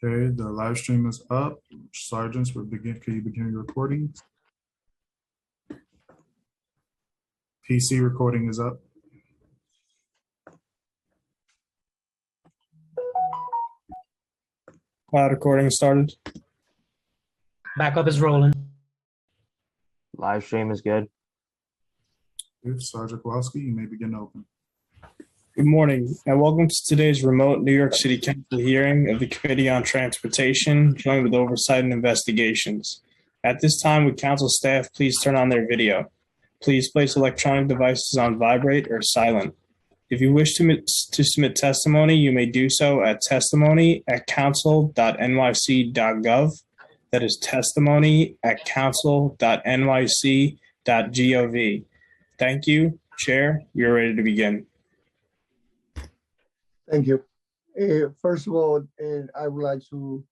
Okay, the live stream is up. Sergeants, can you begin your recording? PC recording is up. Cloud recording started. Backup is rolling. Live stream is good. If Sergeant Kowalski, you may begin to open. Good morning and welcome to today's remote New York City Council hearing of the Committee on Transportation, joined with Oversight and Investigations. At this time, would council staff please turn on their video? Please place electronic devices on vibrate or silent. If you wish to submit testimony, you may do so at testimony@council.nyc.gov. That is testimony@council.nyc.gov. Thank you. Chair, you're ready to begin. Thank you. First of all, I would like to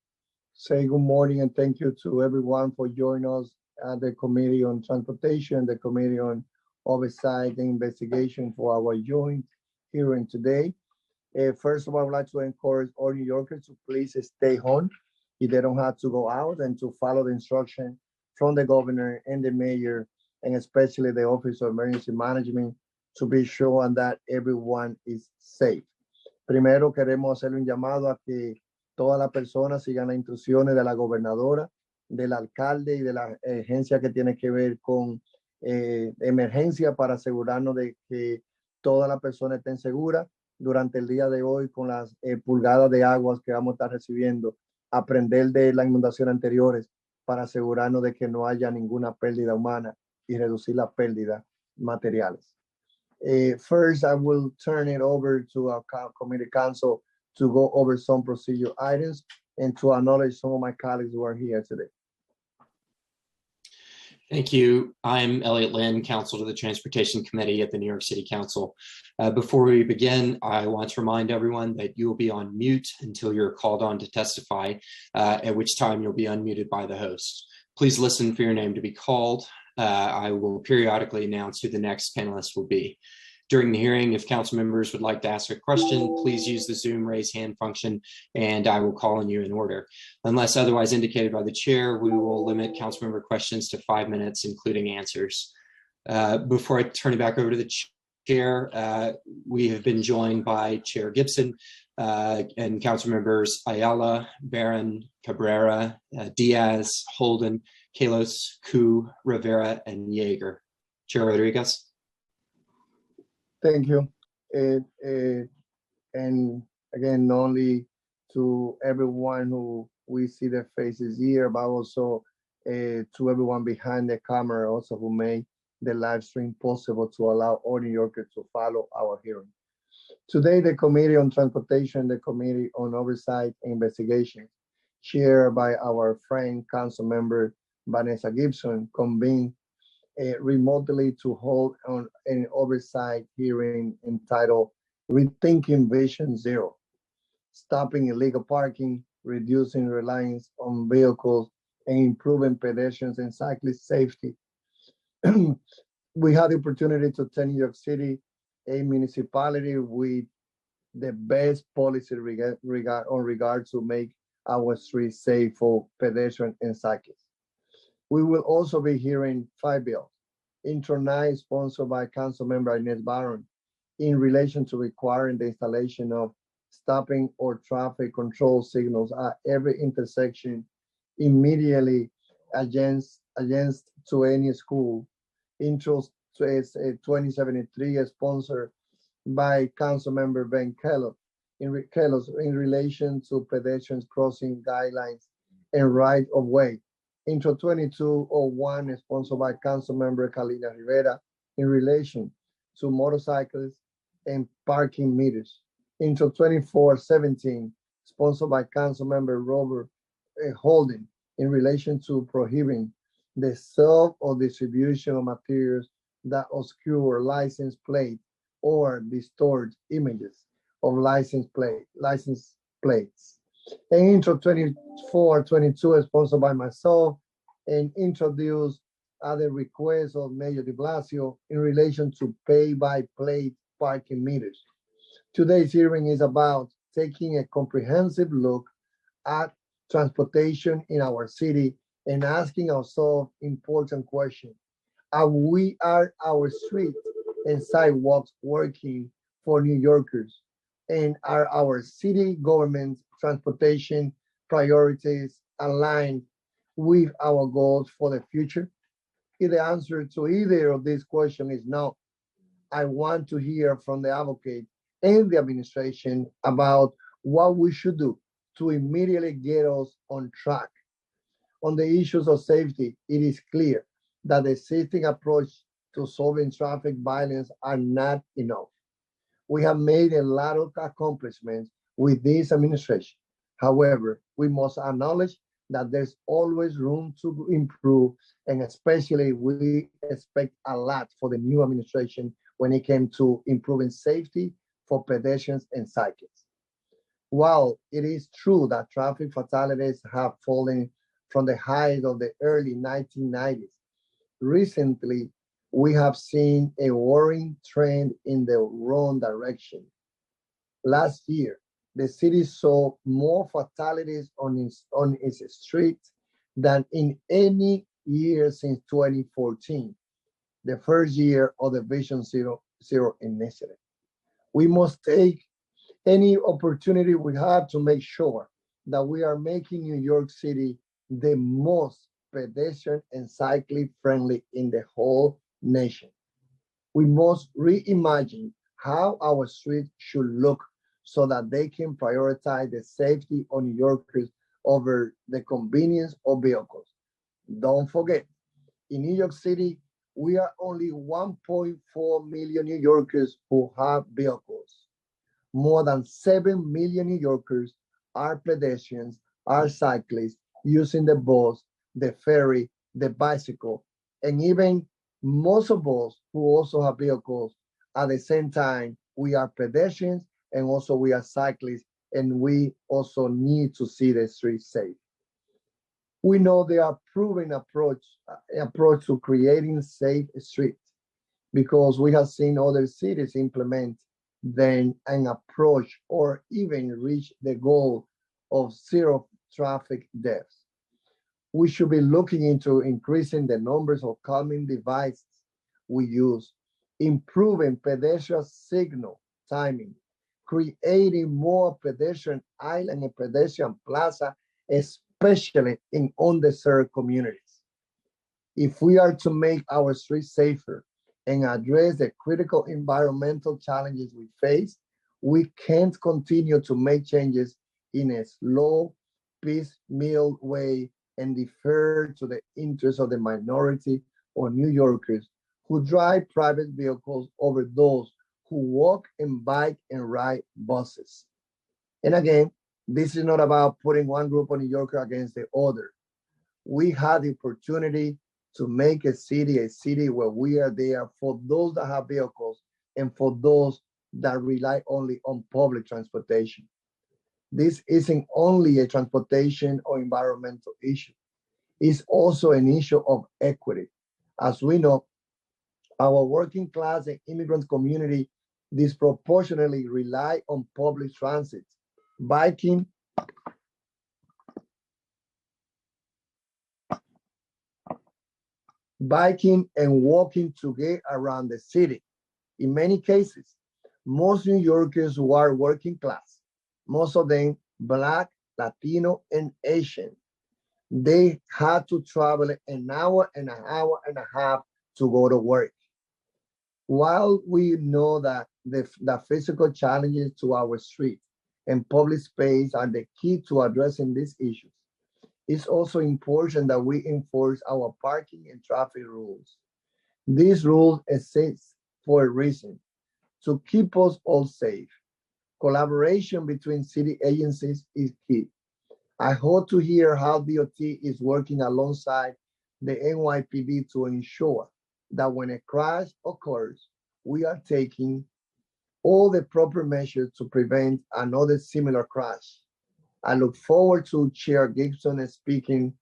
say good morning and thank you to everyone for joining us at the Committee on Transportation, the Committee on Oversight and Investigation for our joint hearing today. First of all, I would like to encourage all New Yorkers to please stay home if they don't have to go out, and to follow the instruction from the governor and the mayor, and especially the Office of Emergency Management, to be sure that everyone is safe. Primero queremos hacerle un llamado a que todas las personas sigan las instrucciones de la gobernadora, del alcalde y de la agencia que tiene que ver con emergencia, para asegurarnos de que todas las personas estén seguras durante el día de hoy con las pulgadas de aguas que vamos a estar recibiendo, aprender de las inundaciones anteriores para asegurarnos de que no haya ninguna pérdida humana y reducir las pérdidas materiales. First, I will turn it over to our committee council to go over some procedure items and to acknowledge some of my colleagues who are here today. Thank you. I'm Elliot Lynn, counsel to the Transportation Committee at the New York City Council. Before we begin, I want to remind everyone that you will be on mute until you're called on to testify, at which time you'll be unmuted by the host. Please listen for your name to be called. I will periodically announce who the next panelist will be. During the hearing, if council members would like to ask a question, please use the Zoom raise hand function and I will call on you in order. Unless otherwise indicated by the chair, we will limit council member questions to 5 minutes, including answers. Before I turn it back over to the chair, we have been joined by Chair Gibson and council members Ayala, Barron, Cabrera, Diaz, Holden, Kalos, Koo, Rivera, and Yeager. Chair Rodriguez. Thank you. And again, not only to everyone who we see their faces here, but also to everyone behind the camera also who made the live stream possible to allow all New Yorkers to follow our hearing. Today, the Committee on Transportation, the Committee on Oversight and Investigation, chaired by our friend Council Member Vanessa Gibson, convened remotely to hold an oversight hearing entitled Rethinking Vision Zero, Stopping Illegal Parking, Reducing Reliance on Vehicles, and Improving Pedestrians and Cyclist Safety. We had the opportunity to attend New York City, a municipality with the best policy regard to make our streets safe for pedestrians and cyclists. We will also be hearing 5 bills. Intro 9, sponsored by Councilmember Inez Barron, in relation to requiring the installation of stopping or traffic control signals at every intersection immediately adjacent to any school. Intro 2073, sponsored by Councilmember Ben Kellos in relation to pedestrians crossing guidelines and right of way. Intro 2201, sponsored by Councilmember Carolina Rivera, in relation to motorcyclists and parking meters. Intro 2417, sponsored by Councilmember Robert Holden, in relation to prohibiting the sale or distribution of materials that obscure license plate or distort images of license plates. And Intro 2422, sponsored by myself, and introduced at the request of Mayor de Blasio in relation to pay-by-plate parking meters. Today's hearing is about taking a comprehensive look at transportation in our city and asking ourselves important questions. Are our streets and sidewalks working for New Yorkers? And are our city government's transportation priorities aligned with our goals for the future? If the answer to either of these questions is no, I want to hear from the advocate and the administration about what we should do to immediately get us on track. On the issues of safety, it is clear that the existing approach to solving traffic violence are not enough. We have made a lot of accomplishments with this administration. However, we must acknowledge that there's always room to improve, and especially we expect a lot for the new administration when it came to improving safety for pedestrians and cyclists. While it is true that traffic fatalities have fallen from the height of the early 1990s, recently we have seen a worrying trend in the wrong direction. Last year, the city saw more fatalities on its streets than in any year since 2014, the first year of the Vision Zero initiative. We must take any opportunity we have to make sure that we are making New York City the most pedestrian and cyclist friendly in the whole nation. We must reimagine how our streets should look so that they can prioritize the safety of New Yorkers over the convenience of vehicles. Don't forget, in New York City, we are only 1.4 million New Yorkers who have vehicles. More than 7 million New Yorkers are pedestrians, are cyclists using the bus, the ferry, the bicycle, and even most of us who also have vehicles. At the same time, we are pedestrians and also we are cyclists, and we also need to see the streets safe. We know there are proven approach to creating safe streets because we have seen other cities implement then an approach or even reach the goal of zero traffic deaths. We should be looking into increasing the numbers of calming devices we use, improving pedestrian signal timing, creating more pedestrian island and pedestrian plaza, especially in underserved communities. If we are to make our streets safer and address the critical environmental challenges we face, we can't continue to make changes in a slow, piecemeal way and defer to the interests of the minority or New Yorkers who drive private vehicles over those who walk and bike and ride buses. And again, this is not about putting one group of New Yorkers against the other. We had the opportunity to make a city where we are there for those that have vehicles and for those that rely only on public transportation. This isn't only a transportation or environmental issue. It's also an issue of equity. As we know, our working class and immigrant community disproportionately rely on public transit. Biking and walking to get around the city. In many cases, most New Yorkers who are working class, most of them Black, Latino, and Asian, they had to travel an hour and a half to go to work. While we know that the physical challenges to our street and public space are the key to addressing these issues, it's also important that we enforce our parking and traffic rules. These rules exist for a reason, to keep us all safe. Collaboration between city agencies is key. I hope to hear how DOT is working alongside the NYPD to ensure that when a crash occurs, we are taking all the proper measures to prevent another similar crash. I look forward to Chair Gibson speaking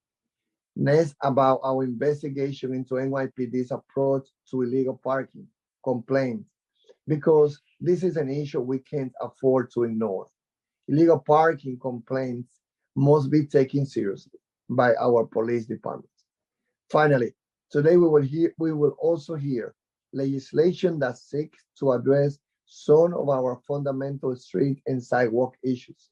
next about our investigation into NYPD's approach to illegal parking complaints, because this is an issue we can't afford to ignore. Illegal parking complaints must be taken seriously by our police departments. Finally, today we will also hear legislation that seeks to address some of our fundamental street and sidewalk issues.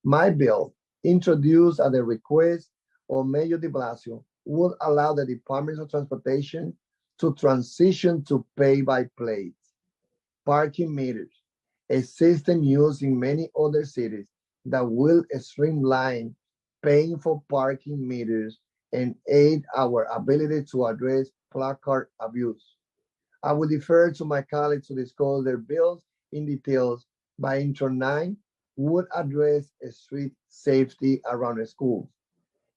My bill, introduced at the request of Mayor de Blasio, would allow the Department of Transportation to transition to pay-by-plate parking meters, a system used in many other cities that will streamline paying for parking meters and aid our ability to address placard abuse. I will defer to my colleagues to discuss their bills in details, but Intro 9 would address street safety around the schools.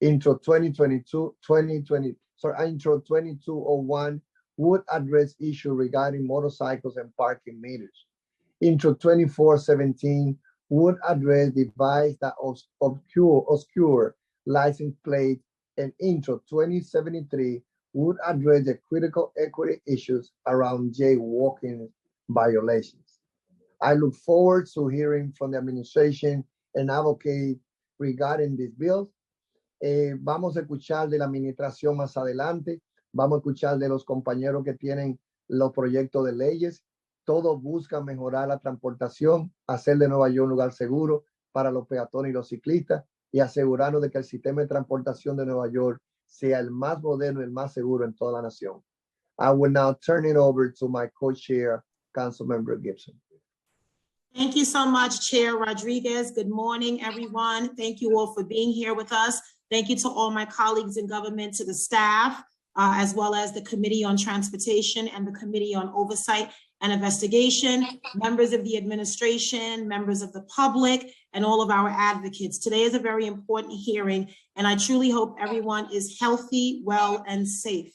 Intro 2201 would address issues regarding motorcycles and parking meters. Intro 2417 would address devices that obscure license plates, and Intro 2073 would address the critical equity issues around jaywalking violations. I look forward to hearing from the administration and advocate regarding these bills. Vamos a escuchar de la administración más adelante. Vamos a escuchar de los compañeros que tienen los proyectos de leyes. Todos buscan mejorar la transportación, hacer de Nueva York un lugar seguro para los peatones y los ciclistas y asegurarnos de que el sistema de transportación de Nueva York sea el más moderno y el más seguro en toda la nación. I will now turn it over to my co-chair, Councilmember Gibson. Thank you so much, Chair Rodriguez. Good morning, everyone. Thank you all for being here with us. Thank you to all my colleagues in government, to the staff, as well as the Committee on Transportation and the Committee on Oversight and Investigation, members of the administration, members of the public, and all of our advocates. Today is a very important hearing, and I truly hope everyone is healthy, well, and safe.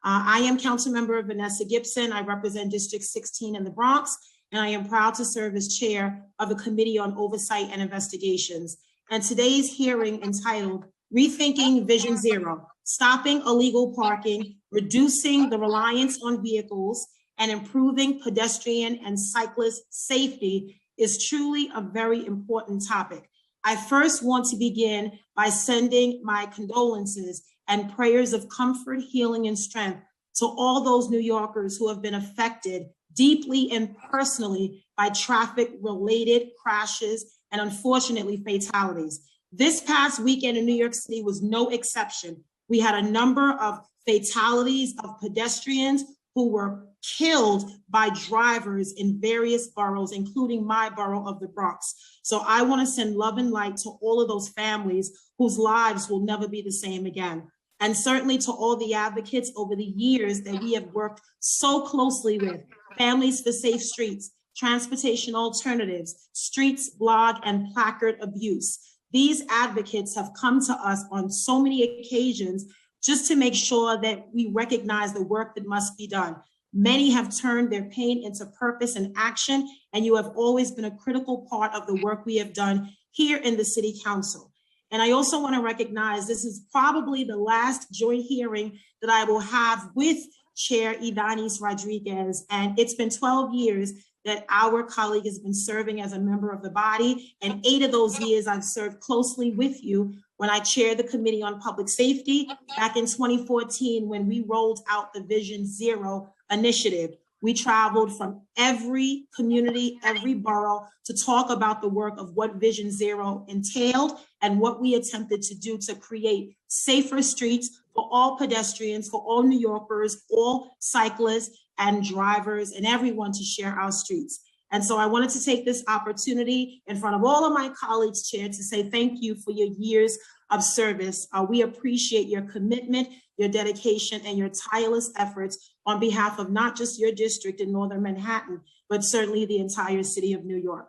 I am Councilmember Vanessa Gibson. I represent District 16 in the Bronx, and I am proud to serve as chair of the Committee on Oversight and Investigations. And today's hearing, entitled Rethinking Vision Zero, Stopping Illegal Parking, Reducing the Reliance on Vehicles, and Improving Pedestrian and Cyclist Safety, is truly a very important topic. I first want to begin by sending my condolences and prayers of comfort, healing, and strength to all those New Yorkers who have been affected deeply and personally by traffic-related crashes and, unfortunately, fatalities. This past weekend in New York City was no exception. We had a number of fatalities of pedestrians who were killed by drivers in various boroughs, including my borough of the Bronx. So I want to send love and light to all of those families whose lives will never be the same again. And certainly to all the advocates over the years that we have worked so closely with, Families for Safe Streets, Transportation Alternatives, Streets Blog, and Placard Abuse. These advocates have come to us on so many occasions just to make sure that we recognize the work that must be done. Many have turned their pain into purpose and action, and you have always been a critical part of the work we have done here in the City Council. And I also want to recognize this is probably the last joint hearing that I will have with Chair Ydanis Rodriguez, and it's been 12 years that our colleague has been serving as a member of the body, and 8 of those years I've served closely with you when I chaired the Committee on Public Safety back in 2014 when we rolled out the Vision Zero initiative. We traveled from every community, every borough to talk about the work of what Vision Zero entailed and what we attempted to do to create safer streets for all pedestrians, for all New Yorkers, all cyclists and drivers and everyone to share our streets. And so I wanted to take this opportunity in front of all of my colleagues, Chair, to say thank you for your years of service. We appreciate your commitment, your dedication, and your tireless efforts on behalf of not just your district in Northern Manhattan, but certainly the entire city of New York.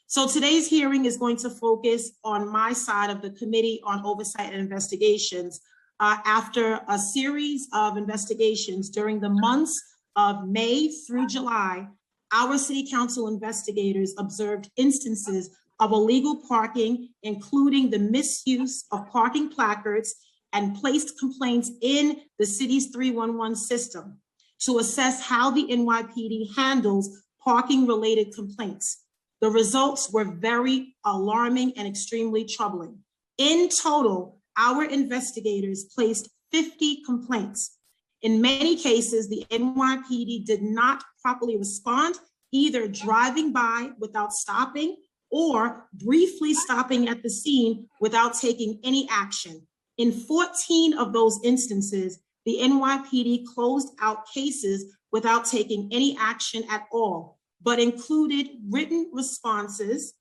So today's hearing is going to focus on my side of the Committee on Oversight and Investigations. After a series of investigations during the months of May through July, our City Council investigators observed instances of illegal parking, including the misuse of parking placards, and placed complaints in the city's 311 system to assess how the NYPD handles parking-related complaints. The results were very alarming and extremely troubling. In total, our investigators placed 50 complaints. In many cases, the NYPD did not properly respond, either driving by without stopping or briefly stopping at the scene without taking any action. In 14 of those instances, the NYPD closed out cases without taking any action at all, but included written responses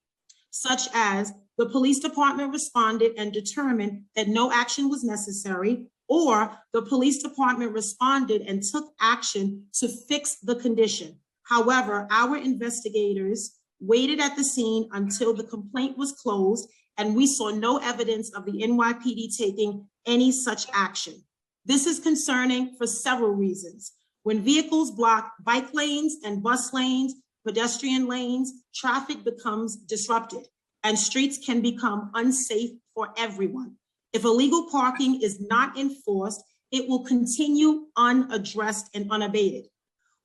such as the police department responded and determined that no action was necessary, or the police department responded and took action to fix the condition. However, our investigators waited at the scene until the complaint was closed, and we saw no evidence of the NYPD taking any such action. This is concerning for several reasons. When vehicles block bike lanes and bus lanes, pedestrian lanes, traffic becomes disrupted and streets can become unsafe for everyone. If illegal parking is not enforced, it will continue unaddressed and unabated.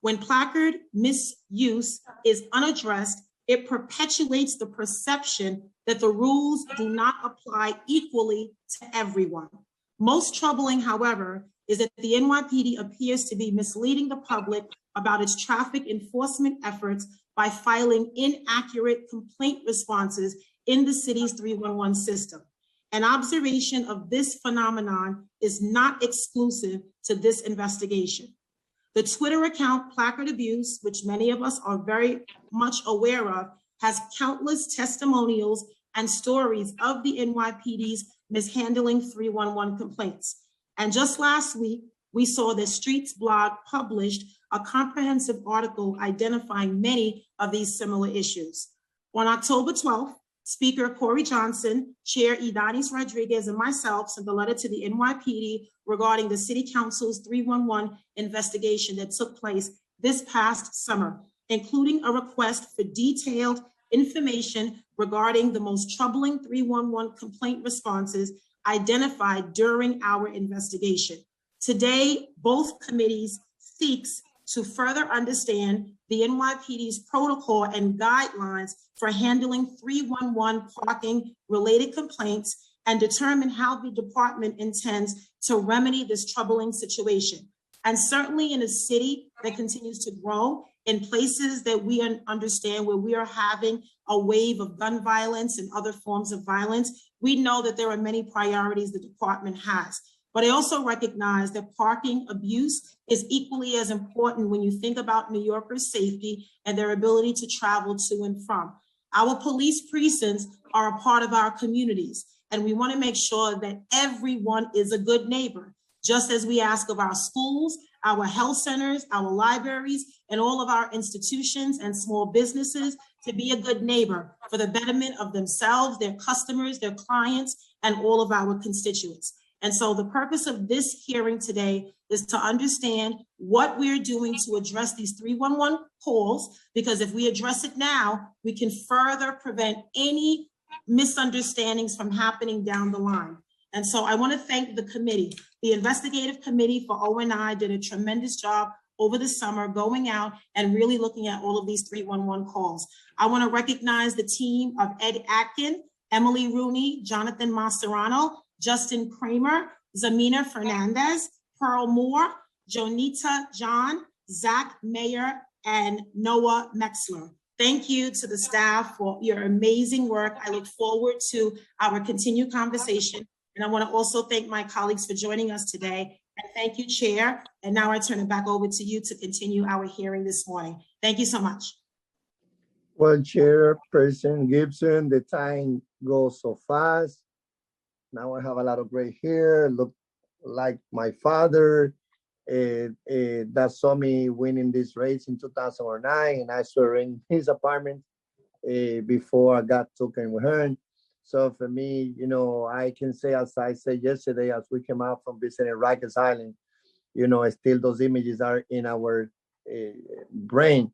When placard misuse is unaddressed, it perpetuates the perception that the rules do not apply equally to everyone. Most troubling, however, is that the NYPD appears to be misleading the public about its traffic enforcement efforts by filing inaccurate complaint responses in the city's 311 system. An observation of this phenomenon is not exclusive to this investigation. The Twitter account Placard Abuse, which many of us are very much aware of, has countless testimonials and stories of the NYPD's mishandling 311 complaints. And just last week, we saw the Streets blog published a comprehensive article identifying many of these similar issues. On October 12th, Speaker Corey Johnson, Chair Idanis Rodriguez, and myself sent a letter to the NYPD regarding the City Council's 311 investigation that took place this past summer, including a request for detailed information regarding the most troubling 311 complaint responses identified during our investigation. Today, both committees seeks to further understand the NYPD's protocol and guidelines for handling 311 parking related complaints and determine how the department intends to remedy this troubling situation. And certainly in a city that continues to grow, in places that we understand where we are having a wave of gun violence and other forms of violence, we know that there are many priorities the department has. But I also recognize that parking abuse is equally as important when you think about New Yorkers' safety and their ability to travel to and from. Our police precincts are a part of our communities, and we want to make sure that everyone is a good neighbor, just as we ask of our schools, our health centers, our libraries, and all of our institutions and small businesses to be a good neighbor for the betterment of themselves, their customers, their clients, and all of our constituents. And so the purpose of this hearing today is to understand what we're doing to address these 311 calls, because if we address it now, we can further prevent any misunderstandings from happening down the line. And so I want to thank the committee. The investigative committee for O&I did a tremendous job over the summer going out and really looking at all of these 311 calls. I want to recognize the team of Ed Atkin, Emily Rooney, Jonathan Maserano, Justin Kramer, Zamina Fernandez, Pearl Moore, Jonita John, Zach Mayer, and Noah Mexler. Thank you to the staff for your amazing work. I look forward to our continued conversation. And I want to also thank my colleagues for joining us today. And thank you, Chair. And now I turn it back over to you to continue our hearing this morning. Thank you so much. Well, Chairperson Gibson, the time goes so fast. Now I have a lot of gray hair, look like my father that saw me winning this race in 2009, and I saw her in his apartment before I got taken with her. So for me, you know, I can say, as I said yesterday, as we came out from visiting Rikers Island, you know, still those images are in our brain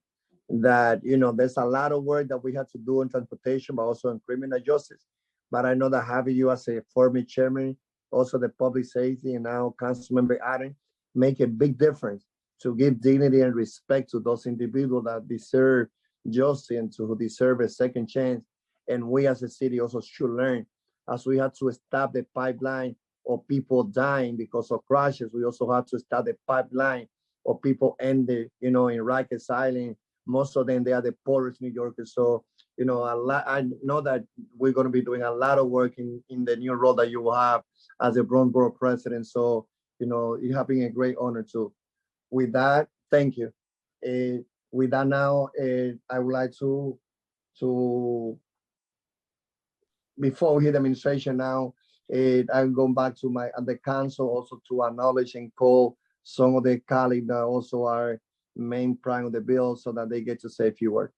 that, you know, there's a lot of work that we have to do in transportation, but also in criminal justice. But I know that having you as a former chairman, also the public safety, and now Councilmember Adam, make a big difference to give dignity and respect to those individuals that deserve justice and to who deserve a second chance. And we as a city also should learn as we had to stop the pipeline of people dying because of crashes, we also had to stop the pipeline of people ended, in Rikers Island. Most of them, they are the poorest New Yorkers. So, I know that we're going to be doing a lot of work in the new role that you will have as a Bronx Borough president. So, it has been a great honor too. With that, thank you. With that now, I would like to before we hit the administration now, I'm going back to the council also to acknowledge and call some of the colleagues that also are main prime of the bill so that they get to say a few words.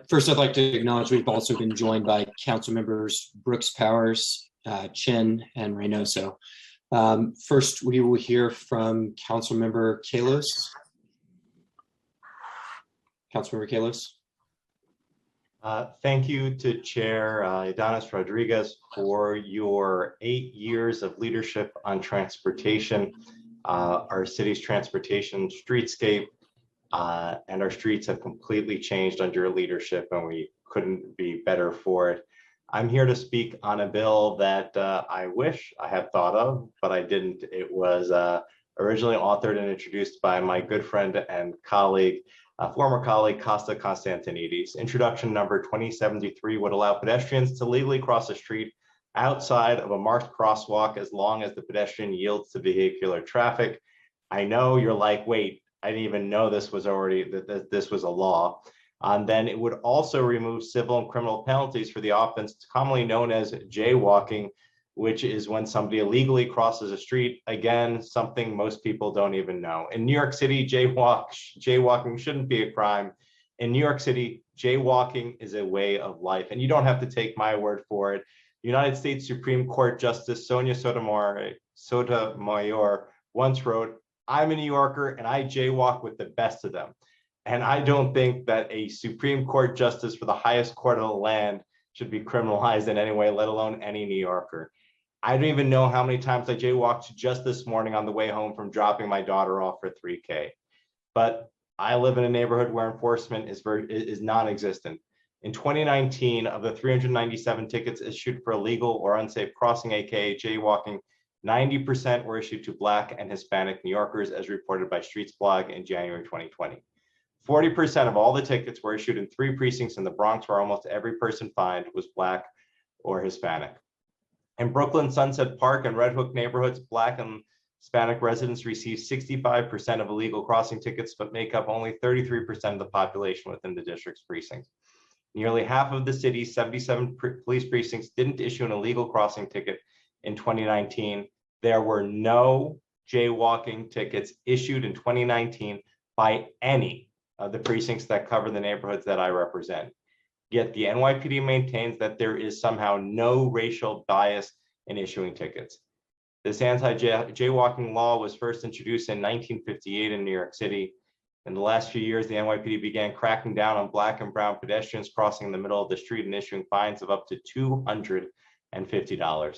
First, I'd like to acknowledge we've also been joined by council members Brooks Powers, Chin, and Reynoso. First, we will hear from Councilmember Kallos. Councilmember Kallos. Thank you to Chair Ydanis Rodriguez for your 8 years of leadership on transportation. Our city's transportation streetscape and our streets have completely changed under your leadership, and we couldn't be better for it. I'm here to speak on a bill that I wish I had thought of, but I didn't. It was originally authored and introduced by my good friend and colleague, former colleague Costa Constantinides. Introduction number 2073 would allow pedestrians to legally cross the street outside of a marked crosswalk as long as the pedestrian yields to vehicular traffic. I know you're like, wait, I didn't even know this was this was a law. And then it would also remove civil and criminal penalties for the offense commonly known as jaywalking, which is when somebody illegally crosses a street. Again, something most people don't even know. In New York City, jaywalking shouldn't be a crime. In New York City, jaywalking is a way of life, and you don't have to take my word for it. United States Supreme Court Justice Sonia Sotomayor once wrote, "I'm a New Yorker and I jaywalk with the best of them." And I don't think that a Supreme Court justice for the highest court of the land should be criminalized in any way, let alone any New Yorker. I don't even know how many times I jaywalked just this morning on the way home from dropping my daughter off for 3K. But I live in a neighborhood where enforcement is non-existent. In 2019, of the 397 tickets issued for illegal or unsafe crossing, aka jaywalking, 90% were issued to Black and Hispanic New Yorkers, as reported by Streets Blog in January 2020. 40% of all the tickets were issued in 3 precincts in the Bronx, where almost every person fined was Black or Hispanic. In Brooklyn, Sunset Park, and Red Hook neighborhoods, Black and Hispanic residents receive 65% of illegal crossing tickets, but make up only 33% of the population within the district's precincts. Nearly half of the city's 77 police precincts didn't issue an illegal crossing ticket in 2019. There were no jaywalking tickets issued in 2019 by any of the precincts that cover the neighborhoods that I represent. Yet the NYPD maintains that there is somehow no racial bias in issuing tickets. This anti-jaywalking law was first introduced in 1958 in New York City. In the last few years, the NYPD began cracking down on Black and brown pedestrians crossing in the middle of the street and issuing fines of up to $250.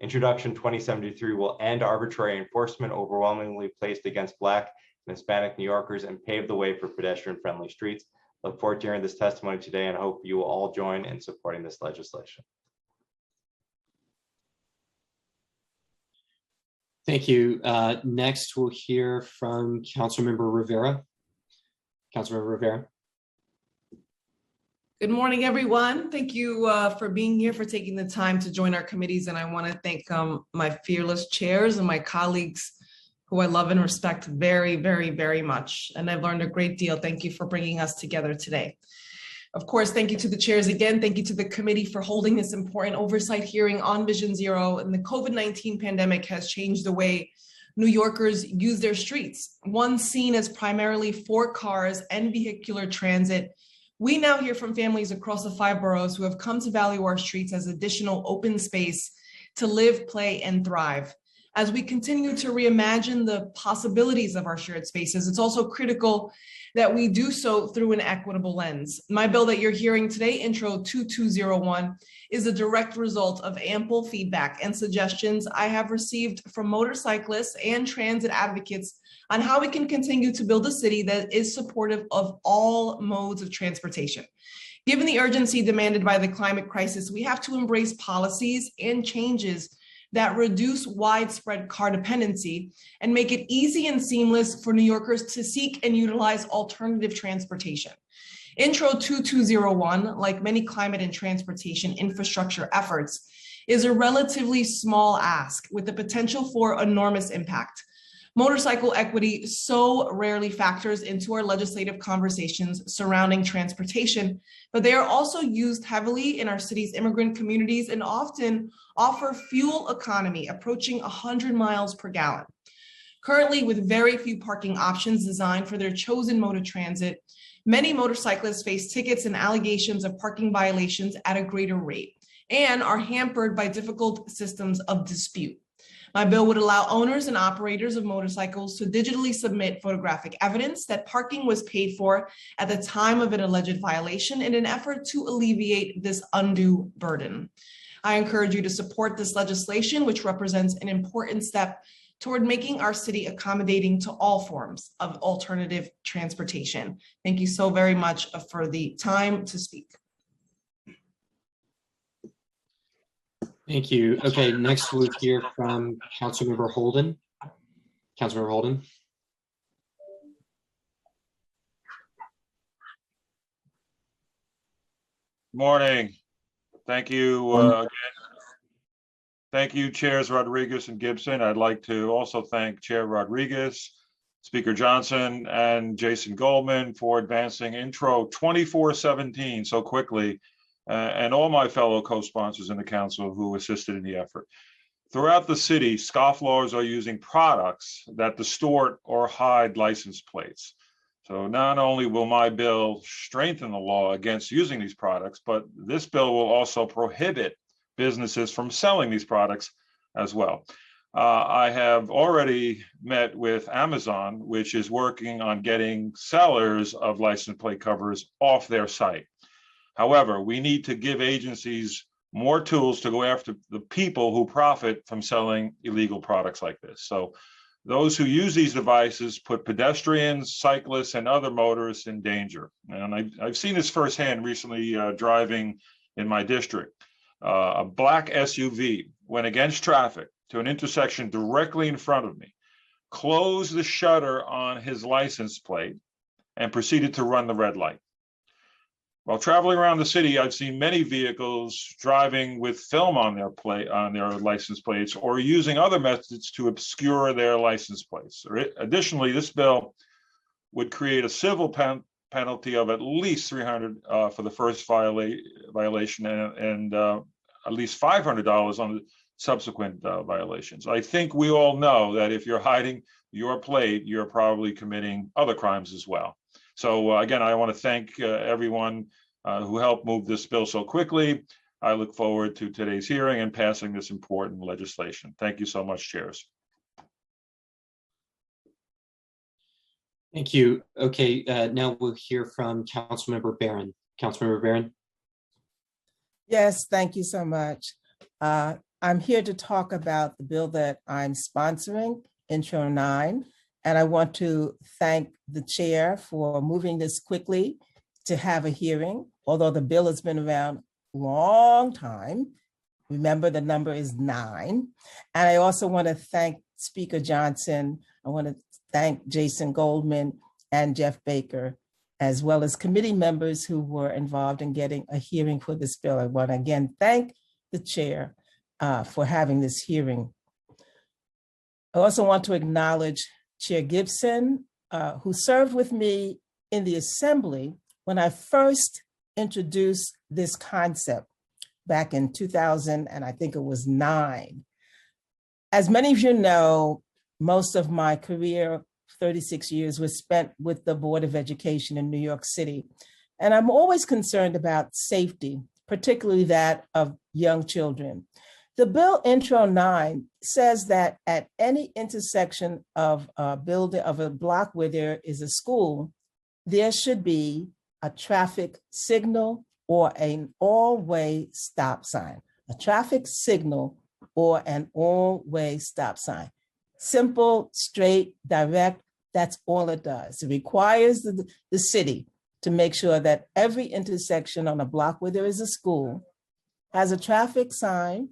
Introduction 2073 will end arbitrary enforcement overwhelmingly placed against Black and Hispanic New Yorkers and pave the way for pedestrian-friendly streets. Look forward to hearing this testimony today and hope you will all join in supporting this legislation. Thank you. Next, we'll hear from Councilmember Rivera. Councilmember Rivera. Good morning, everyone. Thank you for being here, for taking the time to join our committees. And I want to thank my fearless chairs and my colleagues who I love and respect very, very, very much. And I've learned a great deal. Thank you for bringing us together today. Of course, thank you to the chairs again. Thank you to the committee for holding this important oversight hearing on Vision Zero. And the COVID-19 pandemic has changed the way New Yorkers use their streets. Once seen as primarily for cars and vehicular transit, we now hear from families across the 5 boroughs who have come to value our streets as additional open space to live, play, and thrive. As we continue to reimagine the possibilities of our shared spaces, it's also critical that we do so through an equitable lens. My bill that you're hearing today, Intro 2201, is a direct result of ample feedback and suggestions I have received from motorcyclists and transit advocates on how we can continue to build a city that is supportive of all modes of transportation. Given the urgency demanded by the climate crisis, we have to embrace policies and changes that reduce widespread car dependency and make it easy and seamless for New Yorkers to seek and utilize alternative transportation. Intro 2201, like many climate and transportation infrastructure efforts, is a relatively small ask with the potential for enormous impact. Motorcycle equity so rarely factors into our legislative conversations surrounding transportation, but they are also used heavily in our city's immigrant communities and often offer fuel economy approaching 100 miles per gallon. Currently, with very few parking options designed for their chosen mode of transit, many motorcyclists face tickets and allegations of parking violations at a greater rate and are hampered by difficult systems of dispute. My bill would allow owners and operators of motorcycles to digitally submit photographic evidence that parking was paid for at the time of an alleged violation in an effort to alleviate this undue burden. I encourage you to support this legislation, which represents an important step toward making our city accommodating to all forms of alternative transportation. Thank you so very much for the time to speak. Thank you. Okay, next we'll hear from Councilmember Holden. Councilmember Holden. Morning. Thank you again. Thank you, Chairs Rodriguez and Gibson. I'd like to also thank Chair Rodriguez, Speaker Johnson, and Jason Goldman for advancing Intro 2417 so quickly, and all my fellow co-sponsors in the council who assisted in the effort. Throughout the city, scofflaws are using products that distort or hide license plates. So not only will my bill strengthen the law against using these products, but this bill will also prohibit businesses from selling these products as well. I have already met with Amazon, which is working on getting sellers of license plate covers off their site. However, we need to give agencies more tools to go after the people who profit from selling illegal products like this. So those who use these devices put pedestrians, cyclists, and other motorists in danger. And I've seen this firsthand recently driving in my district. A black SUV went against traffic to an intersection directly in front of me, closed the shutter on his license plate, and proceeded to run the red light. While traveling around the city, I've seen many vehicles driving with film on their license plates or using other methods to obscure their license plates. Additionally, this bill would create a civil penalty of at least $300 for the first violation and at least $500 on the subsequent violations. I think we all know that if you're hiding your plate, you're probably committing other crimes as well. So again, I want to thank everyone who helped move this bill so quickly. I look forward to today's hearing and passing this important legislation. Thank you so much, chairs. Thank you. Okay, now we'll hear from Councilmember Barron. Councilmember Barron. Yes, thank you so much. I'm here to talk about the bill that I'm sponsoring, Intro 9, and I want to thank the chair for moving this quickly to have a hearing, although the bill has been around a long time. Remember, the number is 9. And I also want to thank Speaker Johnson. I want to thank Jason Goldman and Jeff Baker, as well as committee members who were involved in getting a hearing for this bill. I want to again thank the chair for having this hearing. I also want to acknowledge Chair Gibson, who served with me in the assembly when I first introduced this concept back in 2000, and I think it was 9. As many of you know, most of my career, 36 years, was spent with the Board of Education in New York City. And I'm always concerned about safety, particularly that of young children. The bill Intro 9 says that at any intersection of a building, of a block where there is a school, there should be a traffic signal or an all-way stop sign. A traffic signal or an all-way stop sign. Simple, straight, direct, that's all it does. It requires the city to make sure that every intersection on a block where there is a school has a traffic sign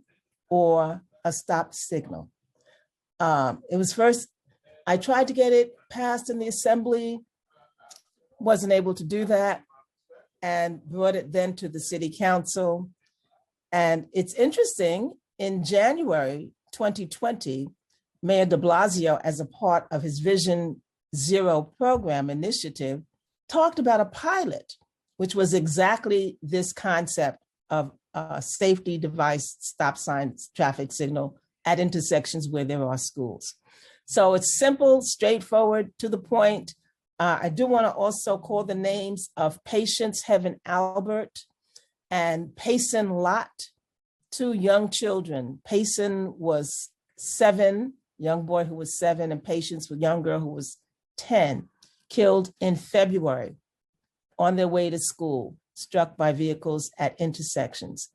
or a stop signal. It was first, I tried to get it passed in the assembly, wasn't able to do that, and brought it then to the city council. And it's interesting, in January 2020, Mayor de Blasio, as a part of his Vision Zero program initiative, talked about a pilot, which was exactly this concept of a safety device, stop signs, traffic signal at intersections where there are schools. So it's simple, straightforward, to the point. I do want to also call the names of Patience Heaven Albert and Payson Lott, two young children. Payson was 7, young boy who was 7, and Patience, a young girl who was 10, killed in February on their way to school, struck by vehicles at intersections.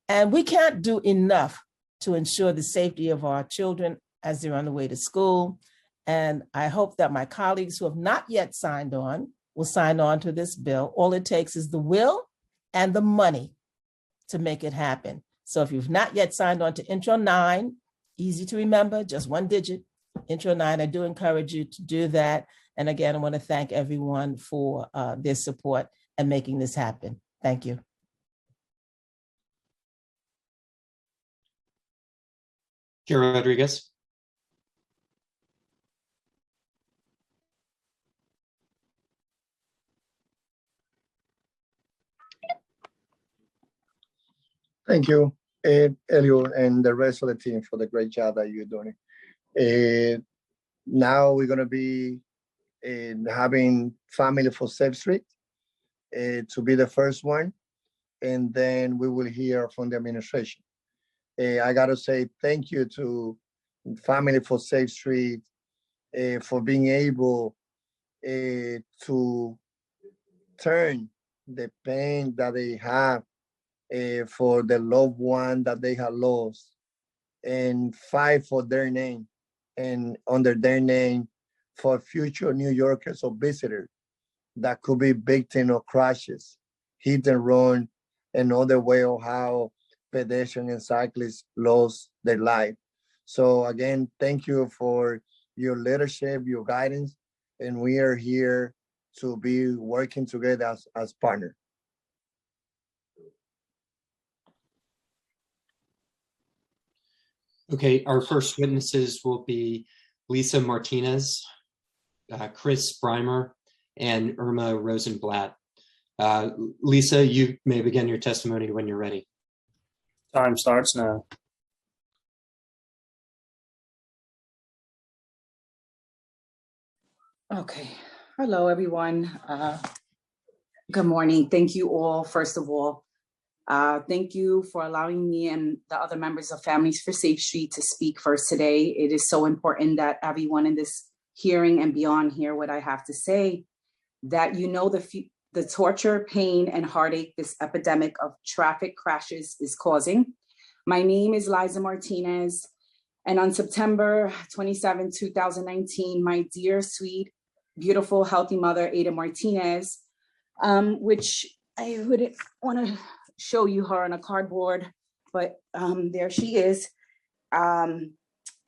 And we can't do enough to ensure the safety of our children as they're on the way to school. And I hope that my colleagues who have not yet signed on will sign on to this bill. All it takes is the will and the money to make it happen. So if you've not yet signed on to Intro 9, easy to remember, just one digit, Intro 9, I do encourage you to do that. And again, I want to thank everyone for their support and making this happen. Thank you. Chair Rodriguez. Thank you, Elio, and the rest of the team for the great job that you're doing. Now we're going to be having Family for Safe Street to be the first one, and then we will hear from the administration. I got to say thank you to Family for Safe Street for being able to turn the pain that they have for the loved one that they have lost and fight for their name and under their name for future New Yorkers or visitors that could be victim of crashes, hit and run, and other way of how pedestrians and cyclists lost their life. So again, thank you for your leadership, your guidance, and we are here to be working together as partners. Okay, our first witnesses will be Lisa Martinez, Chris Breimer, and Irma Rosenblatt. Lisa, you may begin your testimony when you're ready. Time starts now. Okay. Hello, everyone. Good morning. Thank you all, first of all. Thank you for allowing me and the other members of Families for Safe Street to speak first today. It is so important that everyone in this hearing and beyond hear what I have to say, that you know the torture, pain, and heartache this epidemic of traffic crashes is causing. My name is Liza Martinez, and on September 27, 2019, my dear, sweet, beautiful, healthy mother, Ada Martinez, which I would want to show you her on a cardboard, but there she is.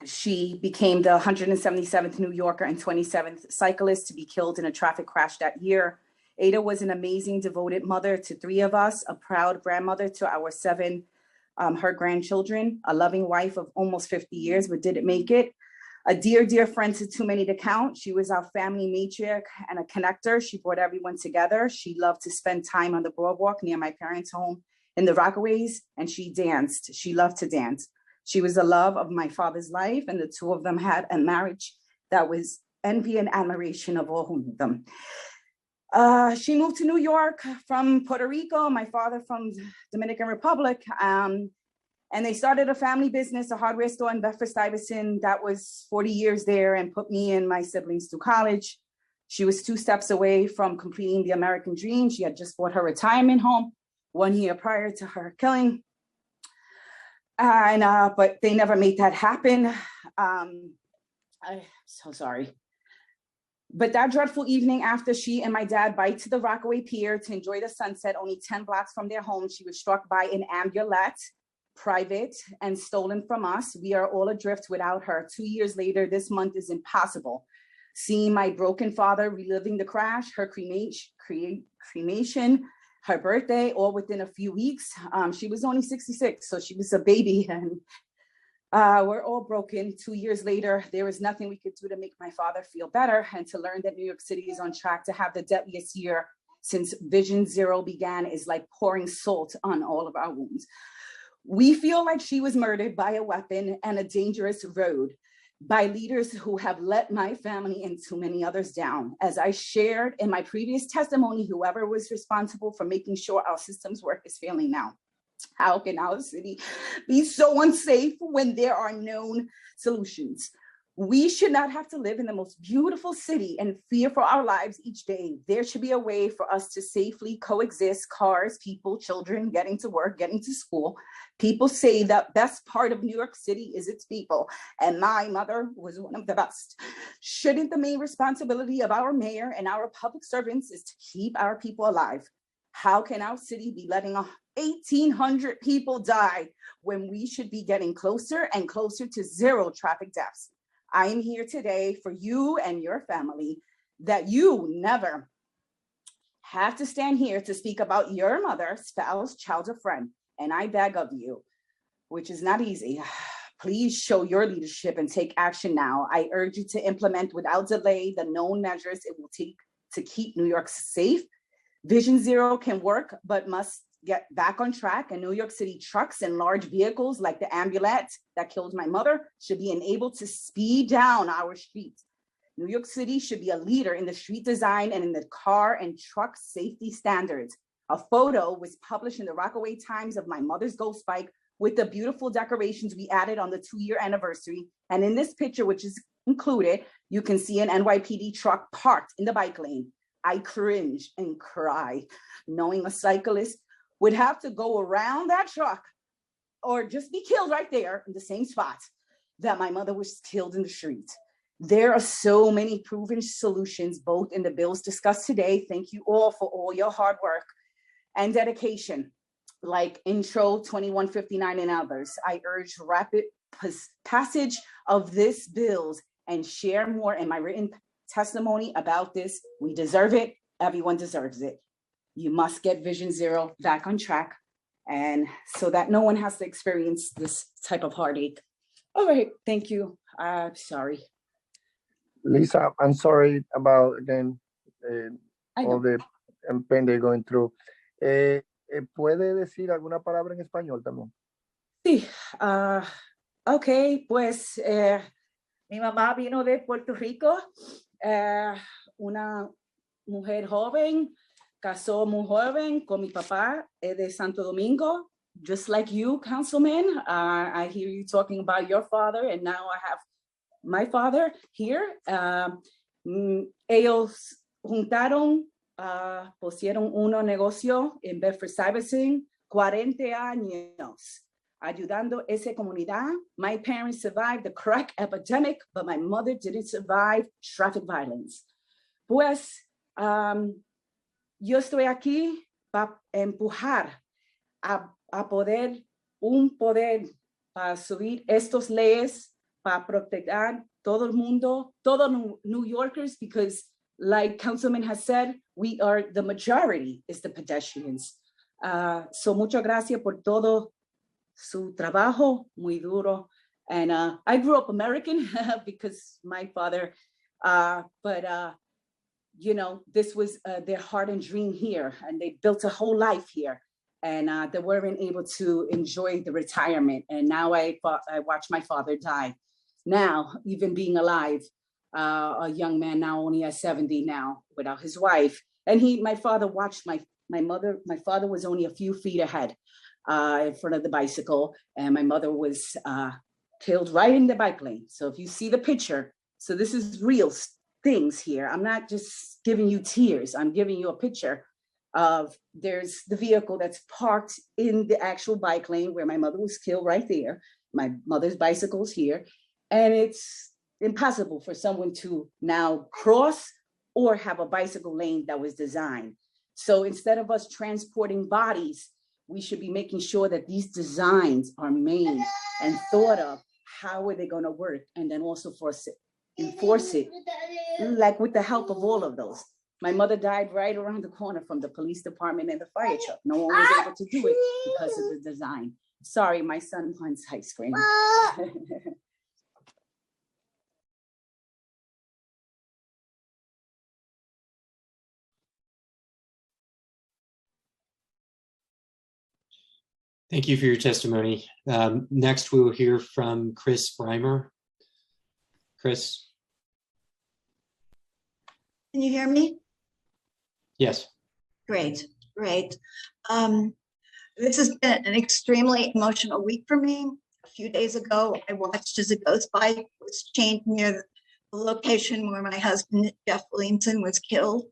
She became the 177th New Yorker and 27th cyclist to be killed in a traffic crash that year. Ada was an amazing, devoted mother to 3 of us, a proud grandmother to our 7, her grandchildren, a loving wife of almost 50 years, but didn't make it. A dear, dear friend to too many to count. She was our family matriarch and a connector. She brought everyone together. She loved to spend time on the boardwalk near my parents' home in the Rockaways, and she danced. She loved to dance. She was the love of my father's life, and the 2 of them had a marriage that was envy and admiration of all who knew them. She moved to New York from Puerto Rico, my father from Dominican Republic, and they started a family business, a hardware store in Bedford-Stuyvesant that was 40 years there and put me and my siblings through college. She was 2 steps away from completing the American dream. She had just bought her retirement home 1 year prior to her killing. But they never made that happen. I'm so sorry. But that dreadful evening after she and my dad biked to the Rockaway Pier to enjoy the sunset, only 10 blocks from their home, she was struck by an ambulette, private, and stolen from us. We are all adrift without her. 2 years later, this month is impossible. Seeing my broken father reliving the crash, her cremation, her birthday, all within a few weeks. She was only 66, so she was a baby, and we're all broken. 2 years later, there is nothing we could do to make my father feel better, and to learn that New York City is on track to have the deadliest year since Vision Zero began is like pouring salt on all of our wounds. We feel like she was murdered by a weapon and a dangerous road, by leaders who have let my family and too many others down. As I shared in my previous testimony, whoever was responsible for making sure our systems work is failing now. How can our city be so unsafe when there are known solutions? We should not have to live in the most beautiful city and fear for our lives each day. There should be a way for us to safely coexist, cars, people, children, getting to work, getting to school. People say the best part of New York City is its people, and my mother was one of the best. Shouldn't the main responsibility of our mayor and our public servants is to keep our people alive? How can our city be letting 1,800 people die when we should be getting closer and closer to zero traffic deaths? I am here today for you and your family, that you never have to stand here to speak about your mother, spouse, child, or friend. And I beg of you, which is not easy, please show your leadership and take action now. I urge you to implement without delay the known measures it will take to keep New York safe. Vision Zero can work, but must get back on track, and New York City trucks and large vehicles like the ambulette that killed my mother should be enabled to speed down our streets. New York City should be a leader in the street design and in the car and truck safety standards. A photo was published in the Rockaway Times of my mother's ghost bike with the beautiful decorations we added on the 2-year anniversary. And in this picture, which is included, you can see an NYPD truck parked in the bike lane. I cringe and cry, knowing a cyclist would have to go around that truck or just be killed right there in the same spot that my mother was killed in the street. There are so many proven solutions, both in the bills discussed today. Thank you all for all your hard work and dedication, like Intro 2159 and others. I urge rapid passage of this bills and share more in my written testimony about this. We deserve it. Everyone deserves it. You must get Vision Zero back on track, and so that no one has to experience this type of heartache. All right, thank you. I'm sorry. Lisa, I'm sorry about, again, all the pain they're going through. ¿Puede decir alguna palabra en español también? Sí, ok, pues mi mamá vino de Puerto Rico, una mujer joven, casó muy joven con mi papá de Santo Domingo, just like you, Councilman. I hear you talking about your father, and now I have my father here. Ellos juntaron, pusieron un negocio en Bedford-Stuyvesant, 40 años, ayudando a esa comunidad. My parents survived the crack epidemic, but my mother didn't survive traffic violence. Pues, yo estoy aquí para empujar a poder, un poder para subir estas leyes, para proteger todo el mundo, todos New Yorkers, because like Councilman has said, we are the majority is the pedestrians. So muchas gracias por todo su trabajo, muy duro. And I grew up American because my father, you know, this was their heart and dream here, and they built a whole life here, and they weren't able to enjoy the retirement. And now I watch my father die. Now, even being alive, a young man now only at 70 now without his wife. And my father watched my father was only a few feet ahead in front of the bicycle, and my mother was killed right in the bike lane. So if you see the picture, so this is real things here. I'm not just giving you tears. I'm giving you a picture of, there's the vehicle that's parked in the actual bike lane where my mother was killed right there. My mother's bicycle's here. And it's impossible for someone to now cross or have a bicycle lane that was designed. So instead of us transporting bodies, we should be making sure that these designs are made and thought of. How are they going to work? And then also enforce it, like with the help of all of those. My mother died right around the corner from the police department and the fire truck. No one was able to do it because of the design. Sorry, my son wants ice cream. Thank you for your testimony. Next, we will hear from Chris Breimer. Chris? Can you hear me? Yes. Great, great. This has been an extremely emotional week for me. A few days ago, I watched as a ghost bike was chained near the location where my husband, Jeff Williamson, was killed.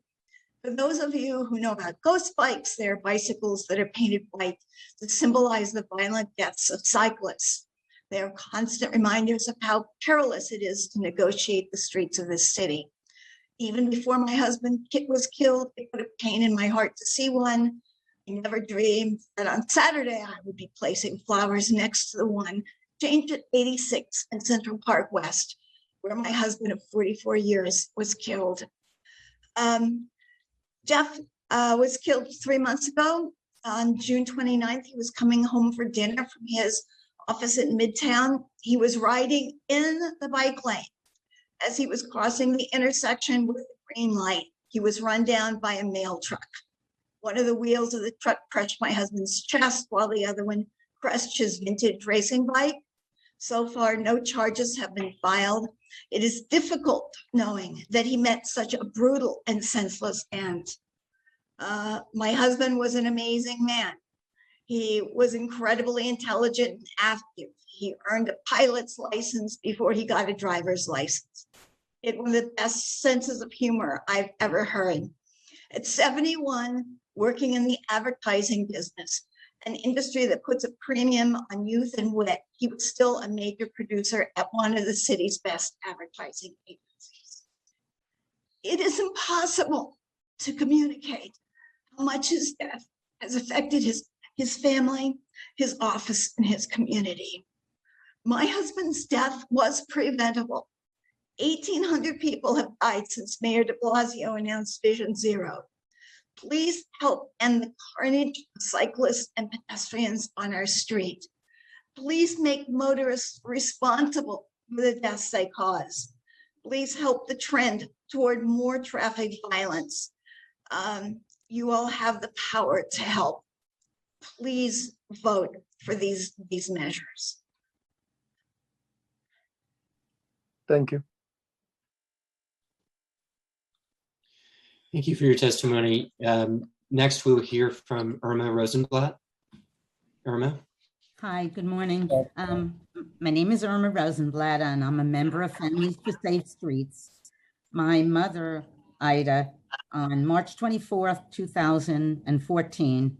For those of you who know about ghost bikes, they're bicycles that are painted white to symbolize the violent deaths of cyclists. They are constant reminders of how perilous it is to negotiate the streets of this city. Even before my husband was killed, it put a pain in my heart to see one. I never dreamed that on Saturday I would be placing flowers next to the one changed at 86 in Central Park West, where my husband of 44 years was killed. Jeff was killed 3 months ago. On June 29th, he was coming home for dinner from his office in Midtown. He was riding in the bike lane. As he was crossing the intersection with the green light, he was run down by a mail truck. One of the wheels of the truck crushed my husband's chest, while the other one crushed his vintage racing bike. So far, no charges have been filed. It is difficult knowing that he met such a brutal and senseless end. My husband was an amazing man. He was incredibly intelligent and active. He earned a pilot's license before he got a driver's license. He had one of the best senses of humor I've ever heard. At 71, working in the advertising business, an industry that puts a premium on youth and wit, he was still a major producer at one of the city's best advertising agencies. It is impossible to communicate how much his death has affected his family, his office, and his community. My husband's death was preventable. 1,800 people have died since Mayor de Blasio announced Vision Zero. Please help end the carnage of cyclists and pedestrians on our street. Please make motorists responsible for the deaths they cause. Please help the trend toward more traffic violence. You all have the power to help. Please vote for these measures. Thank you. Thank you for your testimony. Next, we'll hear from Irma Rosenblatt. Irma? Hi, good morning. My name is Irma Rosenblatt, and I'm a member of Families for Safe Streets. My mother, Ida, on March 24th, 2014,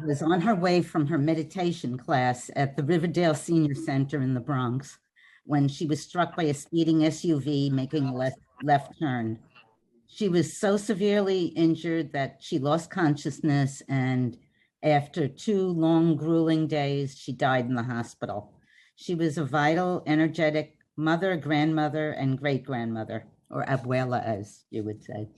was on her way from her meditation class at the Riverdale Senior Center in the Bronx when she was struck by a speeding SUV making a left turn. She was so severely injured that she lost consciousness, and after 2 long, grueling days, she died in the hospital. She was a vital, energetic mother, grandmother, and great-grandmother, or abuela, as you would say.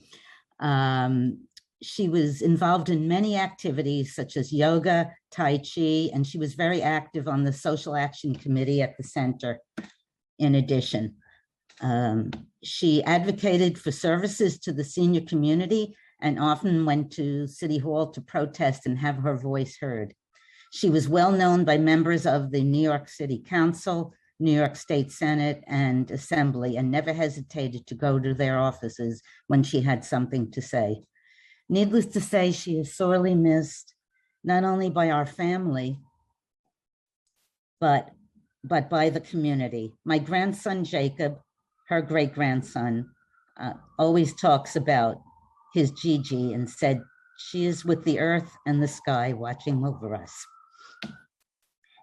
She was involved in many activities such as yoga, Tai Chi, and she was very active on the Social Action Committee at the center in addition. She advocated for services to the senior community and often went to City Hall to protest and have her voice heard. She was well known by members of the New York City Council, New York State Senate, and Assembly, and never hesitated to go to their offices when she had something to say. Needless to say, she is sorely missed, not only by our family, but by the community. My grandson, Jacob, her great-grandson, always talks about his Gigi and said, she is with the earth and the sky watching over us.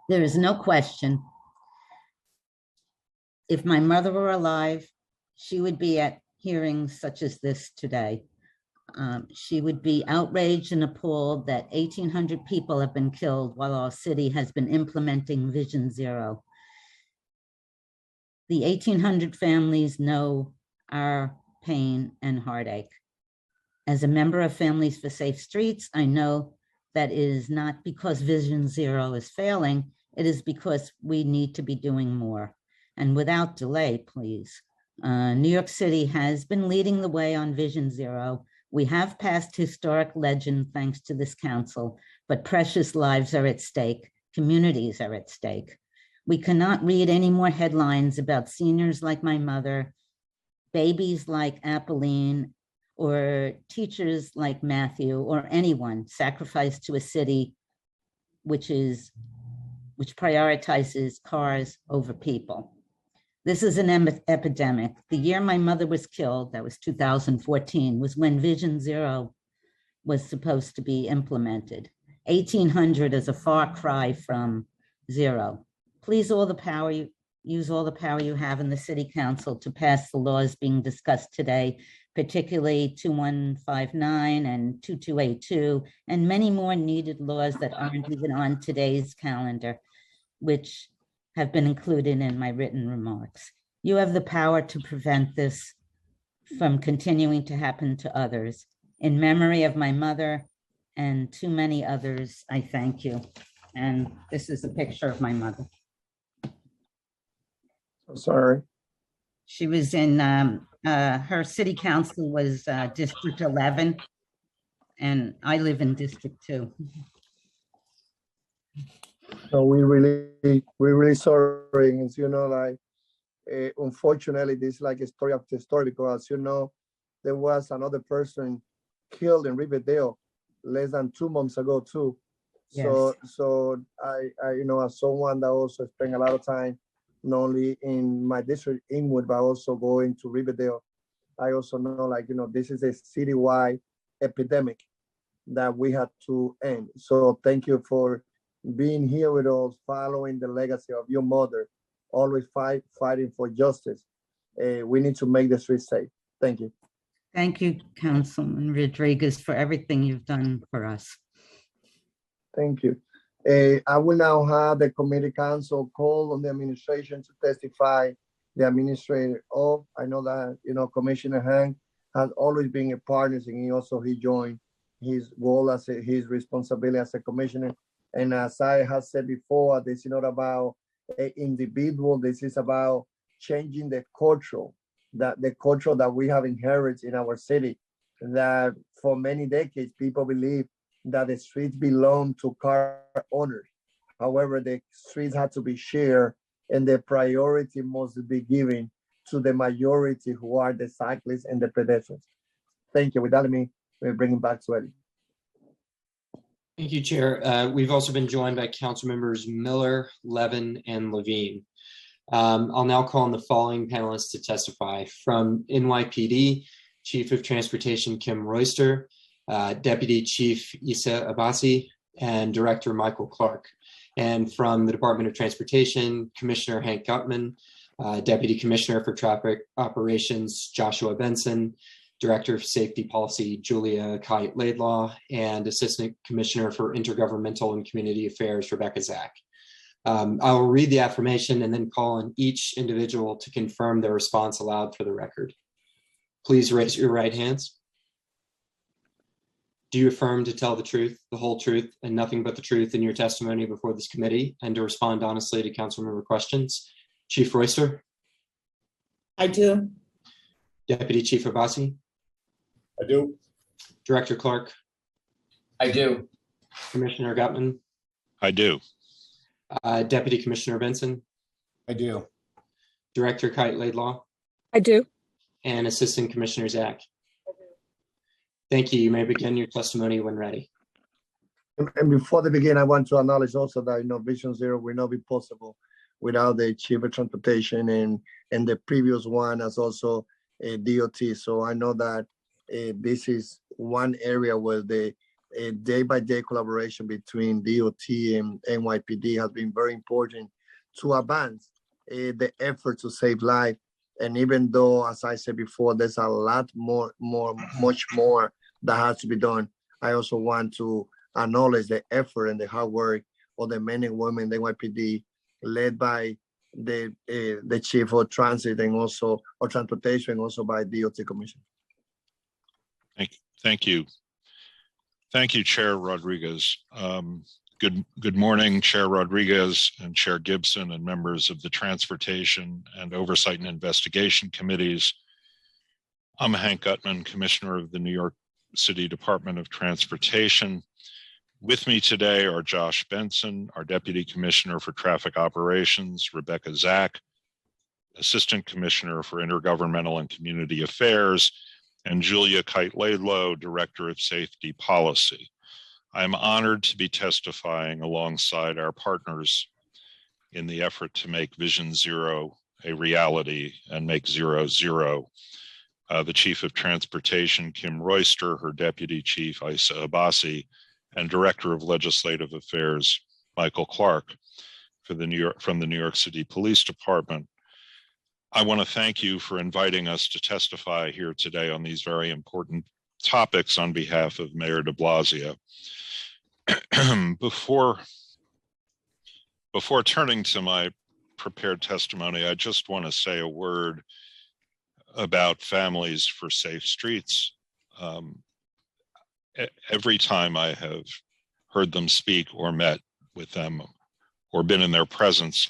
There is no question, if my mother were alive, she would be at hearings such as this today. She would be outraged and appalled that 1,800 people have been killed while our city has been implementing Vision Zero. The 1,800 families know our pain and heartache. As a member of Families for Safe Streets, I know that it is not because Vision Zero is failing, it is because we need to be doing more. And without delay, please. New York City has been leading the way on Vision Zero. We have passed historic legend thanks to this council, but precious lives are at stake, communities are at stake. We cannot read any more headlines about seniors like my mother, babies like Apolline, or teachers like Matthew, or anyone sacrificed to a city which prioritizes cars over people. This is an epidemic. The year my mother was killed, that was 2014, was when Vision Zero was supposed to be implemented. 1,800 is a far cry from zero. Please use all the power you have in the City Council to pass the laws being discussed today, particularly 2159 and 2282, and many more needed laws that aren't even on today's calendar, which have been included in my written remarks. You have the power to prevent this from continuing to happen to others. In memory of my mother and too many others, I thank you. And this is a picture of my mother. I'm sorry. She was in, her city council was District 11, and I live in District 2. So we're really sorry. And you know, like, unfortunately, this is like a story after story, because as you know, there was another person killed in Riverdale less than 2 months ago too. Yes. So I, you know, as someone that also spent a lot of time, not only in my district, Inwood, but also going to Riverdale, I also know, like, you know, this is a citywide epidemic that we had to end. So thank you for being here with us, following the legacy of your mother, always fighting for justice. We need to make the streets safe. Thank you. Thank you, Councilman Rodriguez, for everything you've done for us. Thank you. I will now have the committee council call on the administration to testify the administrator of. I know that, you know, Commissioner Hank has always been a partner, and he joined his role as his responsibility as a commissioner. And as I have said before, this is not about an individual. This is about changing the culture that we have inherited in our city. That for many decades, people believe that the streets belong to car owners. However, the streets have to be shared, and the priority must be given to the majority, who are the cyclists and the pedestrians. Thank you. With that, let me bring it back to Eddie. Thank you, Chair. We've also been joined by Council members Miller, Levin, and Levine. I'll now call on the following panelists to testify. From NYPD, Chief of Transportation Kim Royster, Deputy Chief Issa Abbasi, and Director Michael Clark. And from the Department of Transportation, Commissioner Hank Gutman, Deputy Commissioner for Traffic Operations Joshua Benson, Director of Safety Policy Julia Kite-Laidlaw, and Assistant Commissioner for Intergovernmental and Community Affairs Rebecca Zach. I will read the affirmation and then call on each individual to confirm their response aloud for the record. Please raise your right hands. Do you affirm to tell the truth, the whole truth, and nothing but the truth in your testimony before this committee, and to respond honestly to council member questions? Chief Royster? I do. Deputy Chief Abbasi? I do. Director Clark? I do. Commissioner Gutman? I do. Deputy Commissioner Benson? I do. Director Kite-Laidlaw? I do. And Assistant Commissioner Zach? Thank you. You may begin your testimony when ready. And before they begin, I want to acknowledge also that, you know, Vision Zero will not be possible without the Chief of Transportation and the previous one as also DOT. So I know that this is one area where the day-by-day collaboration between DOT and NYPD has been very important to advance the effort to save life And even though, as I said before, there's a lot much more that has to be done, I also want to acknowledge the effort and the hard work of the men and women in the NYPD, led by the chief of transit and also or transportation, and also by DOT commission. Thank you. Thank you, Chair Rodriguez. Good morning, Chair Rodriguez and Chair Gibson and members of the Transportation and Oversight and Investigation Committees. I'm Hank Gutman, Commissioner of the New York City Department of Transportation. With me today are Josh Benson, our Deputy Commissioner for Traffic Operations, Rebecca Zach, Assistant Commissioner for Intergovernmental and Community Affairs, and Julia Kite-Laidlow, Director of Safety Policy. I'm honored to be testifying alongside our partners in the effort to make Vision Zero a reality and make zero zero. The Chief of Transportation, Kim Royster, her Deputy Chief, Isa Abbasi, and Director of Legislative Affairs, Michael Clark, from the New York City Police Department. I want to thank you for inviting us to testify here today on these very important topics on behalf of Mayor de Blasio. Before turning to my prepared testimony, I just want to say a word about Families for Safe Streets. Every time I have heard them speak or met with them or been in their presence,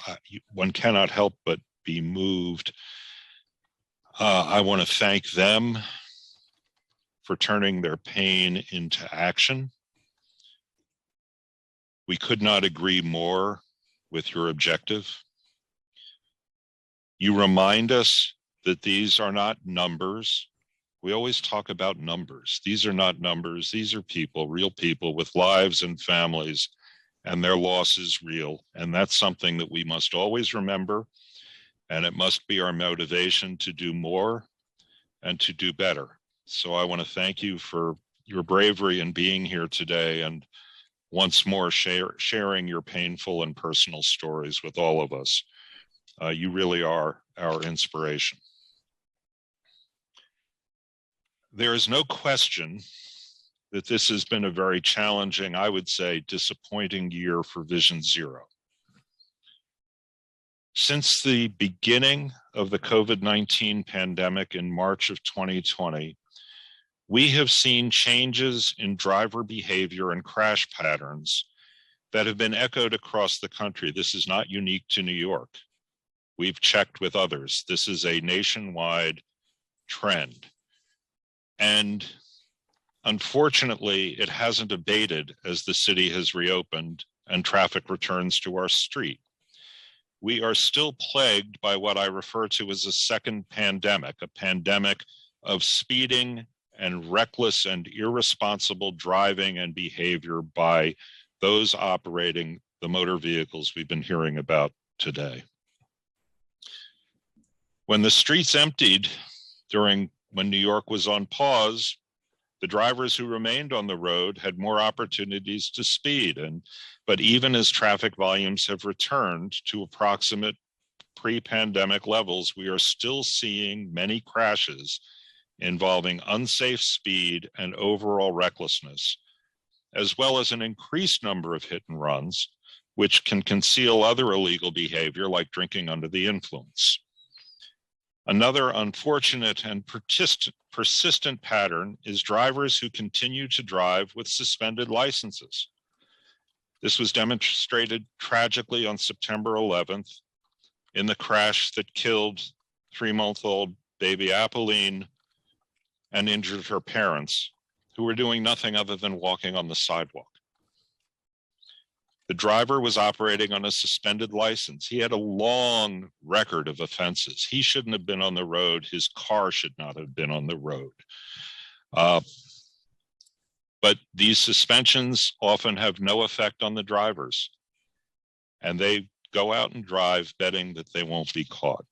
one cannot help but be moved. I want to thank them for turning their pain into action. We could not agree more with your objective. You remind us that these are not numbers. We always talk about numbers. These are not numbers. These are people, real people with lives and families, and their loss is real. And that's something that we must always remember. And it must be our motivation to do more and to do better. So I want to thank you for your bravery in being here today, and once more sharing your painful and personal stories with all of us. You really are our inspiration. There is no question that this has been a very challenging, I would say, disappointing year for Vision Zero. Since the beginning of the COVID-19 pandemic in March of 2020, we have seen changes in driver behavior and crash patterns that have been echoed across the country. This is not unique to New York. We've checked with others. This is a nationwide trend. And unfortunately, it hasn't abated as the city has reopened and traffic returns to our street. We are still plagued by what I refer to as a second pandemic, a pandemic of speeding and reckless and irresponsible driving and behavior by those operating the motor vehicles we've been hearing about today. When the streets emptied when New York was on pause, the drivers who remained on the road had more opportunities to speed. But even as traffic volumes have returned to approximate pre-pandemic levels, we are still seeing many crashes involving unsafe speed and overall recklessness, as well as an increased number of hit and runs, which can conceal other illegal behavior like drinking under the influence. Another unfortunate and persistent pattern is drivers who continue to drive with suspended licenses. This was demonstrated tragically on September 11th in the crash that killed 3-month-old baby Apolline and injured her parents, who were doing nothing other than walking on the sidewalk. The driver was operating on a suspended license. He had a long record of offenses. He shouldn't have been on the road. His car should not have been on the road. But these suspensions often have no effect on the drivers, and they go out and drive betting that they won't be caught.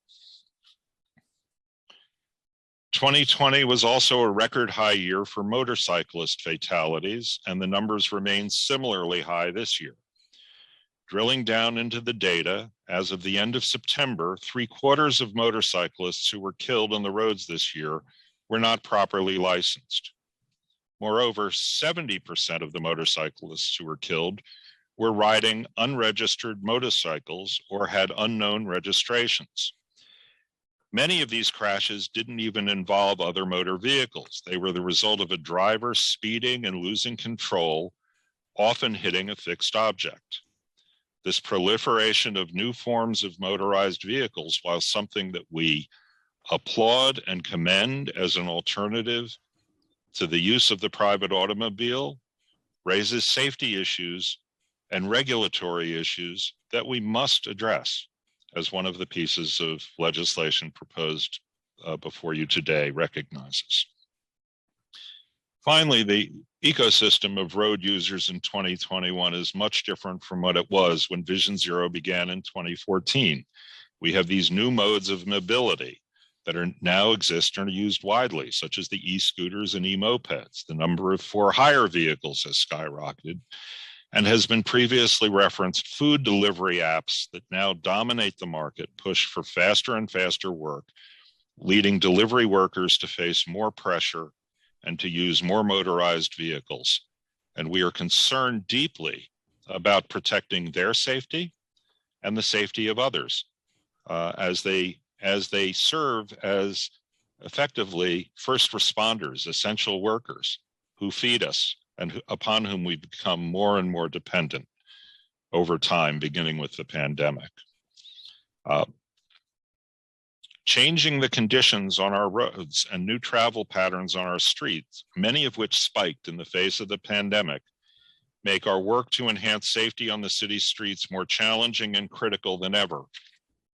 2020 was also a record high year for motorcyclist fatalities, and the numbers remain similarly high this year. Drilling down into the data, as of the end of September, 3/4 of motorcyclists who were killed on the roads this year were not properly licensed. Moreover, 70% of the motorcyclists who were killed were riding unregistered motorcycles or had unknown registrations. Many of these crashes didn't even involve other motor vehicles. They were the result of a driver speeding and losing control, often hitting a fixed object. This proliferation of new forms of motorized vehicles, while something that we applaud and commend as an alternative to the use of the private automobile, raises safety issues and regulatory issues that we must address, as one of the pieces of legislation proposed before you today recognizes. Finally, the ecosystem of road users in 2021 is much different from what it was when Vision Zero began in 2014. We have these new modes of mobility that now exist and are used widely, such as the e-scooters and e-mopeds. The number of for-hire vehicles has skyrocketed, and has been previously referenced food delivery apps that now dominate the market, push for faster and faster work, leading delivery workers to face more pressure and to use more motorized vehicles. And we are concerned deeply about protecting their safety and the safety of others as they serve as effectively first responders, essential workers who feed us and upon whom we become more and more dependent over time, beginning with the pandemic. Changing the conditions on our roads and new travel patterns on our streets, many of which spiked in the face of the pandemic, make our work to enhance safety on the city streets more challenging and critical than ever,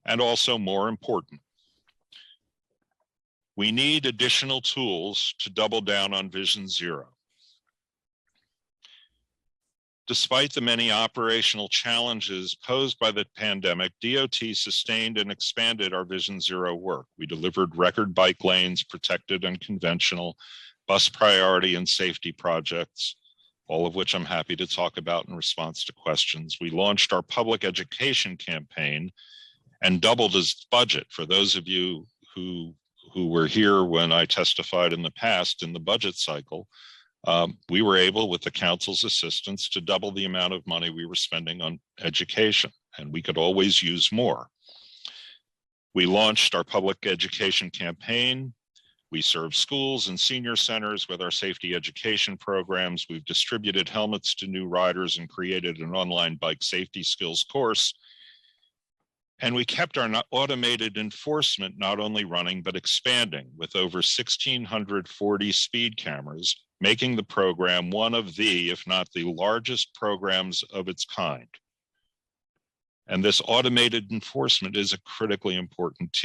and also more important. We need additional tools to double down on Vision Zero. Despite the many operational challenges posed by the pandemic, DOT sustained and expanded our Vision Zero work. We delivered record bike lanes, protected and conventional, bus priority and safety projects, all of which I'm happy to talk about in response to questions. We launched our public education campaign and doubled its budget. For those of you who were here when I testified in the past in the budget cycle, we were able, with the council's assistance, to double the amount of money we were spending on education, and we could always use more. We launched our public education campaign. We serve schools and senior centers with our safety education programs. We've distributed helmets to new riders and created an online bike safety skills course. And we kept our automated enforcement not only running, but expanding with over 1,640 speed cameras, making the program one of the, if not the largest programs of its kind. And this automated enforcement is a critically important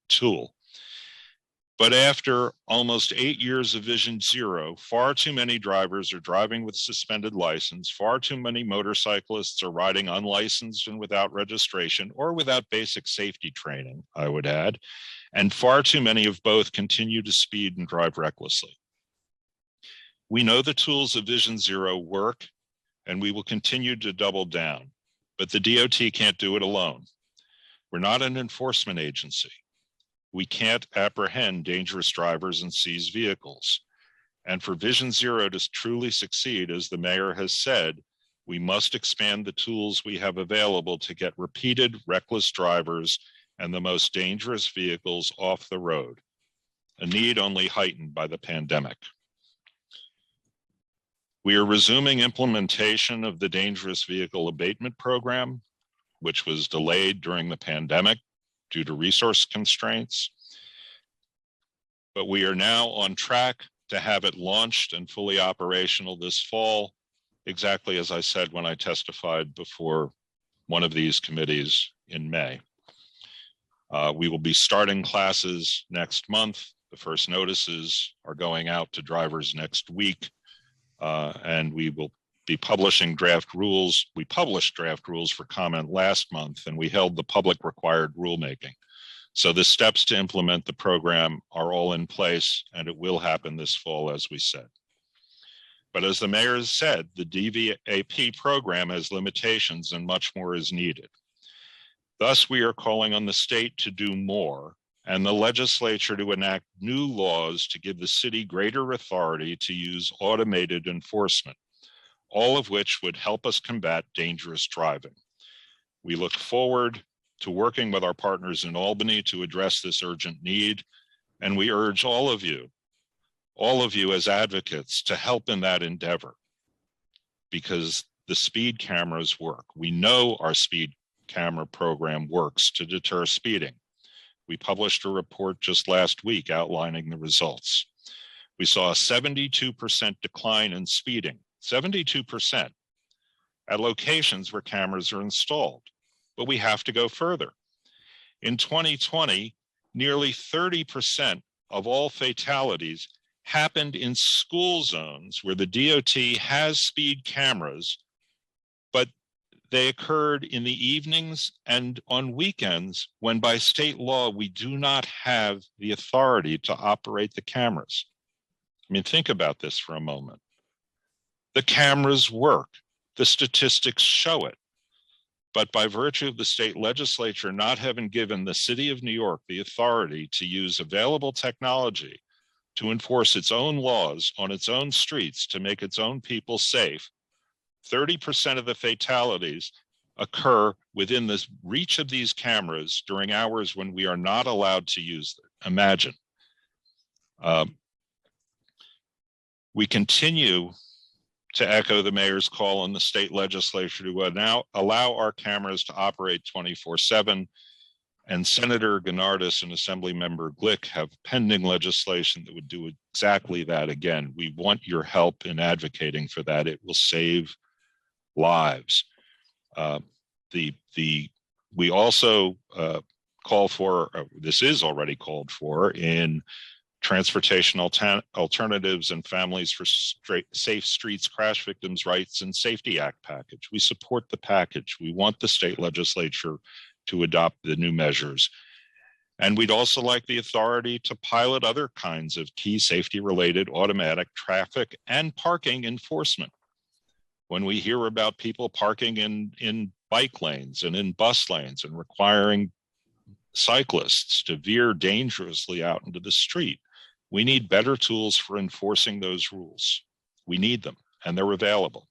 tool. But after almost 8 years of Vision Zero, far too many drivers are driving with suspended license, far too many motorcyclists are riding unlicensed and without registration or without basic safety training, I would add, and far too many of both continue to speed and drive recklessly. We know the tools of Vision Zero work, and we will continue to double down, but the DOT can't do it alone. We're not an enforcement agency. We can't apprehend dangerous drivers and seize vehicles. And for Vision Zero to truly succeed, as the mayor has said, we must expand the tools we have available to get repeated reckless drivers and the most dangerous vehicles off the road, a need only heightened by the pandemic. We are resuming implementation of the Dangerous Vehicle Abatement Program, which was delayed during the pandemic due to resource constraints. But we are now on track to have it launched and fully operational this fall, exactly as I said when I testified before one of these committees in May. We will be starting classes next month. The first notices are going out to drivers next week, and we will be publishing draft rules. We published draft rules for comment last month, and we held the public required rulemaking. So the steps to implement the program are all in place, and it will happen this fall, as we said. But as the mayor has said, the DVAP program has limitations and much more is needed. Thus, we are calling on the state to do more and the legislature to enact new laws to give the city greater authority to use automated enforcement, all of which would help us combat dangerous driving. We look forward to working with our partners in Albany to address this urgent need, and we urge all of you as advocates to help in that endeavor, because the speed cameras work. We know our speed camera program works to deter speeding. We published a report just last week outlining the results. We saw a 72% decline in speeding, 72%, at locations where cameras are installed. But we have to go further. In 2020, nearly 30% of all fatalities happened in school zones where the DOT has speed cameras, but they occurred in the evenings and on weekends when by state law, we do not have the authority to operate the cameras. I mean, think about this for a moment. The cameras work. The statistics show it. But by virtue of the state legislature not having given the city of New York the authority to use available technology to enforce its own laws on its own streets to make its own people safe, 30% of the fatalities occur within the reach of these cameras during hours when we are not allowed to use them. Imagine. We continue to echo the mayor's call on the state legislature to now allow our cameras to operate 24/7. And Senator Gennardis and Assemblymember Glick have pending legislation that would do exactly that again. We want your help in advocating for that. It will save lives. We also call for, this is already called for in Transportation Alternatives and Families for Safe Streets Crash Victims' Rights and Safety Act package. We support the package. We want the state legislature to adopt the new measures. And we'd also like the authority to pilot other kinds of key safety-related automatic traffic and parking enforcement. When we hear about people parking in bike lanes and in bus lanes and requiring cyclists to veer dangerously out into the street, we need better tools for enforcing those rules. We need them, and they're available.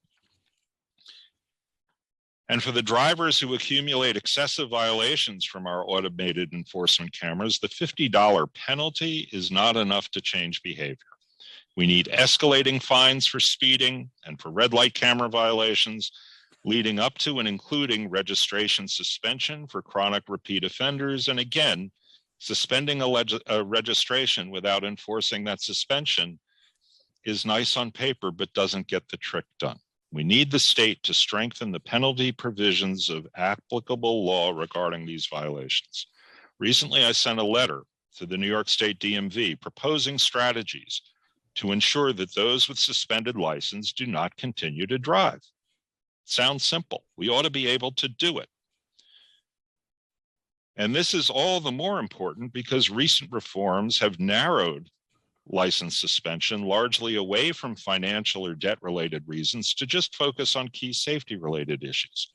And for the drivers who accumulate excessive violations from our automated enforcement cameras, the $50 penalty is not enough to change behavior. We need escalating fines for speeding and for red light camera violations, leading up to and including registration suspension for chronic repeat offenders. And again, suspending a registration without enforcing that suspension is nice on paper, but doesn't get the trick done. We need the state to strengthen the penalty provisions of applicable law regarding these violations. Recently, I sent a letter to the New York State DMV proposing strategies to ensure that those with suspended license do not continue to drive. Sounds simple. We ought to be able to do it. And this is all the more important because recent reforms have narrowed license suspension largely away from financial or debt-related reasons to just focus on key safety-related issues.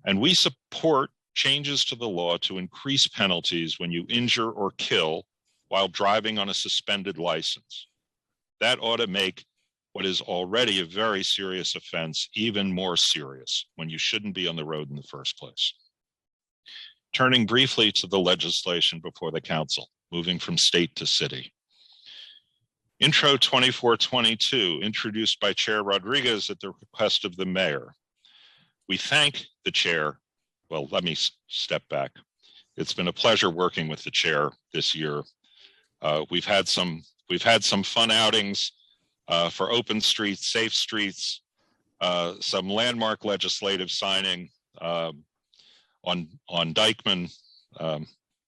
And we support changes to the law to increase penalties when you injure or kill while driving on a suspended license. That ought to make what is already a very serious offense even more serious when you shouldn't be on the road in the first place. Turning briefly to the legislation before the council, moving from state to city. Intro 2422, introduced by Chair Rodriguez at the request of the mayor. We thank the chair. Well, let me step back. It's been a pleasure working with the chair this year. We've had some fun outings for open streets, safe streets, some landmark legislative signing on Dyckman.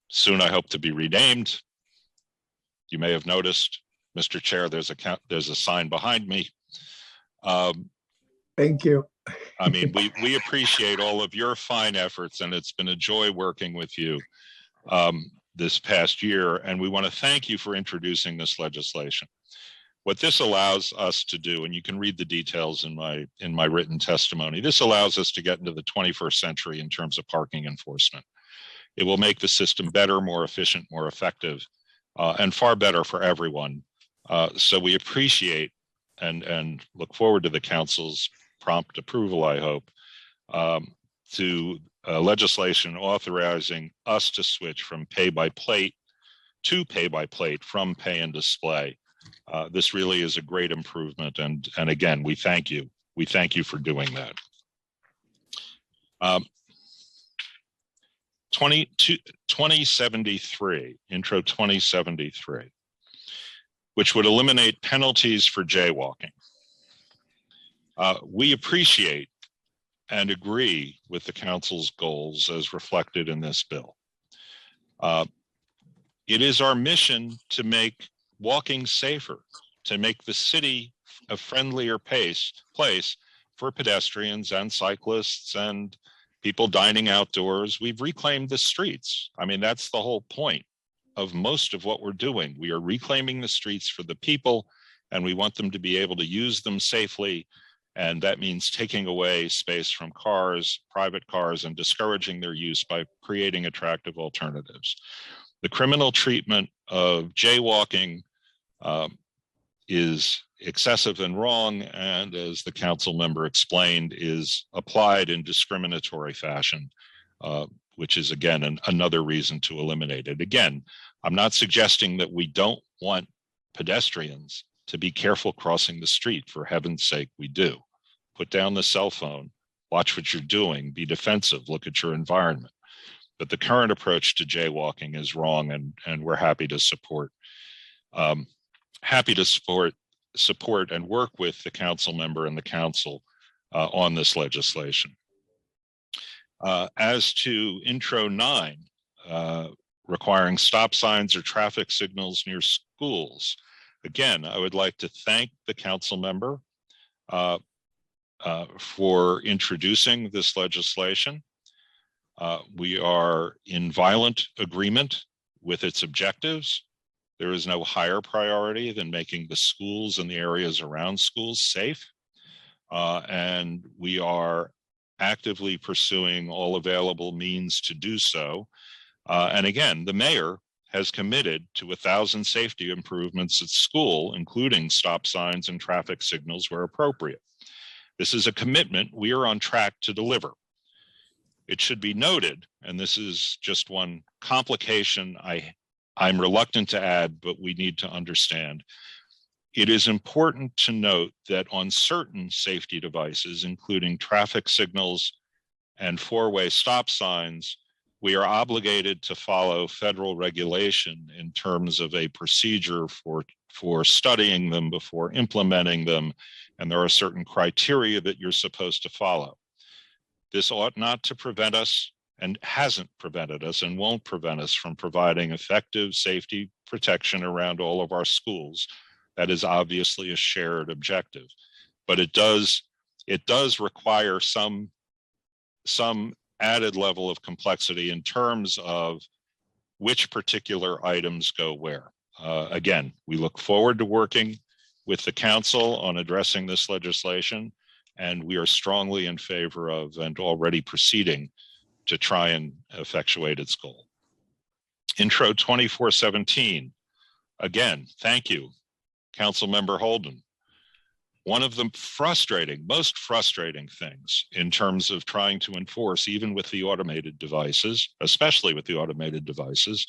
Soon, I hope to be renamed. You may have noticed, Mr. Chair, there's a sign behind me. Thank you. I mean, we appreciate all of your fine efforts, and it's been a joy working with you this past year. And we want to thank you for introducing this legislation. What this allows us to do, and you can read the details in my written testimony, this allows us to get into the 21st century in terms of parking enforcement. It will make the system better, more efficient, more effective, and far better for everyone. So we appreciate and look forward to the council's prompt approval, I hope, to legislation authorizing us to switch from pay by plate to pay by plate from pay and display. This really is a great improvement. And again, we thank you. We thank you for doing that. 2073, Intro 2073, which would eliminate penalties for jaywalking. We appreciate and agree with the council's goals as reflected in this bill. It is our mission to make walking safer, to make the city a friendlier place for pedestrians and cyclists and people dining outdoors. We've reclaimed the streets. I mean, that's the whole point of most of what we're doing. We are reclaiming the streets for the people, and we want them to be able to use them safely. And that means taking away space from cars, private cars, and discouraging their use by creating attractive alternatives. The criminal treatment of jaywalking is excessive and wrong, and as the council member explained, is applied in discriminatory fashion, which is again another reason to eliminate it. Again, I'm not suggesting that we don't want pedestrians to be careful crossing the street. For heaven's sake, we do. Put down the cell phone, watch what you're doing, be defensive, look at your environment. But the current approach to jaywalking is wrong, and we're happy to support and work with the council member and the council on this legislation. As to Intro 9, requiring stop signs or traffic signals near schools, again, I would like to thank the council member for introducing this legislation. We are in violent agreement with its objectives. There is no higher priority than making the schools and the areas around schools safe. And we are actively pursuing all available means to do so. And again, the mayor has committed to 1,000 safety improvements at school, including stop signs and traffic signals where appropriate. This is a commitment we are on track to deliver. It should be noted, and this is just one complication I'm reluctant to add, but we need to understand. It is important to note that on certain safety devices, including traffic signals and four-way stop signs, we are obligated to follow federal regulation in terms of a procedure for studying them before implementing them, and there are certain criteria that you're supposed to follow. This ought not to prevent us, and hasn't prevented us and won't prevent us from providing effective safety protection around all of our schools. That is obviously a shared objective, but it does require some added level of complexity in terms of which particular items go where. Again, we look forward to working with the council on addressing this legislation, and we are strongly in favor of and already proceeding to try and effectuate its goal. Intro 2417, again, thank you, Councilmember Holden. One of the most frustrating things in terms of trying to enforce, even with the automated devices, especially with the automated devices,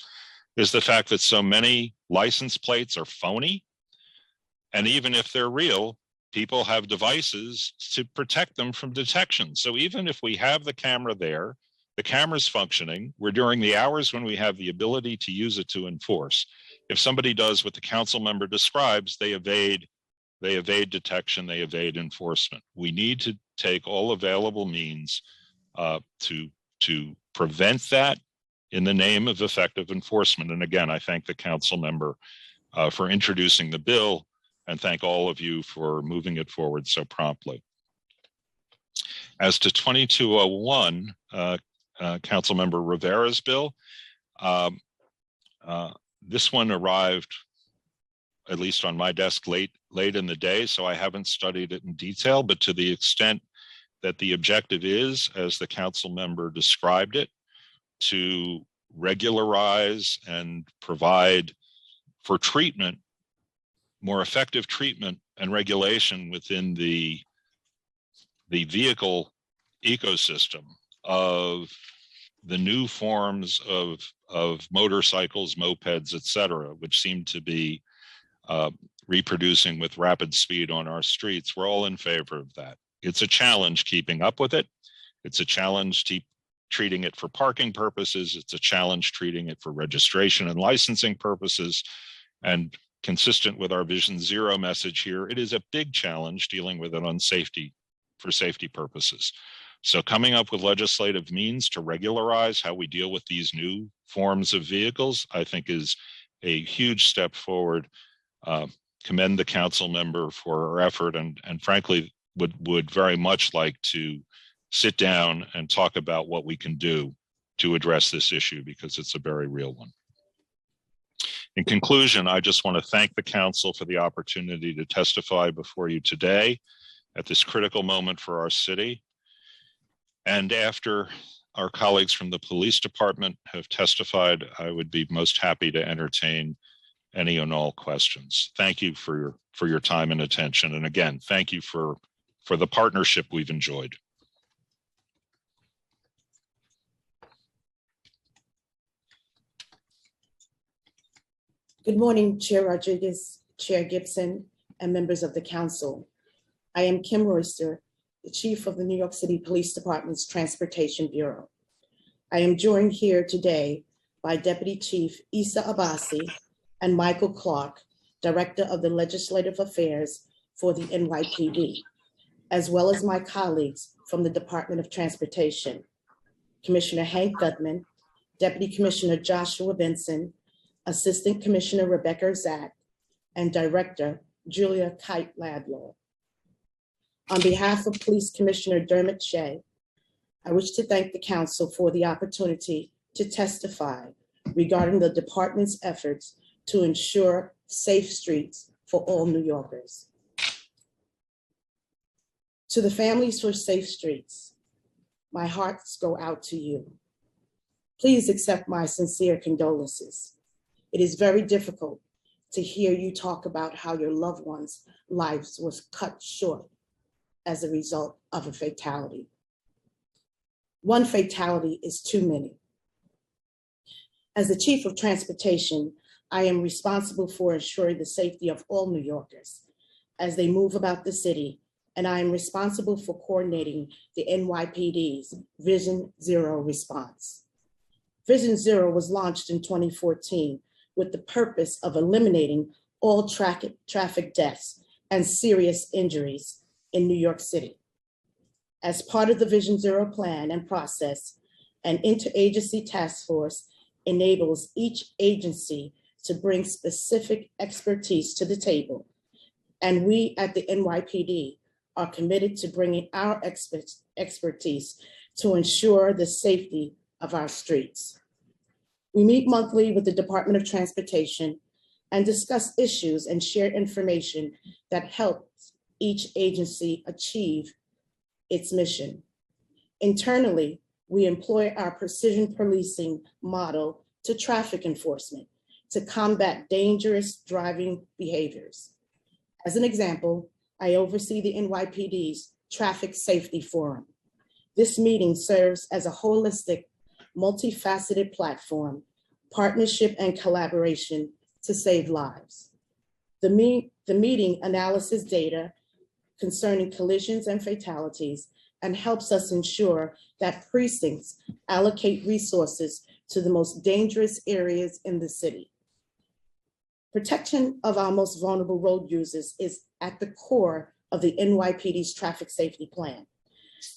is the fact that so many license plates are phony. And even if they're real, people have devices to protect them from detection. So even if we have the camera there, the camera's functioning, we're during the hours when we have the ability to use it to enforce. If somebody does what the council member describes, they evade detection, they evade enforcement. We need to take all available means to prevent that in the name of effective enforcement. And again, I thank the council member for introducing the bill, and thank all of you for moving it forward so promptly. As to 2201, Councilmember Rivera's bill, this one arrived at least on my desk late in the day, so I haven't studied it in detail, but to the extent that the objective is, as the council member described it, to regularize and provide for treatment, more effective treatment and regulation within the vehicle ecosystem of the new forms of motorcycles, mopeds, et cetera, which seem to be reproducing with rapid speed on our streets. We're all in favor of that. It's a challenge keeping up with it. It's a challenge treating it for parking purposes. It's a challenge treating it for registration and licensing purposes. And consistent with our Vision Zero message here, it is a big challenge dealing with it on safety, for safety purposes. So coming up with legislative means to regularize how we deal with these new forms of vehicles, I think is a huge step forward. Commend the council member for her effort, and frankly, would very much like to sit down and talk about what we can do to address this issue, because it's a very real one. In conclusion, I just want to thank the council for the opportunity to testify before you today at this critical moment for our city. And after our colleagues from the police department have testified, I would be most happy to entertain any and all questions. Thank you for your time and attention. And again, thank you for the partnership we've enjoyed. Good morning, Chair Rodriguez, Chair Gibson, and members of the council. I am Kim Royster, the Chief of the New York City Police Department's Transportation Bureau. I am joined here today by Deputy Chief Issa Abbasi and Michael Clark, Director of the Legislative Affairs for the NYPD, as well as my colleagues from the Department of Transportation, Commissioner Hank Gutman, Deputy Commissioner Joshua Benson, Assistant Commissioner Rebecca Zack, and Director Julia Kite-Ladlaw. On behalf of Police Commissioner Dermot Shea, I wish to thank the council for the opportunity to testify regarding the department's efforts to ensure safe streets for all New Yorkers. To the families for safe streets, my hearts go out to you. Please accept my sincere condolences. It is very difficult to hear you talk about how your loved ones' lives was cut short as a result of a fatality. One fatality is too many. As the Chief of Transportation, I am responsible for ensuring the safety of all New Yorkers as they move about the city, and I am responsible for coordinating the NYPD's Vision Zero response. Vision Zero was launched in 2014 with the purpose of eliminating all traffic deaths and serious injuries in New York City. As part of the Vision Zero plan and process, an interagency task force enables each agency to bring specific expertise to the table. And we at the NYPD are committed to bringing our expertise to ensure the safety of our streets. We meet monthly with the Department of Transportation and discuss issues and share information that helps each agency achieve its mission. Internally, we employ our precision policing model to traffic enforcement to combat dangerous driving behaviors. As an example, I oversee the NYPD's Traffic Safety Forum. This meeting serves as a holistic, multifaceted platform, partnership and collaboration to save lives. The meeting analyzes data concerning collisions and fatalities and helps us ensure that precincts allocate resources to the most dangerous areas in the city. Protection of our most vulnerable road users is at the core of the NYPD's traffic safety plan.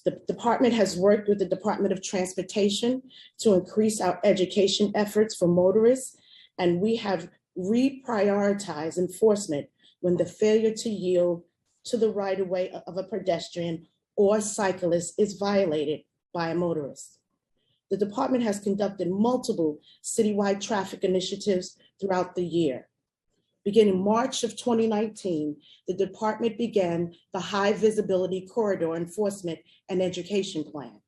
The department has worked with the Department of Transportation to increase our education efforts for motorists, and we have reprioritized enforcement when the failure to yield to the right-of-way of a pedestrian or cyclist is violated by a motorist. The department has conducted multiple citywide traffic initiatives throughout the year. Beginning March of 2019, the department began the High Visibility Corridor Enforcement and Education Plan.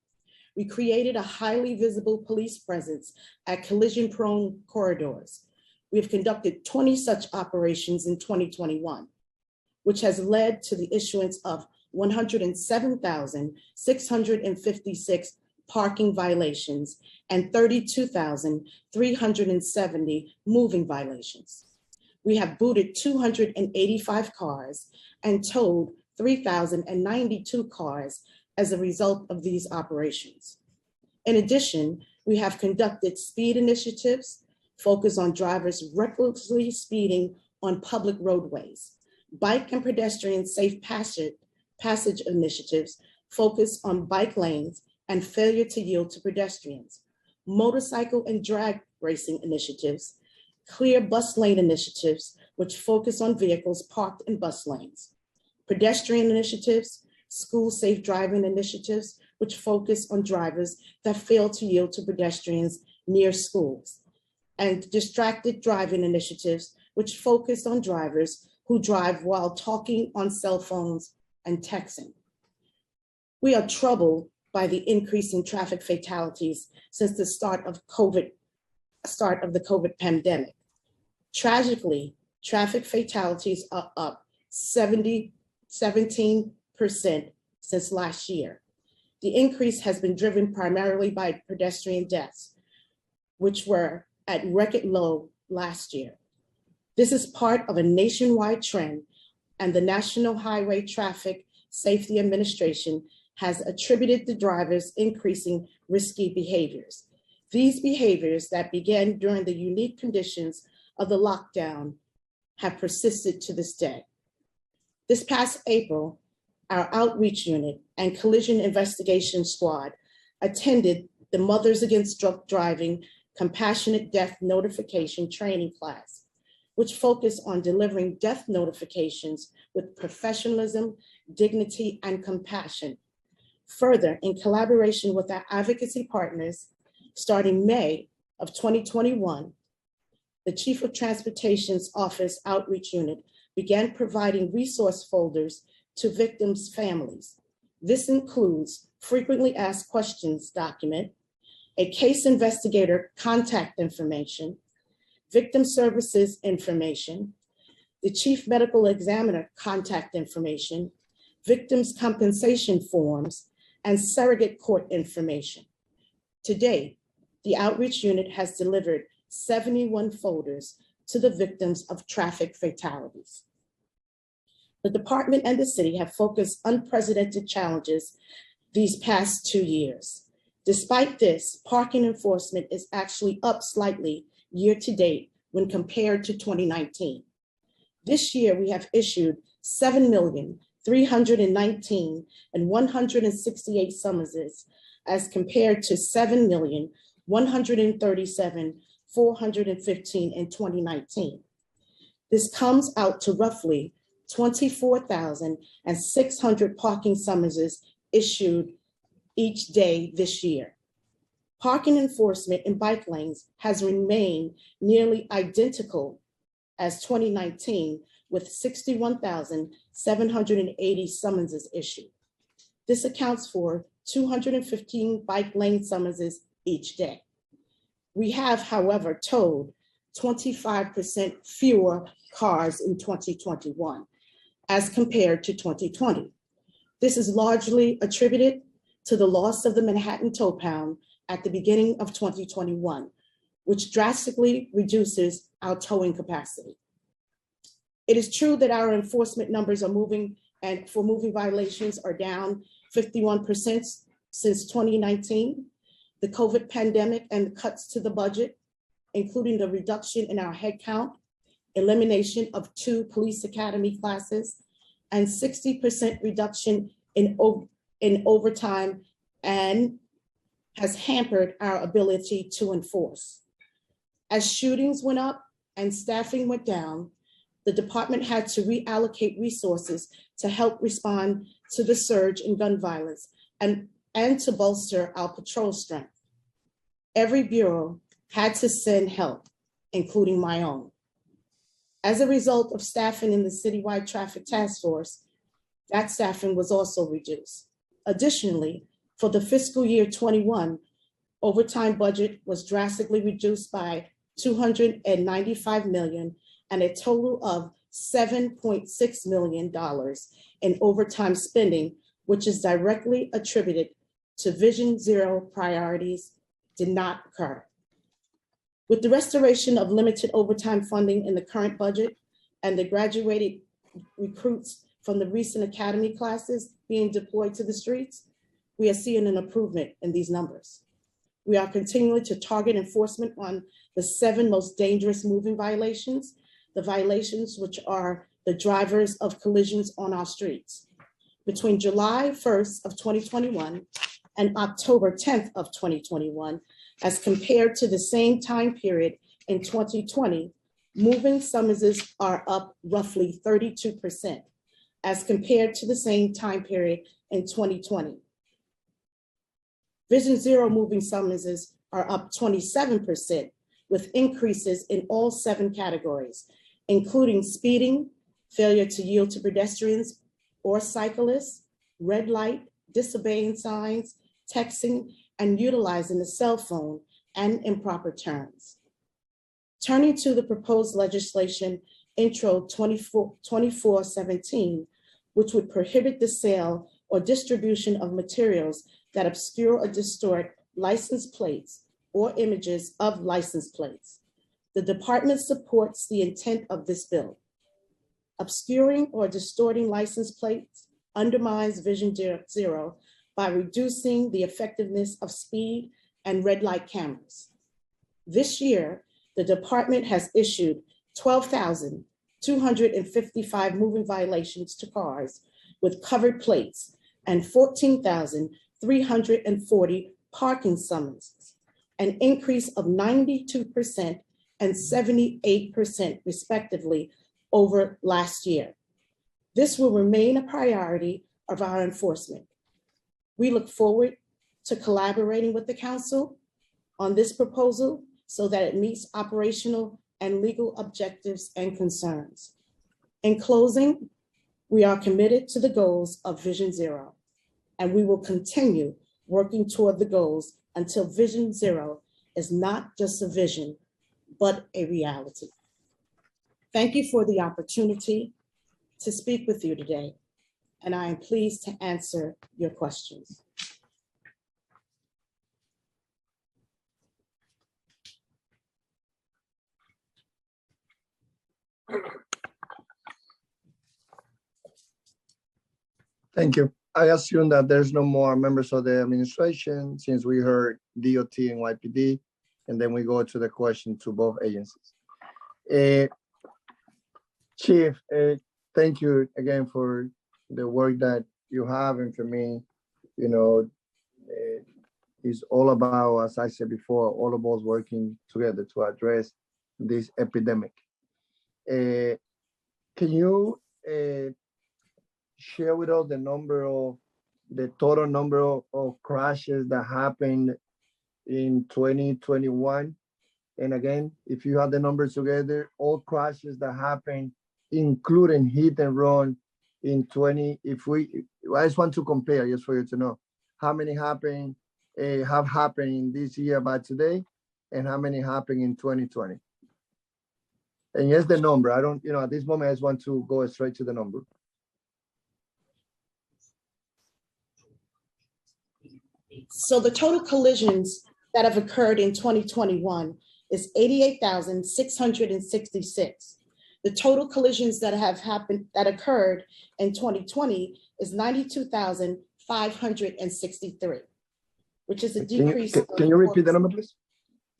We created a highly visible police presence at collision-prone corridors. We have conducted 20 such operations in 2021, which has led to the issuance of 107,656 parking violations and 32,370 moving violations. We have booted 285 cars and towed 3,092 cars as a result of these operations. In addition, we have conducted speed initiatives focused on drivers recklessly speeding on public roadways, bike and pedestrian safe passage initiatives focused on bike lanes and failure to yield to pedestrians, motorcycle and drag racing initiatives, clear bus lane initiatives, which focus on vehicles parked in bus lanes, pedestrian initiatives, school safe driving initiatives, which focus on drivers that fail to yield to pedestrians near schools, and distracted driving initiatives, which focus on drivers who drive while talking on cell phones and texting. We are troubled by the increase in traffic fatalities since the start of the COVID pandemic. Tragically, traffic fatalities are up 17% since last year. The increase has been driven primarily by pedestrian deaths, which were at record low last year. This is part of a nationwide trend, and the National Highway Traffic Safety Administration has attributed the drivers increasing risky behaviors. These behaviors that began during the unique conditions of the lockdown have persisted to this day. This past April, our outreach unit and collision investigation squad attended the Mothers Against Drunk Driving Compassionate Death Notification training class, which focused on delivering death notifications with professionalism, dignity, and compassion. Further, in collaboration with our advocacy partners, starting May of 2021, the Chief of Transportation's Office Outreach Unit began providing resource folders to victims' families. This includes frequently asked questions document, a case investigator contact information, victim services information, the chief medical examiner contact information, victims' compensation forms, and surrogate court information. To date, the outreach unit has delivered 71 folders to the victims of traffic fatalities. The department and the city have focused unprecedented challenges these past 2 years. Despite this, parking enforcement is actually up slightly year to date when compared to 2019. This year, we have issued 7,319,168 summonses as compared to 7,137,415 in 2019. This comes out to roughly 24,600 parking summonses issued each day this year. Parking enforcement in bike lanes has remained nearly identical as 2019, with 61,780 summonses issued. This accounts for 215 bike lane summonses each day. We have, however, towed 25% fewer cars in 2021 as compared to 2020. This is largely attributed to the loss of the Manhattan Tow Pound at the beginning of 2021, which drastically reduces our towing capacity. It is true that our enforcement numbers are moving violations are down 51% since 2019. The COVID pandemic and cuts to the budget, including the reduction in our headcount, elimination of 2 police academy classes, and 60% reduction in overtime, and has hampered our ability to enforce. As shootings went up and staffing went down, the department had to reallocate resources to help respond to the surge in gun violence and to bolster our patrol strength. Every bureau had to send help, including my own. As a result of staffing in the citywide traffic task force, that staffing was also reduced. Additionally, for the fiscal year 21, overtime budget was drastically reduced by $295 million and a total of $7.6 million in overtime spending, which is directly attributed to Vision Zero priorities, did not occur. With the restoration of limited overtime funding in the current budget and the graduated recruits from the recent academy classes being deployed to the streets, we are seeing an improvement in these numbers. We are continuing to target enforcement on the 7 most dangerous moving violations, the violations which are the drivers of collisions on our streets. Between July 1st of 2021 and October 10th of 2021, as compared to the same time period in 2020, moving summonses are up roughly 32% as compared to the same time period in 2020. Vision Zero moving summonses are up 27% with increases in all 7 categories, including speeding, failure to yield to pedestrians or cyclists, red light, disobeying signs, texting, and utilizing the cell phone and improper turns. Turning to the proposed legislation, Intro 2417, which would prohibit the sale or distribution of materials that obscure or distort license plates or images of license plates. The department supports the intent of this bill. Obscuring or distorting license plates undermines Vision Zero by reducing the effectiveness of speed and red light cameras. This year, the department has issued 12,255 moving violations to cars with covered plates and 14,340 parking summonses, an increase of 92% and 78% respectively over last year. This will remain a priority of our enforcement. We look forward to collaborating with the council on this proposal so that it meets operational and legal objectives and concerns. In closing, we are committed to the goals of Vision Zero, and we will continue working toward the goals until Vision Zero is not just a vision, but a reality. Thank you for the opportunity to speak with you today, and I am pleased to answer your questions. Thank you. I assume that there's no more members of the administration since we heard DOT and YPD, and then we go to the question to both agencies. Chief, thank you again for the work that you have, and for me, you know, it's all about, as I said before, all of us working together to address this epidemic. Can you share with us the total number of crashes that happened in 2021? And again, if you have the numbers together, all crashes that happened, including hit and run in 20, I just want to compare, just for you to know, how many have happened in this year by today, and how many happened in 2020. And yes, the number, I don't, at this moment, I just want to go straight to the number. So the total collisions that have occurred in 2021 is 88,666. The total collisions that occurred in 2020 is 92,563, which is a decrease. Can you repeat the number, please?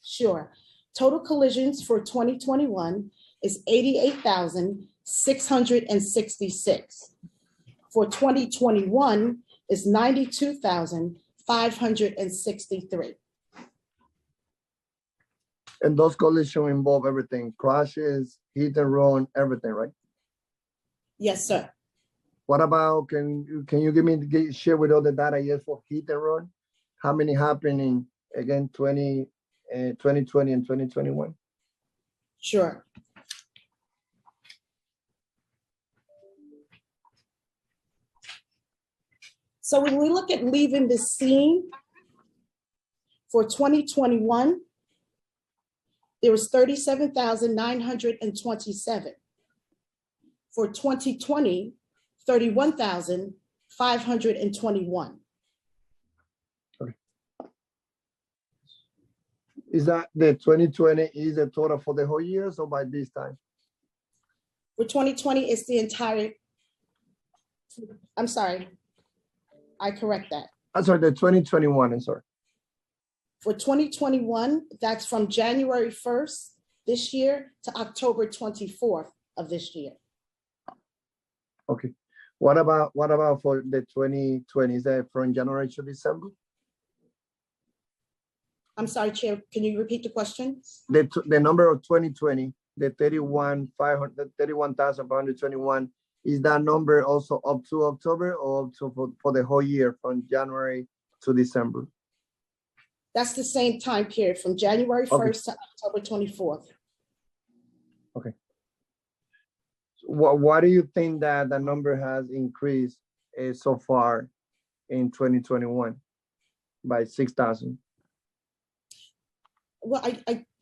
Sure. Total collisions for 2021 is 88,666. For 2021 is 92,563. And those collisions involve everything, crashes, hit and run, everything, right? Yes, sir. What about, can you share with all the data yes for hit and run? How many happened in, again, 2020 and 2021? Sure. So when we look at leaving the scene for 2021, there was 37,927. For 2020, 31,521. Is that the 2020 is the total for the whole year, so by this time? For 2020, it's the entire, I'm sorry, I correct that. I'm sorry, the 2021, I'm sorry. For 2021, that's from January 1st this year to October 24th of this year. Okay. What about for the 2020? Is that from January to December? I'm sorry, Chair, can you repeat the question? The number of 2020, the 31,521, is that number also up to October or up to for the whole year from January to December? That's the same time period from January 1st to October 24th. Okay. Why do you think that the number has increased so far in 2021 by 6,000? Well,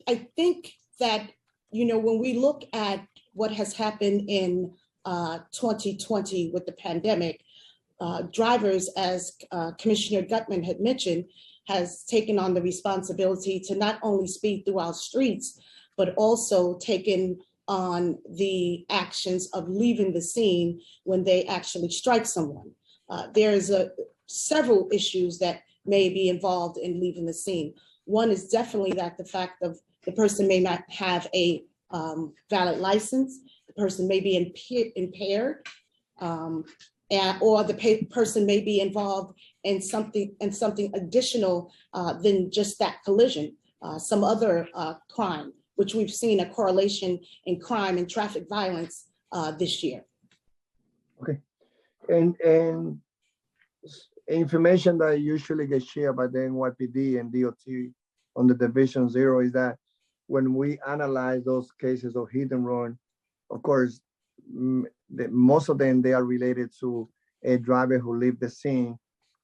I think that, you know, when we look at what has happened in 2020 with the pandemic, drivers, as Commissioner Gutman had mentioned, has taken on the responsibility to not only speed through our streets, but also taken on the actions of leaving the scene when they actually strike someone. There's several issues that may be involved in leaving the scene. One is definitely that the fact of the person may not have a valid license, the person may be impaired, or the person may be involved in something additional than just that collision, some other crime, which we've seen a correlation in crime and traffic violence this year. Okay, and information that usually gets shared by the NYPD and DOT on the Division 0 is that when we analyze those cases of hit and run, of course, most of them, they are related to a driver who left the scene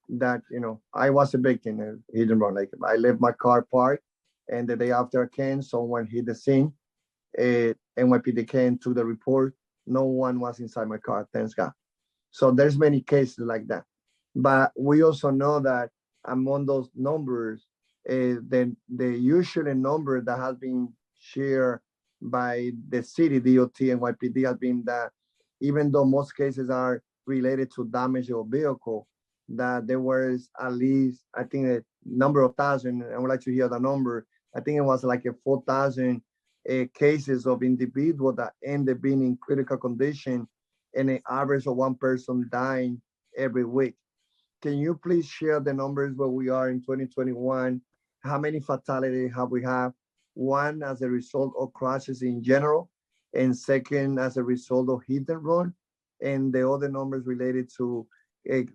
that, you know, I was a victim of hit and run. Like I left my car parked, and the day after I came, someone hit the scene. NYPD came to the report. No one was inside my car, thanks God. So there's many cases like that. But we also know that among those numbers, the usual number that has been shared by the city, DOT, and NYPD has been that even though most cases are related to damage of vehicle, that there was at least, I think, a number of thousand, I would like to hear the number, I think it was like a 4,000 cases of individuals that ended being in critical condition and an average of one person dying every week. Can you please share the numbers where we are in 2021? How many fatalities have we had? One, as a result of crashes in general, and second, as a result of hit and run, and the other numbers related to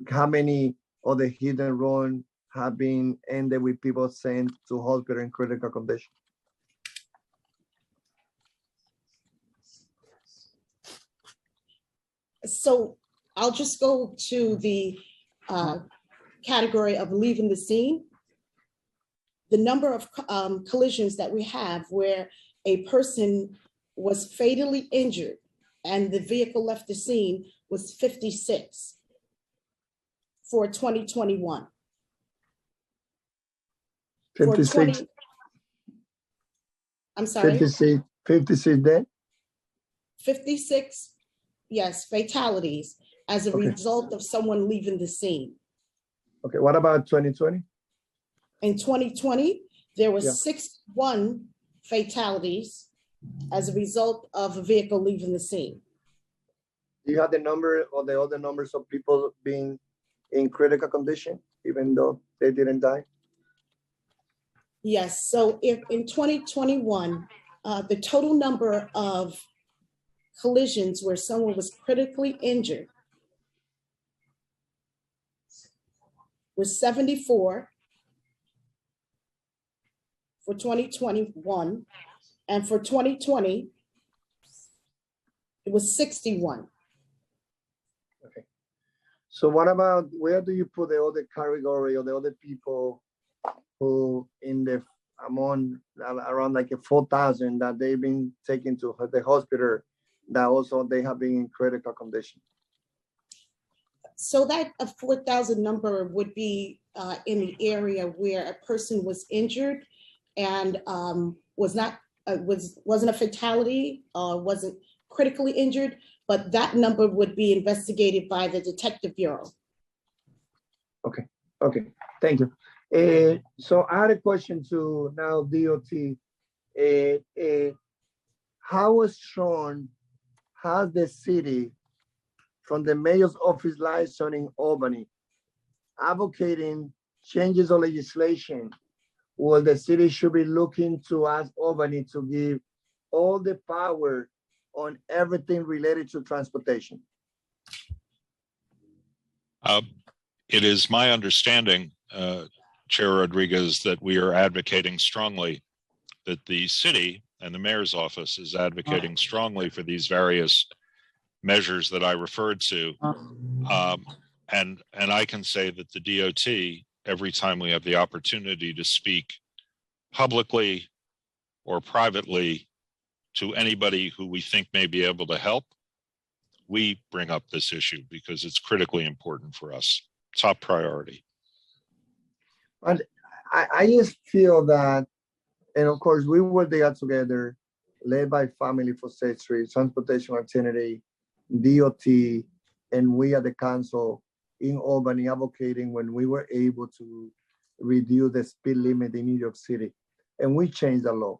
how many of the hit and run have been ended with people sent to hospital in critical condition. So I'll just go to the category of leaving the scene. The number of collisions that we have where a person was fatally injured and the vehicle left the scene was 56 for 2021. 56. I'm sorry. 56 dead? 56, yes, fatalities as a result of someone leaving the scene. Okay, what about 2020? In 2020, there was 61 fatalities as a result of a vehicle leaving the scene. Do you have the number or the other numbers of people being in critical condition, even though they didn't die? Yes, so if in 2021, the total number of collisions where someone was critically injured was 74 for 2021, and for 2020, it was 61. Okay. So what about, where do you put the other category or the other people who in the among around like 4,000 that they've been taken to the hospital that also they have been in critical condition? So that a 4,000 number would be in the area where a person was injured and wasn't a fatality, wasn't critically injured, but that number would be investigated by the Detective Bureau. Okay, thank you. So I had a question to now DOT. How strong has the city from the mayor's office liaison in Albany advocating changes of legislation where the city should be looking to ask Albany to give all the power on everything related to transportation? It is my understanding, Chair Rodriguez, that we are advocating strongly, that the city and the mayor's office is advocating strongly for these various measures that I referred to. And I can say that the DOT, every time we have the opportunity to speak publicly or privately to anybody who we think may be able to help, we bring up this issue because it's critically important for us. Top priority. And I just feel that, and of course, we were there together, led by Family for Safe Streets, Transportation Alternative, DOT, and we at the council in Albany advocating when we were able to reduce the speed limit in New York City. And we changed the law.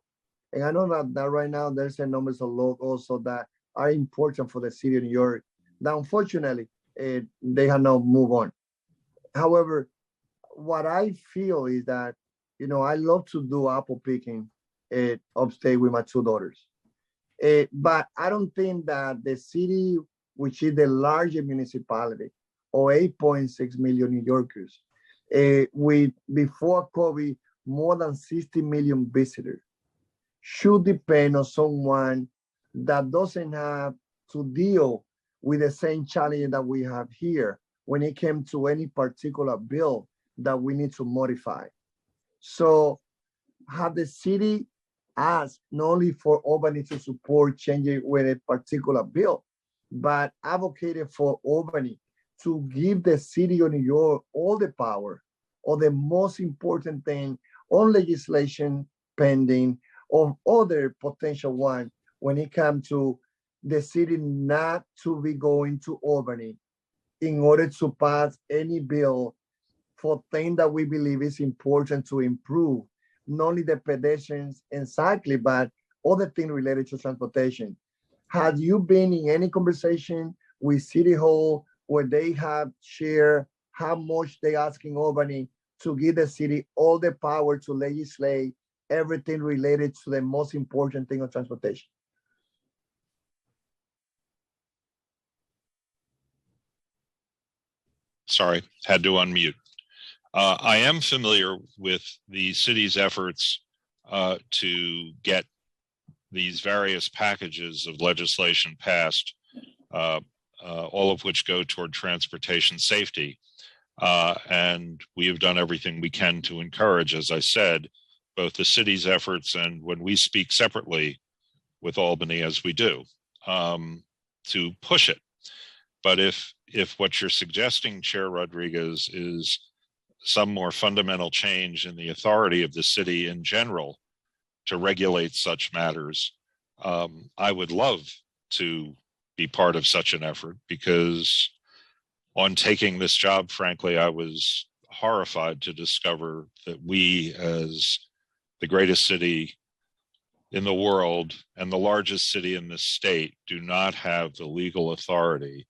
And I know that right now there's a numbers of laws also that are important for the city of New York that unfortunately they have not moved on. However, what I feel is that, you know, I love to do apple picking upstate with my two daughters. But I don't think that the city, which is the largest municipality, or 8.6 million New Yorkers, with before COVID, more than 60 million visitors, should depend on someone that doesn't have to deal with the same challenge that we have here when it came to any particular bill that we need to modify. So have the city asked not only for Albany to support changing with a particular bill, but advocated for Albany to give the city of New York all the power or the most important thing on legislation pending or other potential one when it comes to the city not to be going to Albany in order to pass any bill for things that we believe is important to improve not only the pedestrians and cyclists, but other things related to transportation. Have you been in any conversation with City Hall where they have shared how much they asking Albany to give the city all the power to legislate everything related to the most important thing of transportation? Sorry, had to unmute. I am familiar with the city's efforts to get these various packages of legislation passed, all of which go toward transportation safety. And we have done everything we can to encourage, as I said, both the city's efforts and when we speak separately with Albany, as we do, to push it. But if what you're suggesting, Chair Rodriguez, is some more fundamental change in the authority of the city in general to regulate such matters, I would love to be part of such an effort, because on taking this job, frankly, I was horrified to discover that we, as the greatest city in the world and the largest city in this state, do not have the legal authority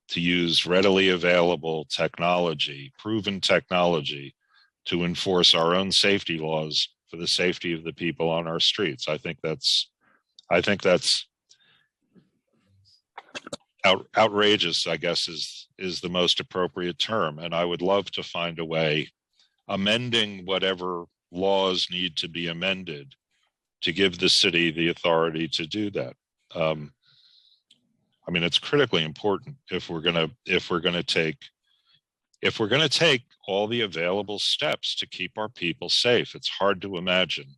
to use readily available technology, proven technology, to enforce our own safety laws for the safety of the people on our streets. I think that's outrageous, I guess, is the most appropriate term. And I would love to find a way, amending whatever laws need to be amended, to give the city the authority to do that. I mean, it's critically important if we're gonna take if we're going to take all the available steps to keep our people safe, it's hard to imagine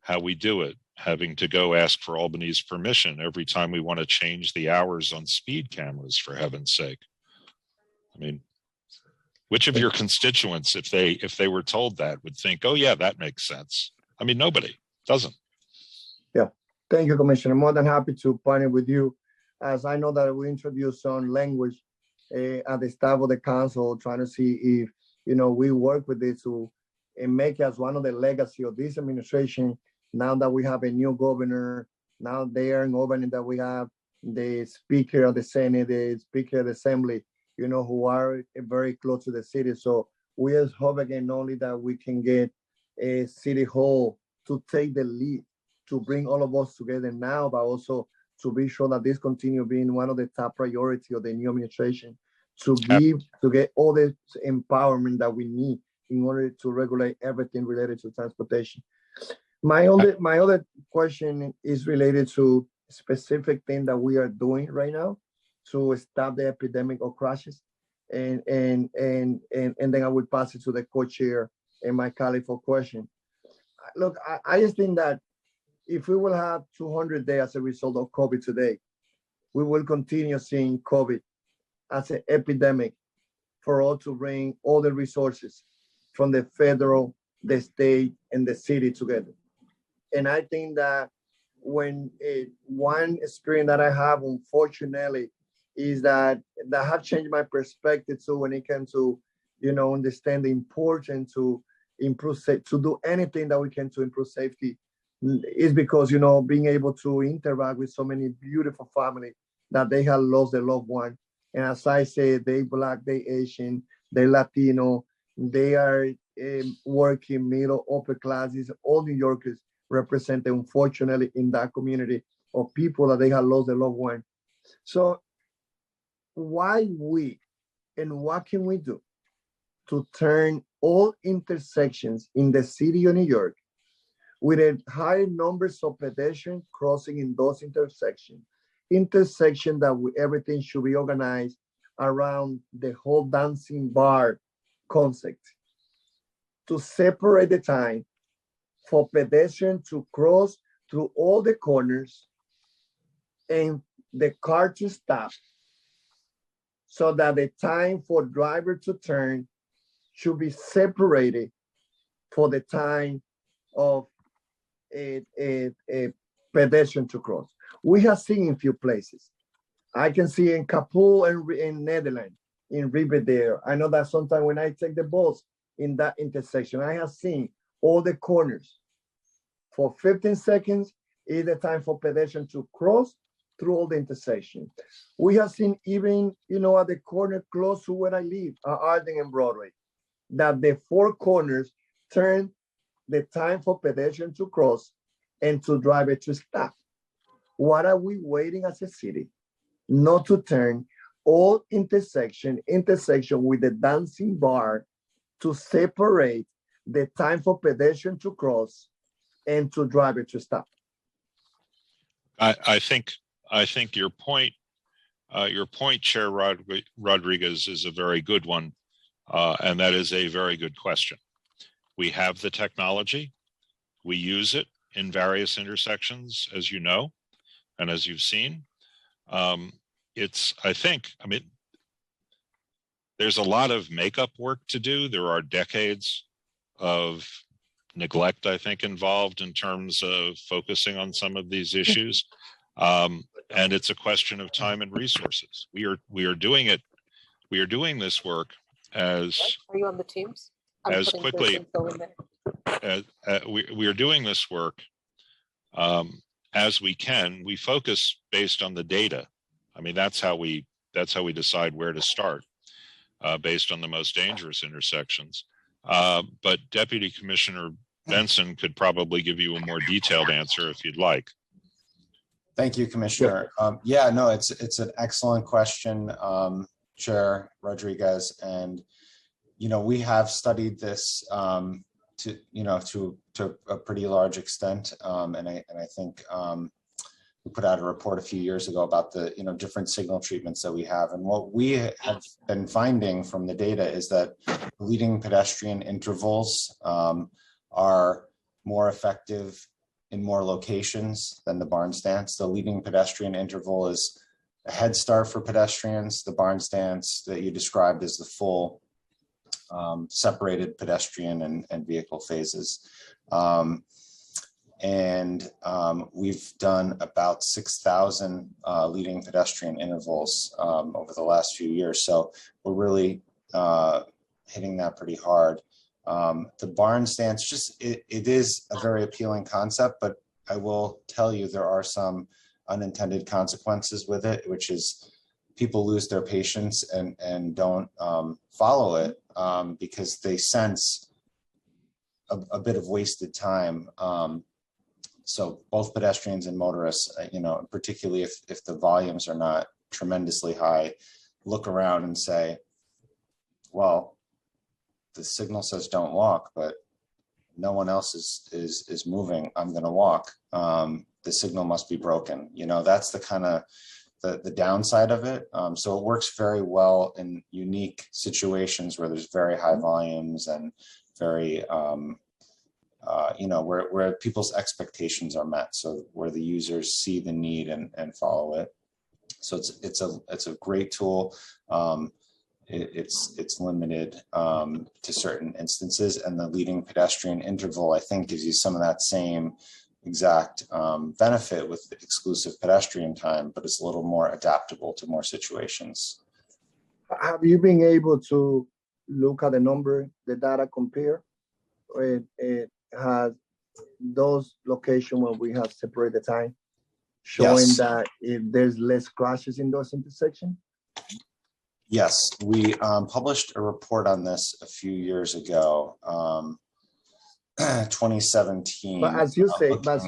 how we do it, having to go ask for Albany's permission every time we want to change the hours on speed cameras, for heaven's sake. I mean, which of your constituents, if they were told that, would think, oh yeah, that makes sense? I mean, nobody doesn't. Yeah, thank you, Commissioner. I'm more than happy to partner with you, as I know that we introduced some language at the staff of the council, trying to see if, we work with this to make as one of the legacy of this administration. Now that we have a new governor, now there in Albany that we have the Speaker of the Senate, the Speaker of the Assembly, who are very close to the city. So we just hope again only that we can get a city hall to take the lead, to bring all of us together now, but also to be sure that this continue being one of the top priority of the new administration, to get all the empowerment that we need in order to regulate everything related to transportation. My other question is related to specific thing that we are doing right now to stop the epidemic of crashes, and then I will pass it to the co-chair and my colleague for question. Look, I just think that if we will have 200 days as a result of COVID today, we will continue seeing COVID as an epidemic for all to bring all the resources from the federal, the state, and the city together. And I think that when one experience that I have, unfortunately, is that have changed my perspective too when it comes to, understand the importance to improve, to do anything that we can to improve safety, is because, being able to interact with so many beautiful families that they have lost their loved one. And as I said, they Black, they Asian, they Latino, they are working middle, upper classes, all New Yorkers represented, unfortunately, in that community of people that they have lost their loved one. So why we, and what can we do to turn all intersections in the city of New York with a high numbers of pedestrians crossing in those intersections that everything should be organized around the whole dancing bar concept, to separate the time for pedestrians to cross through all the corners and the car to stop, so that the time for driver to turn should be separated for the time of a pedestrian to cross. We have seen in few places. I can see in Kabul and in Netherlands, in Riverdale. I know that sometimes when I take the bus in that intersection, I have seen all the corners. For 15 seconds is the time for pedestrians to cross through all the intersection. We have seen even, at the corner close to where I live, Arden and Broadway, that the four corners turn the time for pedestrians to cross and to driver to stop. What are we waiting as a city not to turn all intersection with the dancing bar to separate the time for pedestrian to cross and to driver to stop? I think your point, Chair Rodriguez, is a very good one, and that is a very good question. We have the technology, we use it in various intersections, as you know, and as you've seen. There's a lot of makeup work to do. There are decades of neglect, I think, involved in terms of focusing on some of these issues. And it's a question of time and resources. We are doing it. We are doing this work as Are you on the Teams? as quickly as we are doing this work as we can. We focus based on the data. I mean, that's how we decide where to start, based on the most dangerous intersections. But Deputy Commissioner Benson could probably give you a more detailed answer if you'd like. Thank you, Commissioner. Yeah, no, it's an excellent question, Chair Rodriguez, and we have studied this to a pretty large extent, and I think we put out a report a few years ago about the, different signal treatments that we have. And what we have been finding from the data is that leading pedestrian intervals are more effective in more locations than the barn stance. The leading pedestrian interval is a head start for pedestrians. The barn stance that you described is the full separated pedestrian and vehicle phases. We've done about 6,000 leading pedestrian intervals over the last few years. So we're really hitting that pretty hard. The barn stance, it is a very appealing concept, but I will tell you there are some unintended consequences with it, which is people lose their patience and don't follow it because they sense a bit of wasted time. So both pedestrians and motorists, particularly if the volumes are not tremendously high, look around and say, well, the signal says don't walk, but no one else is moving. I'm going to walk. The signal must be broken. That's the kind of the downside of it. So it works very well in unique situations where there's very high volumes and very, where people's expectations are met. So where the users see the need and follow it. So it's a great tool. It's limited to certain instances, and the leading pedestrian interval, I think, gives you some of that same exact benefit with exclusive pedestrian time, but it's a little more adaptable to more situations. Have you been able to look at the data compare? It has those locations where we have separated time, showing that if there's less crashes in those intersections? Yes, we published a report on this a few years ago, 2017. But as you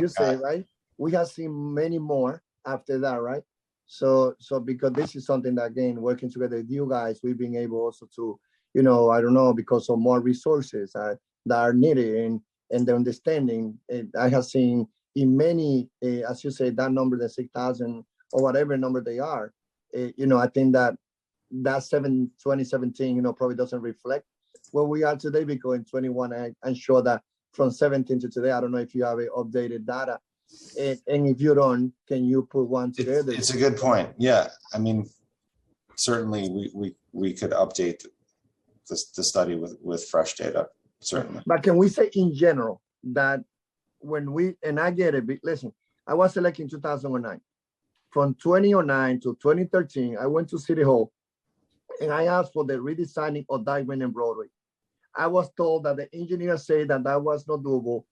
say, right? We have seen many more after that, right? So because this is something that, again, working together with you guys, we've been able also to, I don't know, because of more resources that are needed and the understanding. I have seen in many, as you say, that number, the 6,000 or whatever number they are, I think that 2017, probably doesn't reflect where we are today, because in 21, I'm sure that from 17 to today, I don't know if you have updated data. And if you don't, can you put one together? It's a good point. Yeah, I mean, certainly we could update the study with fresh data, certainly. But can we say in general that and I get it, but listen, I was elected in 2009. From 2009 to 2013, I went to City Hall and I asked for the redesigning of Dyckman and Broadway. I was told that the engineers said that was not doable.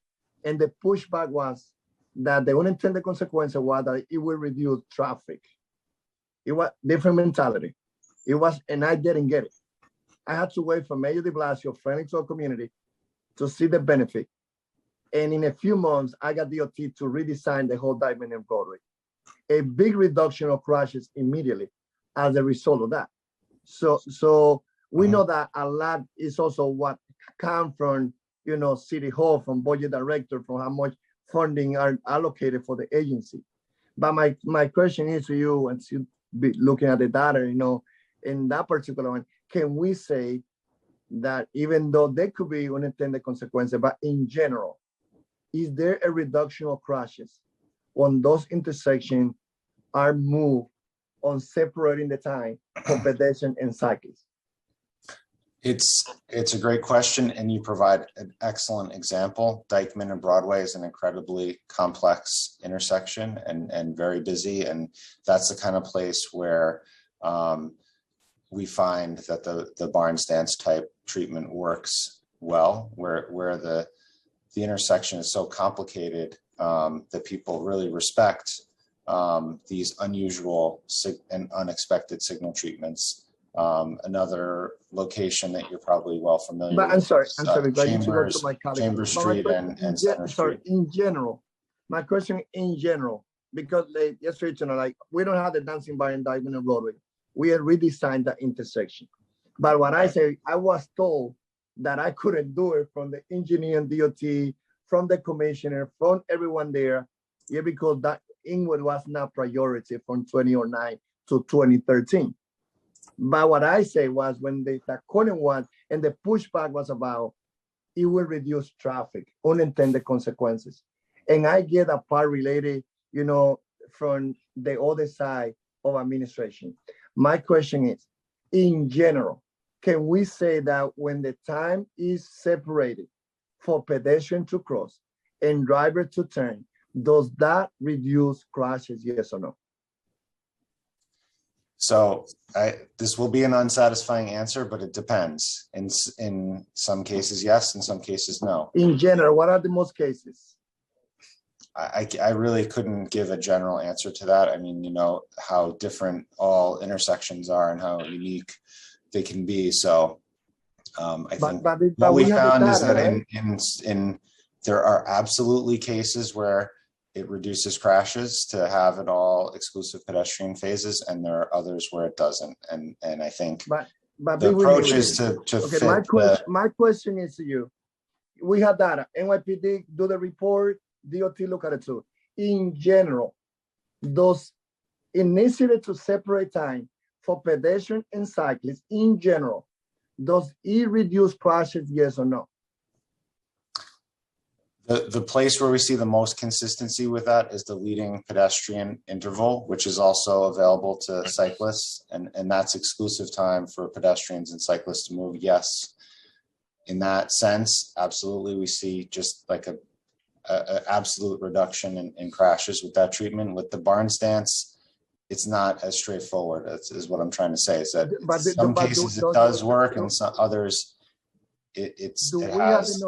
And the pushback was that the unintended consequence was that it will reduce traffic. It was different mentality. And I didn't get it. I had to wait for Mayor de Blasio, friendly to our community, to see the benefit. And in a few months, I got DOT to redesign the whole Dyckman and Broadway. A big reduction of crashes immediately as a result of that. So we know that a lot is also what come from, City Hall, from budget director, from how much funding are allocated for the agency. But my question is to you, and to be looking at the data, in that particular one, can we say that even though there could be unintended consequences, but in general, is there a reduction of crashes when those intersections are moved on separating the time for pedestrians and cyclists? It's a great question, and you provide an excellent example. Dyckman and Broadway is an incredibly complex intersection and very busy, and that's the kind of place where we find that the barn stance type treatment works well, where the intersection is so complicated that people really respect these unusual and unexpected signal treatments. Another location that you're probably well familiar with. I'm sorry, Chambers, Chambers Street and Center Street. In general, my question in general, because yesterday, we don't have the dancing bar in Dyckman and Broadway. We had redesigned the intersection. But what I say, I was told that I couldn't do it from the engineer and DOT, from the commissioner, from everyone there, because that Inwood was not priority from 2009 to 2013. But what I say was when the Corning one and the pushback was about it will reduce traffic, unintended consequences. And I get a part related, from the other side of administration. My question is, in general, can we say that when the time is separated for pedestrian to cross and driver to turn, does that reduce crashes, yes or no? So this will be an unsatisfying answer, but it depends. In some cases, yes. In some cases, no. In general, what are the most cases? I really couldn't give a general answer to that. I mean, how different all intersections are and how unique they can be. So I think what we found is that in there are absolutely cases where it reduces crashes to have it all exclusive pedestrian phases, and there are others where it doesn't. And I think but the approach is to okay, fit my question is to you. We have data. NYPD do the report, DOT look at it too. In general, those initiatives to separate time for pedestrian and cyclists in general, does it reduce crashes, yes or no? The place where we see the most consistency with that is the leading pedestrian interval, which is also available to cyclists, and that's exclusive time for pedestrians and cyclists to move. Yes, in that sense, absolutely, we see just like a absolute reduction in crashes with that treatment. With the barn stance, it's not as straightforward. Is what I'm trying to say. Is that some cases it does work, and some others it has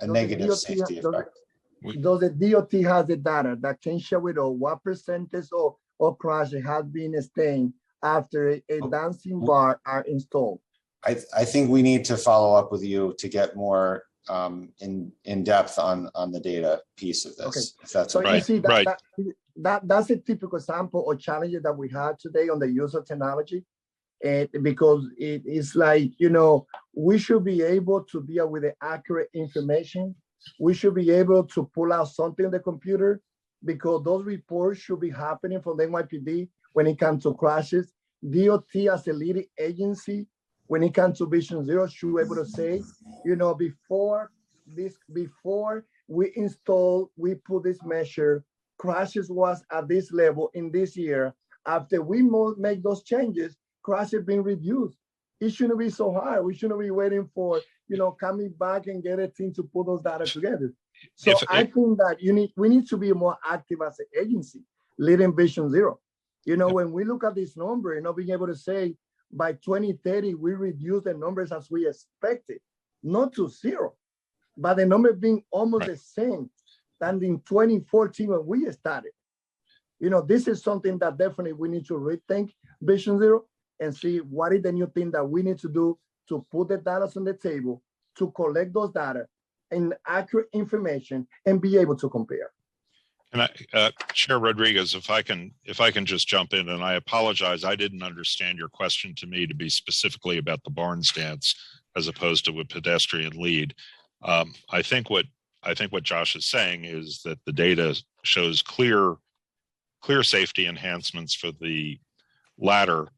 a negative safety effect. Does the DOT has the data that can show it all? What percentage of crashes has been staying after a dancing bar are installed? I think we need to follow up with you to get more in depth on the data piece of this. Okay. If that's So okay. you see that's a typical example or challenge that we had today on the use of technology. Because it is like, we should be able to deal with the accurate information. We should be able to pull out something on the computer, because those reports should be happening from the NYPD when it comes to crashes. DOT as a leading agency, when it comes to Vision Zero, should be able to say, before we put this measure, crashes was at this level in this year. After we make those changes, crashes being reduced. It shouldn't be so hard. We shouldn't be waiting for, coming back and get a team to put those data together. So I think that we need to be more active as an agency, leading Vision Zero. When we look at this number, being able to say by 2030, we reduce the numbers as we expected, not to zero, but the number being almost the same than in 2014 when we started. This is something that definitely we need to rethink Vision Zero and see what is the new thing that we need to do to put the data on the table, to collect those data and accurate information and be able to compare. And Chair Rodriguez, if I can just jump in, and I apologize, I didn't understand your question to me to be specifically about the barn stance as opposed to a pedestrian lead. I think what Josh is saying is that the data shows clear safety enhancements for the latter,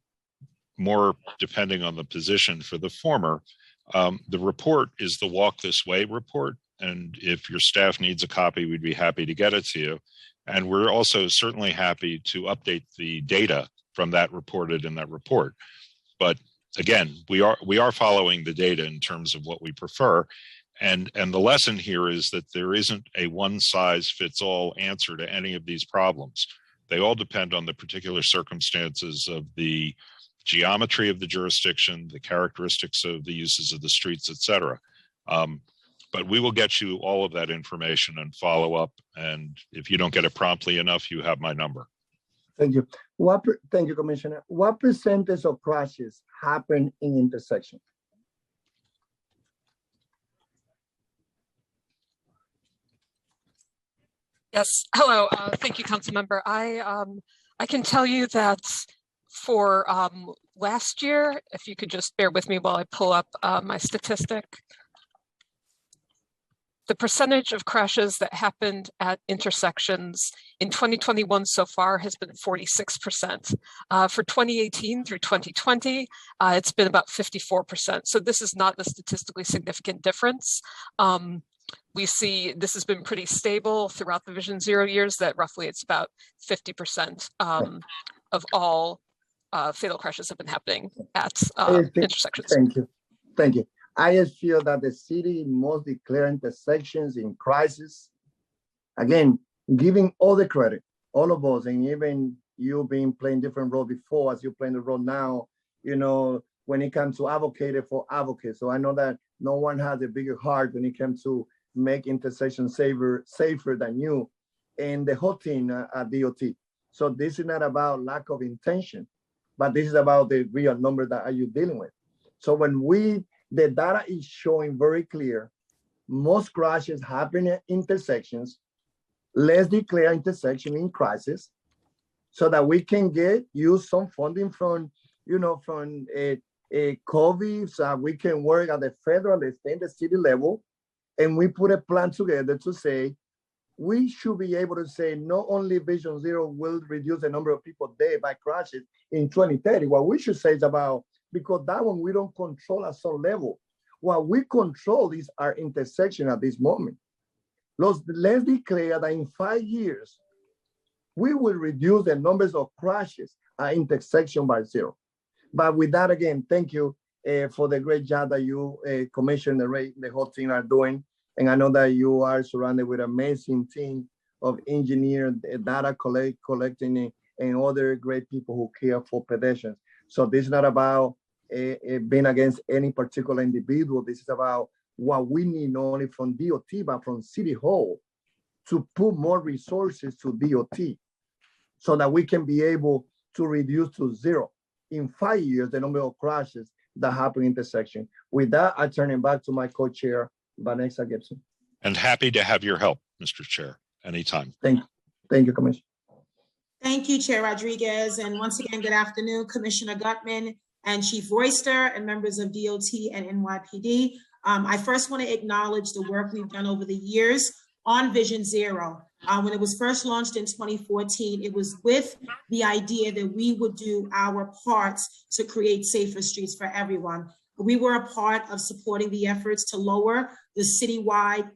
more depending on the position for the former. The report is the Walk This Way report. And if your staff needs a copy, we'd be happy to get it to you. And we're also certainly happy to update the data from that reported in that report. But again, we are following the data in terms of what we prefer. And the lesson here is that there isn't a one size fits all answer to any of these problems. They all depend on the particular circumstances of the geometry of the jurisdiction, the characteristics of the uses of the streets, et cetera. But we will get you all of that information and follow up. And if you don't get it promptly enough, you have my number. Thank you. Thank you, Commissioner. What percentage of crashes happen in intersection? Yes. Hello. Thank you, Council Member. I can tell you that for last year, if you could just bear with me while I pull up my statistic. the percentage of crashes that happened at intersections in 2021 so far has been 46%. For 2018 through 2020, it's been about 54%. So this is not a statistically significant difference. We see this has been pretty stable throughout the Vision Zero years, that roughly it's about 50% of all fatal crashes have been happening at intersections. Thank you. Thank you. I just feel that the city must declare intersections in crisis. Again, giving all the credit, all of us, and even you being playing different role before as you're playing the role now, you know, when it comes to advocating for advocates. So I know that no one has a bigger heart when it comes to make intersections safer than you and the whole team at DOT. So this is not about lack of intention, but this is about the real number that are you dealing with. So when the data is showing very clear, most crashes happen at intersections. Let's declare intersection in crisis so that we can use some funding from, you know, from COVID, so we can work at the federal, the state, the city level, and we put a plan together to say, we should be able to say not only Vision Zero will reduce the number of people dead by crashes in 2030. What we should say is about, because that one we don't control at some level. What we control is our intersection at this moment. Let's declare that in 5 years, we will reduce the numbers of crashes at intersection by 0. But with that, again, thank you for the great job that you, Commissioner Ray, the whole team are doing. And I know that you are surrounded with an amazing team of engineers, data collecting, and other great people who care for pedestrians. So this is not about being against any particular individual. This is about what we need not only from DOT, but from City Hall to put more resources to DOT so that we can be able to reduce to 0 in 5 years the number of crashes that happen in intersection. With that, I turn it back to my co-chair, Vanessa Gibson. And happy to have your help, Mr. Chair, anytime. Thank you, Commissioner. Thank you, Chair Rodriguez. And once again, good afternoon, Commissioner Gutman and Chief Royster and members of DOT and NYPD. I first want to acknowledge the work we've done over the years on Vision Zero. When it was first launched in 2014, it was with the idea that we would do our parts to create safer streets for everyone. We were a part of supporting the efforts to lower the citywide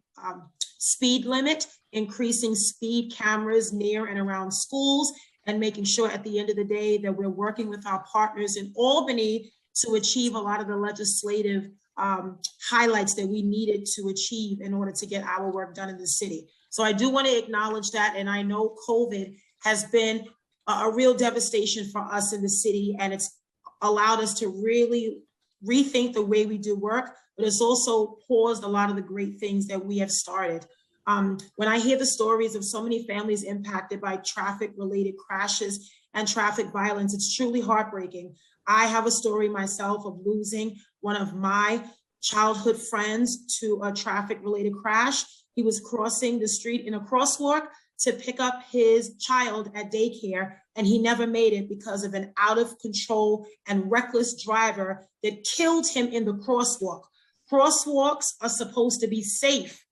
speed limit, increasing speed cameras near and around schools, and making sure at the end of the day that we're working with our partners in Albany to achieve a lot of the legislative highlights that we needed to achieve in order to get our work done in the city. So I do want to acknowledge that, and I know COVID has been a real devastation for us in the city, and it's allowed us to really rethink the way we do work, but it's also paused a lot of the great things that we have started. When I hear the stories of so many families impacted by traffic-related crashes and traffic violence, it's truly heartbreaking. I have a story myself of losing one of my childhood friends to a traffic-related crash. He was crossing the street in a crosswalk to pick up his child at daycare, and he never made it because of an out of control and reckless driver that killed him in the crosswalk. Crosswalks are supposed to be safe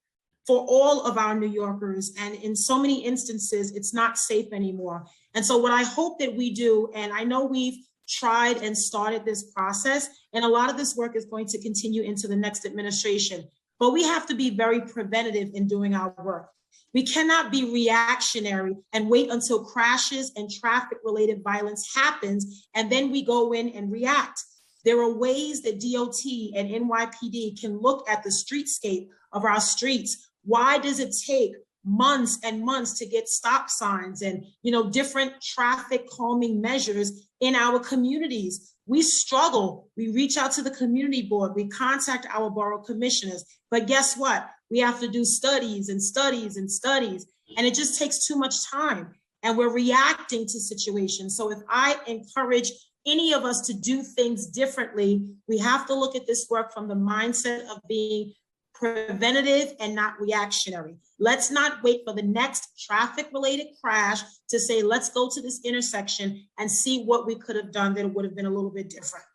for all of our New Yorkers, and in so many instances, it's not safe anymore. And so what I hope that we do, and I know we've tried and started this process, and a lot of this work is going to continue into the next administration, but we have to be very preventative in doing our work. We cannot be reactionary and wait until crashes and traffic-related violence happens, and then we go in and react. There are ways that DOT and NYPD can look at the streetscape of our streets. Why does it take months and months to get stop signs and, different traffic calming measures in our communities? We struggle. We reach out to the community board. We contact our borough commissioners. But guess what? We have to do studies and studies and studies, and it just takes too much time. And we're reacting to situations. So if I encourage any of us to do things differently, we have to look at this work from the mindset of being preventative and not reactionary. Let's not wait for the next traffic-related crash to say, let's go to this intersection and see what we could have done that would have been a little bit different.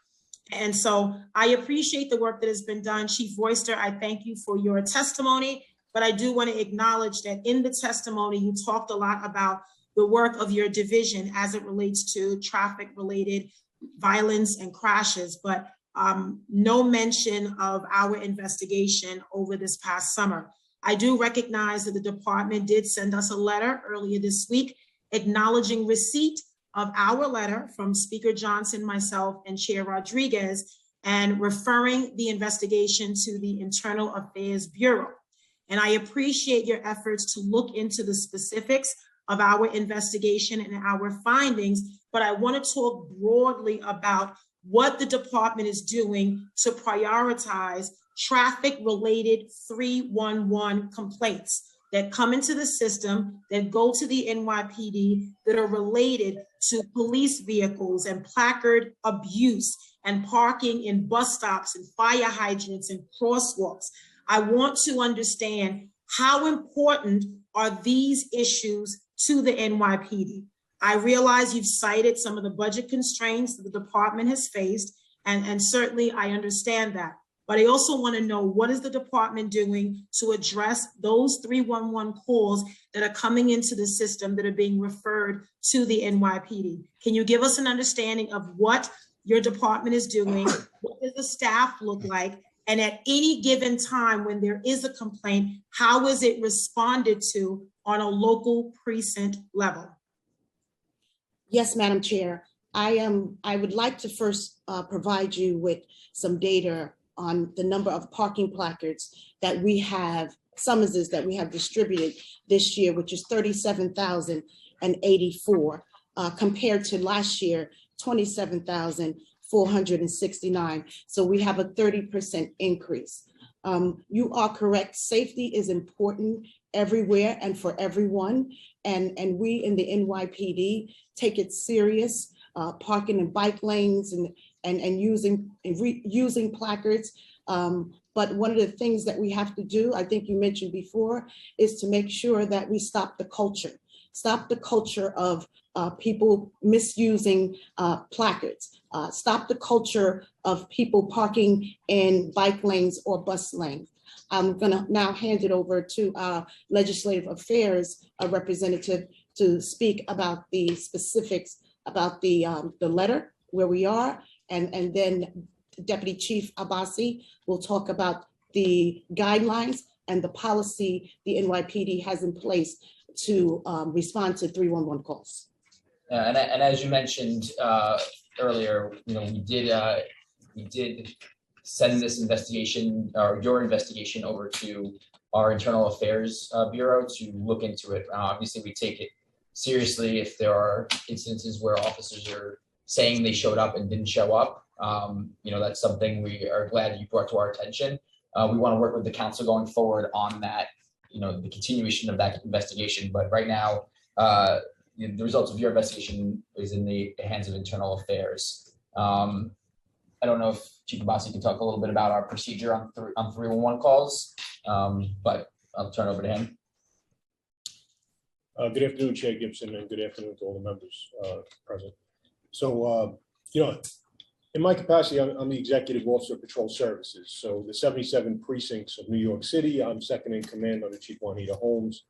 And so I appreciate the work that has been done. Chief Royster, I thank you for your testimony. but I do want to acknowledge that in the testimony, you talked a lot about the work of your division as it relates to traffic-related violence and crashes, but no mention of our investigation over this past summer. I do recognize that the department did send us a letter earlier this week acknowledging receipt of our letter from Speaker Johnson, myself, and Chair Rodriguez, and referring the investigation to the Internal Affairs Bureau. And I appreciate your efforts to look into the specifics of our investigation and our findings, but I want to talk broadly about what the department is doing to prioritize traffic-related 311 complaints that come into the system, that go to the NYPD, that are related to police vehicles and placard abuse and parking in bus stops and fire hydrants and crosswalks. I want to understand how important are these issues to the NYPD. I realize you've cited some of the budget constraints that the department has faced, and certainly I understand that. But I also want to know, what is the department doing to address those 311 calls that are coming into the system that are being referred to the NYPD? Can you give us an understanding of what your department is doing? What does the staff look like? And at any given time when there is a complaint, how is it responded to on a local precinct level? Yes, Madam Chair. I would like to first provide you with some data on the number of parking placards that we have, summonses that we have distributed this year, which is 37,084, compared to last year, 27,469. So we have a 30% increase. You are correct. Safety is important everywhere and for everyone. And we in the NYPD take it serious, parking in bike lanes and using placards. But one of the things that we have to do, I think you mentioned before, is to make sure that we stop the culture of people misusing placards, stop the culture of people parking in bike lanes or bus lanes. I'm gonna now hand it over to our Legislative Affairs representative to speak about the specifics about the letter, where we are, and then Deputy Chief Abbasi will talk about the guidelines and the policy the NYPD has in place to respond to 311 calls. And as you mentioned earlier, we did send this investigation, or your investigation, over to our Internal Affairs Bureau to look into it. Obviously, we take it seriously if there are instances where officers are saying they showed up and didn't show up. That's something we are glad you brought to our attention. We want to work with the council going forward on that, the continuation of that investigation. But right now, the results of your investigation is in the hands of Internal Affairs. I don't know if Chief Abbasi can talk a little bit about our procedure on 311 calls, but I'll turn it over to him. Good afternoon, Chair Gibson, and good afternoon to all the members present. So, in my capacity, I'm the Executive Officer of Patrol Services. So the 77 precincts of New York City, I'm second in command under Chief Juanita Holmes.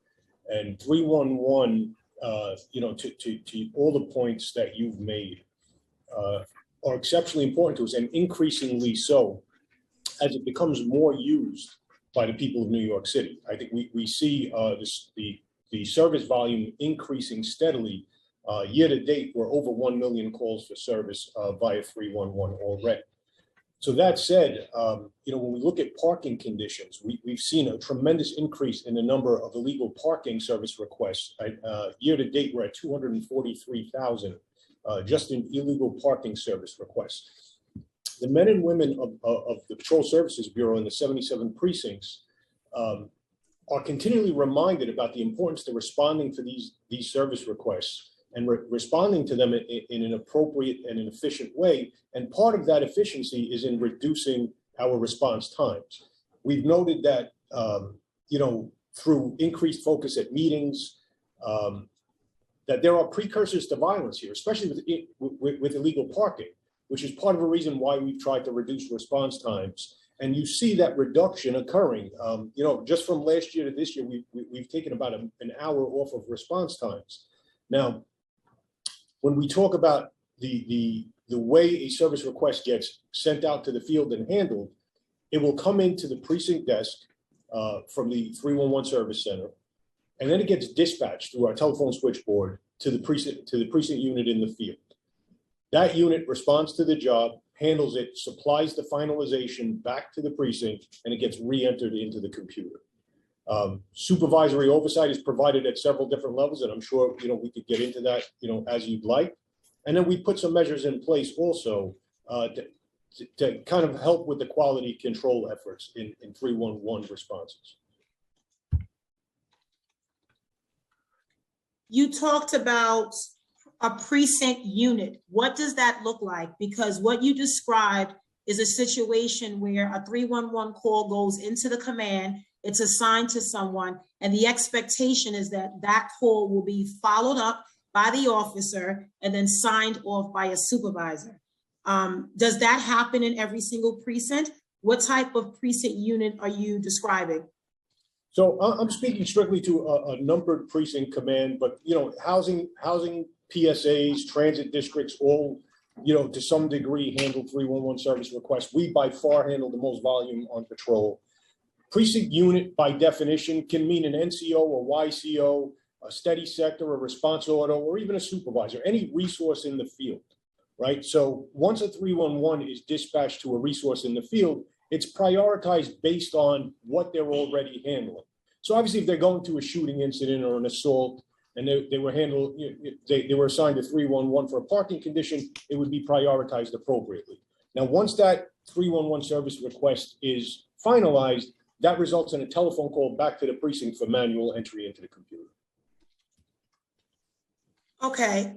And 311, to all the points that you've made, are exceptionally important to us, and increasingly so as it becomes more used by the people of New York City. I think we see the service volume increasing steadily. Year to date, we're over 1 million calls for service via 311 already. So that said, when we look at parking conditions, we've seen a tremendous increase in the number of illegal parking service requests. Year to date, we're at 243,000 just in illegal parking service requests. The men and women of the Patrol Services Bureau in the 77 precincts are continually reminded about the importance to responding to these service requests and responding to them in an appropriate and an efficient way. And part of that efficiency is in reducing our response times. We've noted that, through increased focus at meetings, that there are precursors to violence here, especially with illegal parking, which is part of a reason why we've tried to reduce response times And you see that reduction occurring. Just from last year to this year, we've taken about an hour off of response times. Now, when we talk about the way a service request gets sent out to the field and handled, it will come into the precinct desk from the 311 service center, and then it gets dispatched through our telephone switchboard to the precinct unit in the field. That unit responds to the job, handles it, supplies the finalization back to the precinct, and it gets re-entered into the computer. Supervisory oversight is provided at several different levels, and I'm sure we could get into that as you'd like. And then we put some measures in place also to kind of help with the quality control efforts in 311 responses. You talked about a precinct unit. What does that look like? Because what you described is a situation where a 311 call goes into the command, it's assigned to someone, and the expectation is that that call will be followed up by the officer and then signed off by a supervisor. Does that happen in every single precinct? What type of precinct unit are you describing? So I'm speaking strictly to a numbered precinct command, but housing PSAs, transit districts, all to some degree handle 311 service requests. We by far handle the most volume on patrol. Precinct unit by definition can mean an NCO or YCO, a steady sector, a response auto, or even a supervisor, any resource in the field, right? So once a 311 is dispatched to a resource in the field, it's prioritized based on what they're already handling. So obviously, if they're going to a shooting incident or an assault, and they were handled, they were assigned a 311 for a parking condition, it would be prioritized appropriately. Now, once that 311 service request is finalized, that results in a telephone call back to the precinct for manual entry into the computer. Okay,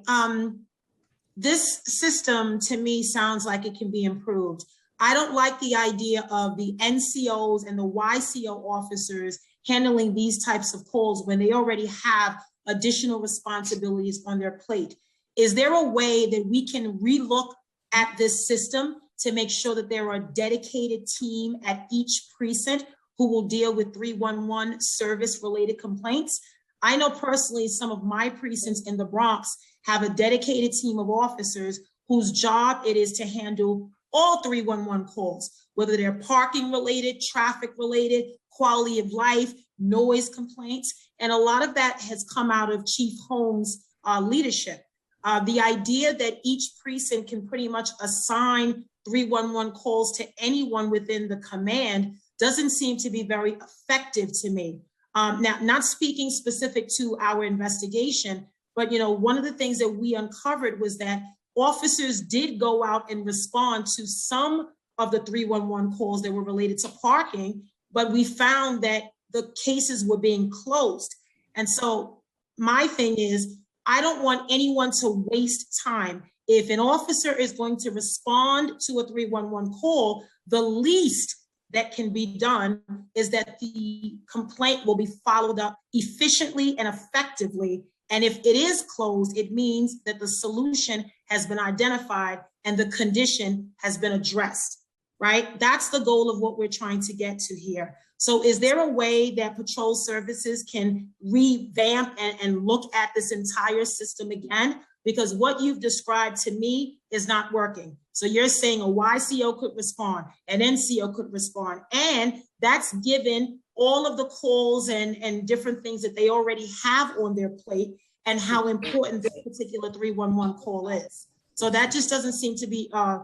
this system to me sounds like it can be improved. I don't like the idea of the NCOs and the YCO officers handling these types of calls when they already have additional responsibilities on their plate. Is there a way that we can relook at this system to make sure that there are a dedicated team at each precinct who will deal with 311 service-related complaints? I know personally some of my precincts in the Bronx have a dedicated team of officers whose job it is to handle all 311 calls, whether they're parking related, traffic related, quality of life, noise complaints. And a lot of that has come out of Chief Holmes' leadership. The idea that each precinct can pretty much assign 311 calls to anyone within the command doesn't seem to be very effective to me. Now, not speaking specific to our investigation, but one of the things that we uncovered was that officers did go out and respond to some of the 311 calls that were related to parking, but we found that the cases were being closed. And so my thing is, I don't want anyone to waste time. If an officer is going to respond to a 311 call, the least that can be done is that the complaint will be followed up efficiently and effectively. And if it is closed, it means that the solution has been identified and the condition has been addressed, right? That's the goal of what we're trying to get to here. So is there a way that patrol services can revamp and look at this entire system again? Because what you've described to me is not working. So you're saying a YCO could respond, an NCO could respond, and that's given all of the calls and different things that they already have on their plate and how important this particular 311 call is. So that just doesn't seem to be a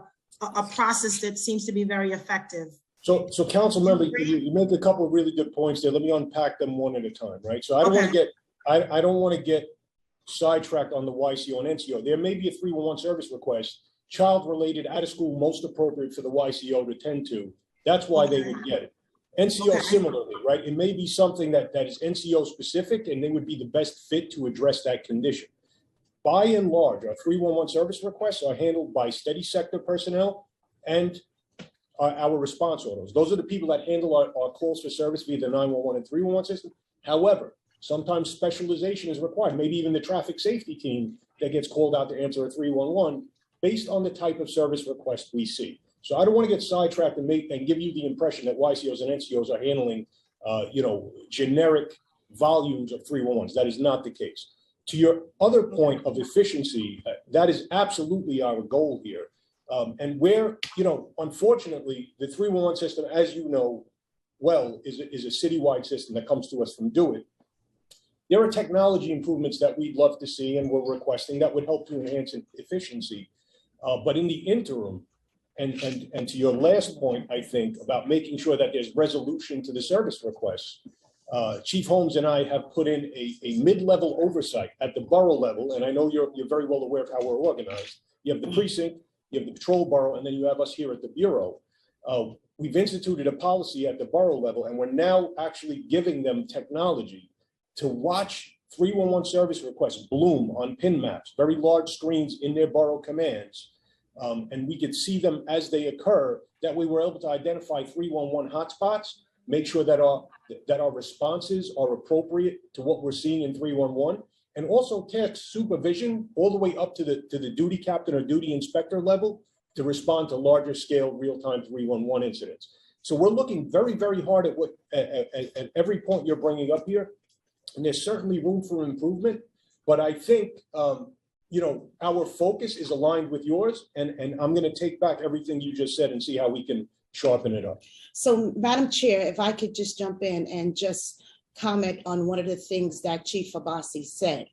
process that seems to be very effective. So council member, you make a couple of really good points there. Let me unpack them one at a time, right? So I don't want to get sidetracked on the YCO and NCO. There may be a 311 service request, child related, out of school, most appropriate for the YCO to tend to. That's why they would get it. NCO similarly, right? It may be something that is NCO specific and they would be the best fit to address that condition. By and large, our 311 service requests are handled by steady sector personnel and our response autos. Those are the people that handle our calls for service via the 911 and 311 system. However, sometimes specialization is required, maybe even the traffic safety team that gets called out to answer a 311 based on the type of service request we see. So I don't want to get sidetracked and give you the impression that YCOs and NCOs are handling, generic volumes of 311s. That is not the case. To your other point of efficiency, that is absolutely our goal here. And where, unfortunately, the 311 system, as you know well, is a citywide system that comes to us from DoIT. There are technology improvements that we'd love to see and we're requesting that would help to enhance efficiency. But in the interim, and to your last point, I think, about making sure that there's resolution to the service requests, Chief Holmes and I have put in a mid-level oversight at the borough level, and I know you're very well aware of how we're organized. You have the precinct, you have the patrol borough, and then you have us here at the Bureau. We've instituted a policy at the borough level, and we're now actually giving them technology to watch 311 service requests bloom on pin maps, very large screens in their borough commands. And we could see them as they occur, that we were able to identify 311 hotspots, make sure that our responses are appropriate to what we're seeing in 311, and also task supervision all the way up to the duty captain or duty inspector level to respond to larger scale real-time 311 incidents. So we're looking very, very hard at every point you're bringing up here, and there's certainly room for improvement. But I think our focus is aligned with yours, and I'm going to take back everything you just said and see how we can sharpen it up. So, Madam Chair, if I could just jump in and just comment on one of the things that Chief Abbasi said.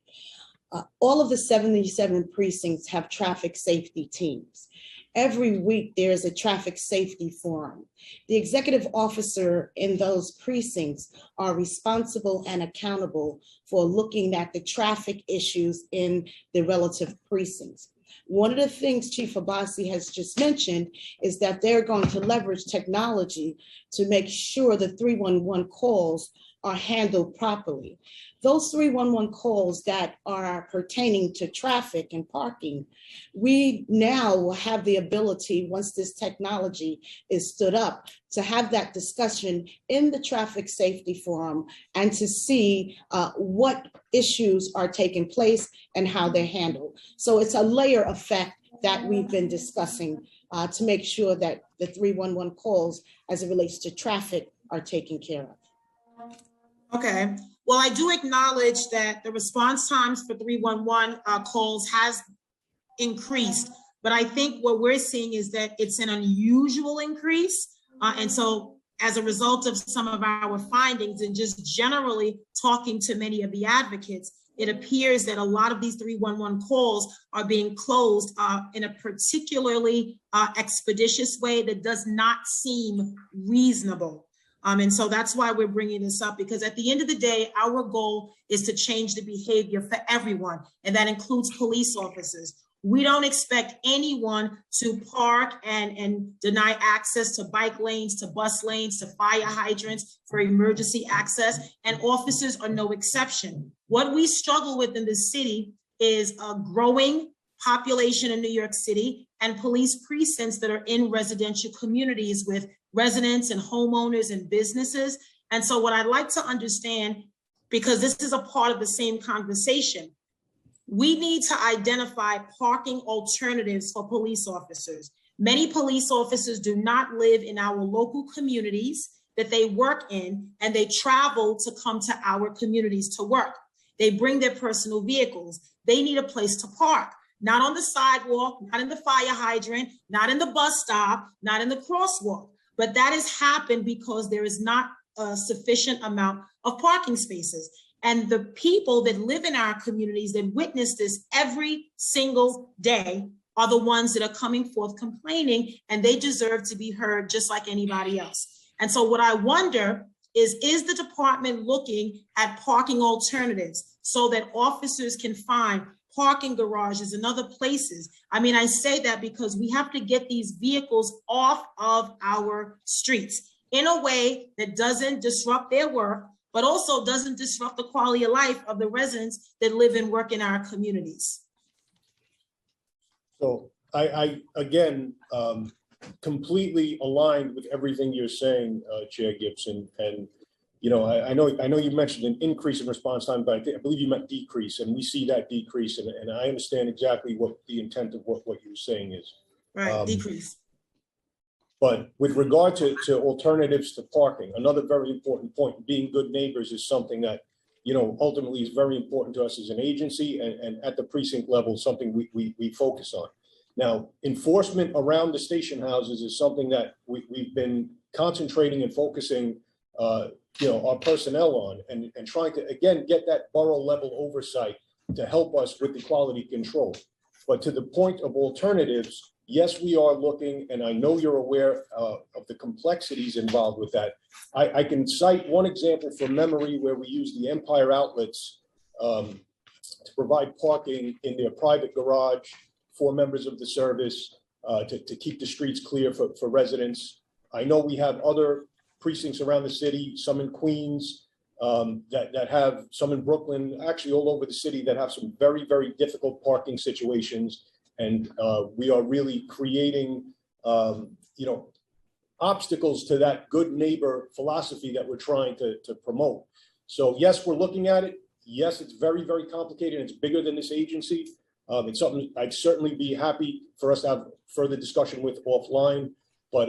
All of the 77 precincts have traffic safety teams. Every week, there is a traffic safety forum. The executive officer in those precincts are responsible and accountable for looking at the traffic issues in the relative precincts. One of the things Chief Abbasi has just mentioned is that they're going to leverage technology to make sure the 311 calls are handled properly. Those 311 calls that are pertaining to traffic and parking, we now will have the ability, once this technology is stood up, to have that discussion in the traffic safety forum and to see what issues are taking place and how they're handled. So it's a layer effect that we've been discussing to make sure that the 311 calls as it relates to traffic are taken care of. Okay. Well, I do acknowledge that the response times for 311 calls has increased, but I think what we're seeing is that it's an unusual increase. And so as a result of some of our findings and just generally talking to many of the advocates, it appears that a lot of these 311 calls are being closed in a particularly expeditious way that does not seem reasonable. And so that's why we're bringing this up, because at the end of the day, our goal is to change the behavior for everyone, and that includes police officers. We don't expect anyone to park and deny access to bike lanes, to bus lanes, to fire hydrants for emergency access, and officers are no exception. What we struggle with in the city is a growing population in New York City and police precincts that are in residential communities with residents and homeowners and businesses. And so what I'd like to understand, because this is a part of the same conversation, we need to identify parking alternatives for police officers. Many police officers do not live in our local communities that they work in, and they travel to come to our communities to work. They bring their personal vehicles. They need a place to park, not on the sidewalk, not in the fire hydrant, not in the bus stop, not in the crosswalk. But that has happened because there is not a sufficient amount of parking spaces. And the people that live in our communities that witness this every single day are the ones that are coming forth complaining, and they deserve to be heard just like anybody else. And so what I wonder is the department looking at parking alternatives so that officers can find parking garages and other places? I mean, I say that because we have to get these vehicles off of our streets in a way that doesn't disrupt their work, but also doesn't disrupt the quality of life of the residents that live and work in our communities. So I again, completely aligned with everything you're saying, Chair Gibson. And I know you mentioned an increase in response time, but I believe you meant decrease, and we see that decrease, and I understand exactly what the intent of what you were saying is. Right, decrease. But with regard to alternatives to parking, another very important point, being good neighbors is something that, ultimately is very important to us as an agency and at the precinct level, something we focus on. Now, enforcement around the station houses is something that we've been concentrating and focusing, our personnel on and trying to, again, get that borough level oversight to help us with the quality control. But to the point of alternatives, yes, we are looking, and I know you're aware of the complexities involved with that. I can cite one example from memory where we use the Empire Outlets to provide parking in their private garage for members of the service to keep the streets clear for residents. I know we have other precincts around the city, some in Queens, that have some in Brooklyn, actually all over the city that have some very, very difficult parking situations. And we are really creating, obstacles to that good neighbor philosophy that we're trying to promote. So yes, we're looking at it. Yes, it's very, very complicated. It's bigger than this agency. It's something I'd certainly be happy for us to have further discussion with offline, but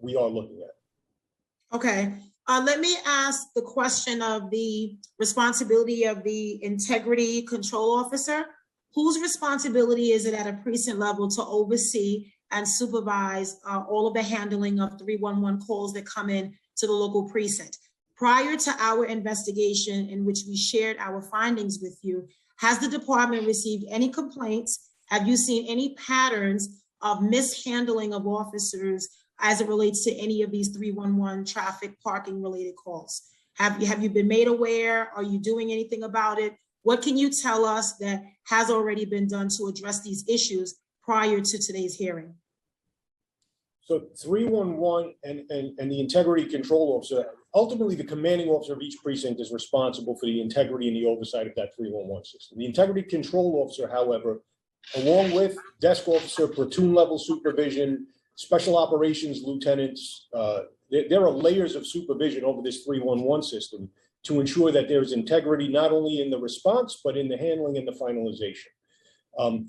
we are looking at it. Okay. Let me ask the question of the responsibility of the integrity control officer. Whose responsibility is it at a precinct level to oversee and supervise all of the handling of 311 calls that come in to the local precinct? Prior to our investigation, in which we shared our findings with you, has the department received any complaints? Have you seen any patterns of mishandling of officers as it relates to any of these 311 traffic parking related calls? Have you been made aware? Are you doing anything about it? What can you tell us that has already been done to address these issues prior to today's hearing? So 311 and the integrity control officer, ultimately the commanding officer of each precinct is responsible for the integrity and the oversight of that 311 system. The integrity control officer, however, along with desk officer, platoon level supervision, special operations lieutenants, there are layers of supervision over this 311 system to ensure that there's integrity not only in the response, but in the handling and the finalization.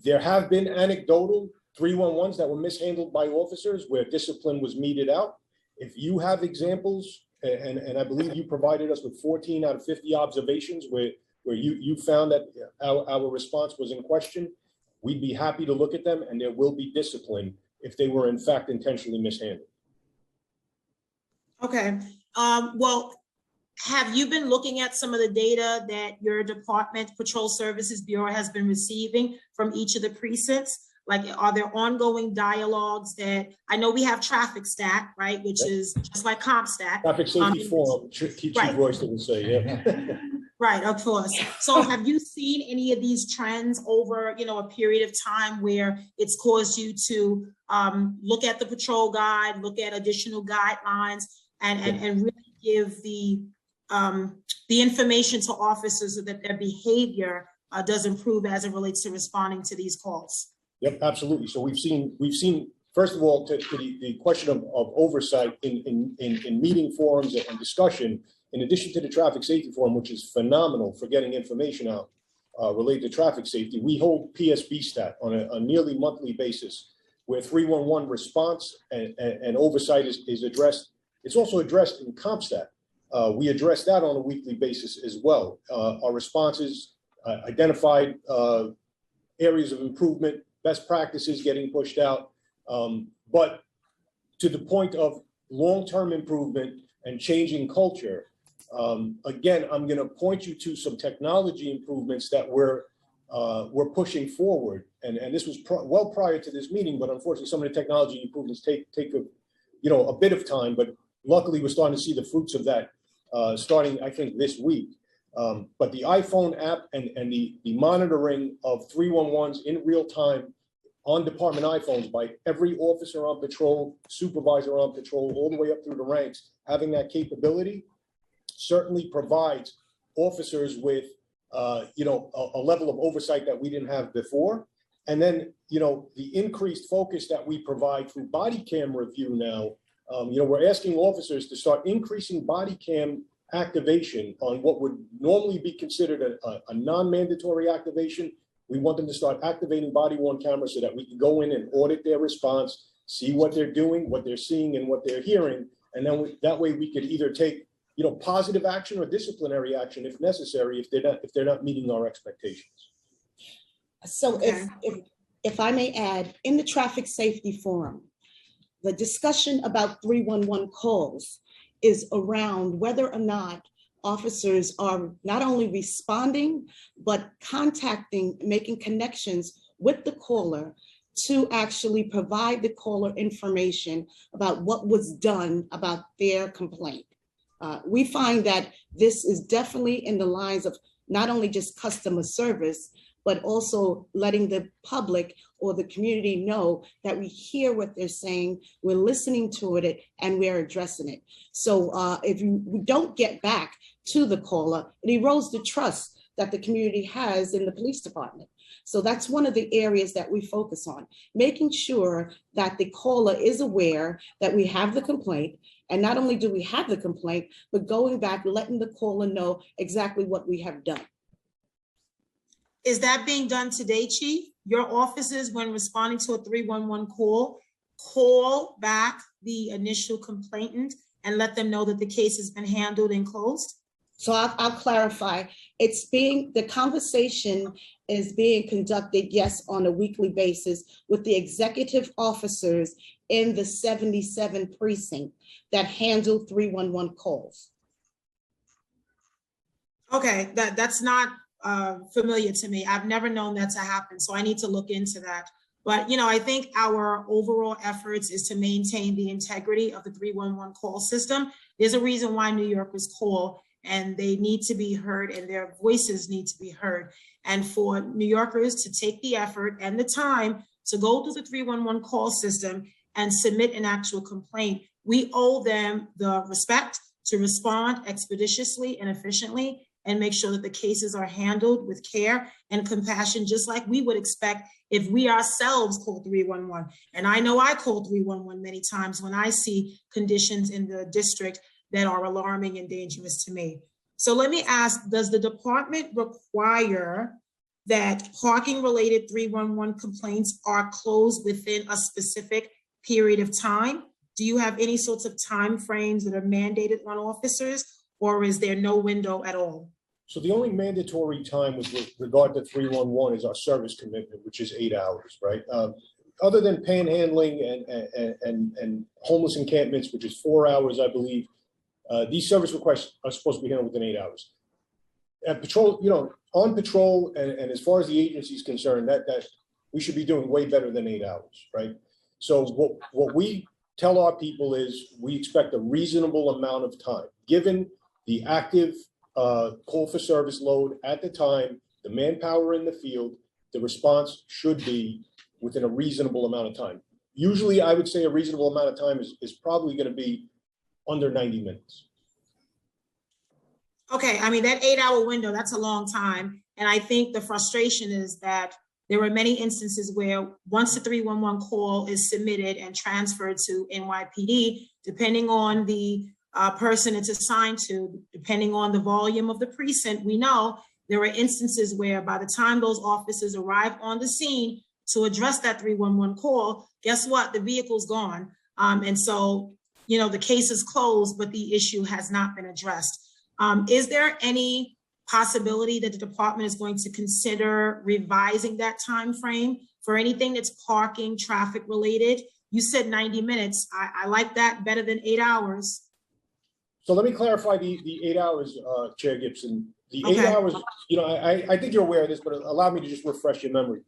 There have been anecdotal 311s that were mishandled by officers where discipline was meted out. If you have examples, and I believe you provided us with 14 out of 50 observations where you found that our response was in question, we'd be happy to look at them and there will be discipline if they were in fact intentionally mishandled. Okay, well, have you been looking at some of the data that your department, Patrol Services Bureau, has been receiving from each of the precincts? Like, are there ongoing dialogues that, I know we have traffic stat, right, which is just like CompStat. Traffic safety forum, Chief Royce would say, yeah. Right, of course. So have you seen any of these trends over, a period of time where it's caused you to look at the patrol guide, look at additional guidelines, and really give the information to officers so that their behavior does improve as it relates to responding to these calls? Yep, absolutely. So we've seen first of all, to the question of oversight in meeting forums and discussion, in addition to the traffic safety forum, which is phenomenal for getting information out related to traffic safety, we hold PSB stat on a nearly monthly basis where 311 response and oversight is addressed. It's also addressed in CompStat. We address that on a weekly basis as well. Our responses identified areas of improvement, best practices getting pushed out. But to the point of long-term improvement and changing culture, again, I'm going to point you to some technology improvements that we're pushing forward. And this was well prior to this meeting, but unfortunately, some of the technology improvements take a bit of time. But luckily, we're starting to see the fruits of that starting, I think, this week. But the iPhone app and the monitoring of 311s in real time on department iPhones by every officer on patrol, supervisor on patrol, all the way up through the ranks, having that capability certainly provides officers with, a level of oversight that we didn't have before. And then, the increased focus that we provide through body cam review now, we're asking officers to start increasing body cam activation on what would normally be considered a non-mandatory activation. We want them to start activating body-worn cameras so that we can go in and audit their response, see what they're doing, what they're seeing, and what they're hearing. And then that way we could either take, positive action or disciplinary action if necessary, if they're not meeting our expectations. So if I may add, in the Traffic Safety Forum, the discussion about 311 calls is around whether or not officers are not only responding, but contacting, making connections with the caller to actually provide the caller information about what was done about their complaint. We find that this is definitely in the lines of not only just customer service, but also letting the public or the community know that we hear what they're saying, we're listening to it, and we're addressing it. So if we don't get back to the caller, it erodes the trust that the community has in the police department. So that's one of the areas that we focus on, making sure that the caller is aware that we have the complaint. And not only do we have the complaint, but going back, letting the caller know exactly what we have done. Is that being done today, Chief? Your officers, when responding to a 311 call back the initial complainant and let them know that the case has been handled and closed? So I'll clarify. The conversation is being conducted, yes, on a weekly basis with the executive officers in the 77 precinct that handle 311 calls. Okay, that's not familiar to me. I've never known that to happen, so I need to look into that. But, I think our overall efforts is to maintain the integrity of the 311 call system. There's a reason why New Yorkers call, and they need to be heard, and their voices need to be heard. And for New Yorkers to take the effort and the time to go through the 311 call system and submit an actual complaint, we owe them the respect to respond expeditiously and efficiently and make sure that the cases are handled with care and compassion, just like we would expect if we ourselves call 311. And I know I call 311 many times when I see conditions in the district that are alarming and dangerous to me. So let me ask, does the department require that parking related 311 complaints are closed within a specific period of time? Do you have any sorts of time frames that are mandated on officers, or is there no window at all? So the only mandatory time with regard to 311 is our service commitment, which is 8 hours, right? Other than panhandling and homeless encampments, which is 4 hours, I believe, these service requests are supposed to be handled within 8 hours. At patrol, on patrol, and as far as the agency is concerned, that we should be doing way better than 8 hours, right? So what we tell our people is we expect a reasonable amount of time, given the active call for service load at the time, the manpower in the field, the response should be within a reasonable amount of time. Usually, I would say a reasonable amount of time is probably going to be under 90 minutes. Okay, I mean, that 8 hour window, that's a long time. And I think the frustration is that there are many instances where once the 311 call is submitted and transferred to NYPD, depending on the person it's assigned to, depending on the volume of the precinct, we know there are instances where by the time those officers arrive on the scene to address that 311 call, guess what? The vehicle's gone. And so, the case is closed, but the issue has not been addressed. Is there any possibility that the department is going to consider revising that time frame for anything that's parking, traffic related? You said 90 minutes. I like that better than 8 hours. So let me clarify the 8 hours, Chair Gibson. The 8 hours, I think you're aware of this, but allow me to just refresh your memory.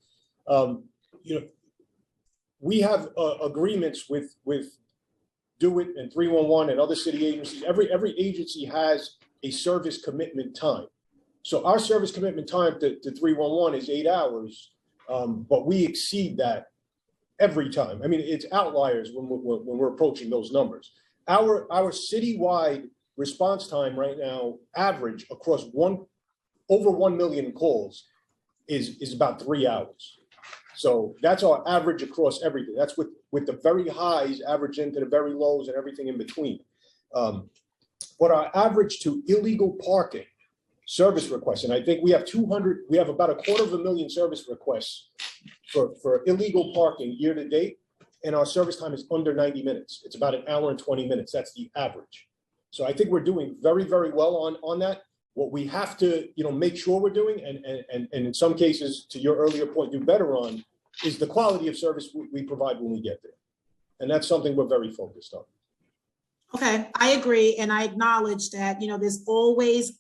We have agreements with DoIT and 311 and other city agencies. Every agency has a service commitment time. So our service commitment time to 311 is 8 hours, but we exceed that every time. I mean, it's outliers when we're approaching those numbers. Our citywide response time right now, average across over 1 million calls, is about 3 hours. So that's our average across everything. That's with the very highs average into the very lows and everything in between. But our average to illegal parking service requests, and I think we have about 250,000 service requests for illegal parking year to date. and our service time is under 90 minutes. It's about an hour and 20 minutes. That's the average. So I think we're doing very, very well on that. What we have to, make sure we're doing, and in some cases, to your earlier point, do better on, is the quality of service we provide when we get there. And that's something we're very focused on. Okay, I agree, and I acknowledge that, there's always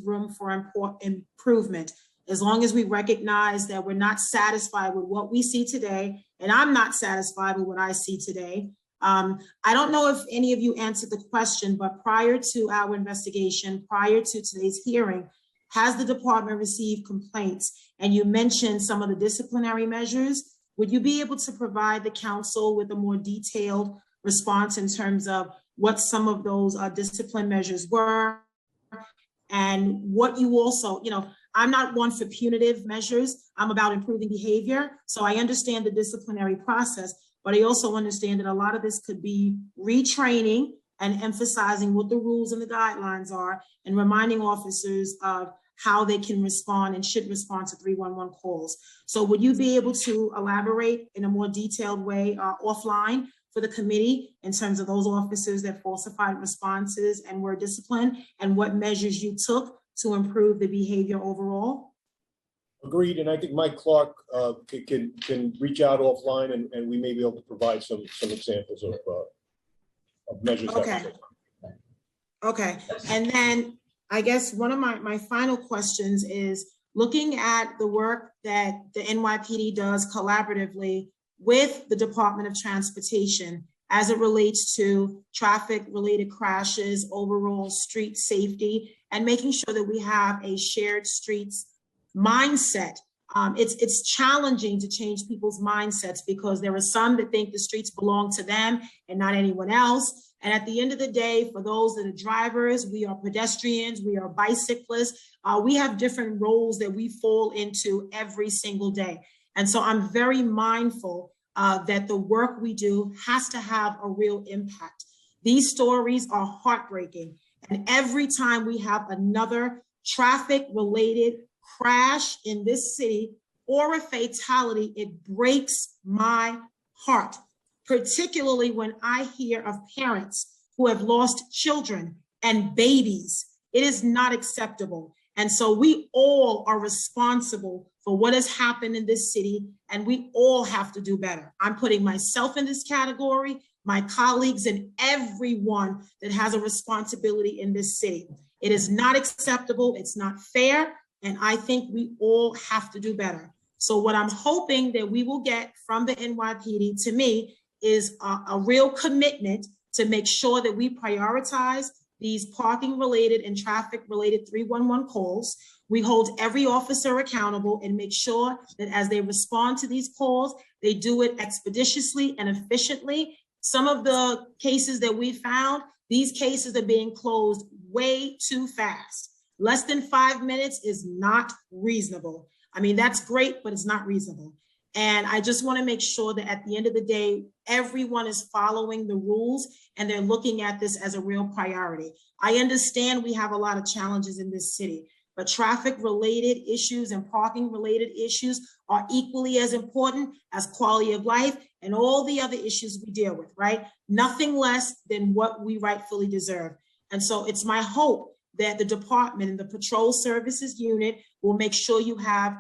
room for improvement. As long as we recognize that we're not satisfied with what we see today, and I'm not satisfied with what I see today. I don't know if any of you answered the question, but prior to our investigation, prior to today's hearing, has the department received complaints? And you mentioned some of the disciplinary measures. Would you be able to provide the council with a more detailed response in terms of what some of those discipline measures were? And what you also, I'm not one for punitive measures. I'm about improving behavior. So I understand the disciplinary process, but I also understand that a lot of this could be retraining and emphasizing what the rules and the guidelines are and reminding officers of how they can respond and should respond to 311 calls. So would you be able to elaborate in a more detailed way offline for the committee in terms of those officers that falsified responses and were disciplined and what measures you took to improve the behavior overall? Agreed, and I think Mike Clark can reach out offline and we may be able to provide some examples of measures. Okay. Okay, and then I guess one of my final questions is looking at the work that the NYPD does collaboratively with the Department of Transportation as it relates to traffic-related crashes, overall street safety, and making sure that we have a shared streets mindset. It's challenging to change people's mindsets because there are some that think the streets belong to them and not anyone else. And at the end of the day, for those that are drivers, we are pedestrians, we are bicyclists, we have different roles that we fall into every single day. And so I'm very mindful that the work we do has to have a real impact. These stories are heartbreaking. And every time we have another traffic-related crash in this city or a fatality, it breaks my heart, particularly when I hear of parents who have lost children and babies. It is not acceptable. And so we all are responsible for what has happened in this city, and we all have to do better. I'm putting myself in this category, my colleagues, and everyone that has a responsibility in this city. It is not acceptable, it's not fair, and I think we all have to do better. So what I'm hoping that we will get from the NYPD, to me, is a real commitment to make sure that we prioritize these parking-related and traffic-related 311 calls. We hold every officer accountable and make sure that as they respond to these calls, they do it expeditiously and efficiently. Some of the cases that we found, these cases are being closed way too fast. Less than 5 minutes is not reasonable. I mean, that's great, but it's not reasonable. And I just want to make sure that at the end of the day, everyone is following the rules and they're looking at this as a real priority. I understand we have a lot of challenges in this city, but traffic-related issues and parking-related issues are equally as important as quality of life and all the other issues we deal with, right? Nothing less than what we rightfully deserve. And so it's my hope that the department and the patrol services unit will make sure you have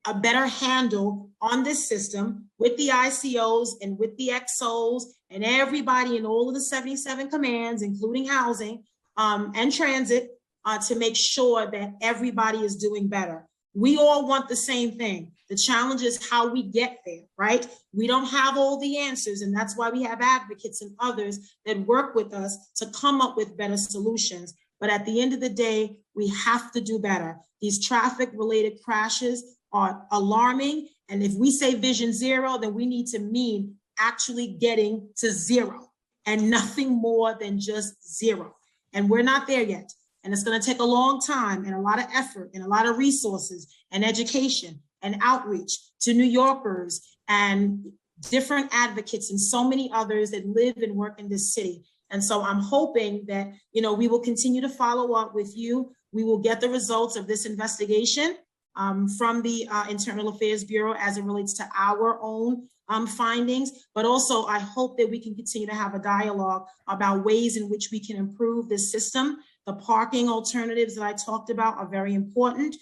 a better handle on this system with the ICOs and with the XOs and everybody in all of the 77 commands, including housing and transit, to make sure that everybody is doing better. We all want the same thing. The challenge is how we get there, right? We don't have all the answers, and that's why we have advocates and others that work with us to come up with better solutions. But at the end of the day, we have to do better. These traffic-related crashes are alarming. And if we say vision zero, then we need to mean actually getting to zero and nothing more than just zero. And we're not there yet. And it's going to take a long time and a lot of effort and a lot of resources and education and outreach to New Yorkers and different advocates and so many others that live and work in this city. And so I'm hoping that, we will continue to follow up with you. We will get the results of this investigation. from the Internal Affairs Bureau as it relates to our own findings, but also I hope that we can continue to have a dialogue about ways in which we can improve this system. The parking alternatives that I talked about are very important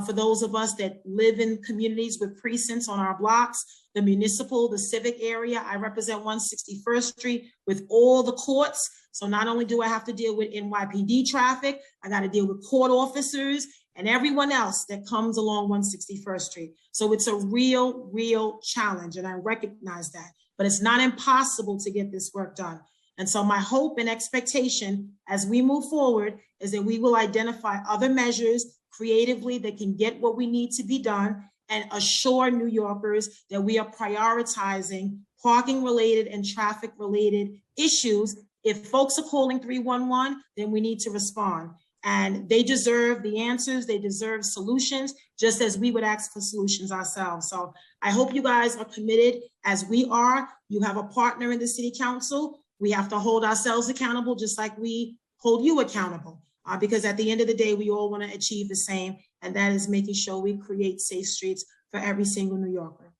for those of us that live in communities with precincts on our blocks, the municipal, the civic area. I represent 161st Street with all the courts. So not only do I have to deal with NYPD traffic, I got to deal with court officers and everyone else that comes along 161st Street. So it's a real challenge, and I recognize that, but it's not impossible to get this work done. And so my hope and expectation as we move forward is that we will identify other measures creatively that can get what we need to be done and assure New Yorkers that we are prioritizing parking related and traffic related issues. If folks are calling 311, then we need to respond. And they deserve the answers, they deserve solutions, just as we would ask for solutions ourselves. So I hope you guys are committed as we are. You have a partner in the City Council. We have to hold ourselves accountable just like we hold you accountable. Because at the end of the day, we all want to achieve the same, and that is making sure we create safe streets for every single New Yorker.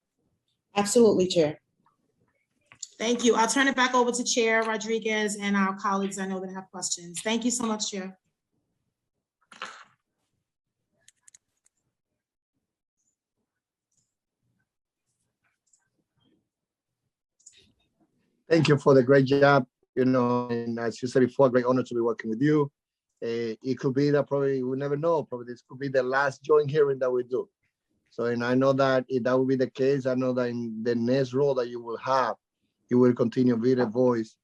Absolutely, Chair. Thank you. I'll turn it back over to Chair Rodriguez and our colleagues I know that have questions. Thank you so much, Chair. Thank you for the great job. You know, and as you said before, great honor to be working with you. It could be that probably, we never know, probably this could be the last joint hearing that we do. So, and I know that if that will be the case, I know that in the next role that you will have, you will continue to be the voice,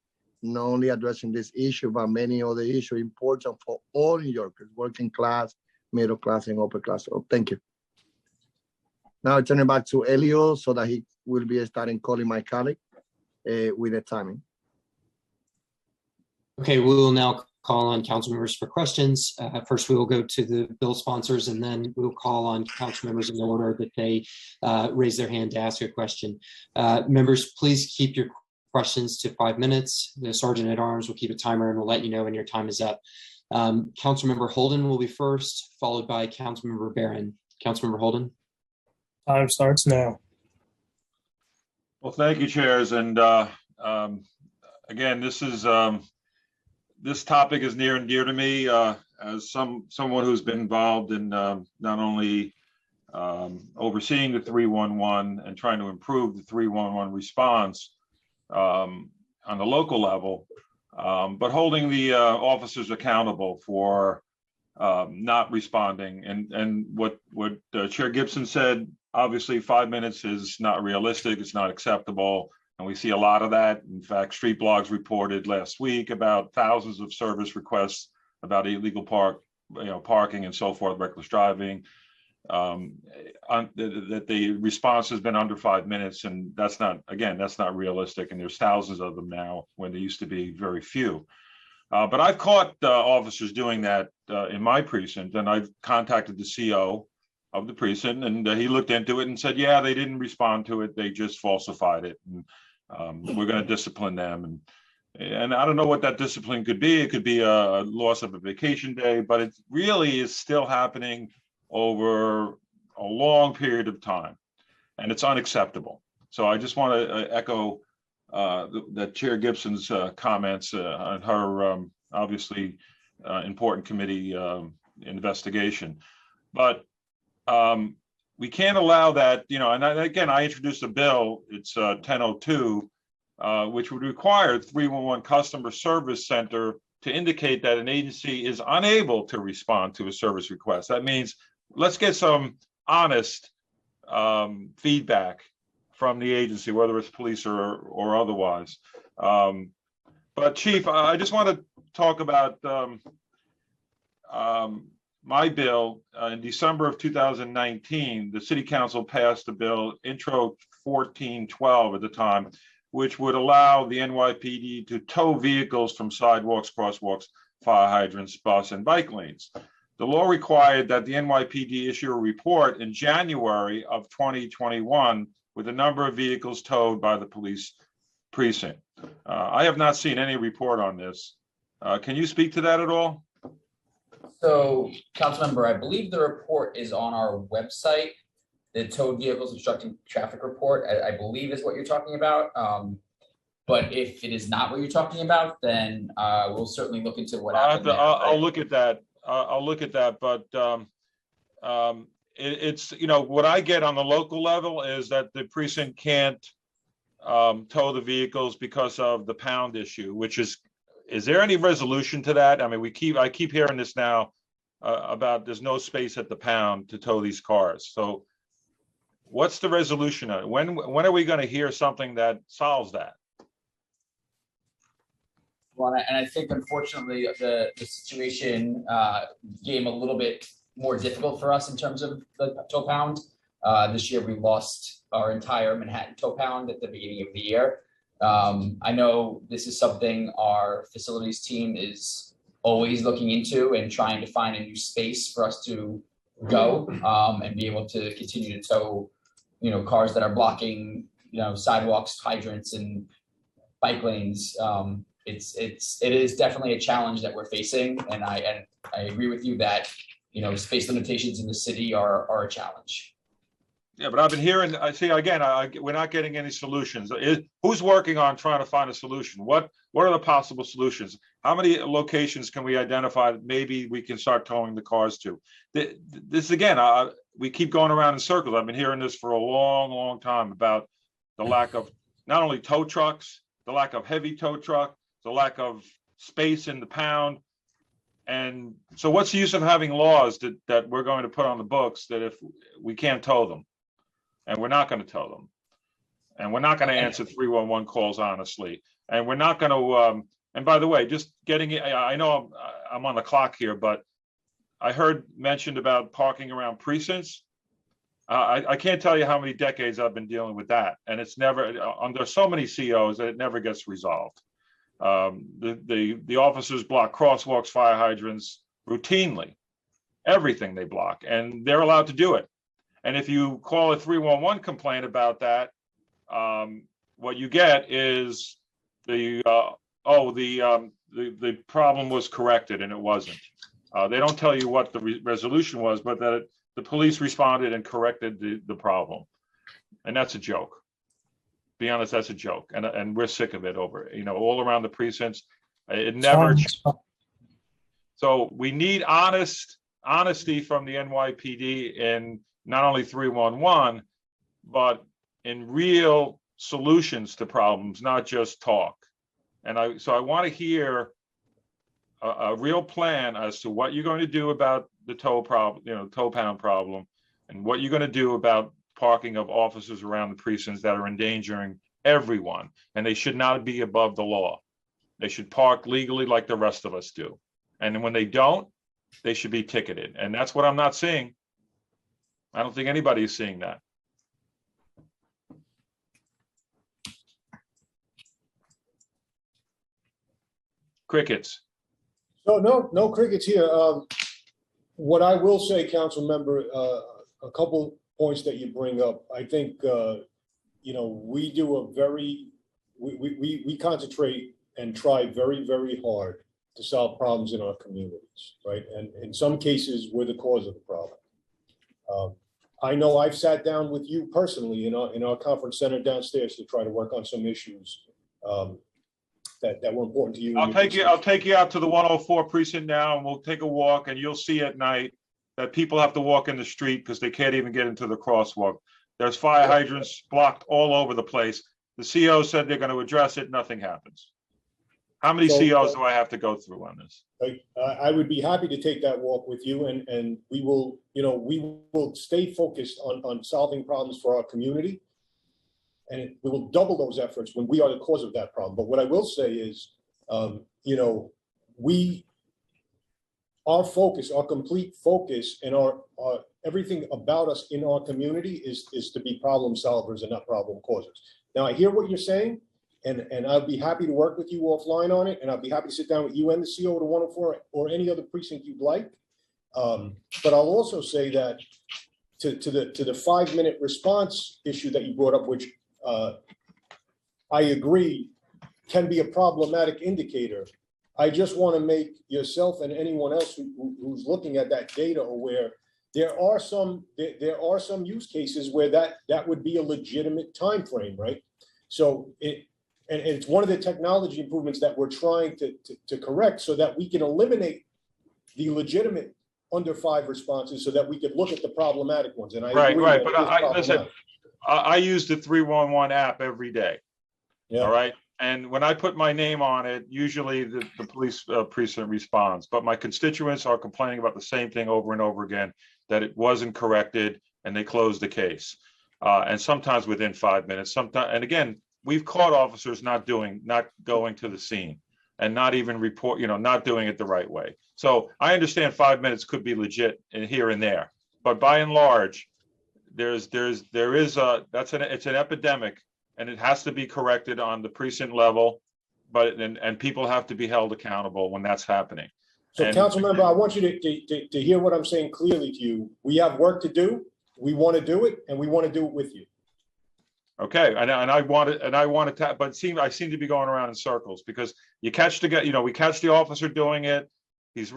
not only addressing this issue, but many other issues important for all New Yorkers, working class, middle class, and upper class. So thank you. Now I turn it back to Elio so that he will be starting calling my colleague with the timing. Okay, we will now call on council members for questions. First, we will go to the bill sponsors, and then we'll call on council members in the order that they raise their hand to ask a question. Members, please keep your questions to 5 minutes. The Sergeant at Arms will keep a timer and we'll let you know when your time is up. Councilmember Holden will be first, followed by Councilmember Barron. Councilmember Holden. Time starts now. Well, thank you, chairs. And again, this topic is near and dear to me as someone who's been involved in not only overseeing the 311 and trying to improve the 311 response on the local level, but holding the officers accountable for not responding. And what Chair Gibson said, obviously 5 minutes is not realistic, it's not acceptable. And we see a lot of that. In fact, Street Blogs reported last week about thousands of service requests about illegal parking and so forth, reckless driving. That the response has been under 5 minutes, and that's not realistic. And there's thousands of them now when there used to be very few. But I've caught officers doing that in my precinct, and I've contacted the CO of the precinct, and he looked into it and said, yeah, they didn't respond to it, they just falsified it. And, we're going to discipline them, and I don't know what that discipline could be. It could be a loss of a vacation day, but it really is still happening over a long period of time, and it's unacceptable. So I just want to echo that Chair Gibson's comments on her obviously important committee investigation, but we can't allow that, and again, I introduced a bill, it's 1002, which would require 311 customer service center to indicate that an agency is unable to respond to a service request. That means let's get some honest feedback from the agency, whether it's police or otherwise. But Chief, I just want to talk about my bill. In December of 2019, the City Council passed a bill, Intro 1412 at the time, which would allow the NYPD to tow vehicles from sidewalks, crosswalks, fire hydrants, bus, and bike lanes. The law required that the NYPD issue a report in January of 2021 with the number of vehicles towed by the police precinct. I have not seen any report on this. Can you speak to that at all? So, Councilmember, I believe the report is on our website. The towed vehicles obstructing traffic report, I believe is what you're talking about. But if it is not what you're talking about, then we'll certainly look into what happened there. I'll look at that. I'll look at that, but it's, you know, what I get on the local level is that the precinct can't tow the vehicles because of the pound issue, which is there any resolution to that? I mean, I keep hearing this now about there's no space at the pound to tow these cars. So what's the resolution on it? When are we going to hear something that solves that? Well, and I think unfortunately the situation became a little bit more difficult for us in terms of the tow pound. This year we lost our entire Manhattan tow pound at the beginning of the year. I know this is something our facilities team is always looking into and trying to find a new space for us to go and be able to continue to tow, you know, cars that are blocking, you know, sidewalks, hydrants, and bike lanes. It is definitely a challenge that we're facing, and I agree with you that, you know, space limitations in the city are a challenge. Yeah, but I've been hearing, I see again, we're not getting any solutions. Who's working on trying to find a solution? What are the possible solutions? How many locations can we identify that maybe we can start towing the cars to? This again, we keep going around in circles. I've been hearing this for a long, long time about the lack of not only tow trucks, the lack of heavy tow truck, the lack of space in the pound. And so what's the use of having laws that we're going to put on the books that if we can't tow them? And we're not going to tow them. And we're not going to answer 311 calls honestly. And we're not going to, and by the way, just getting it, I know I'm on the clock here, but I heard mentioned about parking around precincts. I can't tell you how many decades I've been dealing with that. And it's never, under so many COs, that it never gets resolved. The officers block crosswalks, fire hydrants routinely, everything they block, and they're allowed to do it. And if you call a 311 complaint about that, what you get is the problem was corrected and it wasn't. They don't tell you what the resolution was, but that the police responded and corrected the problem, and that's a joke. Be honest, that's a joke, and we're sick of it over, you know, all around the precincts. It never. So we need honesty from the NYPD in not only 311, but in real solutions to problems, not just talk. And so I want to hear a real plan as to what you're going to do about the tow problem, you know, tow pound problem, and what you're going to do about parking of officers around the precincts that are endangering everyone. And they should not be above the law. They should park legally like the rest of us do. And when they don't, they should be ticketed. And that's what I'm not seeing. I don't think anybody is seeing that. Crickets. So no crickets here. What I will say, council member, a couple points that you bring up. I think, you know, we do we concentrate and try very, very hard to solve problems in our communities, right? And in some cases, we're the cause of the problem. I know I've sat down with you personally in our conference center downstairs to try to work on some issues that were important to you. I'll take you out to the 104 precinct now, and we'll take a walk, and you'll see at night that people have to walk in the street because they can't even get into the crosswalk. There's fire hydrants blocked all over the place. The CO said they're going to address it. Nothing happens. How many COs do I have to go through on this? I would be happy to take that walk with you, and we will, you know, we will stay focused on solving problems for our community, and we will double those efforts when we are the cause of that problem. But what I will say is, you know, our focus, our complete focus, and our everything about us in our community is to be problem solvers and not problem causers. Now, I hear what you're saying. And I'd be happy to work with you offline on it. And I'd be happy to sit down with you and the CO of the 104 or any other precinct you'd like. But I'll also say that to the 5-minute response issue that you brought up, which I agree can be a problematic indicator I just want to make yourself and anyone else who's looking at that data aware. There are some use cases where that would be a legitimate time frame, right? So it's one of the technology improvements that we're trying to correct so that we can eliminate the legitimate under 5 responses so that we could look at the problematic ones. And I Right, agree right. that But it is listen, problematic. I use the 311 app every day. Yeah. All right. And when I put my name on it, usually the police precinct responds. But my constituents are complaining about the same thing over and over again, that it wasn't corrected and they closed the case. And sometimes within 5 minutes, sometimes, and again, we've caught officers not going to the scene and not even report, not doing it the right way. So I understand 5 minutes could be legit in here and there, but by and large, it's an epidemic, and it has to be corrected on the precinct level, and people have to be held accountable when that's happening. So, Councilmember, I want you to hear what I'm saying clearly to you. We have work to do. We want to do it, and we want to do it with you. Okay, and I want to, but I seem to be going around in circles because we catch the officer doing it. He's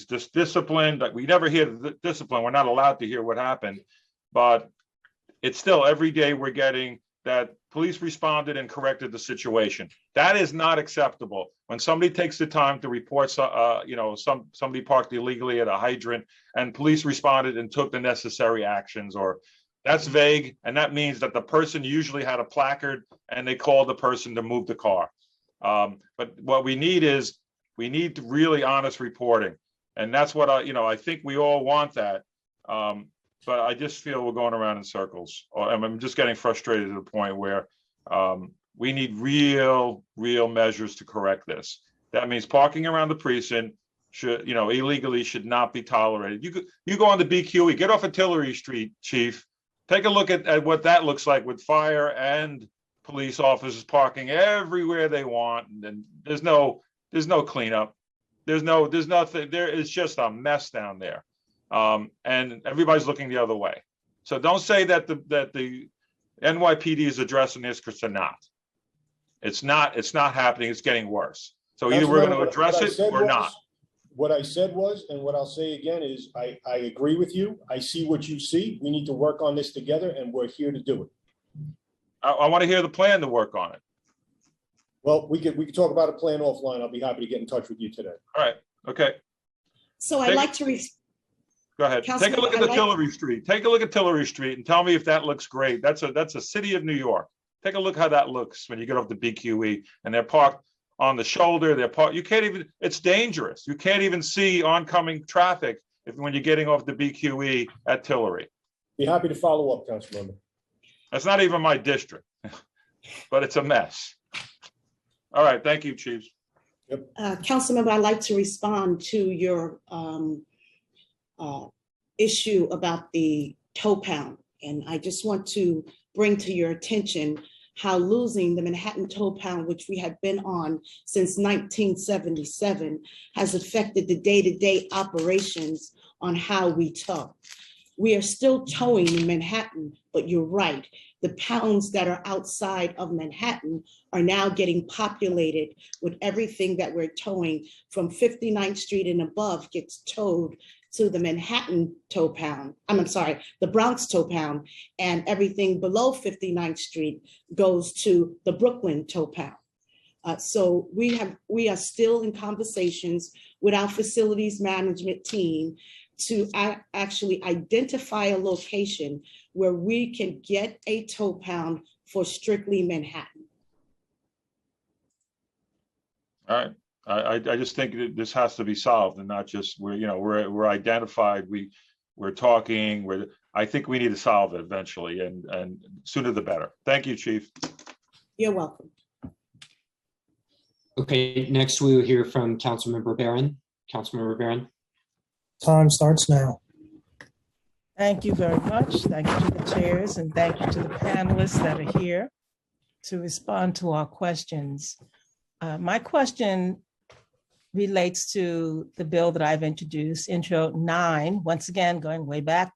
just disciplined. We never hear the discipline. We're not allowed to hear what happened, but it's still every day we're getting that police responded and corrected the situation. That is not acceptable. When somebody takes the time to report, somebody parked illegally at a hydrant and police responded and took the necessary actions, or that's vague. And that means that the person usually had a placard and they called the person to move the car. But what we need is really honest reporting. And that's what I think we all want that. But I just feel we're going around in circles. I'm just getting frustrated to the point where we need real measures to correct this. That means parking around the precinct illegally should not be tolerated. You go on the BQE, get off of Tillery Street, Chief. Take a look at what that looks like with fire and police officers parking everywhere they want. And there's no cleanup. There's nothing there. It's just a mess down there. And everybody's looking the other way. So don't say that the NYPD is addressing this, because they're not. It's not happening. It's getting worse. So either we're going to address it or not. What I said was, and what I'll say again is, I agree with you. I see what you see. We need to work on this together, and we're here to do it. I want to hear the plan to work on it. Well, we could talk about a plan offline. I'll be happy to get in touch with you today. All right. Okay. So I'd like to Go ahead. Take a look at Tillery Street. Take a look at Tillery Street and tell me if that looks great. That's a city of New York. Take a look how that looks when you get off the BQE and they're parked on the shoulder. It's dangerous. You can't even see oncoming traffic when you're getting off the BQE at Tillery. Be happy to follow up, Councilmember. That's not even my district, but it's a mess. All right. Thank you, Chiefs. Councilmember, I'd like to respond to your issue about the tow pound. And I just want to bring to your attention how losing the Manhattan tow pound, which we have been on since 1977, has affected the day-to-day operations on how we tow. We are still towing in Manhattan, but you're right. The pounds that are outside of Manhattan are now getting populated with everything that we're towing from 59th Street and above gets towed to the Manhattan tow pound. The Bronx tow pound, and everything below 59th Street goes to the Brooklyn tow pound. So we are still in conversations with our facilities management team to actually identify a location where we can get a tow pound for strictly Manhattan. All right. I just think that this has to be solved, and not just we're identified. We're talking. I think we need to solve it eventually, and sooner the better. Thank you, Chief. You're welcome. Okay, next we will hear from Councilmember Barron. Councilmember Barron. Time starts now. Thank you very much. Thank you to the chairs, and thank you to the panelists that are here to respond to our questions. My question relates to the bill that I've introduced, Intro 9, once again, going way back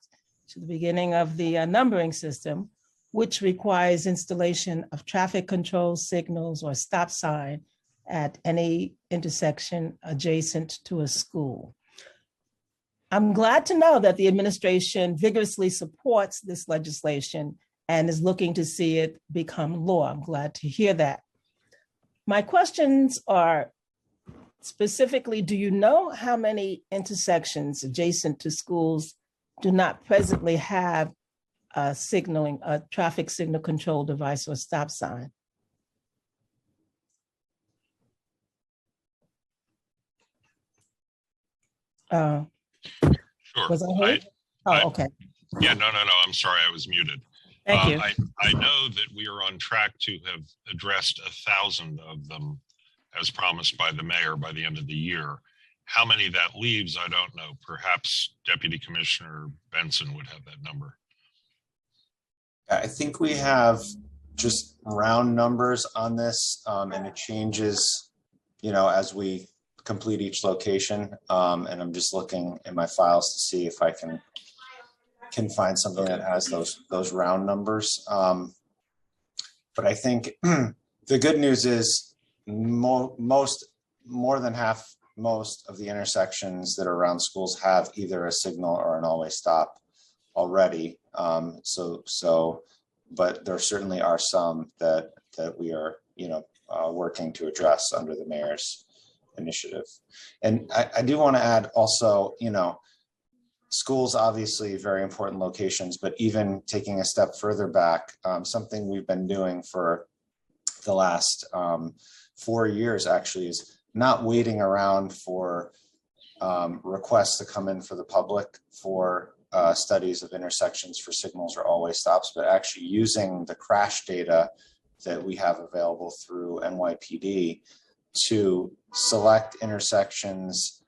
to the beginning of the numbering system, which requires installation of traffic control signals or stop sign at any intersection adjacent to a school. I'm glad to know that the administration vigorously supports this legislation and is looking to see it become law. I'm glad to hear that. My questions are specifically, do you know how many intersections adjacent to schools do not presently have a traffic signal control device or stop sign? Sure. Was I heard? Okay. Yeah, no, I'm sorry, I was muted. Thank you. I know that we are on track to have addressed 1,000 of them as promised by the mayor by the end of the year. How many that leaves, I don't know. Perhaps Deputy Commissioner Benson would have that number. I think we have just round numbers on this, and it changes, as we complete each location. And I'm just looking in my files to see if I can find something that has those round numbers. But I think the good news is most of the intersections that are around schools have either a signal or an always stop already. But there certainly are some that we are, working to address under the mayor's initiative. And I do want to add also, schools obviously very important locations, but even taking a step further back, something we've been doing for the last 4 years actually is not waiting around for requests to come in for the public for studies of intersections for signals or always stops, but actually using the crash data that we have available through NYPD to select intersections,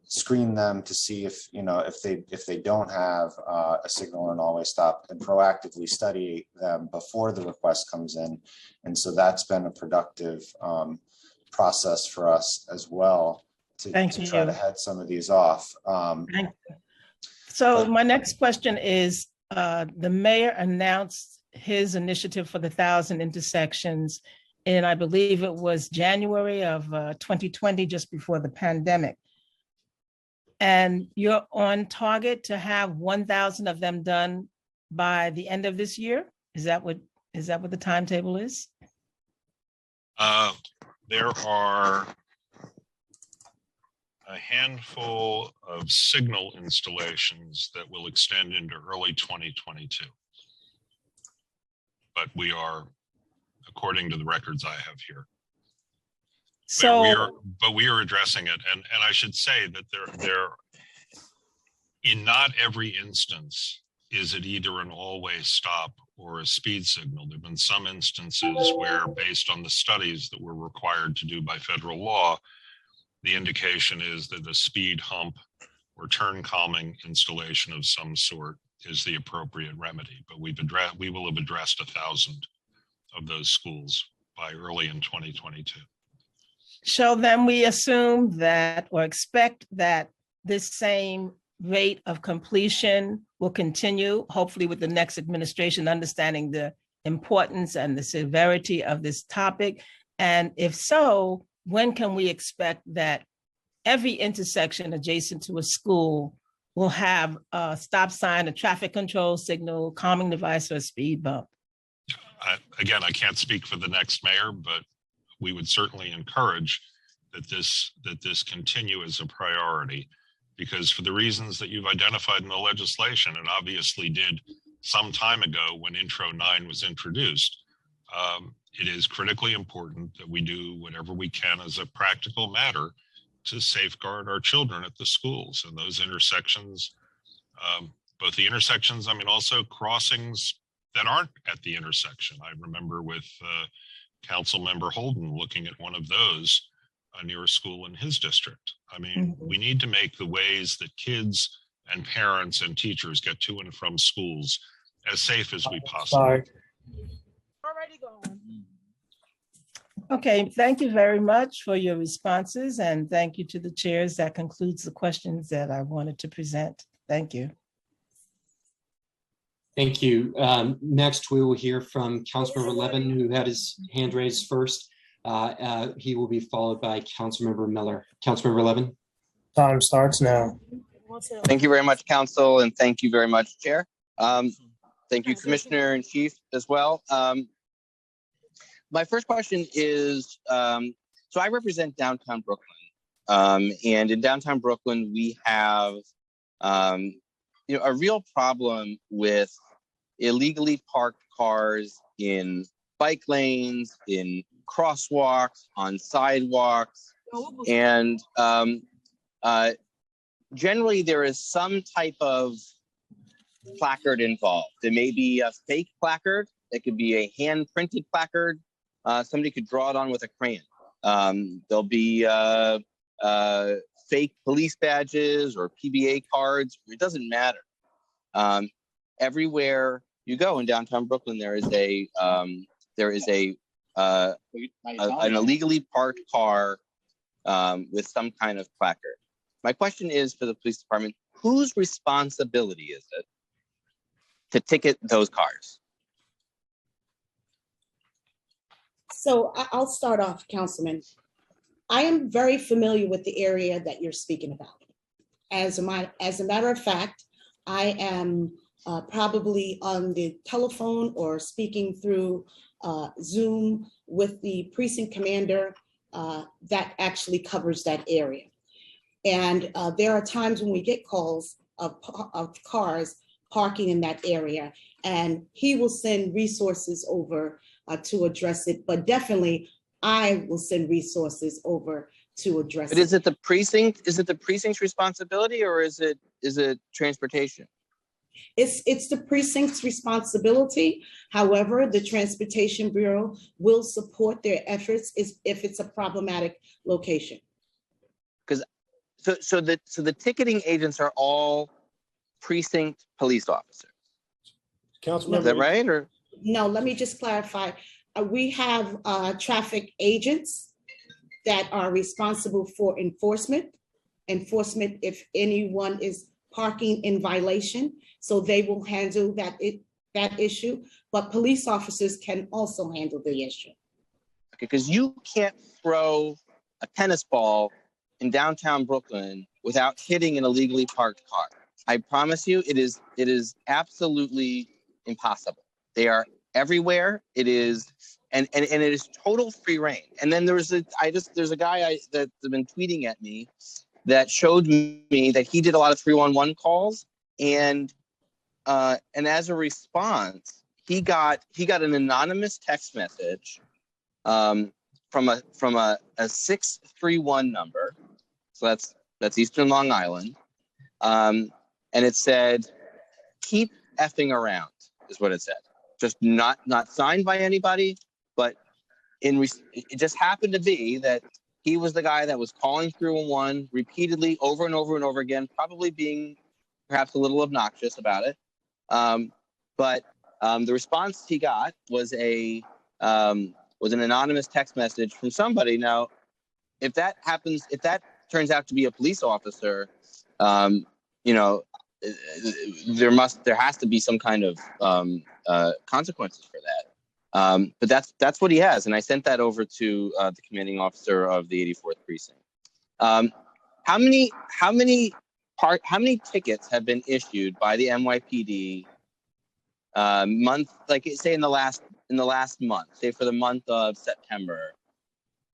screen them to see if they don't have a signal or an always stop, and proactively study them before the request comes in. And so that's been a productive process for us as well to try to head some of these off. Thank you. So my next question is, the mayor announced his initiative for the 1,000 intersections in, I believe it was January of 2020, just before the pandemic. And you're on target to have 1,000 of them done by the end of this year? Is that what the timetable is? There are a handful of signal installations that will extend into early 2022. But we are, according to the records I have here. But we are addressing it. And I should say that there, in not every instance, is it either an always stop or a speed signal. There have been some instances where, based on the studies that we're required to do by federal law, the indication is that a speed hump or turn calming installation of some sort is the appropriate remedy. But we will have addressed 1,000 of those schools by early in 2022. So then we assume that, or expect that, this same rate of completion will continue, hopefully with the next administration understanding the importance and the severity of this topic. And if so, when can we expect that every intersection adjacent to a school will have a stop sign, a traffic control signal, calming device, or a speed bump? Again, I can't speak for the next mayor, but we would certainly encourage that this continue as a priority, because for the reasons that you've identified in the legislation, and obviously did some time ago when Intro 9 was introduced, it is critically important that we do whatever we can as a practical matter to safeguard our children at the schools and those intersections, both the intersections, also crossings that aren't at the intersection. I remember with Council Member Holden looking at one of those near a school in his district. We need to make the ways that kids and parents and teachers get to and from schools as safe as we possibly can. Already going. Okay, thank you very much for your responses, and thank you to the chairs. That concludes the questions that I wanted to present. Thank you. Thank you. Next, we will hear from Councilmember Levin, who had his hand raised first. He will be followed by Councilmember Miller. Councilmember Levin. Time starts now. Thank you very much, Council, and thank you very much, Chair. Thank you, Commissioner in Chief, as well. My first question is, so I represent downtown Brooklyn, and in downtown Brooklyn, we have a real problem with illegally parked cars in bike lanes, in crosswalks, on sidewalks, and generally there is some type of placard involved. There may be a fake placard. It could be a hand-printed placard. Somebody could draw it on with a crayon. There'll be fake police badges or PBA cards. It doesn't matter. Everywhere you go in downtown Brooklyn, there is an illegally parked car with some kind of placard. My question is for the police department: whose responsibility is it to ticket those cars? So I'll start off, Councilman. I am very familiar with the area that you're speaking about. As a matter of fact, I am probably on the telephone or speaking through Zoom with the precinct commander that actually covers that area. And there are times when we get calls of cars parking in that area, and he will send resources over to address it. But definitely, I will send resources over to address it. But is it the precinct? Is it the precinct's responsibility, or is it transportation? It's the precinct's responsibility. However, the Transportation Bureau will support their efforts if it's a problematic location. So the ticketing agents are all precinct police officers. Councilmember, is that right? Or no? Let me just clarify. We have traffic agents that are responsible for enforcement if anyone is parking in violation. So they will handle that issue. But police officers can also handle the issue. Okay, because you can't throw a tennis ball in downtown Brooklyn without hitting an illegally parked car. I promise you, it is absolutely impossible. They are everywhere. It is, and it is total free reign. And then there's a guy that's been tweeting at me that showed me that he did a lot of 311 calls, and as a response, he got an anonymous text message from a 631 number. So that's Eastern Long Island. And it said, "Keep effing around," is what it said. Just not signed by anybody, but it just happened to be that he was the guy that was calling 311 repeatedly over and over and over again, probably being perhaps a little obnoxious about it. But the response he got was an anonymous text message from somebody. Now, if that turns out to be a police officer, there has to be some kind of consequences for that. But that's what he has, and I sent that over to the commanding officer of the 84th precinct. How many tickets have been issued by the NYPD like say in the last month, say for the month of September,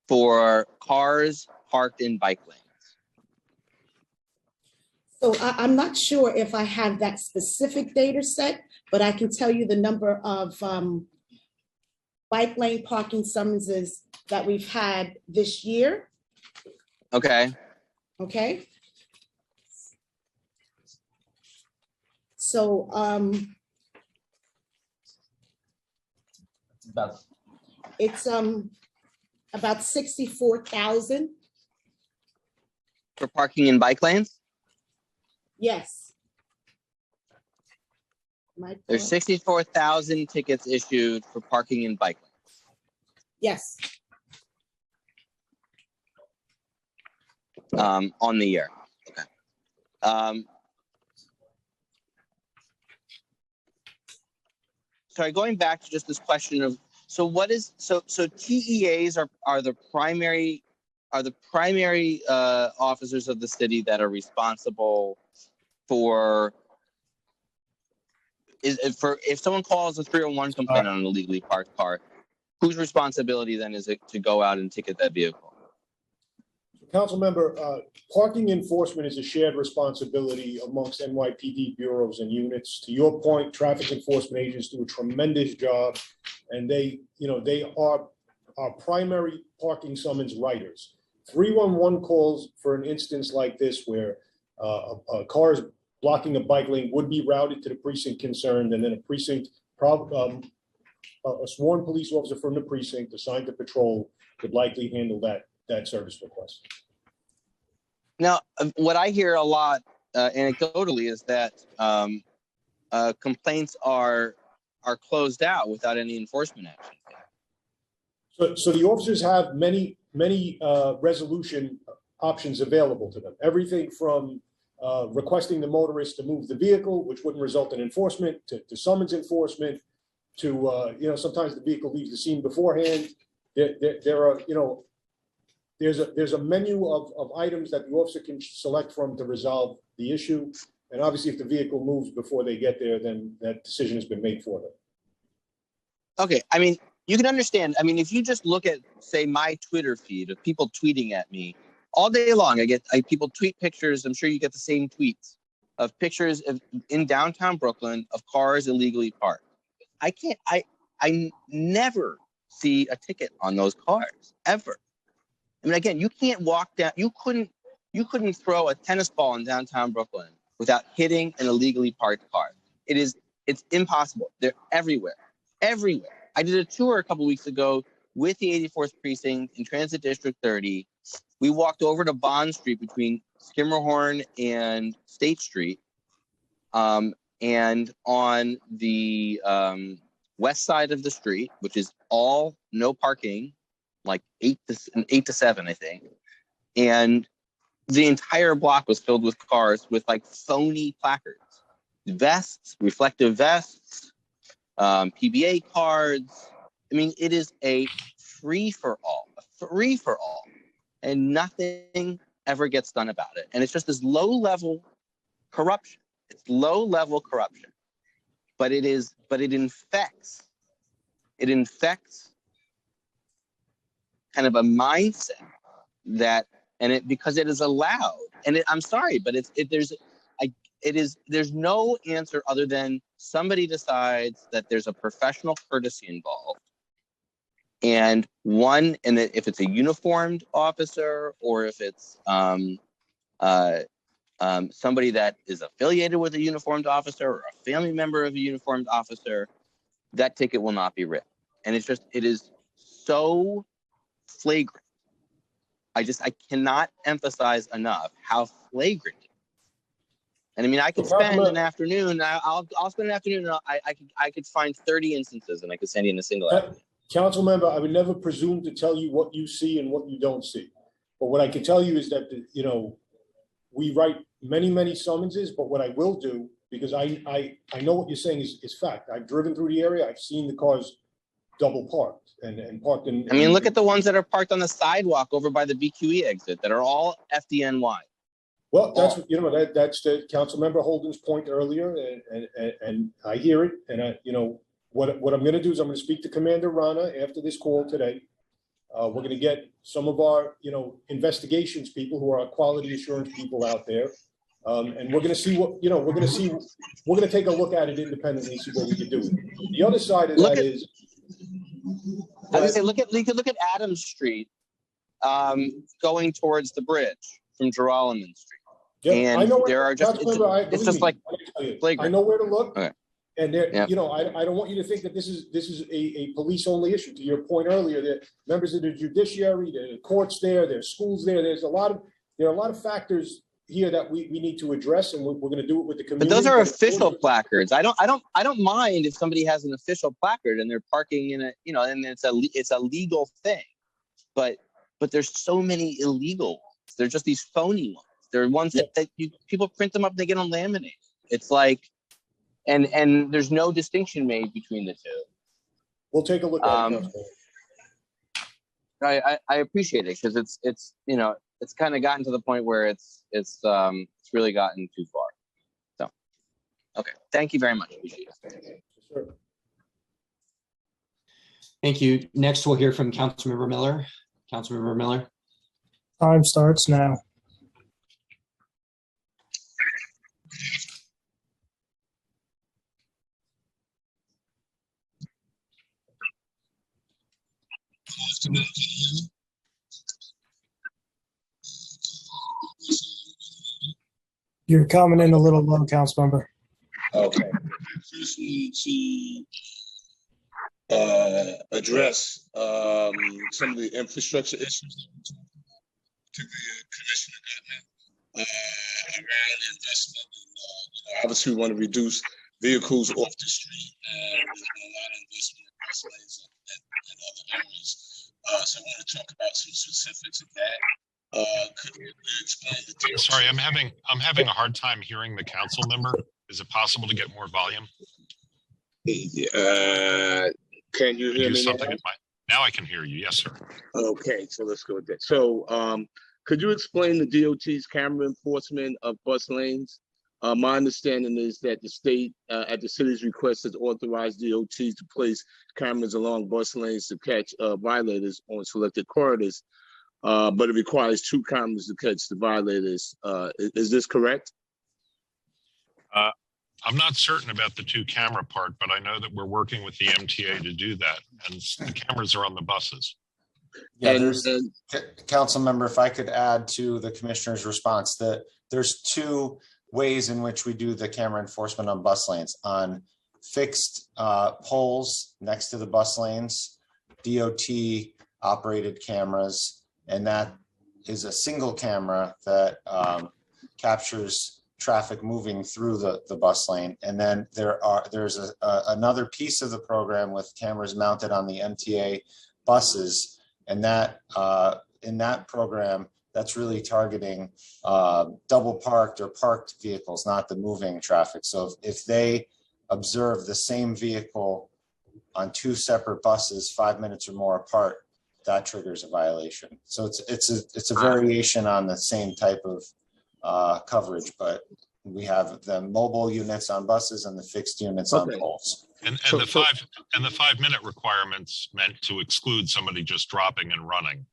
for cars parked in bike lanes? So I'm not sure if I have that specific data set, but I can tell you the number of bike lane parking summonses that we've had this year. Okay. Okay. So it's about 64,000. For parking in bike lanes? Yes. There's 64,000 tickets issued for parking in bike lanes. Yes. On the year. Okay. Sorry, going back to just this question of So what is so TEAs are the primary officers of the city that are responsible for if someone calls a 301 complaint on an illegally parked car, whose responsibility then is it to go out and ticket that vehicle? Council member, parking enforcement is a shared responsibility amongst NYPD bureaus and units. To your point, traffic enforcement agents do a tremendous job, and they are our primary parking summons writers. 311 calls for an instance like this where a car is blocking a bike lane would be routed to the precinct concerned, and then a sworn police officer from the precinct assigned to patrol could likely handle that service request. Now, what I hear a lot anecdotally is that complaints are closed out without any enforcement action. So the officers have many resolution options available to them. Everything from requesting the motorist to move the vehicle, which wouldn't result in enforcement, to summons enforcement, to sometimes the vehicle leaves the scene beforehand. There are there's a menu of items that the officer can select from to resolve the issue. And obviously, if the vehicle moves before they get there, then that decision has been made for them. Okay, I mean, you can understand. I mean, if you just look at, say, my Twitter feed of people tweeting at me all day long, people tweet pictures. I'm sure you get the same tweets of pictures in downtown Brooklyn of cars illegally parked. I never see a ticket on those cars ever. I mean, again, you can't walk down. You couldn't throw a tennis ball in downtown Brooklyn without hitting an illegally parked car. It's impossible. They're everywhere. I did a tour a couple weeks ago with the 84th Precinct in Transit District 30. We walked over to Bond Street between Skimmerhorn and State Street. And on the west side of the street, which is all no parking, like 8 to 7, I think. And the entire block was filled with cars with like phony placards, vests, reflective vests, PBA cards. I mean, it is a free for all, and nothing ever gets done about it. And it's just this low level corruption. It's low level corruption, but it infects kind of a mindset because it is allowed. And I'm sorry, but there's no answer other than somebody decides that there's a professional courtesy involved. And if it's a uniformed officer or if it's somebody that is affiliated with a uniformed officer or a family member of a uniformed officer, that ticket will not be written. And it is so flagrant. I cannot emphasize enough how flagrant it is. And I mean, I could spend an afternoon. I'll spend an afternoon. And I could find 30 instances, and I could send you in a single afternoon. Council member, I would never presume to tell you what you see and what you don't see. But what I can tell you is that we write many summonses. But what I will do, because I know what you're saying is fact. I've driven through the area. I've seen the cars double parked and parked in. I mean, look at the ones that are parked on the sidewalk over by the BQE exit that are all FDNY. Well, that's that's the council member Holden's point earlier, and I hear it. And what I'm going to do is I'm going to speak to Commander Rana after this call today. We're going to get some of our investigations people who are our quality assurance people out there, and we're going to see what we're going to take a look at it independently and see what we can do. The other side of that is. I would say look at Adams Street, going towards the bridge from Geralman Street. Yeah, and I know there are just it's just like flagrant. I know where to look. Okay. And there, I don't want you to think that this is a police only issue. To your point earlier, that members of the judiciary, the courts there's schools there. There are a lot of factors here that we need to address, and we're going to do it with the community. But those are official placards. I don't mind if somebody has an official placard and they're parking in and it's a legal thing. But there's so many illegal ones. They're just these phony ones. They're ones that people print them up and they get them laminated. It's like, and there's no distinction made between the two. We'll take a look at it. I appreciate it because it's you know, it's kind of gotten to the point where it's really gotten too far. So, okay, thank you very much. Appreciate it. Sure. Thank you. Next, we'll hear from Councilmember Miller. Councilmember Miller. Time starts now. You're coming in a little low, Councilmember. Okay. I first need to address some of the infrastructure issues, particularly Commissioner Gutman, around investment. Obviously, we want to reduce vehicles off the street, and there's been a lot of investment in bus lanes and other areas. So I want to talk about some specifics of that. Could you explain the details? Sorry, I'm having a hard time hearing the council member. Is it possible to get more volume? Can you hear me now? Now I can hear you. Yes, sir. Okay, so let's go with that. So could you explain the DOT's camera enforcement of bus lanes? My understanding is that the state, at the city's request, has authorized DOT to place cameras along bus lanes to catch violators on selected corridors, but it requires 2 cameras to catch the violators. Is this correct? I'm not certain about the 2 camera part, but I know that we're working with the MTA to do that, and the cameras are on the buses. Yeah, council member, if I could add to the commissioner's response, that there's 2 ways in which we do the camera enforcement on bus lanes. On fixed poles next to the bus lanes, DOT operated cameras, and that is a single camera that captures traffic moving through the bus lane. And then there's another piece of the program with cameras mounted on the MTA buses, and that in that program, that's really targeting double parked or parked vehicles, not the moving traffic. So if they observe the same vehicle on 2 separate buses 5 minutes or more apart, that triggers a violation. So it's a variation on the same type of coverage, but we have the mobile units on buses and the fixed units on poles. And the 5 minute requirements meant to exclude somebody just dropping and running.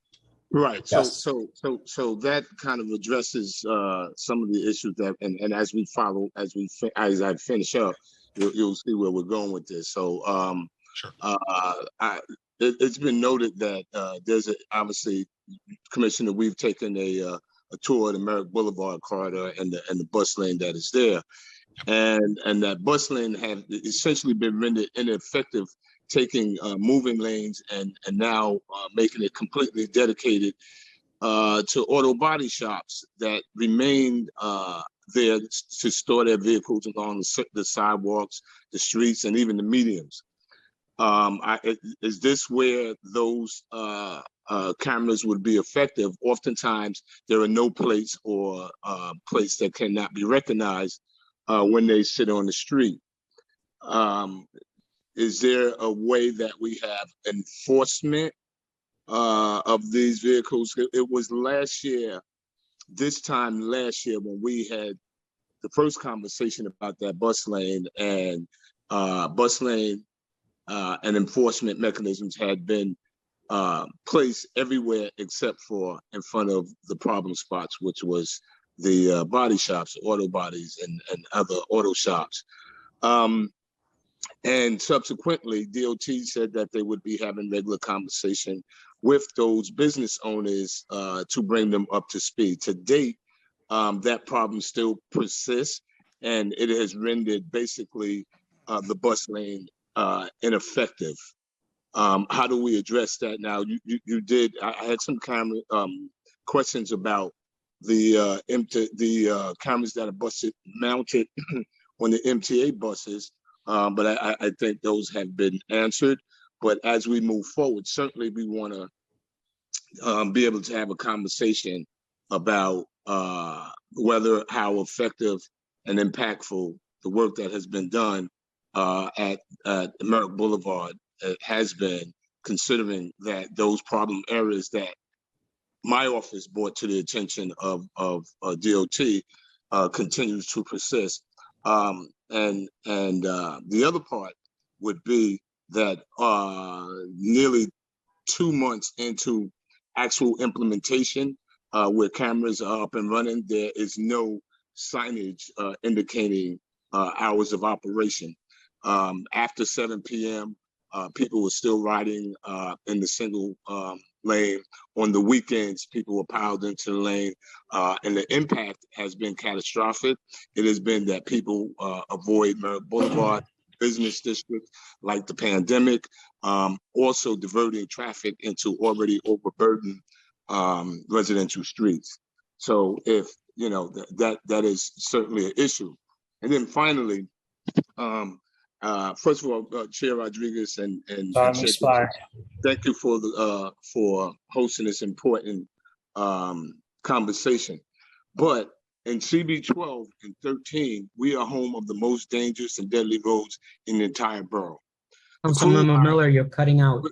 Right. Yes. So that kind of addresses some of the issues that, and as we follow, as I finish up, you'll see where we're going with this. So sure. It's been noted that there's obviously, Commissioner, we've taken a tour of the Merrick Boulevard corridor and the bus lane that is there, and that bus lane have essentially been rendered ineffective, taking moving lanes and now making it completely dedicated to auto body shops that remain there to store their vehicles along the sidewalks, the streets, and even the medians. Is this where those cameras would be effective? Oftentimes, there are no plates or plates that cannot be recognized when they sit on the street. Is there a way that we have enforcement of these vehicles? It was this time last year, when we had the first conversation about that bus lane and enforcement mechanisms had been placed everywhere except for in front of the problem spots, which was the body shops, auto bodies, and other auto shops. And subsequently, DOT said that they would be having regular conversation with those business owners to bring them up to speed. To date, that problem still persists, and it has rendered basically the bus lane ineffective. How do we address that now? You did. I had some questions about the cameras that are mounted on the MTA buses, but I think those have been answered. But as we move forward, certainly we want to be able to have a conversation about how effective and impactful the work that has been done at Merrick Boulevard has been, considering that those problem areas that my office brought to the attention of DOT continues to persist. And the other part would be that nearly 2 months into actual implementation, where cameras are up and running, there is no signage indicating hours of operation. After 7 p.m., people were still riding in the single lane. On the weekends, people were piled into the lane, and the impact has been catastrophic. It has been that people avoid Merrick Boulevard business district like the pandemic, also diverting traffic into already overburdened residential streets. So if, you know, that is certainly an issue. And then finally, first of all, Chair Rodriguez and Chair, thank you for hosting this important conversation. But in CB 12 and 13, we are home of the most dangerous and deadly roads in the entire borough. Councilmember Miller, you're cutting out.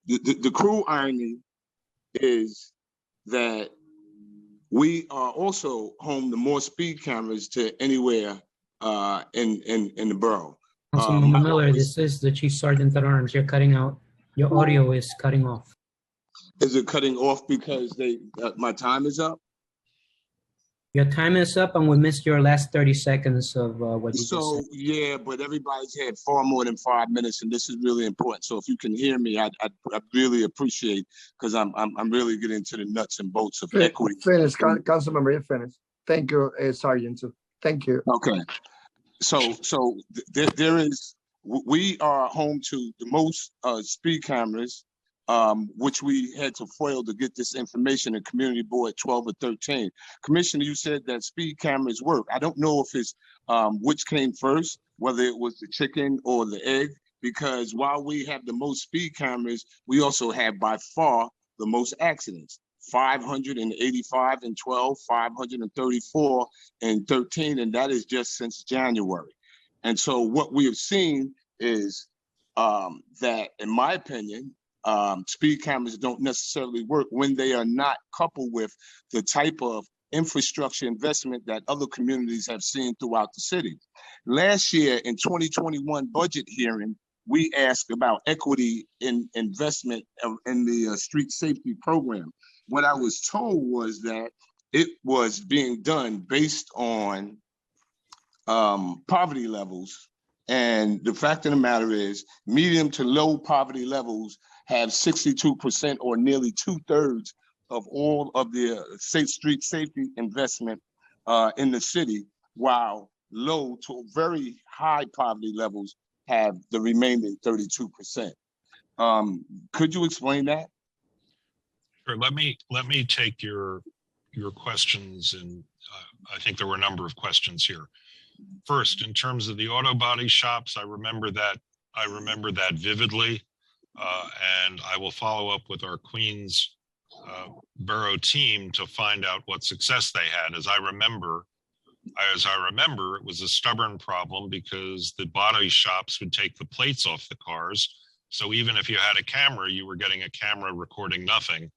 The cruel irony is that we are also home to more speed cameras to anywhere in the borough. Councilmember Miller, this is the Chief Sergeant at Arms. You're cutting out. Your audio is cutting off. Is it cutting off because my time is up? Your time is up, and we missed your last 30 seconds of what you just said. Yeah, but everybody's had far more than 5 minutes, and this is really important. So if you can hear me, I'd really appreciate, because I'm really getting to the nuts and bolts of equity. Finish, Councilmember, you finished. Thank you, Sergeant. Thank you. Okay. So there is, we are home to the most speed cameras, which we had to foil to get this information in Community Board 12 or 13. Commissioner, you said that speed cameras work. I don't know if it's which came first, whether it was the chicken or the egg, because while we have the most speed cameras, we also have by far the most accidents. 585 in 12, 534 in 13, and that is just since January. And so what we have seen is that, in my opinion, speed cameras don't necessarily work when they are not coupled with the type of infrastructure investment that other communities have seen throughout the city. Last year in 2021 budget hearing, we asked about equity in investment in the street safety program. What I was told was that it was being done based on poverty levels. And the fact of the matter is, medium to low poverty levels have 62% or nearly 2/3 of all of the street safety investment in the city, while low to very high poverty levels have the remaining 32%. Could you explain that? Sure. Let me take your questions, and I think there were a number of questions here. First, in terms of the auto body shops, I remember that vividly, and I will follow up with our Queens borough team to find out what success they had. As I remember, it was a stubborn problem because the body shops would take the plates off the cars. So even if you had a camera, you were getting a camera recording nothing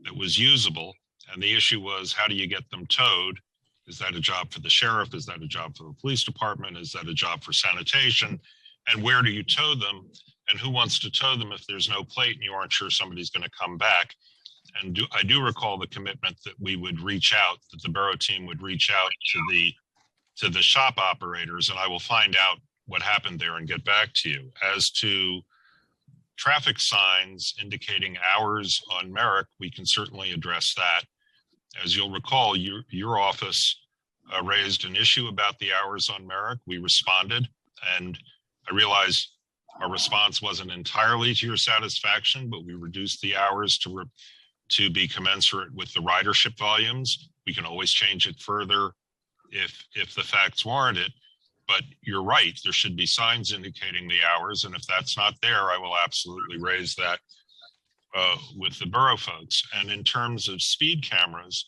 that was usable. And the issue was, how do you get them towed? Is that a job for the sheriff? Is that a job for the police department? Is that a job for sanitation? And where do you tow them? And who wants to tow them if there's no plate and you aren't sure somebody's going to come back? And I do recall the commitment that we would reach out, that the borough team would reach out to the shop operators, and I will find out what happened there and get back to you. As to traffic signs indicating hours on Merrick, we can certainly address that. As you'll recall, your office raised an issue about the hours on Merrick. We responded, and I realize our response wasn't entirely to your satisfaction, but we reduced the hours to be commensurate with the ridership volumes. We can always change it further if the facts warrant it. But you're right, there should be signs indicating the hours, and if that's not there, I will absolutely raise that with the borough folks. And in terms of speed cameras,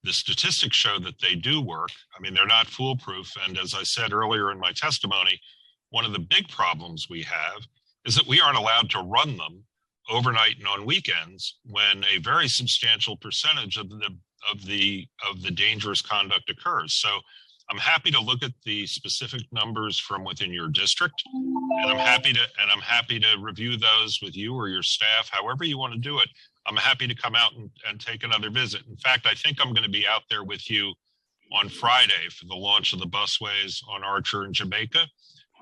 the statistics show that they do work. I mean, they're not foolproof. And as I said earlier in my testimony, one of the big problems we have is that we aren't allowed to run them overnight and on weekends when a very substantial percentage of the dangerous conduct occurs. So I'm happy to look at the specific numbers from within your district, and I'm happy to review those with you or your staff, however you want to do it. I'm happy to come out and take another visit. In fact, I think I'm going to be out there with you on Friday for the launch of the busways on Archer and Jamaica.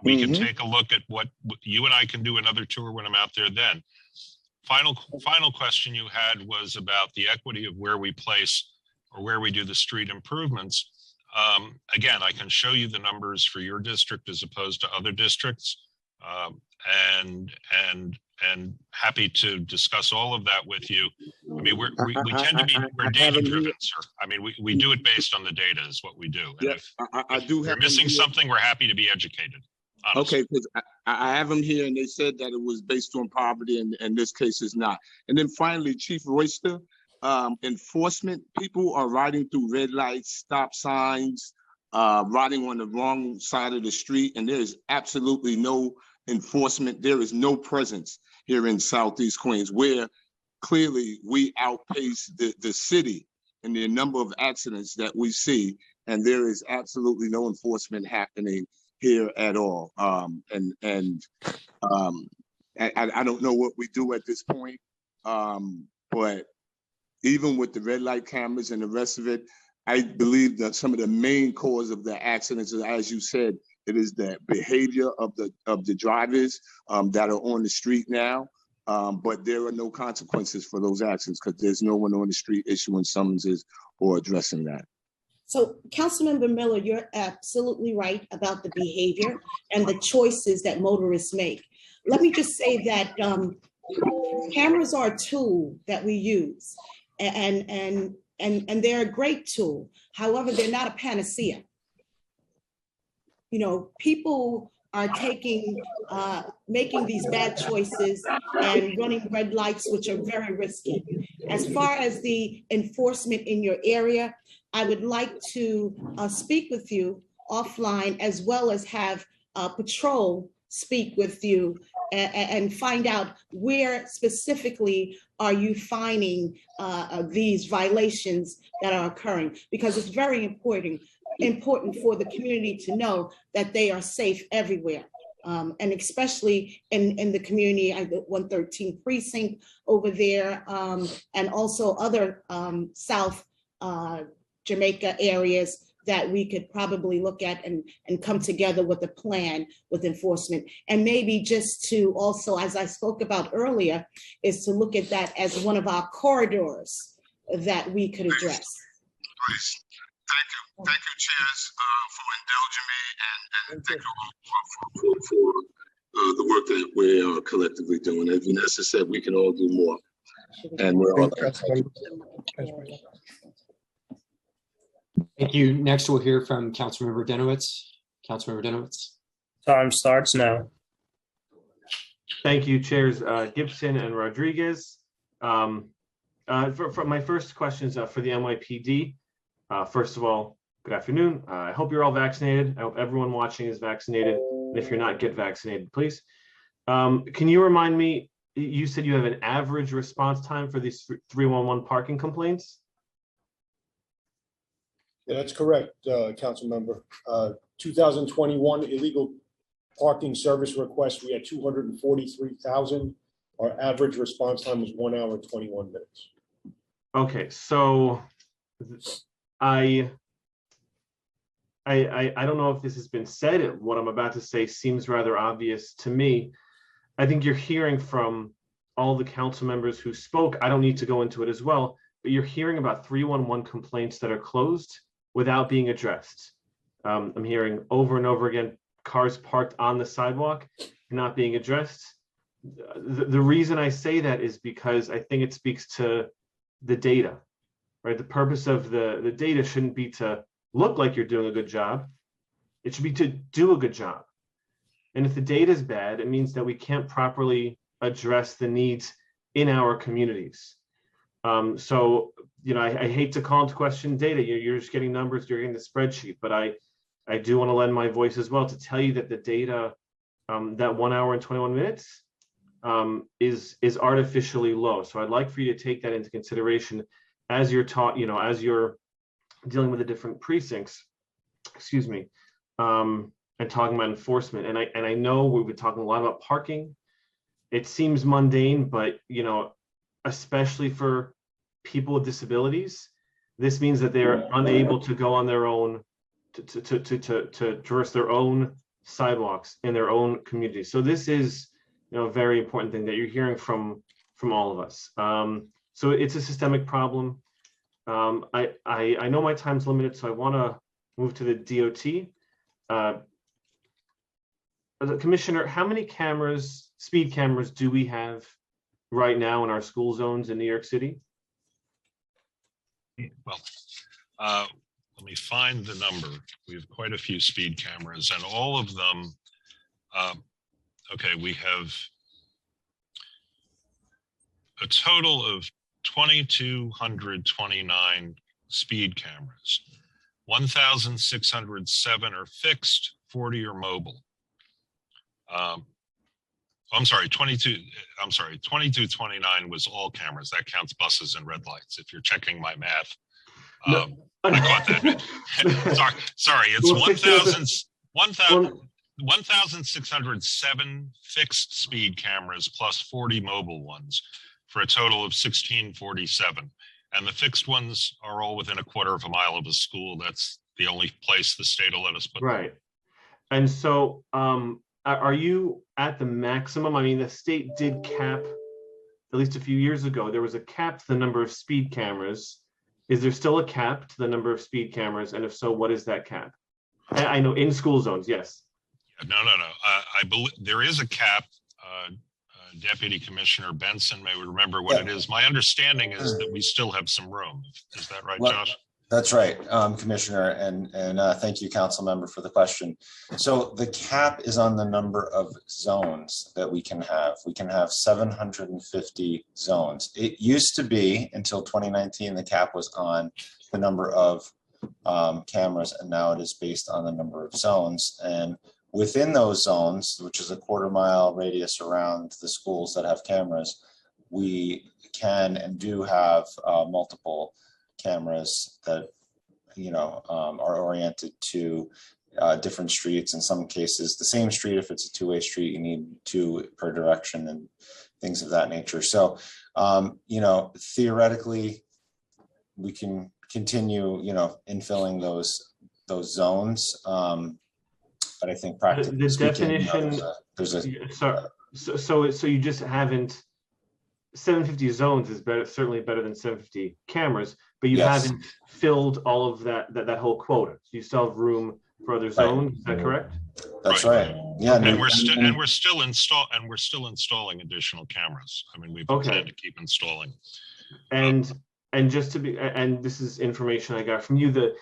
We can take a look at what you and I can do another tour when I'm out there then. Final question you had was about the equity of where we place or where we do the street improvements. Again, I can show you the numbers for your district as opposed to other districts, and happy to discuss all of that with you. I mean, we tend to be, we're data driven, sir. I mean, we do it based on the data is what we do. And if I do you're have missing something, we're happy to be educated. Honestly. Okay, because I have them here and they said that it was based on poverty, and this case is not. And then finally, Chief Royster, enforcement, people are riding through red lights, stop signs, riding on the wrong side of the street, and there is absolutely no enforcement. There is no presence here in Southeast Queens, where clearly we outpace the city in the number of accidents that we see, and there is absolutely no enforcement happening here at all. I don't know what we do at this point, but even with the red light cameras and the rest of it, I believe that some of the main cause of the accidents, as you said, it is the behavior of the drivers that are on the street now. But there are no consequences for those actions because there's no one on the street issuing summonses or addressing that. So Councilmember Miller, you're absolutely right about the behavior and the choices that motorists make. Let me just say that cameras are a tool that we use, and they're a great tool. However, they're not a panacea. You know, people are making these bad choices and running red lights, which are very risky. As far as the enforcement in your area, I would like to speak with you offline, as well as have patrol speak with you and find out where specifically are you finding these violations that are occurring, because it's very important for the community to know that they are safe everywhere. And especially in the community, the 113 precinct over there, and also other South Jamaica areas that we could probably look at and come together with a plan with enforcement. And maybe just to also, as I spoke about earlier, is to look at that as one of our corridors that we could address. Thank you, chairs, for indulging me, and thank you all for the work that we are collectively doing. As Vanessa said, we can all do more, and we're all. Thank you. Next, we'll hear from Councilmember Denowitz. Councilmember Denowitz. Time starts now. Thank you, Chairs Gibson and Rodriguez. For my first questions for the NYPD. First of all, good afternoon. I hope you're all vaccinated. I hope everyone watching is vaccinated. And if you're not, get vaccinated, please. Can you remind me, you said you have an average response time for these 311 parking complaints? Yeah, that's correct, Council Member. 2021 illegal parking service requests, we had 243,000. Our average response time was 1 hour, 21 minutes. Okay, so I don't know if this has been said. What I'm about to say seems rather obvious to me. I think you're hearing from all the council members who spoke. I don't need to go into it as well, but you're hearing about 311 complaints that are closed without being addressed. I'm hearing over and over again, cars parked on the sidewalk not being addressed. The reason I say that is because I think it speaks to the data, right? The purpose of the data shouldn't be to look like you're doing a good job. It should be to do a good job. And if the data is bad, it means that we can't properly address the needs in our communities. So, you know, I hate to call into question data. You're just getting numbers, you're getting the spreadsheet, but I do want to lend my voice as well to tell you that the data, that 1 hour and 21 minutes is artificially low. So I'd like for you to take that into consideration as you're taught, as you're dealing with the different precincts, excuse me, and talking about enforcement. And I know we've been talking a lot about parking. It seems mundane, but especially for people with disabilities, this means that they're unable to go on their own to traverse their own sidewalks in their own community. So this is a very important thing that you're hearing from all of us. So it's a systemic problem. I know my time's limited, so I want to move to the DOT. The Commissioner, how many speed cameras do we have right now in our school zones in New York City? Well, let me find the number. We have quite a few speed cameras, and all of them, okay, we have a total of 2,229 speed cameras. 1,607 are fixed, 40 are mobile. I'm sorry, 2229 was all cameras. That counts buses and red lights, if you're checking my math. I caught that. sorry, it's 1,607 fixed speed cameras plus 40 mobile ones for a total of 1,647. And the fixed ones are all within a quarter of a mile of a school. That's the only place the state will let us put them. Right. And so are you at the maximum? I mean, the state did cap, at least a few years ago, there was a cap to the number of speed cameras. Is there still a cap to the number of speed cameras? And if so, what is that cap? I know in school zones, yes. No. I believe there is a cap. Deputy Commissioner Benson may remember what it is. My understanding is that we still have some room. Is that right, Josh? That's right, Commissioner, and thank you, Council Member, for the question. So the cap is on the number of zones that we can have. We can have 750 zones. It used to be, until 2019, the cap was on the number of cameras, and now it is based on the number of zones. And within those zones, which is a quarter-mile radius around the schools that have cameras, we can and do have multiple cameras that are oriented to different streets. In some cases, the same street. If it's a two-way street, you need two per direction and things of that nature. So theoretically, we can continue infilling those zones, but I think practically the speaking, definition so you just haven't. 750 zones is certainly better than 750 cameras, but you haven't filled all of that whole quota. So you still have room for other zones. Is that correct? That's right. Yeah, and we're still installing additional cameras. I mean, we plan to keep installing. And just to be, and this is information I got from you,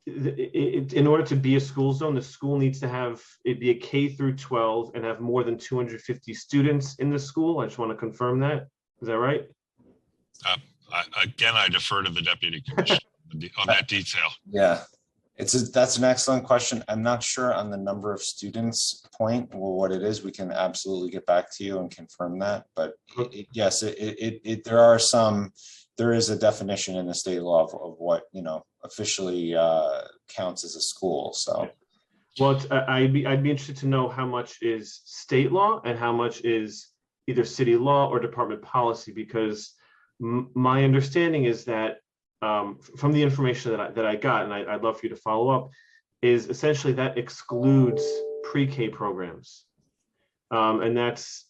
in order to be a school zone, the school needs to have it be a K through 12 and have more than 250 students in the school. I just want to confirm that. Is that right? I defer to the Deputy Commissioner on that detail. Yeah, that's an excellent question. I'm not sure on the number of students point or what it is. We can absolutely get back to you and confirm that. But yes, there is a definition in the state law of what officially counts as a school. So, well, I'd be interested to know how much is state law and how much is either city law or department policy, because my understanding is that from the information that I got, and I'd love for you to follow up, is essentially that excludes pre-K programs. And that's,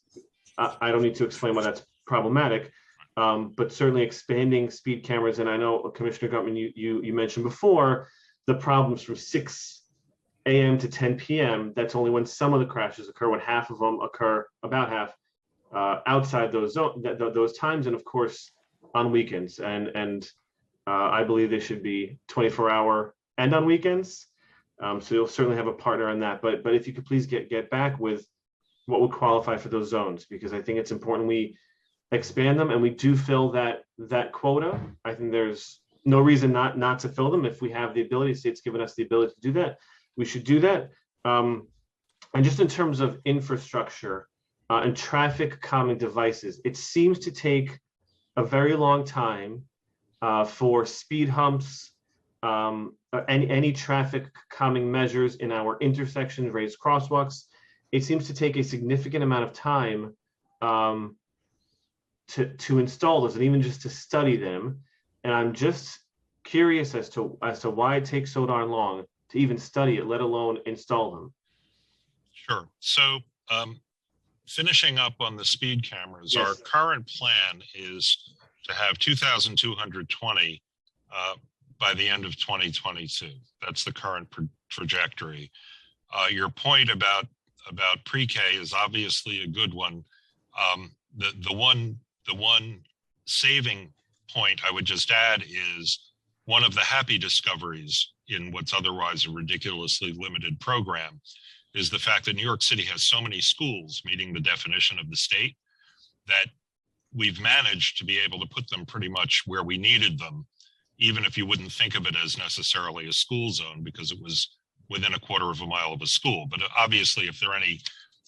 I don't need to explain why that's problematic, but certainly expanding speed cameras. And I know Commissioner Gutman, you mentioned before the problems from 6 a.m. to 10 p.m. That's only when some of the crashes occur, when half of them occur, about half, outside those times, and of course on weekends. And I believe they should be 24-hour and on weekends. So you'll certainly have a partner on that. But if you could please get back with what would qualify for those zones, because I think it's important we expand them and we do fill that quota. I think there's no reason not to fill them. If we have the ability, the state's given us the ability to do that, we should do that. And just in terms of infrastructure, and traffic calming devices. It seems to take a very long time for speed humps, any traffic calming measures in our intersections, raised crosswalks. It seems to take a significant amount of time to install those and even just to study them. And I'm just curious as to why it takes so darn long to even study it, let alone install them. Sure. So finishing up on the speed cameras, Yes. our current plan is to have 2,220 by the end of 2022. That's the current trajectory. Your point about pre-K is obviously a good one. The one saving point I would just add is one of the happy discoveries in what's otherwise a ridiculously limited program is the fact that New York City has so many schools meeting the definition of the state that we've managed to be able to put them pretty much where we needed them, even if you wouldn't think of it as necessarily a school zone because it was within a quarter of a mile of a school. But obviously, if there are any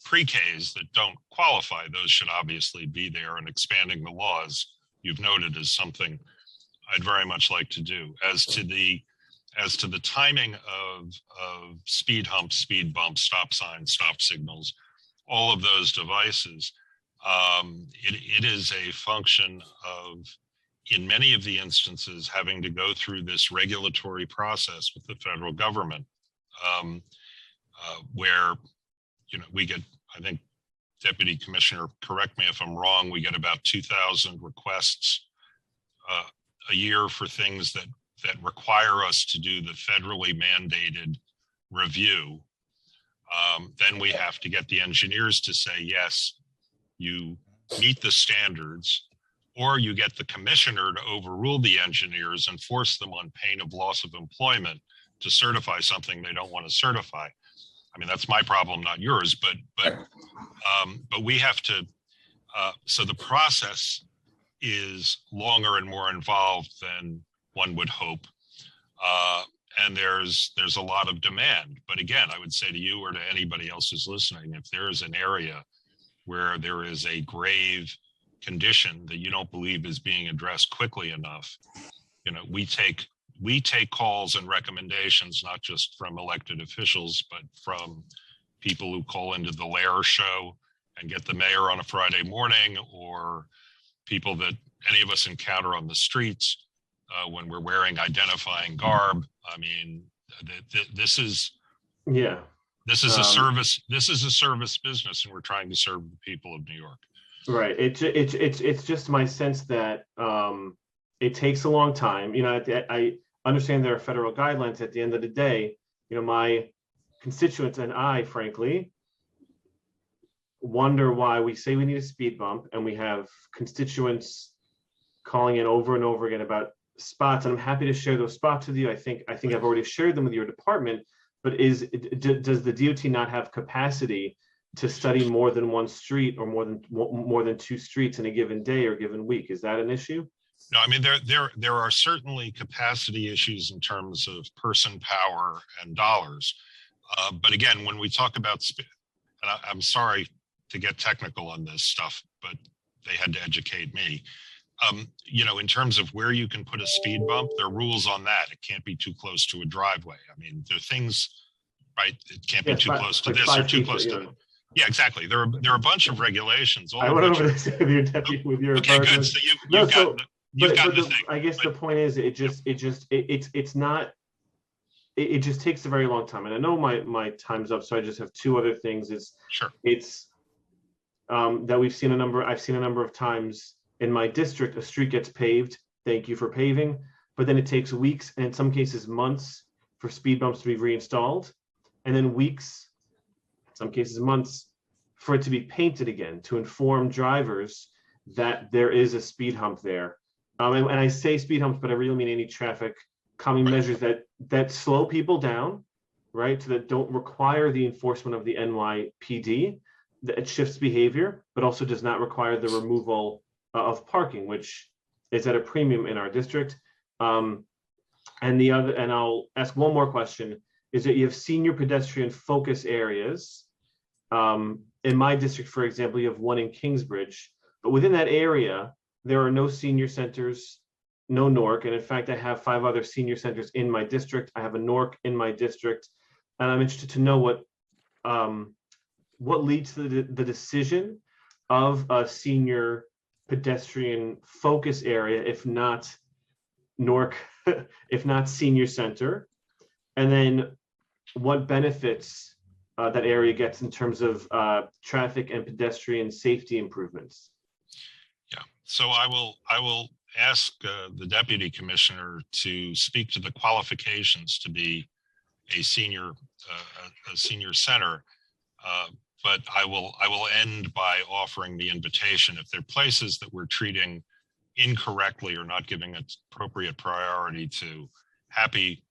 pre-Ks that don't qualify, those should obviously be there, and expanding the laws you've noted is something I'd very much like to do. As to the timing of speed humps, speed bumps, stop signs, stop signals, all of those devices, it is a function of, in many of the instances, having to go through this regulatory process with the federal government, where we get, I think, Deputy Commissioner, correct me if I'm wrong, we get about 2,000 requests a year for things that require us to do the federally mandated review. Then we have to get the engineers to say, yes, you meet the standards, or you get the commissioner to overrule the engineers and force them on pain of loss of employment to certify something they don't want to certify. I mean, that's my problem, not yours, but we have to, so the process is longer and more involved than one would hope. And there's a lot of demand. But again, I would say to you or to anybody else who's listening, if there is an area where there is a grave condition that you don't believe is being addressed quickly enough, we take calls and recommendations, not just from elected officials, but from people who call into the Lair show and get the mayor on a Friday morning, or people that any of us encounter on the streets when we're wearing identifying garb. I mean, this is a service. This is a service business, and we're trying to serve the people of New York. Right. It's just my sense that it takes a long time. I understand there are federal guidelines. At the end of the day, my constituents and I, frankly, wonder why we say we need a speed bump, and we have constituents calling in over and over again about spots. And I'm happy to share those spots with you. I think I've already shared them with your department. But does the DOT not have capacity to study more than one street or more than two streets in a given day or given week? Is that an issue? No, I mean, there are certainly capacity issues in terms of person power and dollars. But again, when we talk about speed, and I'm sorry to get technical on this stuff, but they had to educate me. In terms of where you can put a speed bump, there are rules on that. It can't be too close to a driveway. I mean, there are things, right? It can't be too close to this or too close to. Yeah, exactly. There are a bunch of regulations. I went over this with your okay, good. So you've got the thing. I guess the point is, it just takes a very long time. And I know my time's up, so I just have two other things. It's that I've seen a number of times in my district. A street gets paved. Thank you for paving. But then it takes weeks, and in some cases months, for speed bumps to be reinstalled, and then weeks, in some cases months, for it to be painted again to inform drivers that there is a speed hump there. And I say speed humps, but I really mean any traffic calming measures that slow people down, right? So that don't require the enforcement of the NYPD, that it shifts behavior, but also does not require the removal of parking, which is at a premium in our district. And I'll ask one more question, is that you have senior pedestrian focus areas in my district, for example, you have one in Kingsbridge, but within that area, there are no senior centers, no NORC. And in fact, I have 5 other senior centers in my district. I have a NORC in my district. And I'm interested to know what leads to the decision of a senior pedestrian focus area, if not NORC, if not senior center, and then what benefits that area gets in terms of traffic and pedestrian safety improvements. Yeah, so I will ask the deputy commissioner to speak to the qualifications to be a senior center. But I will end by offering the invitation. If there are places that we're treating incorrectly or not giving it appropriate priority to, happy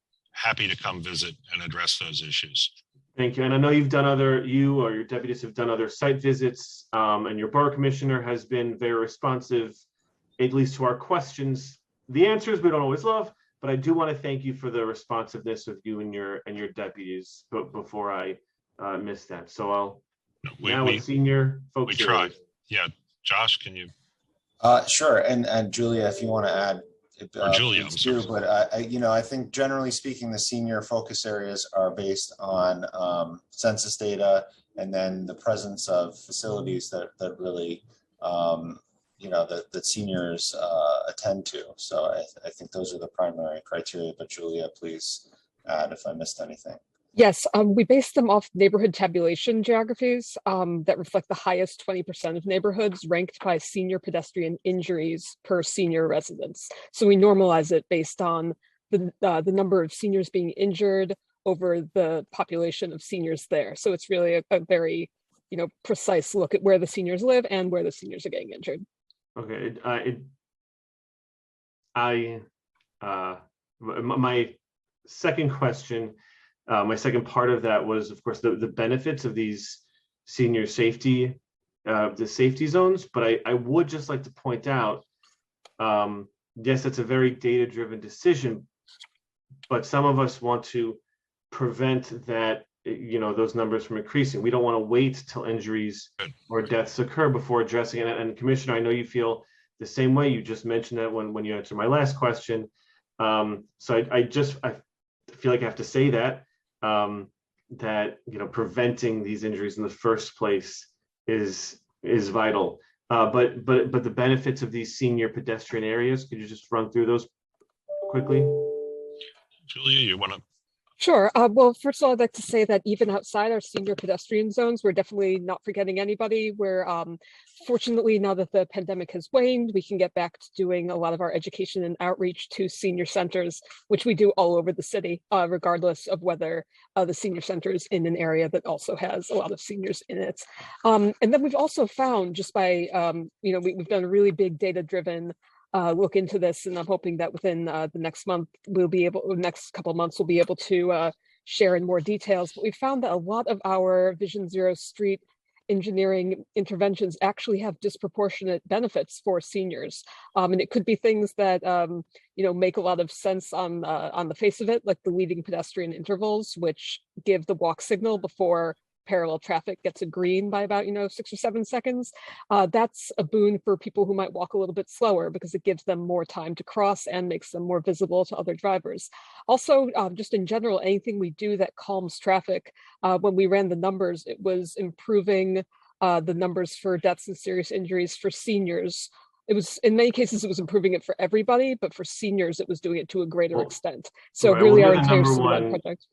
to come visit and address those issues. Thank you. And I know you or your deputies have done other site visits, and your borough commissioner has been very responsive, at least to our questions. The answers we don't always love, but I do want to thank you for the responsiveness of you and your deputies. But before I miss that, so with senior folks. We tried. Yeah, Josh, can you? Sure, and Julia, if you want to add. Or Julia, too, but I think generally speaking, the senior focus areas are based on census data, and then the presence of facilities that really, that seniors attend to. So I think those are the primary criteria. But Julia, please add if I missed anything. Yes, we based them off neighborhood tabulation geographies that reflect the highest 20% of neighborhoods ranked by senior pedestrian injuries per senior residents. So we normalize it based on the number of seniors being injured over the population of seniors there. So it's really a very, precise look at where the seniors live and where the seniors are getting injured. Okay, my second question. My second part of that was, of course, the benefits of these senior safety, the safety zones. But I would just like to point out, yes, it's a very data-driven decision, but some of us want to prevent that, those numbers from increasing. We don't want to wait till injuries or deaths occur before addressing it. And Commissioner, I know you feel the same way. You just mentioned that when you answered my last question. So I feel like I have to say that. That preventing these injuries in the first place is vital. But the benefits of these senior pedestrian areas, could you just run through those quickly? Julia, you want to? Sure. Well, first of all, I'd like to say that even outside our senior pedestrian zones, we're definitely not forgetting anybody. We're fortunately, now that the pandemic has waned, we can get back to doing a lot of our education and outreach to senior centers, which we do all over the city, regardless of whether the senior center is in an area that also has a lot of seniors in it. And then we've also found, just by, we've done a really big data-driven look into this, and I'm hoping that within the next couple of months, we'll be able to share in more details. But we found that a lot of our Vision Zero street engineering interventions actually have disproportionate benefits for seniors, and it could be things that make a lot of sense on the face of it, like the leading pedestrian intervals, which give the walk signal before parallel traffic gets a green by about 6 or 7 seconds. That's a boon for people who might walk a little bit slower because it gives them more time to cross and makes them more visible to other drivers. Also, just in general, anything we do that calms traffic, when we ran the numbers, it was improving the numbers for deaths and serious injuries for seniors. It was, in many cases, it was improving it for everybody, but for seniors, it was doing it to a greater extent. So right, really, well, our entire project.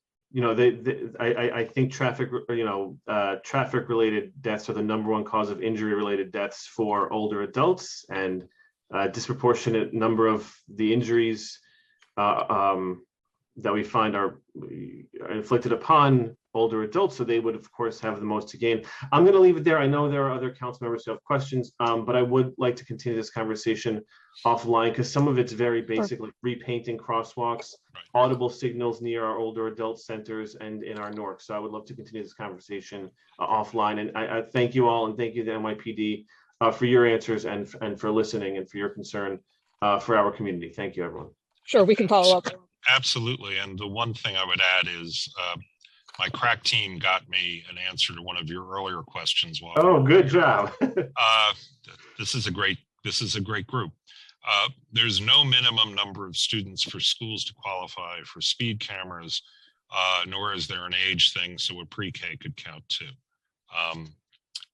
I think traffic-related deaths are the #1 cause of injury-related deaths for older adults, and disproportionate number of the injuries that we find are inflicted upon older adults. So they would, of course, have the most to gain. I'm going to leave it there. I know there are other council members who have questions, but I would like to continue this conversation offline because some of it's very basic, like repainting crosswalks, audible signals near our older adult centers and in our NORC. So I would love to continue this conversation offline. And I thank you all, and thank you to NYPD for your answers and for listening and for your concern for our community. Thank you, everyone. Sure, we can follow up. Absolutely. And the one thing I would add is my crack team got me an answer to one of your earlier questions. Oh, good job. This is a great group. There's no minimum number of students for schools to qualify for speed cameras, nor is there an age thing, so a pre-K could count too.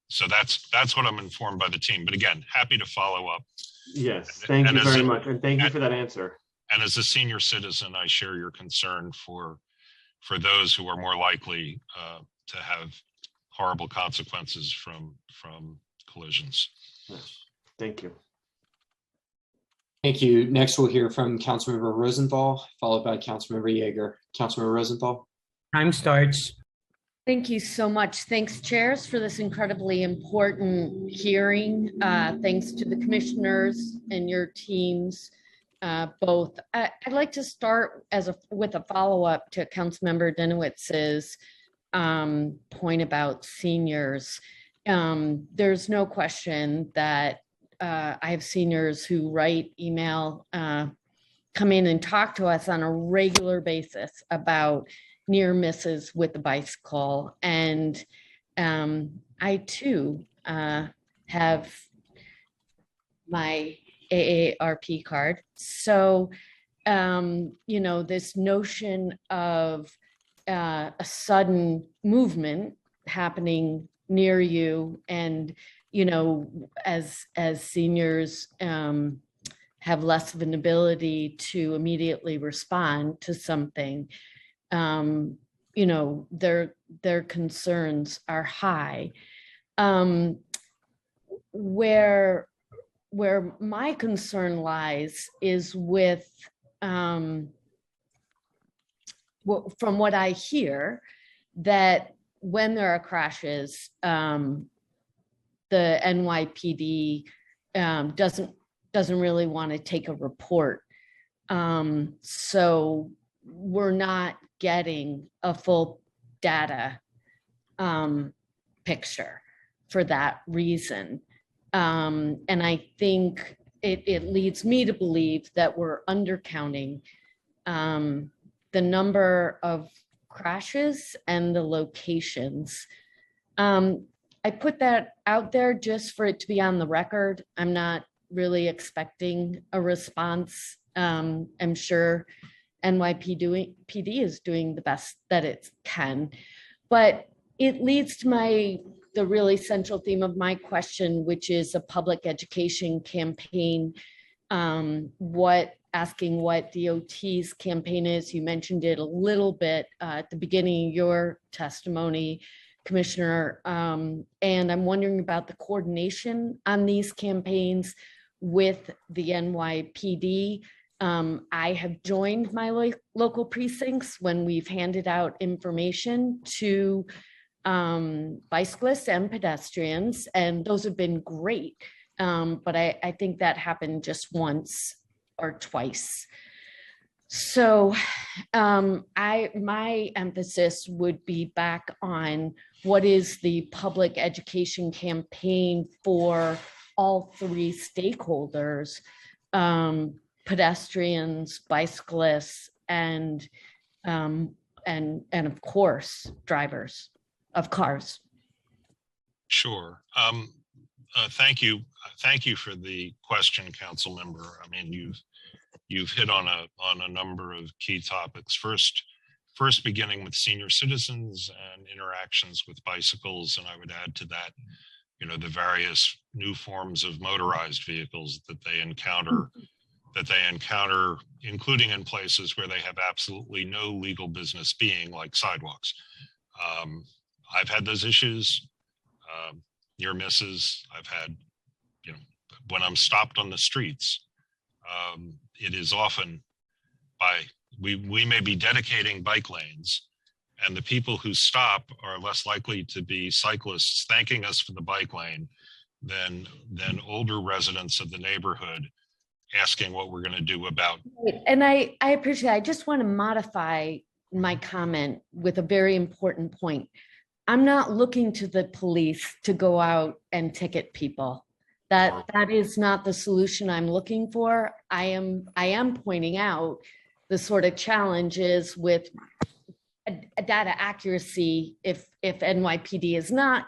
So that's what I'm informed by the team. But again, happy to follow up. Yes, thank you very much, and thank you for that answer. And as a senior citizen, I share your concern for those who are more likely to have horrible consequences from collisions. Yes. Thank you. Thank you. Next, we'll hear from Councilmember Rosenthal, followed by Councilmember Yeager. Councilmember Rosenthal. Time starts. Thank you so much. Thanks, chairs, for this incredibly important hearing. Thanks to the commissioners and your teams, both. I'd like to start with a follow-up to Councilmember Denowitz's point about seniors. There's no question that I have seniors who write, email, come in and talk to us on a regular basis about near misses with the bicycle. And I too have my AARP card. So, this notion of a sudden movement happening near you, and, as seniors have less of an ability to immediately respond to something, their concerns are high. Where my concern lies is with, from what I hear, that when there are crashes, the NYPD doesn't really want to take a report. So we're not getting a full data picture for that reason. And I think it leads me to believe that we're undercounting the number of crashes and the locations. I put that out there just for it to be on the record. I'm not really expecting a response. I'm sure NYPD is doing the best that it can, but it leads to the really central theme of my question, which is a public education campaign. Asking what DOT's campaign is. You mentioned it a little bit at the beginning of your testimony, Commissioner, and I'm wondering about the coordination on these campaigns with the NYPD. I have joined my local precincts when we've handed out information to bicyclists and pedestrians, and those have been great. But I think that happened just once or twice. So my emphasis would be back on what is the public education campaign for all three stakeholders, pedestrians, bicyclists, and of course, drivers of cars. Sure. Thank you. Thank you for the question, Council Member. I mean, you've hit on a number of key topics. First beginning with senior citizens and interactions with bicycles, and I would add to that, the various new forms of motorized vehicles that they encounter, including in places where they have absolutely no legal business being, like sidewalks. I've had those issues, near misses. I've had, when I'm stopped on the streets, it is often we may be dedicating bike lanes, and the people who stop are less likely to be cyclists thanking us for the bike lane than older residents of the neighborhood asking what we're going to do about. And I appreciate it. I just want to modify my comment with a very important point. I'm not looking to the police to go out and ticket people. That is not the solution I'm looking for. I am pointing out the sort of challenges with a data accuracy if NYPD is not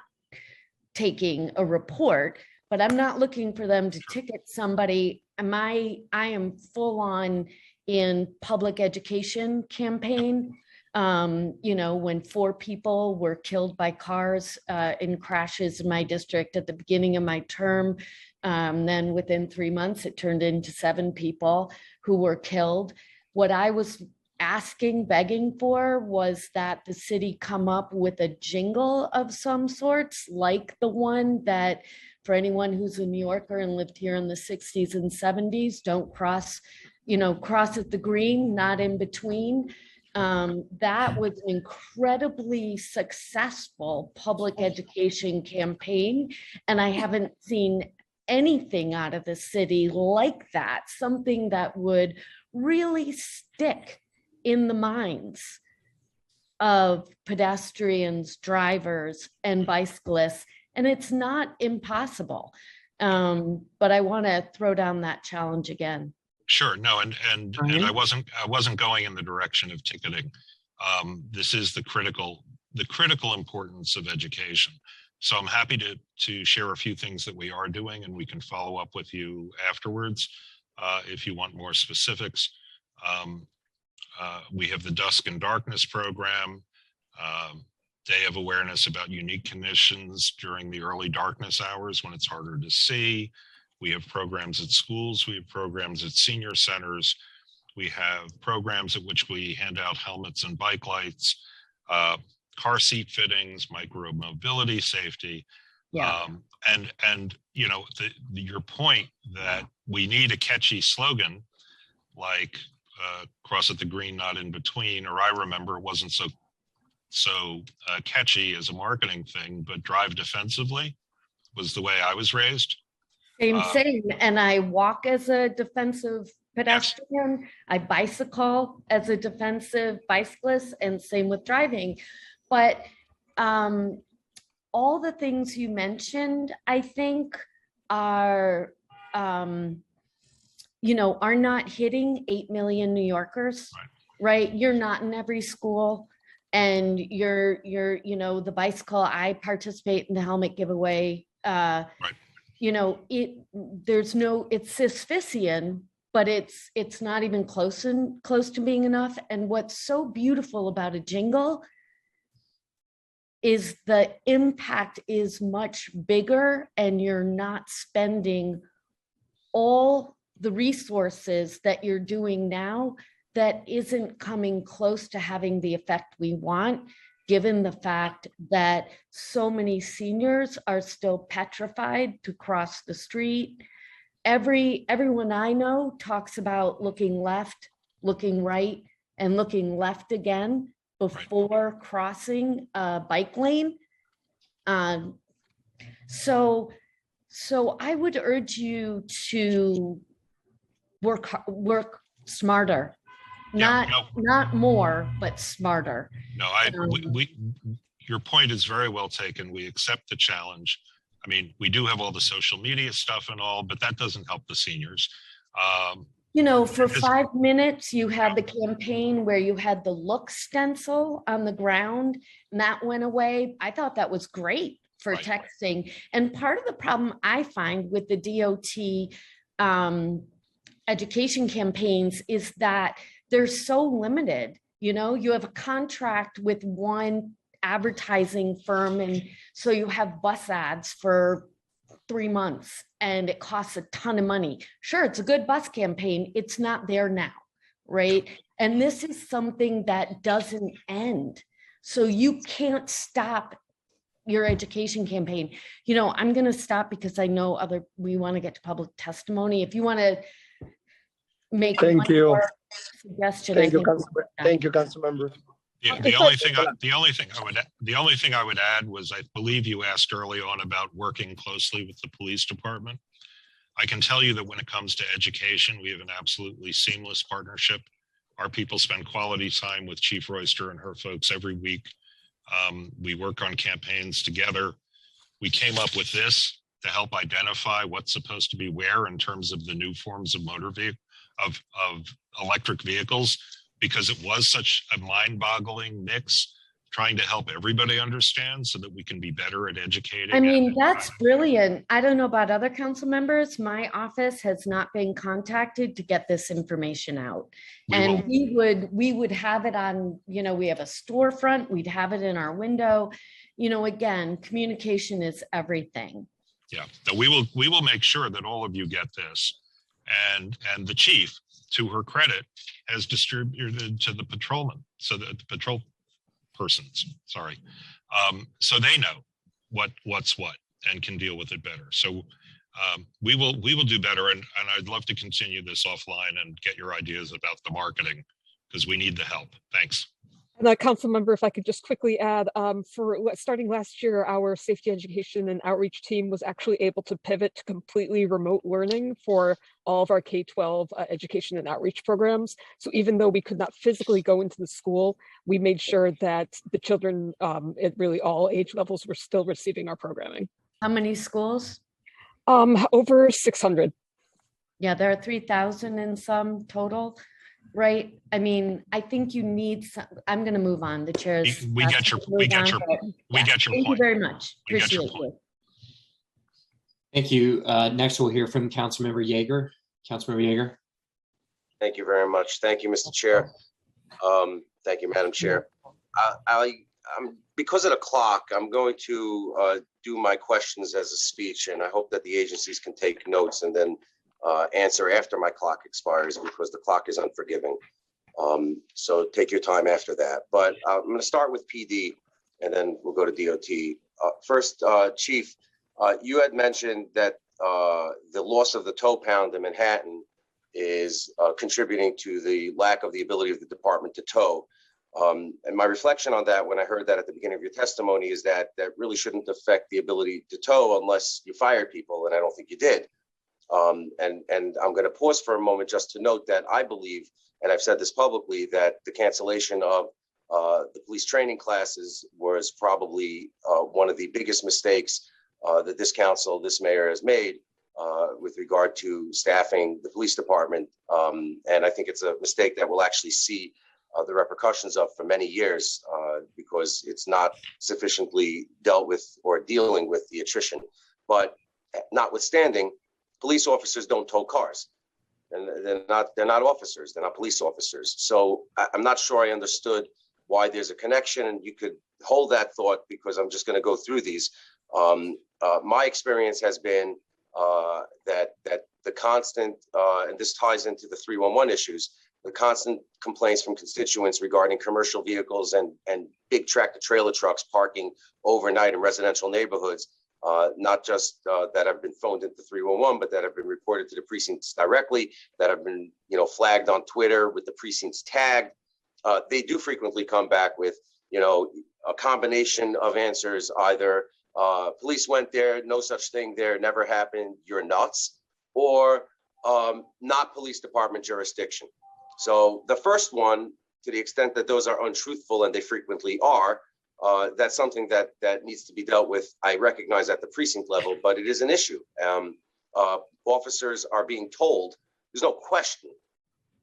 taking a report, but I'm not looking for them to ticket somebody. I am full on in public education campaign. When 4 people were killed by cars in crashes in my district at the beginning of my term, then within 3 months, it turned into 7 people who were killed. What I was begging for was that the city come up with a jingle of some sorts, like the one that, for anyone who's a New Yorker and lived here in the 60s and 70s, don't cross at the green, not in between. That was an incredibly successful public education campaign, and I haven't seen anything out of the city like that, something that would really stick in the minds of pedestrians, drivers, and bicyclists. And it's not impossible. But I want to throw down that challenge again. Sure, no, and I wasn't going in the direction of ticketing. This is the critical importance of education. So I'm happy to share a few things that we are doing, and we can follow up with you afterwards if you want more specifics. We have the Dusk and Darkness program, Day of Awareness about unique conditions during the early darkness hours when it's harder to see. We have programs at schools. We have programs at senior centers. We have programs at which we hand out helmets and bike lights, car seat fittings, micro mobility safety. Yeah. And your point that we need a catchy slogan like cross at the green, not in between, or I remember it wasn't so catchy as a marketing thing, but drive defensively was the way I was raised. Same. And I walk as a defensive pedestrian. Yes. I bicycle as a defensive bicyclist, and same with driving. But all the things you mentioned, I think are not hitting 8 million New Yorkers, right? You're not in every school, and you're the bicycle. I participate in the helmet giveaway. It's Sisyphean, but it's not even close to being enough. And what's so beautiful about a jingle is the impact is much bigger, and you're not spending all the resources that you're doing now that isn't coming close to having the effect we want, given the fact that so many seniors are still petrified to cross the street. Everyone I know talks about looking left, looking right, and looking left again before crossing a bike lane. So I would urge you to work smarter. Not more, but smarter. No, your point is very well taken. We accept the challenge. I mean, we do have all the social media stuff and all, but that doesn't help the seniors. For 5 minutes, you had the campaign where you had the look stencil on the ground, and that went away. I thought that was great for texting. And part of the problem I find with the DOT education campaigns is that they're so limited. You have a contract with one advertising firm, and so you have bus ads for 3 months, and it costs a ton of money. Sure, it's a good bus campaign. It's not there now, right? And this is something that doesn't end. So you can't stop your education campaign. I'm going to stop because I know we want to get to public testimony. If you want to make Thank you. More suggestion. Thank you, Councilmember. The only thing I would add was, I believe you asked early on about working closely with the police department. I can tell you that when it comes to education, we have an absolutely seamless partnership. Our people spend quality time with Chief Royster and her folks every week. We work on campaigns together. We came up with this to help identify what's supposed to be where in terms of the new forms of of electric vehicles. because it was such a mind-boggling mix, trying to help everybody understand so that we can be better at educating. I mean, that's brilliant. I don't know about other council members. My office has not been contacted to get this information out. And we would have it on, you know, we have a storefront, we'd have it in our window. You know, again, communication is everything. Yeah, so we will make sure that all of you get this. And the chief, to her credit, has distributed to the patrolmen, so that the patrol persons, sorry, so they know what's what and can deal with it better. So we will do better, and I'd love to continue this offline and get your ideas about the marketing, because we need the help. Thanks. And council member, if I could just quickly add, for starting last year, our safety education and outreach team was actually able to pivot to completely remote learning for all of our K-12 education and outreach programs. So even though we could not physically go into the school, we made sure that the children at really all age levels were still receiving our programming. How many schools? Over 600. Yeah, there are 3,000 in some total. Right. I mean, I think you need some, I'm going to move on. The chairs. We get your point. Thank you very much. Appreciate you. Thank you. Next, we'll hear from Councilmember Yeager. Councilmember Yeager. Thank you very much. Thank you, Mr. Chair. Thank you, Madam Chair. I'm because of the clock, I'm going to do my questions as a speech, and I hope that the agencies can take notes and then answer after my clock expires, because the clock is unforgiving. So take your time after that. But I'm going to start with PD, and then we'll go to DOT. First, Chief, you had mentioned that the loss of the tow pound in Manhattan is contributing to the lack of the ability of the department to tow. And my reflection on that, when I heard that at the beginning of your testimony, is that that really shouldn't affect the ability to tow unless you fired people, and I don't think you did. And I'm going to pause for a moment just to note that I believe, and I've said this publicly, that the cancellation of the police training classes was probably one of the biggest mistakes that this council, this mayor has made with regard to staffing the police department. And I think it's a mistake that we'll actually see the repercussions of for many years because it's not sufficiently dealt with or dealing with the attrition. But notwithstanding, police officers don't tow cars, and they're not officers. They're not police officers. So I'm not sure I understood why there's a connection, and you could hold that thought because I'm just going to go through these. My experience has been that the constant, and this ties into the 311 issues, the constant complaints from constituents regarding commercial vehicles and big tractor trailer trucks parking overnight in residential neighborhoods. Not just that have been phoned into 311, but that have been reported to the precincts directly, that have been, flagged on Twitter with the precincts tagged. They do frequently come back with, a combination of answers, either police went there, no such thing there, never happened, you're nuts, or not police department jurisdiction. So the first one, to the extent that those are untruthful, and they frequently are, that's something that needs to be dealt with. I recognize at the precinct level, but it is an issue. Officers are being told, there's no question,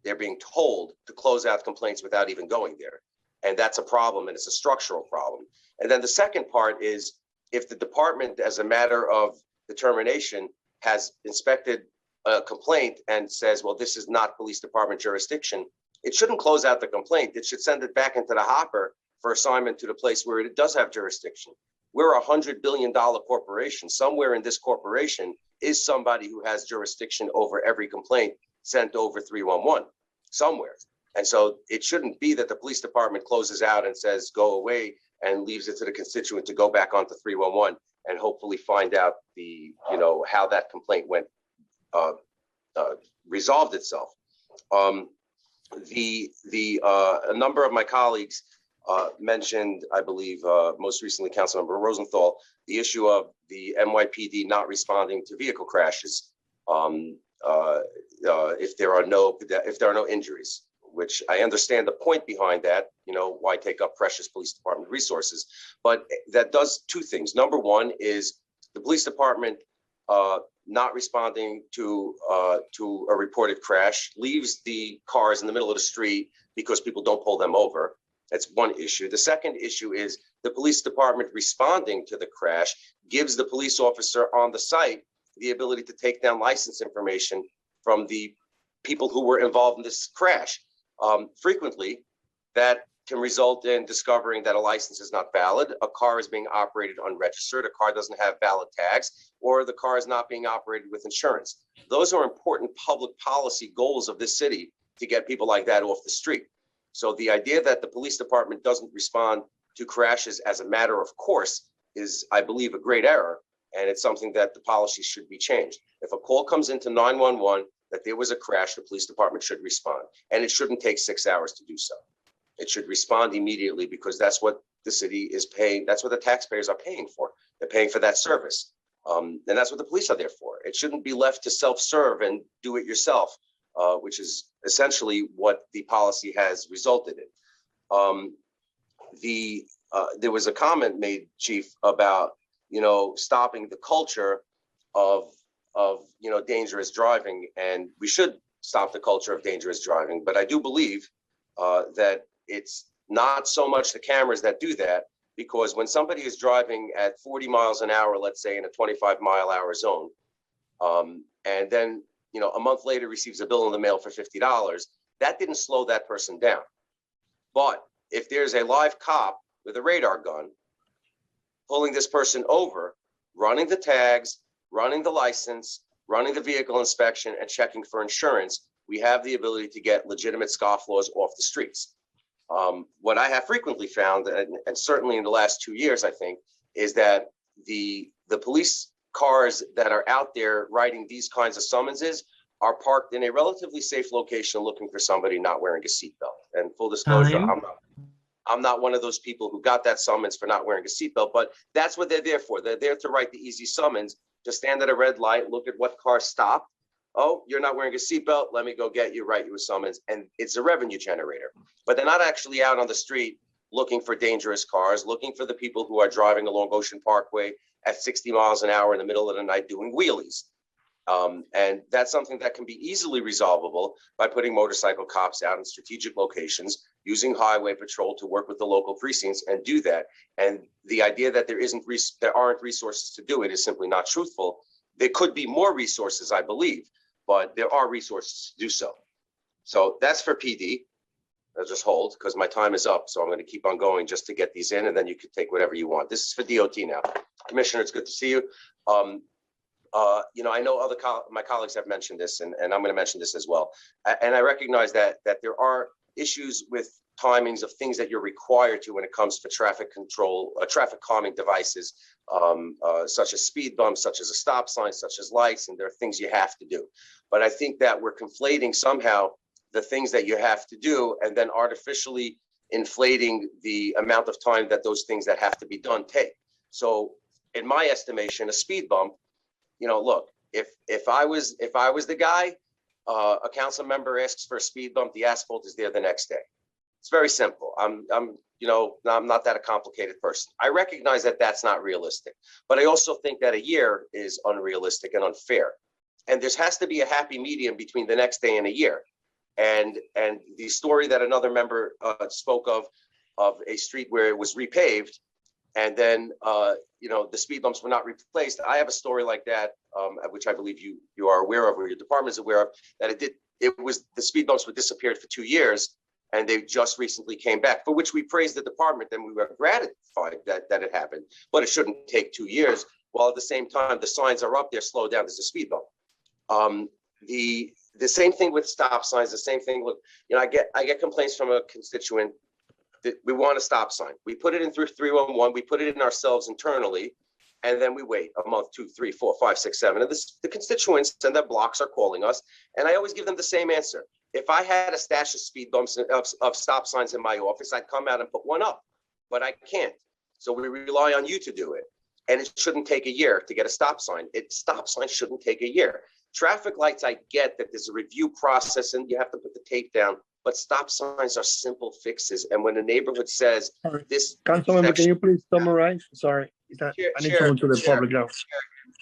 they're being told to close out complaints without even going there. And that's a problem, and it's a structural problem. And then the second part is, if the department, as a matter of determination, has inspected a complaint and says, well, this is not police department jurisdiction, it shouldn't close out the complaint. It should send it back into the hopper for assignment to the place where it does have jurisdiction. We're a $100 billion corporation. Somewhere in this corporation is somebody who has jurisdiction over every complaint sent over 311, somewhere. And so it shouldn't be that the police department closes out and says, go away, and leaves it to the constituent to go back onto 311 and hopefully find out how that complaint went, resolved itself. A number of my colleagues mentioned, I believe, most recently, Councilmember Rosenthal, the issue of the NYPD not responding to vehicle crashes if there are no injuries, which I understand the point behind that. Why take up precious police department resources? But that does two things. Number one is the police department not responding to a reported crash leaves the cars in the middle of the street because people don't pull them over. That's one issue. The second issue is the police department responding to the crash gives the police officer on the site the ability to take down license information from the people who were involved in this crash. Frequently, that can result in discovering that a license is not valid, a car is being operated unregistered, a car doesn't have valid tags, or the car is not being operated with insurance. Those are important public policy goals of this city to get people like that off the street. So the idea that the police department doesn't respond to crashes as a matter of course is, I believe, a great error, and it's something that the policy should be changed. If a call comes into 911 that there was a crash, the police department should respond, and it shouldn't take 6 hours to do so. It should respond immediately because that's what the city is paying. That's what the taxpayers are paying for. They're paying for that service. And that's what the police are there for. It shouldn't be left to self-serve and do it yourself, which is essentially what the policy has resulted in. There was a comment made, Chief, about, stopping the culture of dangerous driving, and we should stop the culture of dangerous driving. But I do believe that it's not so much the cameras that do that, because when somebody is driving at 40 miles an hour, let's say in a 25-mile-an-hour zone, and then a month later receives a bill in the mail for $50, that didn't slow that person down. But if there's a live cop with a radar gun pulling this person over, running the tags, running the license, running the vehicle inspection, and checking for insurance, we have the ability to get legitimate scofflaws off the streets. What I have frequently found, and certainly in the last 2 years, I think, is that the police cars that are out there writing these kinds of summonses are parked in a relatively safe location looking for somebody not wearing a seatbelt. And full disclosure, I'm not one of those people who got that summons for not wearing a seatbelt, but that's what they're there for. They're there to write the easy summons, to stand at a red light, look at what car stopped. Oh, you're not wearing a seatbelt. Let me go get you, write you a summons. And it's a revenue generator. But they're not actually out on the street looking for dangerous cars, looking for the people who are driving along Ocean Parkway at 60 miles an hour in the middle of the night doing wheelies. And that's something that can be easily resolvable by putting motorcycle cops out in strategic locations, using highway patrol to work with the local precincts and do that. And the idea that there aren't resources to do it is simply not truthful. There could be more resources, I believe, but there are resources to do so. So that's for PD. I'll just hold because my time is up. So I'm going to keep on going just to get these in, and then you can take whatever you want. This is for DOT now. Commissioner, it's good to see you. I know my colleagues have mentioned this, and I'm going to mention this as well. And I recognize that there are issues with timings of things that you're required to when it comes to traffic control, traffic calming devices, such as speed bumps, such as a stop sign, such as lights, and there are things you have to do. But I think that we're conflating somehow the things that you have to do and then artificially inflating the amount of time that those things that have to be done take. So in my estimation, a speed bump, look, if I was the guy, a council member asks for a speed bump, the asphalt is there the next day. It's very simple. I'm not that a complicated person. I recognize that that's not realistic, but I also think that a year is unrealistic and unfair. And there has to be a happy medium between the next day and a year. And the story that another member spoke of a street where it was repaved, and then the speed bumps were not replaced. I have a story like that, which I believe you are aware of, or your department is aware of, that the speed bumps were disappeared for 2 years, and they just recently came back, for which we praised the department and we were gratified that it happened. But it shouldn't take 2 years, while at the same time the signs are up there, slow down, there's a speed bump. The same thing with stop signs, the same thing. Look, I get complaints from a constituent that we want a stop sign. We put it in through 311, we put it in ourselves internally, and then we wait a month, 2, 3, 4, 5, 6, 7. And the constituents and their blocks are calling us, and I always give them the same answer. If I had a stash of speed bumps of stop signs in my office, I'd come out and put one up, but I can't. So we rely on you to do it. And it shouldn't take a year to get a stop sign. Stop signs shouldn't take a year. Traffic lights, I get that there's a review process and you have to put the tape down, but stop signs are simple fixes. And when a neighborhood says this, Councilmember, can you please summarize? Sorry, I need to go to the public now.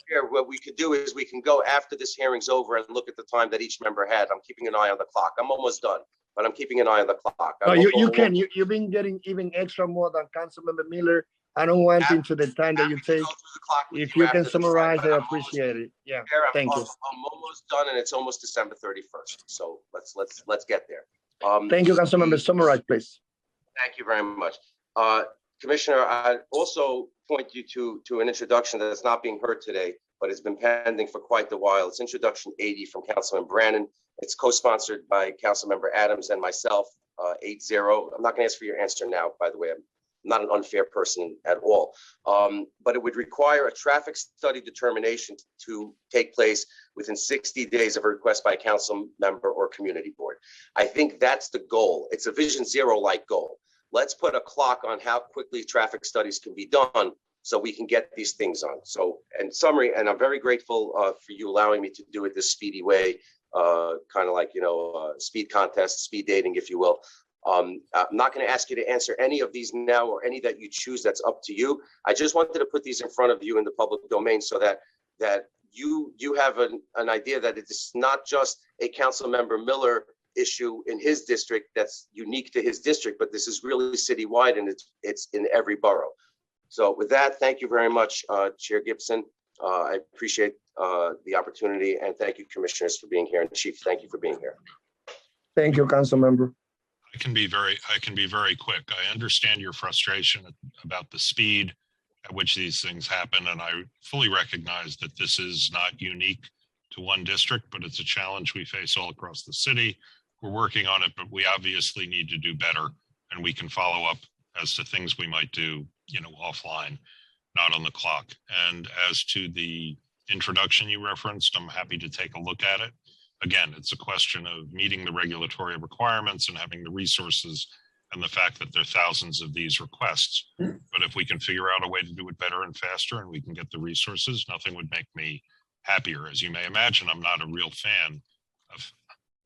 Chair, what we could do is we can go after this hearing's over and look at the time that each member had. I'm keeping an eye on the clock. I'm almost done, but I'm keeping an eye on the clock. No, you can. You've been getting even extra more than Councilmember Miller. I don't want into the time that you take. If you can summarize, I appreciate it. Yeah, thank you. I'm almost done, and it's almost December 31st. So let's get there. Thank you, Councilmember. Summarize, please. Thank you very much. Commissioner, I also point you to an introduction that's not being heard today, but it's been pending for quite a while. It's introduction 80 from Councilman Brannan. It's co-sponsored by Councilmember Adams and myself, 8-0. I'm not going to ask for your answer now, by the way. I'm not an unfair person at all. But it would require a traffic study determination to take place within 60 days of a request by a council member or community board. I think that's the goal. It's a Vision Zero-like goal. Let's put a clock on how quickly traffic studies can be done so we can get these things on. So in summary, and I'm very grateful for you allowing me to do it this speedy way, kind of like, speed contest, speed dating, if you will. I'm not going to ask you to answer any of these now or any that you choose. That's up to you. I just wanted to put these in front of you in the public domain so that you have an idea that it's not just a Councilmember Miller issue in his district that's unique to his district, but this is really citywide and it's in every borough. So with that, thank you very much, Chair Gibson. I appreciate the opportunity, and thank you, commissioners, for being here. And Chief, thank you for being here. Thank you, Councilmember. I can be very quick. I understand your frustration about the speed at which these things happen, and I fully recognize that this is not unique to one district, but it's a challenge we face all across the city. We're working on it, but we obviously need to do better, and we can follow up as to things we might do, offline, not on the clock. And as to the introduction you referenced, I'm happy to take a look at it. Again, it's a question of meeting the regulatory requirements and having the resources and the fact that there are thousands of these requests. But if we can figure out a way to do it better and faster and we can get the resources, nothing would make me happier. As you may imagine, I'm not a real fan of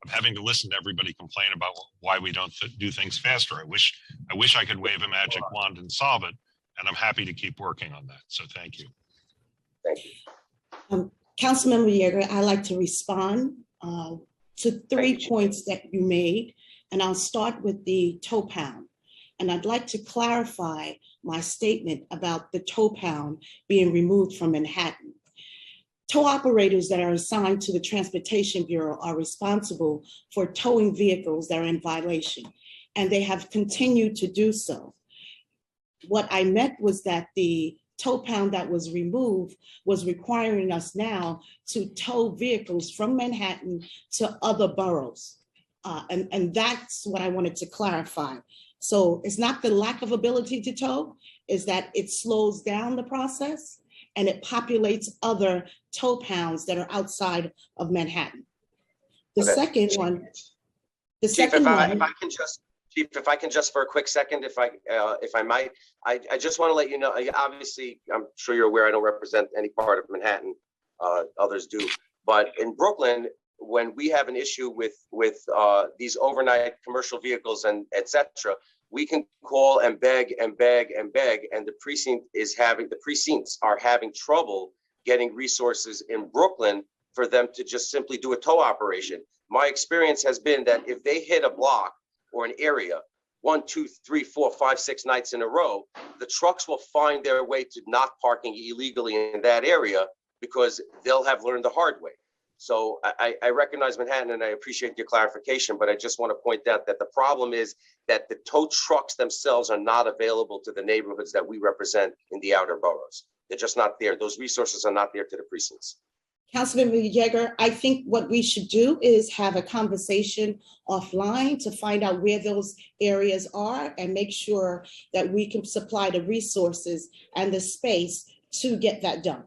having to listen to everybody complain about why we don't do things faster. I wish I could wave a magic wand and solve it, and I'm happy to keep working on that. So thank you. Thank you. Councilmember Yeager, I'd like to respond to 3 points that you made, and I'll start with the tow pound. And I'd like to clarify my statement about the tow pound being removed from Manhattan. Tow operators that are assigned to the Transportation Bureau are responsible for towing vehicles that are in violation, and they have continued to do so. What I meant was that the tow pound that was removed was requiring us now to tow vehicles from Manhattan to other boroughs. And that's what I wanted to clarify. So it's not the lack of ability to tow, is that it slows down the process and it populates other tow pounds that are outside of Manhattan. The second one, Chief, if I can just for a quick second, if I might, I just want to let you know, obviously, I'm sure you're aware I don't represent any part of Manhattan, others do, but in Brooklyn, when we have an issue with these overnight commercial vehicles and et cetera, we can call and beg and beg and beg, and the precincts are having trouble getting resources in Brooklyn for them to just simply do a tow operation. My experience has been that if they hit a block or an area 1, 2, 3, 4, 5, 6 nights in a row, the trucks will find their way to not parking illegally in that area because they'll have learned the hard way. So I recognize Manhattan and I appreciate your clarification, but I just want to point out that the problem is that the tow trucks themselves are not available to the neighborhoods that we represent in the outer boroughs. They're just not there. Those resources are not there to the precincts. Councilmember Yeager, I think what we should do is have a conversation offline to find out where those areas are and make sure that we can supply the resources and the space to get that done.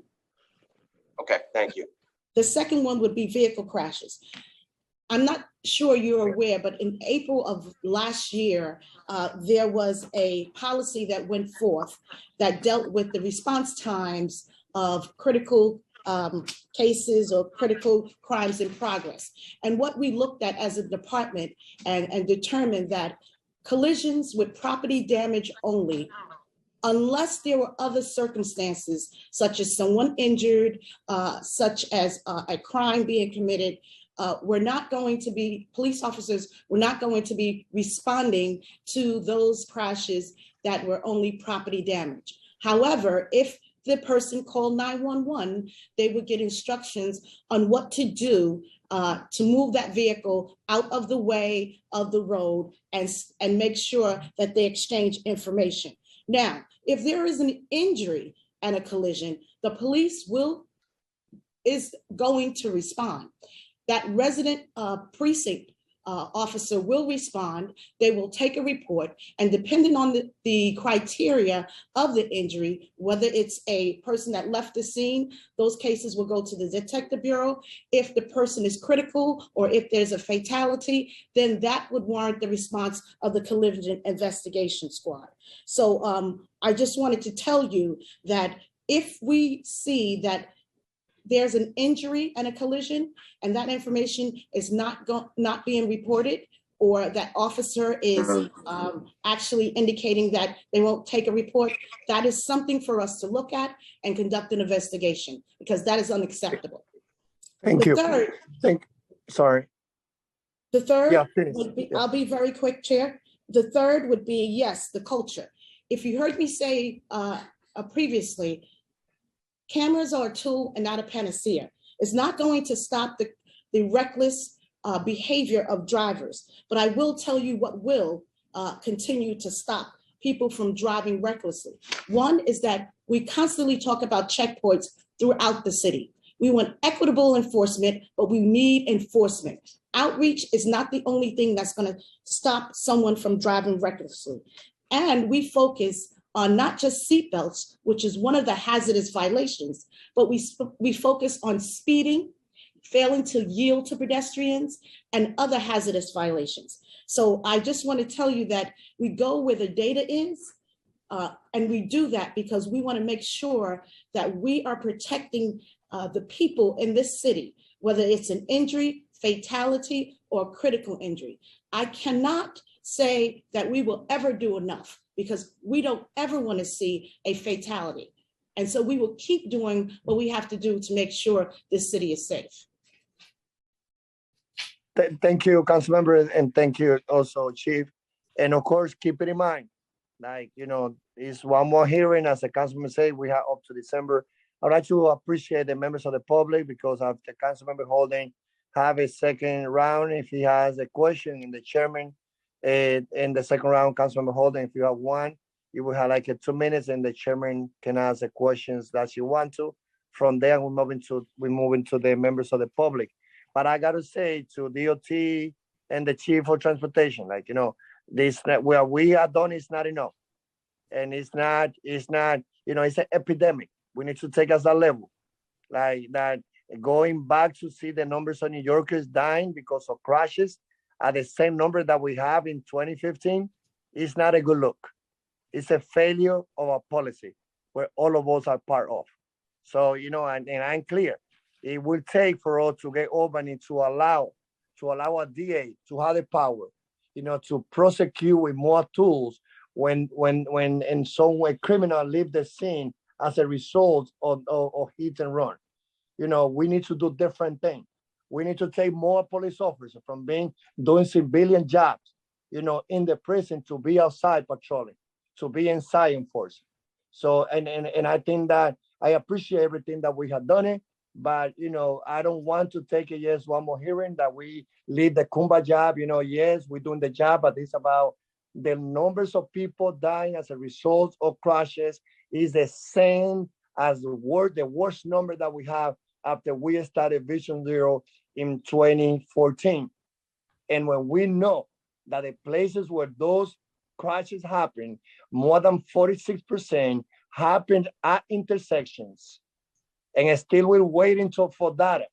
Okay, thank you. The second one would be vehicle crashes. I'm not sure you're aware, but in April of last year, there was a policy that went forth that dealt with the response times of critical cases or critical crimes in progress. And what we looked at as a department and determined that collisions with property damage only unless there were other circumstances, such as someone injured, such as a crime being committed, police officers were not going to be responding to those crashes that were only property damage. However, if the person called 911, they would get instructions on what to do to move that vehicle out of the way of the road and make sure that they exchange information. Now, if there is an injury and a collision, the police is going to respond. That resident precinct officer will respond. They will take a report, and depending on the criteria of the injury, whether it's a person that left the scene, those cases will go to the Detective Bureau. If the person is critical or if there's a fatality, then that would warrant the response of the Collision Investigation Squad. So I just wanted to tell you that if we see that there's an injury and a collision, and that information is not being reported, or that officer is actually indicating that they won't take a report, that is something for us to look at and conduct an investigation, because that is unacceptable. Thank you. Sorry. The third, Yeah, would be, I'll be very quick, Chair. The third would be, yes, the culture. If you heard me say previously, cameras are a tool and not a panacea. It's not going to stop the reckless behavior of drivers, but I will tell you what will continue to stop people from driving recklessly. One is that we constantly talk about checkpoints throughout the city. We want equitable enforcement, but we need enforcement. Outreach is not the only thing that's going to stop someone from driving recklessly. And we focus on not just seatbelts, which is one of the hazardous violations, but we focus on speeding, failing to yield to pedestrians, and other hazardous violations. So I just want to tell you that we go where the data is, and we do that because we want to make sure that we are protecting the people in this city, whether it's an injury, fatality, or critical injury. I cannot say that we will ever do enough, because we don't ever want to see a fatality. And so we will keep doing what we have to do to make sure this city is safe. Thank you, Councilmember, and thank you also, Chief. And of course, keep it in mind, like, it's one more hearing, as the Councilman said, we have up to December. I'd like to appreciate the members of the public, because after Councilmember Holden have a second round, if he has a question in the chairman, in the second round, Councilmember Holden, if you have one, you will have like 2 minutes, and the chairman can ask the questions that you want to. From there, we move into the members of the public. But I gotta say to DOT and the Chief of Transportation, this where we are done is not enough, and it's not, it's an epidemic. We need to take us that level, like that. Going back to see the numbers of New Yorkers dying because of crashes at the same number that we have in 2015 is not a good look. It's a failure of a policy where all of us are part of. So, and I'm clear, it will take for us to get Albany to allow a DA to have the power, to prosecute with more tools when a criminal leave the scene as a result of hit and run. We need to do different things. We need to take more police officers from doing civilian jobs, in the prison, to be outside patrolling, to be inside enforcing. So, and I think that I appreciate everything that we have done it, but, I don't want to take it, yes, one more hearing that we leave the Kumba job, yes, we're doing the job, but it's about the numbers of people dying as a result of crashes is the same as the worst number that we have after we started Vision Zero in 2014. And when we know that the places where those crashes happen, more than 46% happened at intersections, and still we're waiting for data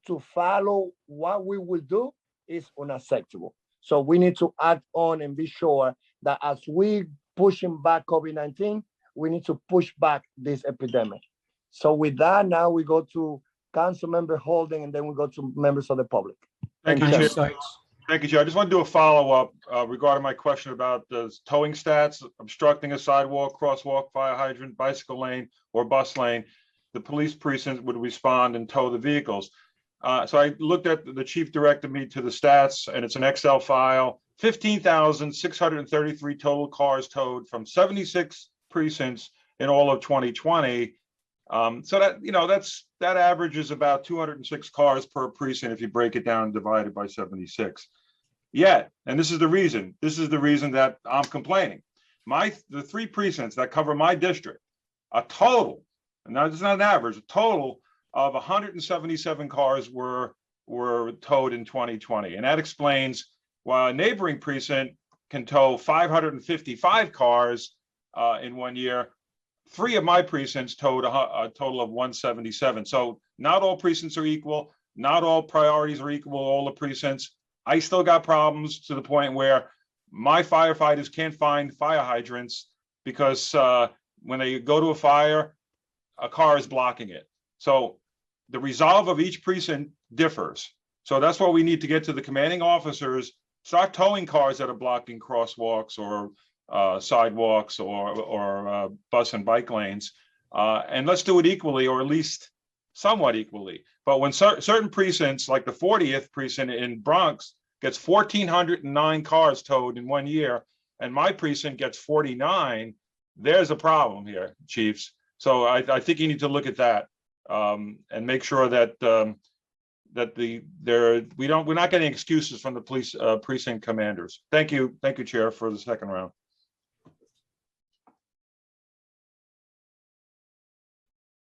to follow what we will do is unacceptable. So we need to act on and be sure that as we pushing back COVID-19, we need to push back this epidemic. So with that, now we go to Councilmember Holden, and then we go to members of the public. Thank you, Chair. Thank you, Chair. I just want to do a follow-up regarding my question about the towing stats, obstructing a sidewalk, crosswalk, fire hydrant, bicycle lane, or bus lane. The police precinct would respond and tow the vehicles. So I looked at, the chief directed me to the stats, and it's an Excel file. 15,633 total cars towed from 76 precincts in all of 2020. So that, that average is about 206 cars per precinct if you break it down and divide it by 76. Yet, and this is the reason that I'm complaining. The 3 precincts that cover my district, a total, and now this is not an average, a total of 177 cars were towed in 2020. And that explains why a neighboring precinct can tow 555 cars in 1 year. 3 of my precincts towed a total of 177. So not all precincts are equal. Not all priorities are equal, all the precincts. I still got problems to the point where my firefighters can't find fire hydrants because when they go to a fire, a car is blocking it. So the resolve of each precinct differs. So that's why we need to get to the commanding officers, start towing cars that are blocking crosswalks or sidewalks or bus and bike lanes, and let's do it equally, or at least somewhat equally. But when certain precincts, like the 40th precinct in Bronx, gets 1,409 cars towed in 1 year, and my precinct gets 49, there's a problem here, chiefs. So I think you need to look at that and make sure that we're not getting excuses from the police precinct commanders. Thank you, Chair, for the second round.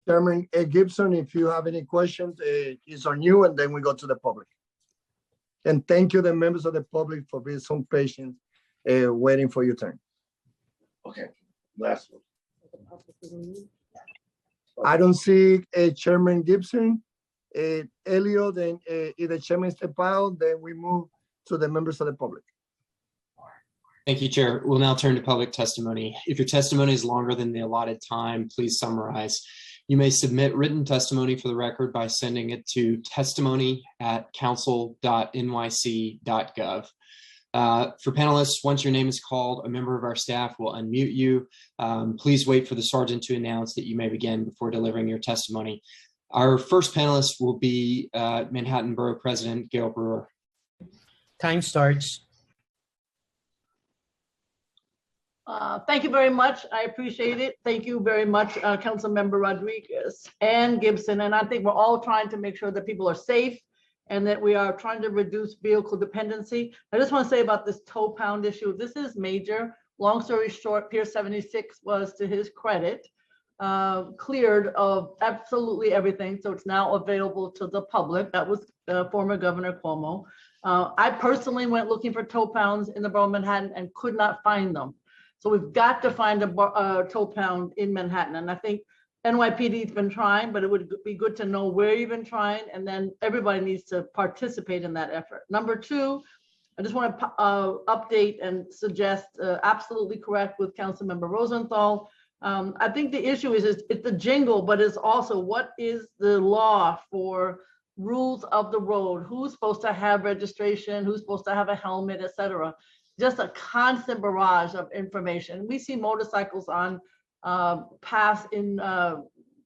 Chairman Gibson, if you have any questions, it's on you, and then we go to the public. And thank you, the members of the public, for being so patient, waiting for your turn. Okay, last one. I don't see Chairman Gibson, Elliot, and if the chairman step out, then we move to the members of the public. Thank you, Chair. We'll now turn to public testimony. If your testimony is longer than the allotted time, please summarize. You may submit written testimony for the record by sending it to testimony@council.nyc.gov. For panelists, once your name is called, a member of our staff will unmute you. Please wait for the sergeant to announce that you may begin before delivering your testimony. Our first panelist will be Manhattan Borough President Gail Brewer. Time starts. Thank you very much. I appreciate it. Thank you very much, Councilmember Rodriguez and Gibson. And I think we're all trying to make sure that people are safe and that we are trying to reduce vehicle dependency. I just want to say about this tow pound issue. This is major. Long story short, Pier 76 was, to his credit, cleared of absolutely everything. So it's now available to the public. That was former Governor Cuomo. I personally went looking for tow pounds in the borough of Manhattan and could not find them. So we've got to find a tow pound in Manhattan. And I think NYPD's been trying, but it would be good to know where you've been trying, and then everybody needs to participate in that effort. Number 2, I just want to update and suggest, absolutely correct with Councilmember Rosenthal. I think the issue is it's the jingle, but it's also what is the law for rules of the road? Who's supposed to have registration? Who's supposed to have a helmet, etc.? Just a constant barrage of information. We see motorcycles on paths in,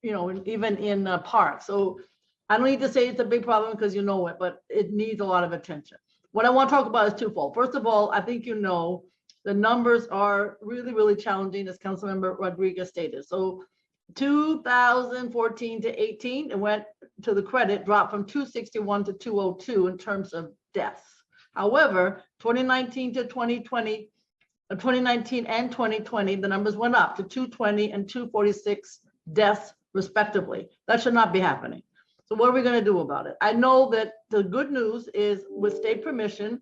even in parks. So I don't need to say it's a big problem because you know it, but it needs a lot of attention. What I want to talk about is twofold. First of all, I think the numbers are really, really challenging, as Councilmember Rodriguez stated. So 2014 to 18, it went, to the credit, dropped from 261 to 202 in terms of deaths. However, 2019 to 2020, 2019 and 2020, the numbers went up to 220 and 246 deaths respectively. That should not be happening. So what are we going to do about it? I know that the good news is, with state permission,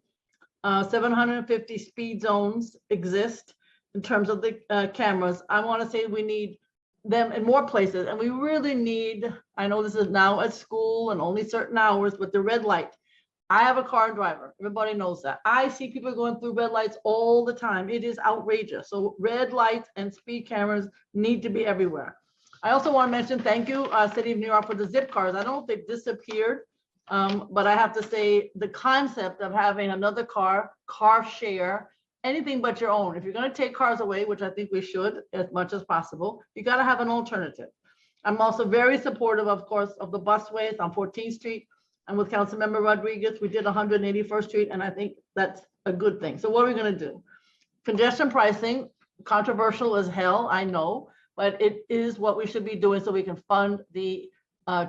750 speed zones exist in terms of the cameras. I want to say we need them in more places, and we really need, I know this is now at school and only certain hours, but the red light. I have a car driver. Everybody knows that. I see people going through red lights all the time. It is outrageous. So red lights and speed cameras need to be everywhere. I also want to mention, thank you, City of New York, for the zip cars. I don't know if they've disappeared, But I have to say the concept of having another car share, anything but your own. If you're going to take cars away, which I think we should as much as possible, you got to have an alternative. I'm also very supportive, of course, of the busways on 14th Street. And with Councilmember Rodriguez, we did 181st Street, and I think that's a good thing. So what are we going to do? Congestion pricing, controversial as hell, I know, but it is what we should be doing so we can fund the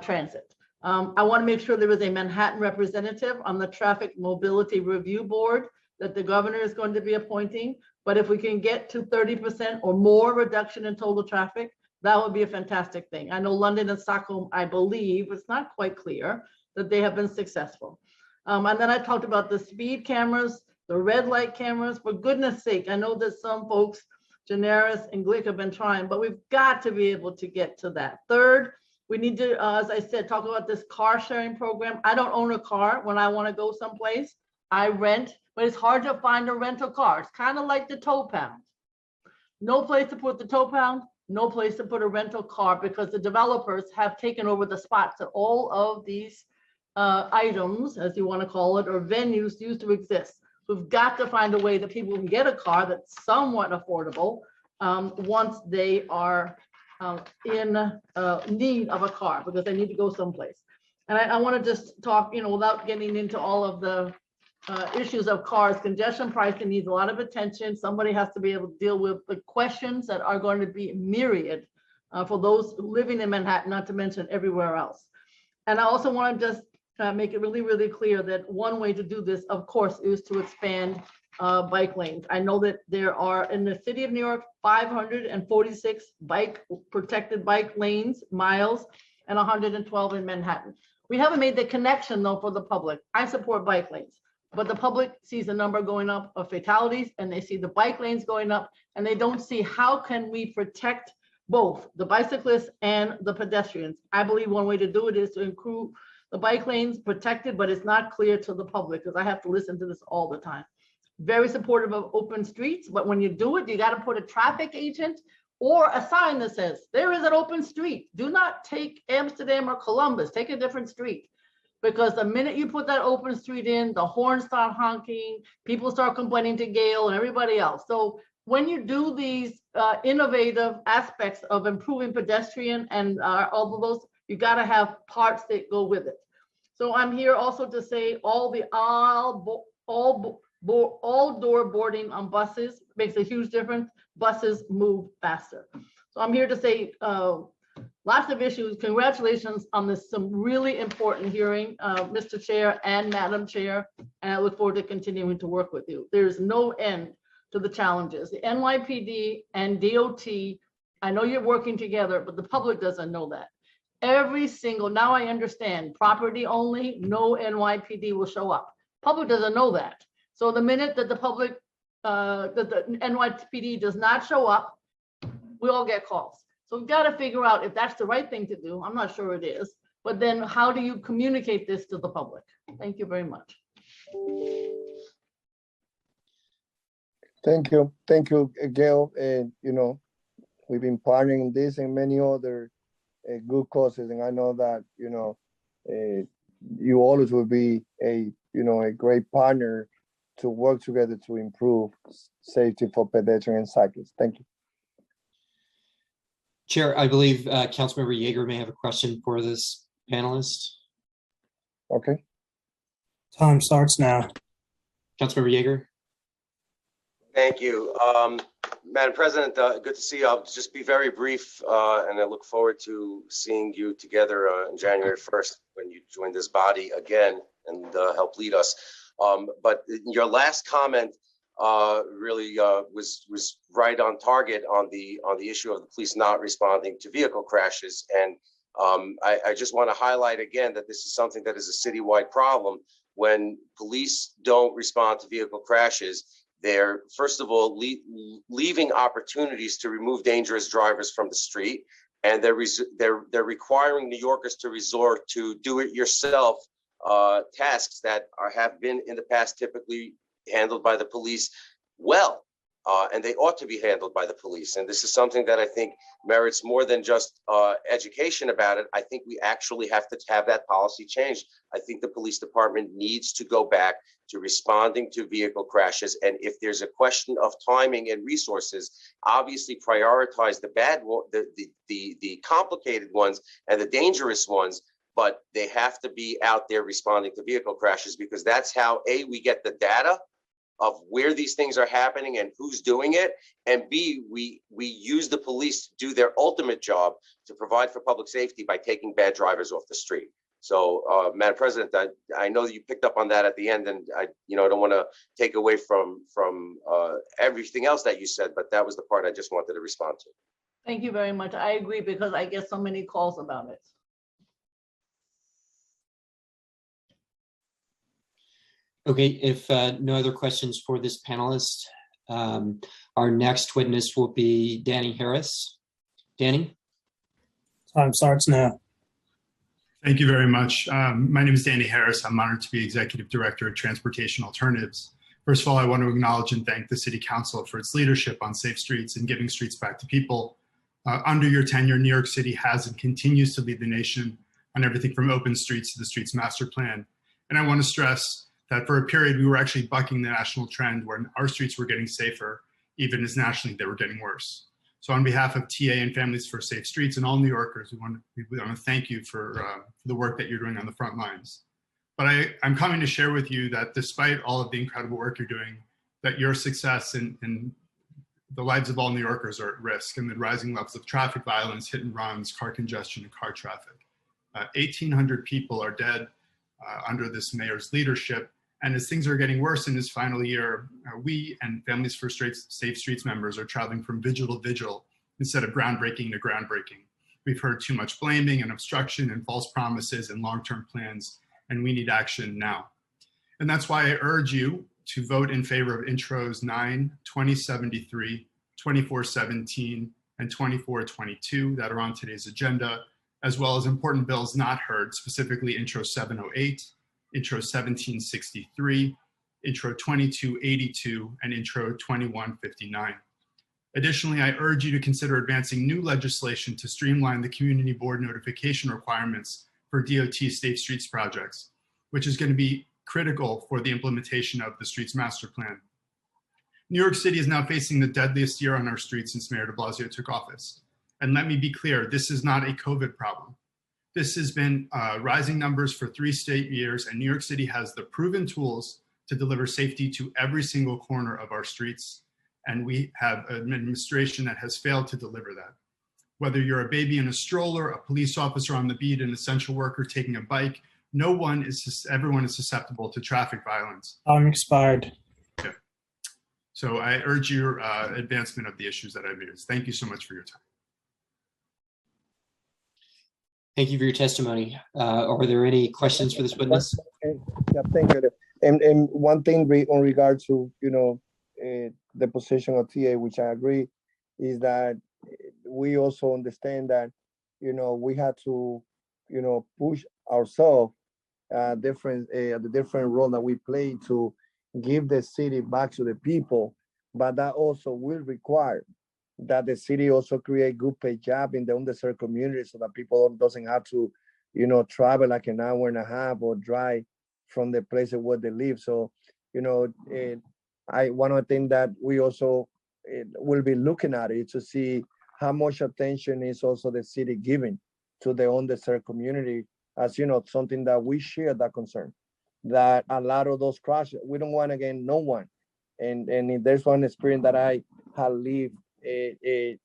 transit. I want to make sure there is a Manhattan representative on the Traffic Mobility Review Board that the governor is going to be appointing. But if we can get to 30% or more reduction in total traffic, that would be a fantastic thing. I know London and Stockholm, I believe, it's not quite clear that they have been successful. And then I talked about the speed cameras, the red light cameras. For goodness sake, I know that some folks, Janaris and Glick, have been trying, but we've got to be able to get to that. Third, we need to, as I said, talk about this car sharing program. I don't own a car when I want to go someplace. I rent, but it's hard to find a rental car. It's kind of like the tow pound. No place to put the tow pound, no place to put a rental car because the developers have taken over the spots that all of these items, as you want to call it, or venues used to exist. We've got to find a way that people can get a car that's somewhat affordable once they are in need of a car because they need to go someplace. And I want to just talk, without getting into all of the issues of cars, congestion pricing needs a lot of attention. Somebody has to be able to deal with the questions that are going to be myriad for those living in Manhattan, not to mention everywhere else. And I also want to just make it really, really clear that one way to do this, of course, is to expand bike lanes. I know that there are in the city of New York 546 protected bike lanes, miles, and 112 in Manhattan. We haven't made the connection though for the public. I support bike lanes, but the public sees the number going up of fatalities and they see the bike lanes going up and they don't see how can we protect both the bicyclists and the pedestrians. I believe one way to do it is to include the bike lanes protected, but it's not clear to the public because I have to listen to this all the time. Very supportive of open streets, but when you do it, you got to put a traffic agent or a sign that says, there is an open street. Do not take Amsterdam or Columbus, take a different street. Because the minute you put that open street in, the horns start honking, people start complaining to Gail and everybody else. So when you do these innovative aspects of improving pedestrian and all of those, you got to have parts that go with it. So I'm here also to say all door boarding on buses makes a huge difference. Buses move faster. So I'm here to say lots of issues. Congratulations on this some really important hearing, Mr. Chair and Madam Chair, and I look forward to continuing to work with you. There's no end to the challenges. The NYPD and DOT, I know you're working together, but the public doesn't know that. Every single, now I understand, property only, no NYPD will show up. Public doesn't know that. So the minute that the public, that the NYPD does not show up, we all get calls. So we've got to figure out if that's the right thing to do. I'm not sure it is, but then how do you communicate this to the public? Thank you very much. Thank you, Gail. And we've been partnering this and many other good causes, and I know that you always will be a great partner to work together to improve safety for pedestrians and cyclists. Thank you. Chair, I believe Councilmember Yeager may have a question for this panelist. Okay. Time starts now. Councilmember Yeager. Thank you. Madam President, good to see you. I'll just be very brief, and I look forward to seeing you together on January 1st when you join this body again and help lead us. But your last comment really was right on target on the issue of the police not responding to vehicle crashes. And I just want to highlight again that this is something that is a citywide problem. When police don't respond to vehicle crashes, they're, first of all, leaving opportunities to remove dangerous drivers from the street, and they're requiring New Yorkers to resort to do-it-yourself tasks that have been in the past typically handled by the police well. and they ought to be handled by the police. And this is something that I think merits more than just education about it. I think we actually have to have that policy changed. I think the police department needs to go back to responding to vehicle crashes. And if there's a question of timing and resources, obviously prioritize the complicated ones and the dangerous ones, but they have to be out there responding to vehicle crashes, because that's how A, we get the data of where these things are happening and who's doing it, and B, we use the police to do their ultimate job to provide for public safety by taking bad drivers off the street. So, Madam President, I know that you picked up on that at the end, and I don't want to take away from everything else that you said, but that was the part I just wanted to respond to. Thank you very much. I agree, because I get so many calls about it. Okay, if no other questions for this panelist, our next witness will be Danny Harris. Danny? Time starts now. Thank you very much. My name is Danny Harris. I'm honored to be Executive Director of Transportation Alternatives. First of all, I want to acknowledge and thank the City Council for its leadership on safe streets and giving streets back to people. Under your tenure, New York City has and continues to lead the nation on everything from open streets to the Streets Master Plan. And I want to stress that for a period, we were actually bucking the national trend where our streets were getting safer, even as nationally they were getting worse. So on behalf of TA and Families for Safe Streets and all New Yorkers, we want to thank you for the work that you're doing on the front lines. But I'm coming to share with you that despite all of the incredible work you're doing, that your success and the lives of all New Yorkers are at risk, and the rising levels of traffic violence, hit and runs, car congestion, and car traffic. 1,800 people are dead under this mayor's leadership. And as things are getting worse in his final year, we and Families for Safe Streets members are traveling from vigil to vigil instead of groundbreaking to groundbreaking. We've heard too much blaming and obstruction and false promises and long-term plans, and we need action now. And that's why I urge you to vote in favor of intros 9, 2073, 2417, and 2422 that are on today's agenda, as well as important bills not heard, specifically intro 708, intro 1763, intro 2282, and intro 2159. Additionally, I urge you to consider advancing new legislation to streamline the community board notification requirements for DOT Safe Streets projects, which is going to be critical for the implementation of the Streets Master Plan. New York City is now facing the deadliest year on our streets since Mayor de Blasio took office. And let me be clear, this is not a COVID problem. This has been rising numbers for 3 straight years, and New York City has the proven tools to deliver safety to every single corner of our streets. And we have an administration that has failed to deliver that. Whether you're a baby in a stroller, a police officer on the beat, an essential worker taking a bike, everyone is susceptible to traffic violence. Time expired. Okay. So I urge your advancement of the issues that I've raised. Thank you so much for your time. Thank you for your testimony. Are there any questions for this witness? Yeah, thank you. And one thing on regard to, the position of TA, which I agree, is that we also understand that, we had to, push ourselves the different role that we play to give the city back to the people, but that also will require that the city also create good paid job in the underserved communities so that people doesn't have to, travel like an hour and a half or drive from the place where they live. So, one of the things that we also will be looking at it to see how much attention is also the city giving to the underserved community, as something that we share that concern, that a lot of those crashes, we don't want, again, no one. And if there's one experience that I have lived in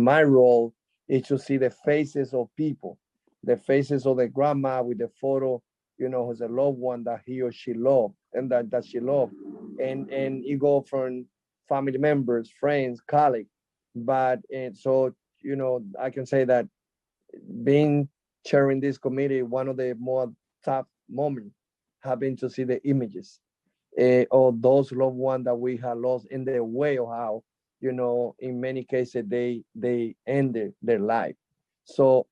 my role, is to see the faces of people, the faces of the grandma with the photo, who's a loved one that he or she loved and that she loved. And you go from family members, friends, colleagues. But so, I can say that being chairing this committee, one of the more tough moments have been to see the images of those loved ones that we have lost in the way of how, in many cases they ended their life. So,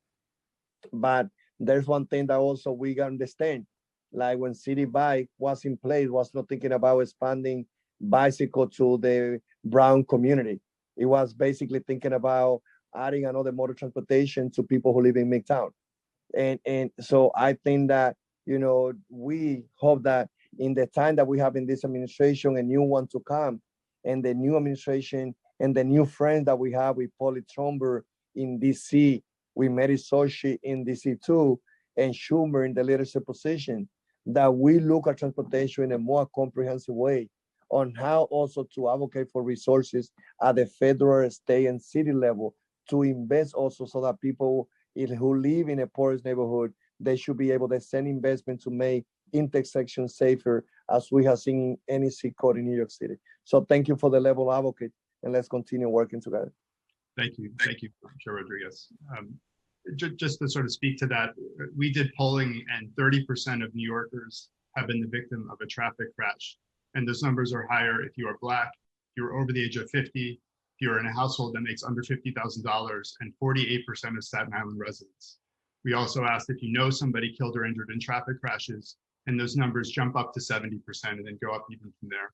but there's one thing that also we gotta understand, like when City Bike was in place, was not thinking about expanding bicycle to the brown community. It was basically thinking about adding another mode of transportation to people who live in Midtown. And so I think that, we hope that in the time that we have in this administration, a new one to come, and the new administration and the new friends that we have with Polly Tromber in DC, with Mary Soshi in DC too, and Schumer in the leadership position, that we look at transportation in a more comprehensive way on how also to advocate for resources at the federal, state, and city level to invest also so that people who live in a poorest neighborhood, they should be able to send investment to make intersections safer, as we have seen in any zip code in New York City. So thank you for the level of advocate, and let's continue working together. Thank you, Chair Rodriguez. Just to sort of speak to that, we did polling and 30% of New Yorkers have been the victim of a traffic crash. And those numbers are higher if you are Black, if you're over the age of 50, if you're in a household that makes under $50,000, and 48% of Staten Island residents. We also asked if you know somebody killed or injured in traffic crashes, and those numbers jump up to 70% and then go up even from there.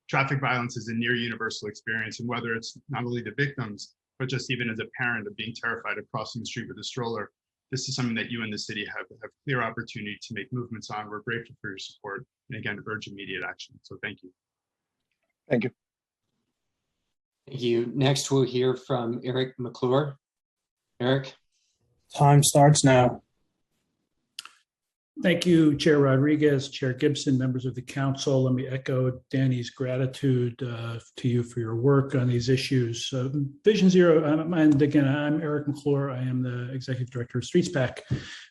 Traffic violence is a near universal experience, and whether it's not only the victims, but just even as a parent of being terrified of crossing the street with a stroller, this is something that you and the city have clear opportunity to make movements on. We're grateful for your support, and again, urge immediate action. So thank you. Thank you. Thank you. Next, we'll hear from Eric McClure. Eric. Time starts now. Thank you, Chair Rodriguez, Chair Gibson, members of the council. Let me echo Danny's gratitude to you for your work on these issues. Vision Zero, and again, I'm Eric McClure. I am the Executive Director of StreetsPAC.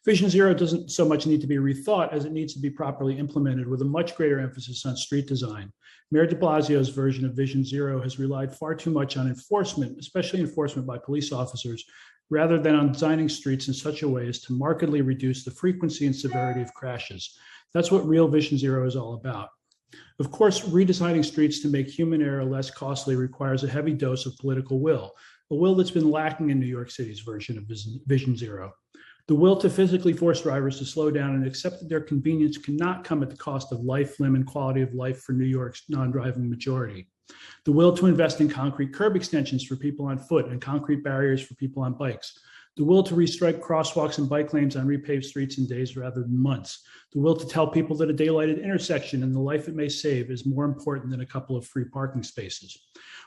Vision Zero doesn't so much need to be rethought as it needs to be properly implemented with a much greater emphasis on street design. Mayor de Blasio's version of Vision Zero has relied far too much on enforcement, especially enforcement by police officers, rather than on designing streets in such a way as to markedly reduce the frequency and severity of crashes. That's what real Vision Zero is all about. Of course, redesigning streets to make human error less costly requires a heavy dose of political will, a will that's been lacking in New York City's version of Vision Zero. The will to physically force drivers to slow down and accept that their convenience cannot come at the cost of life, limb, and quality of life for New York's non-driving majority. The will to invest in concrete curb extensions for people on foot and concrete barriers for people on bikes. The will to restrike crosswalks and bike lanes on repaved streets in days rather than months. The will to tell people that a daylighted intersection and the life it may save is more important than a couple of free parking spaces.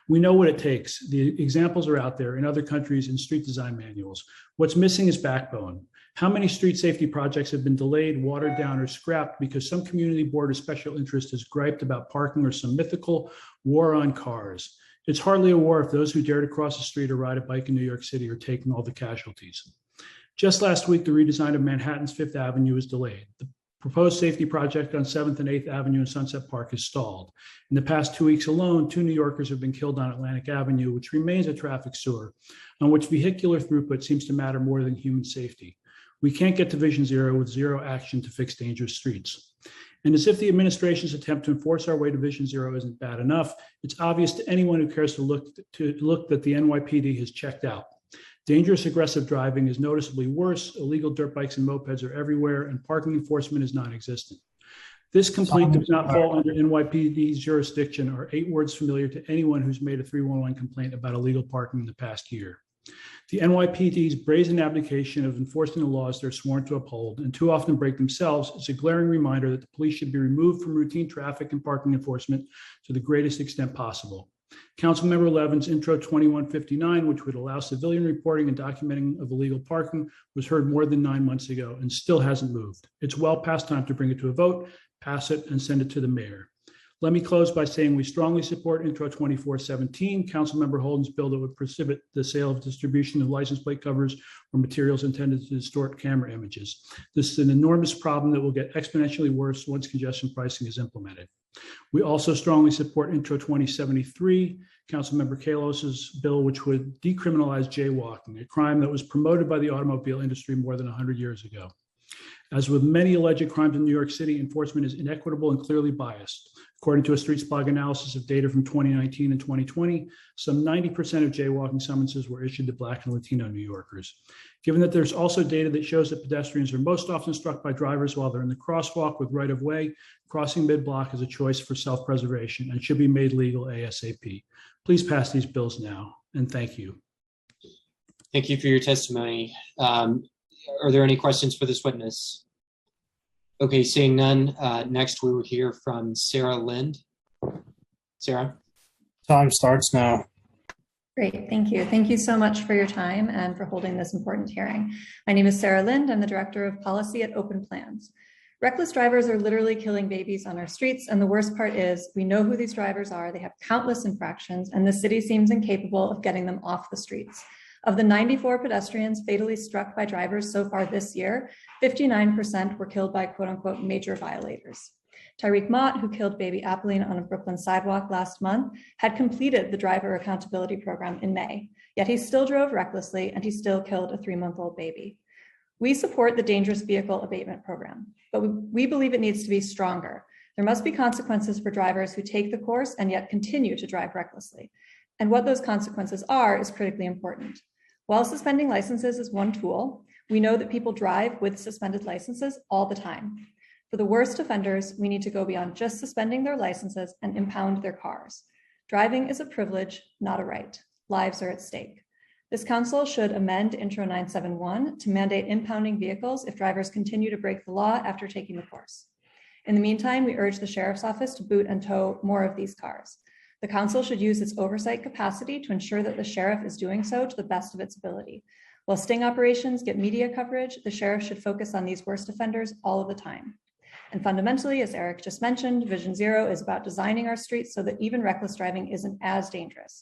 We know what it takes. The examples are out there in other countries in street design manuals. What's missing is backbone. How many street safety projects have been delayed, watered down, or scrapped because some community board of special interest has griped about parking or some mythical war on cars? It's hardly a war if those who dare to cross the street or ride a bike in New York City are taking all the casualties. Just last week, the redesign of Manhattan's Fifth Avenue was delayed. The proposed safety project on 7th and 8th Avenue in Sunset Park is stalled. In the past 2 weeks alone, 2 New Yorkers have been killed on Atlantic Avenue, which remains a traffic sewer, on which vehicular throughput seems to matter more than human safety. We can't get to Vision Zero with zero action to fix dangerous streets. And as if the administration's attempt to enforce our way to Vision Zero isn't bad enough, it's obvious to anyone who cares to look that the NYPD has checked out. Dangerous, aggressive driving is noticeably worse, illegal dirt bikes and mopeds are everywhere, and parking enforcement is non-existent. This complaint does not fall under NYPD's jurisdiction or 8 words familiar to anyone who's made a 311 complaint about illegal parking in the past year. The NYPD's brazen abdication of enforcing the laws they're sworn to uphold and too often break themselves is a glaring reminder that the police should be removed from routine traffic and parking enforcement to the greatest extent possible. Councilmember Levin's Intro 2159, which would allow civilian reporting and documenting of illegal parking, was heard more than 9 months ago and still hasn't moved. It's well past time to bring it to a vote, pass it, and send it to the mayor. Let me close by saying we strongly support Intro 2417, Councilmember Holden's bill that would prohibit the sale of distribution of license plate covers or materials intended to distort camera images. This is an enormous problem that will get exponentially worse once congestion pricing is implemented. We also strongly support Intro 2073, Councilmember Kalos's bill, which would decriminalize jaywalking, a crime that was promoted by the automobile industry more than 100 years ago. As with many alleged crimes in New York City, enforcement is inequitable and clearly biased. According to a StreetsBlog analysis of data from 2019 and 2020, some 90% of jaywalking summonses were issued to Black and Latino New Yorkers. Given that there's also data that shows that pedestrians are most often struck by drivers while they're in the crosswalk with right-of-way, crossing mid-block is a choice for self-preservation and should be made legal ASAP. Please pass these bills now, and thank you. Thank you for your testimony. Are there any questions for this witness? Okay, seeing none, next we will hear from Sarah Lind. Sarah? Time starts now. Great, thank you. Thank you so much for your time and for holding this important hearing. My name is Sarah Lind. I'm the Director of Policy at Open Plans. Reckless drivers are literally killing babies on our streets, and the worst part is we know who these drivers are. They have countless infractions, and the city seems incapable of getting them off the streets. Of the 94 pedestrians fatally struck by drivers so far this year, 59% were killed by quote unquote major violators. Tyreek Mott, who killed baby Apolline on a Brooklyn sidewalk last month, had completed the driver accountability program in May, yet he still drove recklessly and he still killed a 3-month-old baby. We support the dangerous vehicle abatement program, but we believe it needs to be stronger. There must be consequences for drivers who take the course and yet continue to drive recklessly. And what those consequences are is critically important. While suspending licenses is one tool, we know that people drive with suspended licenses all the time. For the worst offenders, we need to go beyond just suspending their licenses and impound their cars. Driving is a privilege, not a right. Lives are at stake. This council should amend Intro 971 to mandate impounding vehicles if drivers continue to break the law after taking the course. In the meantime, we urge the Sheriff's Office to boot and tow more of these cars. The council should use its oversight capacity to ensure that the sheriff is doing so to the best of its ability. While sting operations get media coverage, the sheriff should focus on these worst offenders all of the time. And fundamentally, as Eric just mentioned, Vision Zero is about designing our streets so that even reckless driving isn't as dangerous.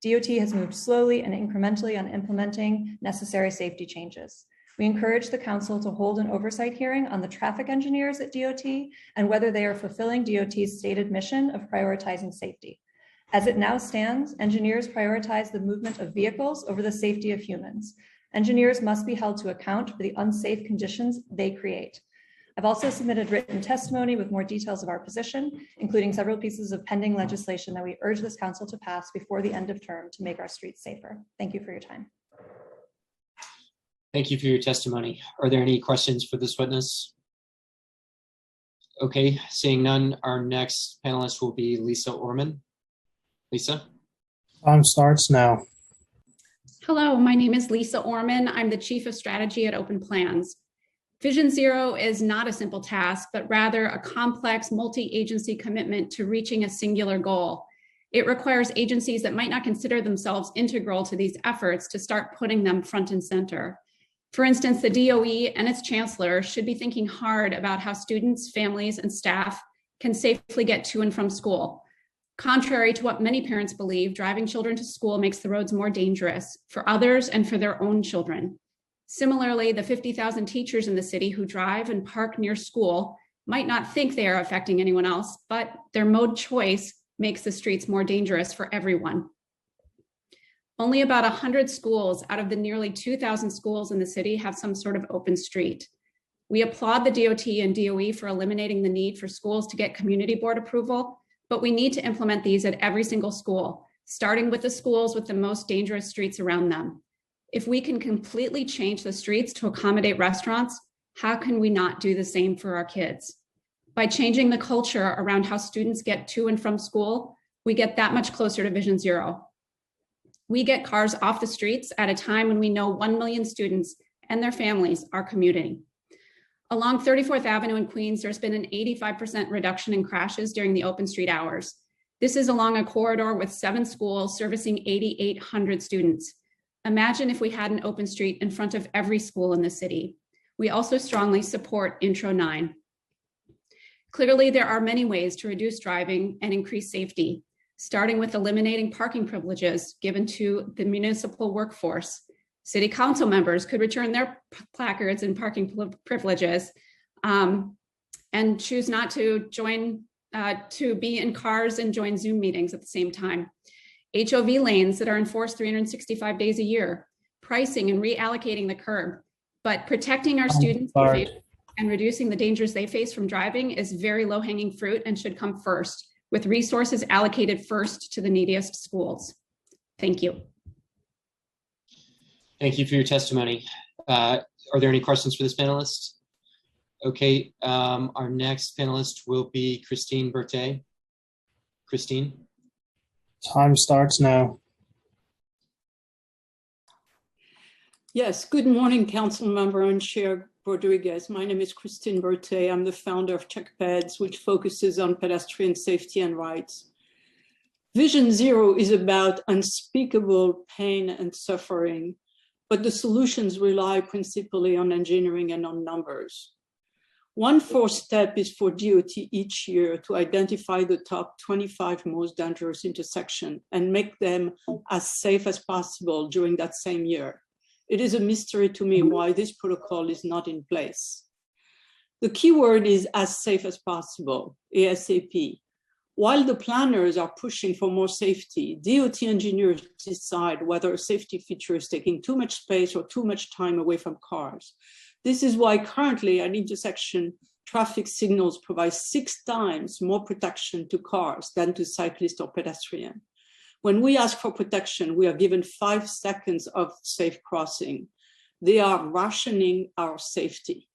DOT has moved slowly and incrementally on implementing necessary safety changes. We encourage the council to hold an oversight hearing on the traffic engineers at DOT and whether they are fulfilling DOT's stated mission of prioritizing safety. As it now stands, engineers prioritize the movement of vehicles over the safety of humans. Engineers must be held to account for the unsafe conditions they create. I've also submitted written testimony with more details of our position, including several pieces of pending legislation that we urge this council to pass before the end of term to make our streets safer. Thank you for your time. Thank you for your testimony. Are there any questions for this witness? Okay, seeing none, our next panelist will be Lisa Orman. Lisa? Time starts now. Hello, my name is Lisa Orman. I'm the Chief of Strategy at Open Plans. Vision Zero is not a simple task, but rather a complex multi-agency commitment to reaching a singular goal. It requires agencies that might not consider themselves integral to these efforts to start putting them front and center. For instance, the DOE and its chancellor should be thinking hard about how students, families, and staff can safely get to and from school. Contrary to what many parents believe, driving children to school makes the roads more dangerous for others and for their own children. Similarly, the 50,000 teachers in the city who drive and park near school might not think they are affecting anyone else, but their mode choice makes the streets more dangerous for everyone. Only about 100 schools out of the nearly 2,000 schools in the city have some sort of open street. We applaud the DOT and DOE for eliminating the need for schools to get community board approval, but we need to implement these at every single school, starting with the schools with the most dangerous streets around them. If we can completely change the streets to accommodate restaurants, how can we not do the same for our kids? By changing the culture around how students get to and from school, we get that much closer to Vision Zero. We get cars off the streets at a time when we know 1 million students and their families are commuting. Along 34th Avenue in Queens, there's been an 85% reduction in crashes during the open street hours. This is along a corridor with 7 schools servicing 8,800 students. Imagine if we had an open street in front of every school in the city. We also strongly support Intro 9. Clearly, there are many ways to reduce driving and increase safety, starting with eliminating parking privileges given to the municipal workforce. City council members could return their placards and parking privileges and choose not to join, to be in cars and join Zoom meetings at the same time. HOV lanes that are enforced 365 days a year, pricing and reallocating the curb, but protecting our students and reducing the dangers they face from driving is very low-hanging fruit and should come first, with resources allocated first to the neediest schools. Thank you. Thank you for your testimony. Are there any questions for this panelist? Okay, our next panelist will be Christine Berthet. Christine? Time starts now. Yes, good morning, Council Member and Chair Rodriguez. My name is Christine Berthet. I'm the founder of CheckPeds, which focuses on pedestrian safety and rights. Vision Zero is about unspeakable pain and suffering, but the solutions rely principally on engineering and on numbers. One first step is for DOT each year to identify the top 25 most dangerous intersections and make them as safe as possible during that same year. It is a mystery to me why this protocol is not in place. The key word is as safe as possible, ASAP. While the planners are pushing for more safety, DOT engineers decide whether a safety feature is taking too much space or too much time away from cars. This is why currently at intersection, traffic signals provide 6 times more protection to cars than to cyclists or pedestrians. When we ask for protection, we are given 5 seconds of safe crossing. They are rationing our safety.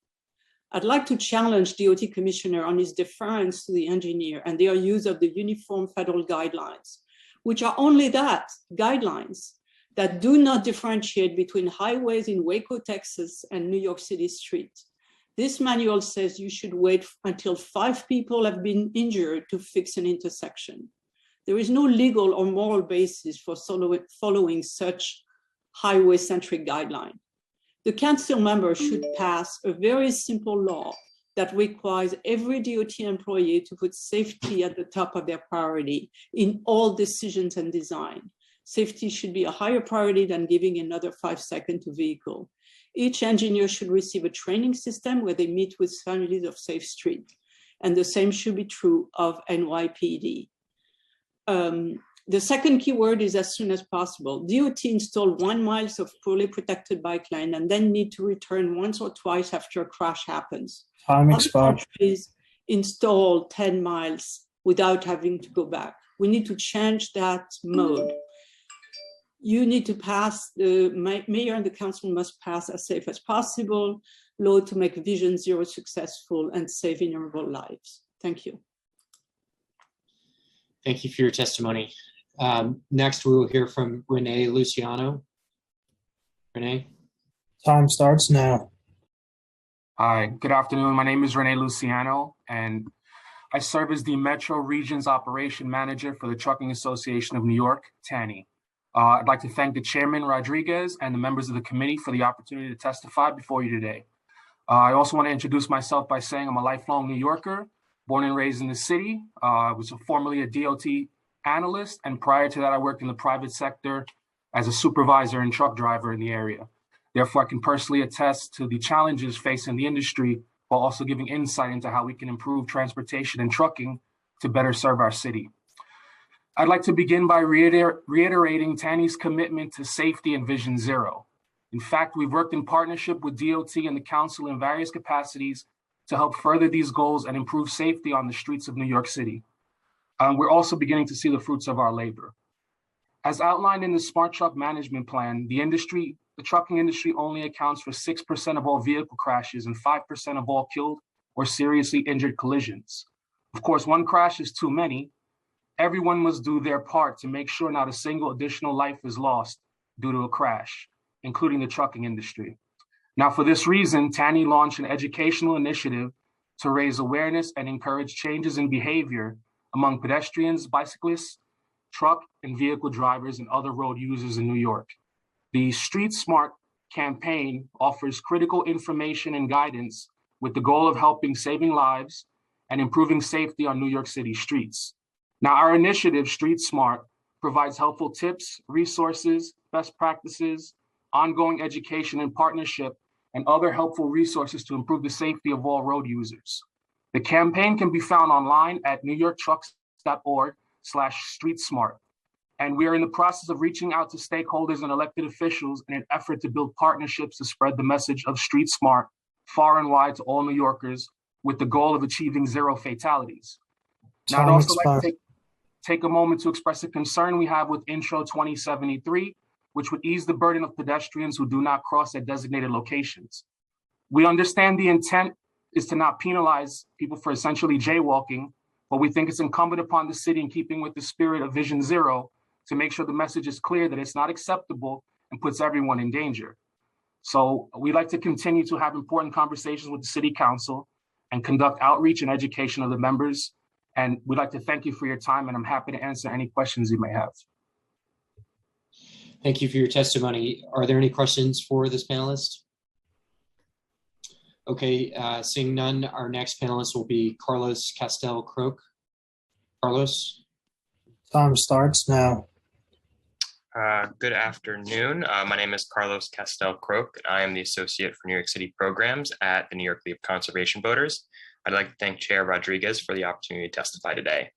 I'd like to challenge DOT Commissioner on his deference to the engineer and their use of the Uniform Federal Guidelines, which are only that, guidelines that do not differentiate between highways in Waco, Texas and New York City streets. This manual says you should wait until 5 people have been injured to fix an intersection. There is no legal or moral basis for following such highway-centric guideline. The council member should pass a very simple law that requires every DOT employee to put safety at the top of their priority in all decisions and design. Safety should be a higher priority than giving another 5 seconds to vehicle. Each engineer should receive a training system where they meet with families of safe street. And the same should be true of NYPD. The second key word is as soon as possible. DOT install 1 mile of poorly protected bike lane and then need to return once or twice after a crash happens. Time expired. Other countries install 10 miles without having to go back. We need to change that mode. You need to pass, the mayor and the council must pass as safe as possible law to make Vision Zero successful and save innumerable lives. Thank you. Thank you for your testimony. Next, we will hear from Renee Luciano. Renee? Time starts now. Hi, good afternoon. My name is Renee Luciano, and I serve as the Metro Region's Operation Manager for the Trucking Association of New York, TANI. I'd like to thank the Chairman Rodriguez and the members of the committee for the opportunity to testify before you today. I also want to introduce myself by saying I'm a lifelong New Yorker, born and raised in the city. I was formerly a DOT analyst, and prior to that, I worked in the private sector as a supervisor and truck driver in the area. Therefore, I can personally attest to the challenges facing the industry while also giving insight into how we can improve transportation and trucking to better serve our city. I'd like to begin by reiterating TANI's commitment to safety and Vision Zero. In fact, we've worked in partnership with DOT and the council in various capacities to help further these goals and improve safety on the streets of New York City. We're also beginning to see the fruits of our labor. As outlined in the Smart Truck Management Plan, the trucking industry only accounts for 6% of all vehicle crashes and 5% of all killed or seriously injured collisions. Of course, one crash is too many. Everyone must do their part to make sure not a single additional life is lost due to a crash, including the trucking industry. Now, for this reason, TANI launched an educational initiative to raise awareness and encourage changes in behavior among pedestrians, bicyclists, truck and vehicle drivers, and other road users in New York. The Street Smart campaign offers critical information and guidance with the goal of helping saving lives and improving safety on New York City streets. Now, our initiative, Street Smart, provides helpful tips, resources, best practices, ongoing education and partnership, and other helpful resources to improve the safety of all road users. The campaign can be found online at newyorktrucks.org/streetsmart. And we are in the process of reaching out to stakeholders and elected officials in an effort to build partnerships to spread the message of Street Smart far and wide to all New Yorkers with the goal of achieving zero fatalities. Now, I'd also like to take a moment to express a concern we have with Intro 2073, which would ease the burden of pedestrians who do not cross at designated locations. We understand the intent is to not penalize people for essentially jaywalking, but we think it's incumbent upon the city, in keeping with the spirit of Vision Zero, to make sure the message is clear that it's not acceptable and puts everyone in danger. So we'd like to continue to have important conversations with the city council and conduct outreach and education of the members. And we'd like to thank you for your time, and I'm happy to answer any questions you may have. Thank you for your testimony. Are there any questions for this panelist? Okay, seeing none, our next panelist will be Carlos Castel-Croke. Carlos? Time starts now. Good afternoon. My name is Carlos Castel-Croke, and I am the Associate for New York City Programs at the New York League of Conservation Voters. I'd like to thank Chair Rodriguez for the opportunity to testify today.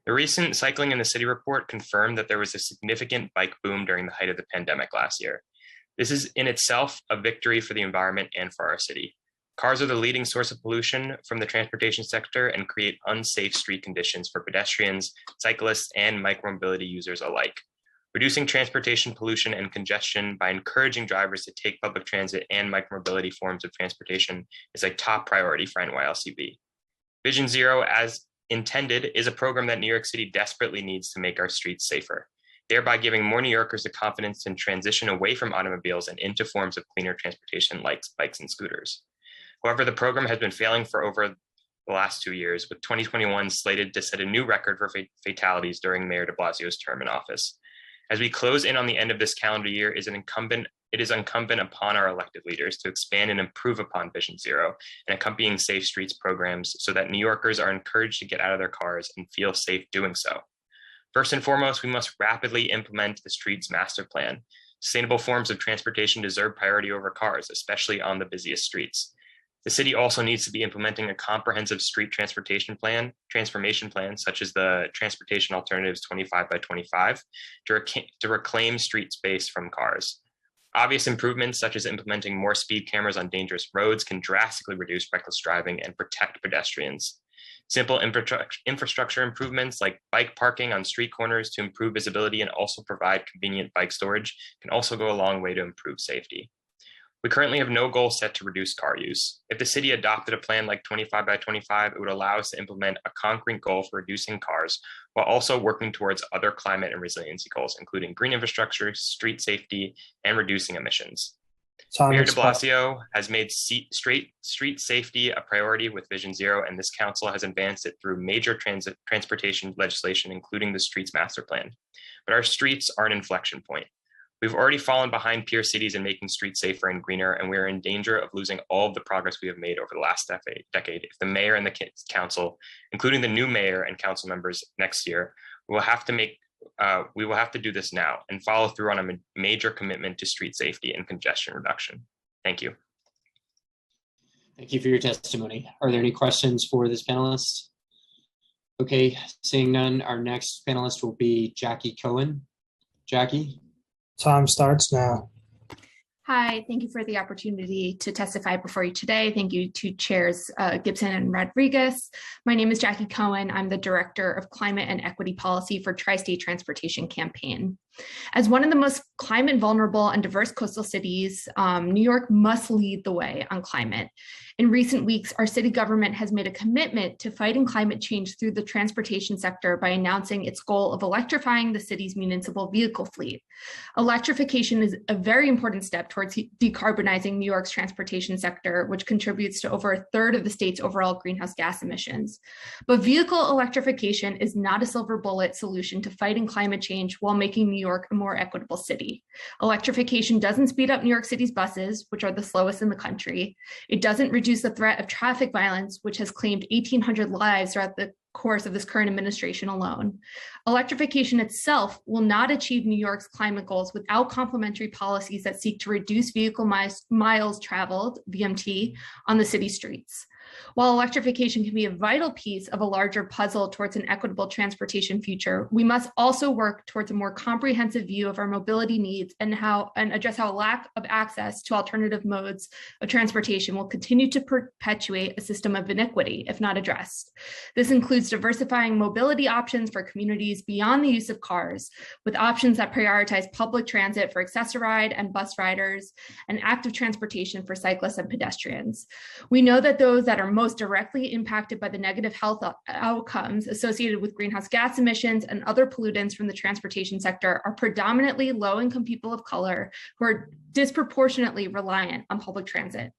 The recent Cycling in the City report confirmed that there was a significant bike boom during the height of the pandemic last year. This is in itself a victory for the environment and for our city. Cars are the leading source of pollution from the transportation sector and create unsafe street conditions for pedestrians, cyclists, and micromobility users alike. Reducing transportation pollution and congestion by encouraging drivers to take public transit and micromobility forms of transportation is a top priority for NYLCB. Vision Zero, as intended, is a program that New York City desperately needs to make our streets safer, thereby giving more New Yorkers the confidence to transition away from automobiles and into forms of cleaner transportation like bikes and scooters. However, the program has been failing for over the last 2 years, with 2021 slated to set a new record for fatalities during Mayor de Blasio's term in office. As we close in on the end of this calendar year, it is incumbent upon our elected leaders to expand and improve upon Vision Zero and accompanying Safe Streets programs so that New Yorkers are encouraged to get out of their cars and feel safe doing so. First and foremost, we must rapidly implement the Streets Master Plan. Sustainable forms of transportation deserve priority over cars, especially on the busiest streets. The city also needs to be implementing a comprehensive street transformation plan, such as the Transportation Alternatives 25 by 25, to reclaim street space from cars. Obvious improvements, such as implementing more speed cameras on dangerous roads, can drastically reduce reckless driving and protect pedestrians. Simple infrastructure improvements like bike parking on street corners to improve visibility and also provide convenient bike storage can also go a long way to improve safety. We currently have no goal set to reduce car use. If the city adopted a plan like 25 by 25, it would allow us to implement a concrete goal for reducing cars while also working towards other climate and resiliency goals, including green infrastructure, street safety, and reducing emissions. Mayor de Blasio has made street safety a priority with Vision Zero, and this council has advanced it through major transportation legislation, including the Streets Master Plan. But our streets are an inflection point. We've already fallen behind peer cities in making streets safer and greener, and we are in danger of losing all of the progress we have made over the last decade if the mayor and the council, including the new mayor and council members next year, we will have to do this now and follow through on a major commitment to street safety and congestion reduction. Thank you. Thank you for your testimony. Are there any questions for this panelist? Okay, seeing none, our next panelist will be Jackie Cohen. Jackie? Time starts now. Hi, thank you for the opportunity to testify before you today. Thank you to Chairs Gibson and Rodriguez. My name is Jackie Cohen. I'm the Director of Climate and Equity Policy for Tri-State Transportation Campaign. As one of the most climate vulnerable and diverse coastal cities, New York must lead the way on climate. In recent weeks, our city government has made a commitment to fighting climate change through the transportation sector by announcing its goal of electrifying the city's municipal vehicle fleet. Electrification is a very important step towards decarbonizing New York's transportation sector, which contributes to over a third of the state's overall greenhouse gas emissions. But vehicle electrification is not a silver bullet solution to fighting climate change while making New York a more equitable city. Electrification doesn't speed up New York City's buses, which are the slowest in the country. It doesn't reduce the threat of traffic violence, which has claimed 1,800 lives throughout the course of this current administration alone. Electrification itself will not achieve New York's climate goals without complementary policies that seek to reduce vehicle miles traveled, VMT, on the city streets. While electrification can be a vital piece of a larger puzzle towards an equitable transportation future, we must also work towards a more comprehensive view of our mobility needs and address how a lack of access to alternative modes of transportation will continue to perpetuate a system of inequity if not addressed. This includes diversifying mobility options for communities beyond the use of cars, with options that prioritize public transit for accessoride and bus riders, and active transportation for cyclists and pedestrians. We know that those that are most directly impacted by the negative health outcomes associated with greenhouse gas emissions and other pollutants from the transportation sector are predominantly low-income people of color who are disproportionately reliant on public transit.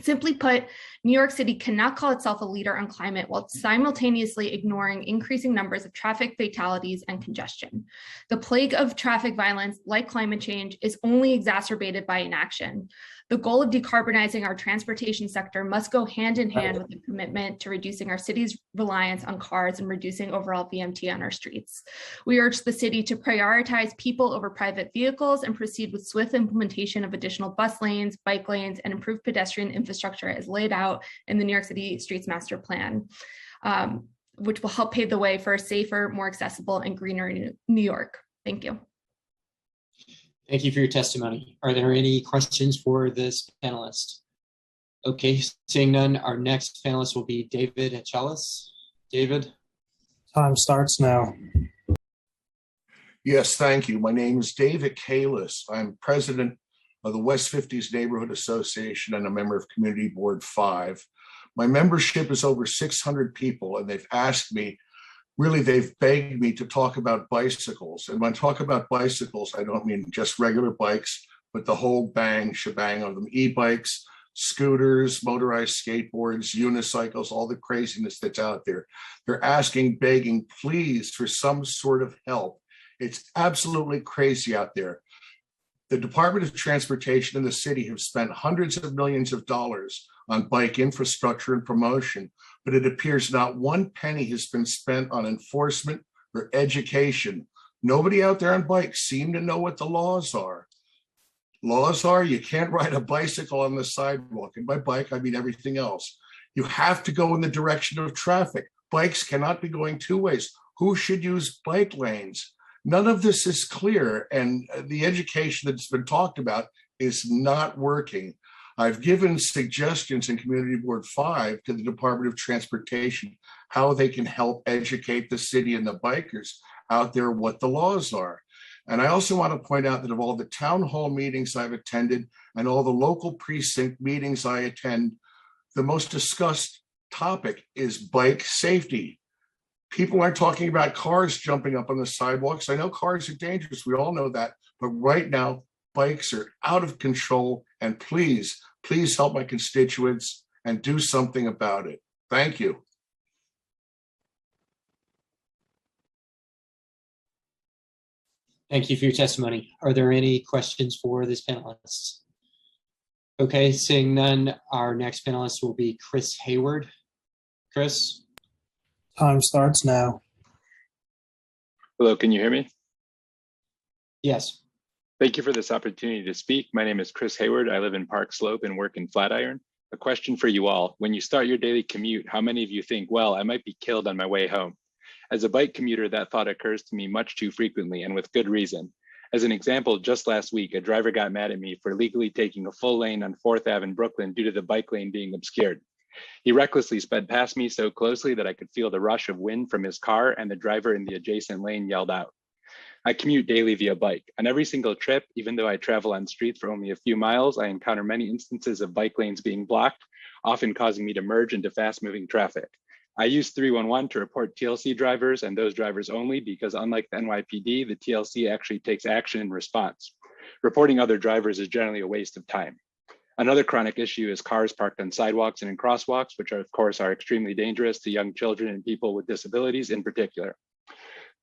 Simply put, New York City cannot call itself a leader on climate while simultaneously ignoring increasing numbers of traffic fatalities and congestion. The plague of traffic violence, like climate change, is only exacerbated by inaction. The goal of decarbonizing our transportation sector must go hand in hand with the commitment to reducing our city's reliance on cars and reducing overall VMT on our streets. We urge the city to prioritize people over private vehicles and proceed with swift implementation of additional bus lanes, bike lanes, and improved pedestrian infrastructure as laid out in the New York City Streets Master Plan, which will help pave the way for a safer, more accessible, and greener New York. Thank you. Thank you for your testimony. Are there any questions for this panelist? Okay, seeing none, our next panelist will be David Achalis. David? Time starts now. Yes, thank you. My name is David Kalis. I'm president of the West 50s Neighborhood Association and a member of Community Board 5. My membership is over 600 people, and they've asked me, really, they've begged me to talk about bicycles. And when I talk about bicycles, I don't mean just regular bikes, but the whole shebang of them. E-bikes, scooters, motorized skateboards, unicycles, all the craziness that's out there. They're asking, begging, please, for some sort of help. It's absolutely crazy out there. The Department of Transportation and the city have spent hundreds of millions of dollars on bike infrastructure and promotion, but it appears not one penny has been spent on enforcement or education. Nobody out there on bikes seem to know what the laws are. Laws are you can't ride a bicycle on the sidewalk, and by bike I mean everything else. You have to go in the direction of traffic. Bikes cannot be going two ways. Who should use bike lanes? None of this is clear, and the education that's been talked about is not working. I've given suggestions in Community Board 5 to the Department of Transportation how they can help educate the city and the bikers out there what the laws are. And I also want to point out that of all the town hall meetings I've attended and all the local precinct meetings I attend, the most discussed topic is bike safety. People aren't talking about cars jumping up on the sidewalks. I know cars are dangerous. We all know that. But right now, bikes are out of control. And please, please help my constituents and do something about it. Thank you. Thank you for your testimony. Are there any questions for this panelist? Okay, seeing none, our next panelist will be Chris Hayward. Chris? Time starts now. Hello, can you hear me? Yes. Thank you for this opportunity to speak. My name is Chris Hayward. I live in Park Slope and work in Flatiron. A question for you all. When you start your daily commute, how many of you think, well, I might be killed on my way home? As a bike commuter, that thought occurs to me much too frequently and with good reason. As an example, just last week, a driver got mad at me for legally taking a full lane on 4th Ave in Brooklyn due to the bike lane being obscured. He recklessly sped past me so closely that I could feel the rush of wind from his car, and the driver in the adjacent lane yelled out. I commute daily via bike. On every single trip, even though I travel on streets for only a few miles, I encounter many instances of bike lanes being blocked, often causing me to merge into fast-moving traffic. I use 311 to report TLC drivers and those drivers only because, unlike the NYPD, the TLC actually takes action in response. Reporting other drivers is generally a waste of time. Another chronic issue is cars parked on sidewalks and in crosswalks, which are, of course, are extremely dangerous to young children and people with disabilities in particular.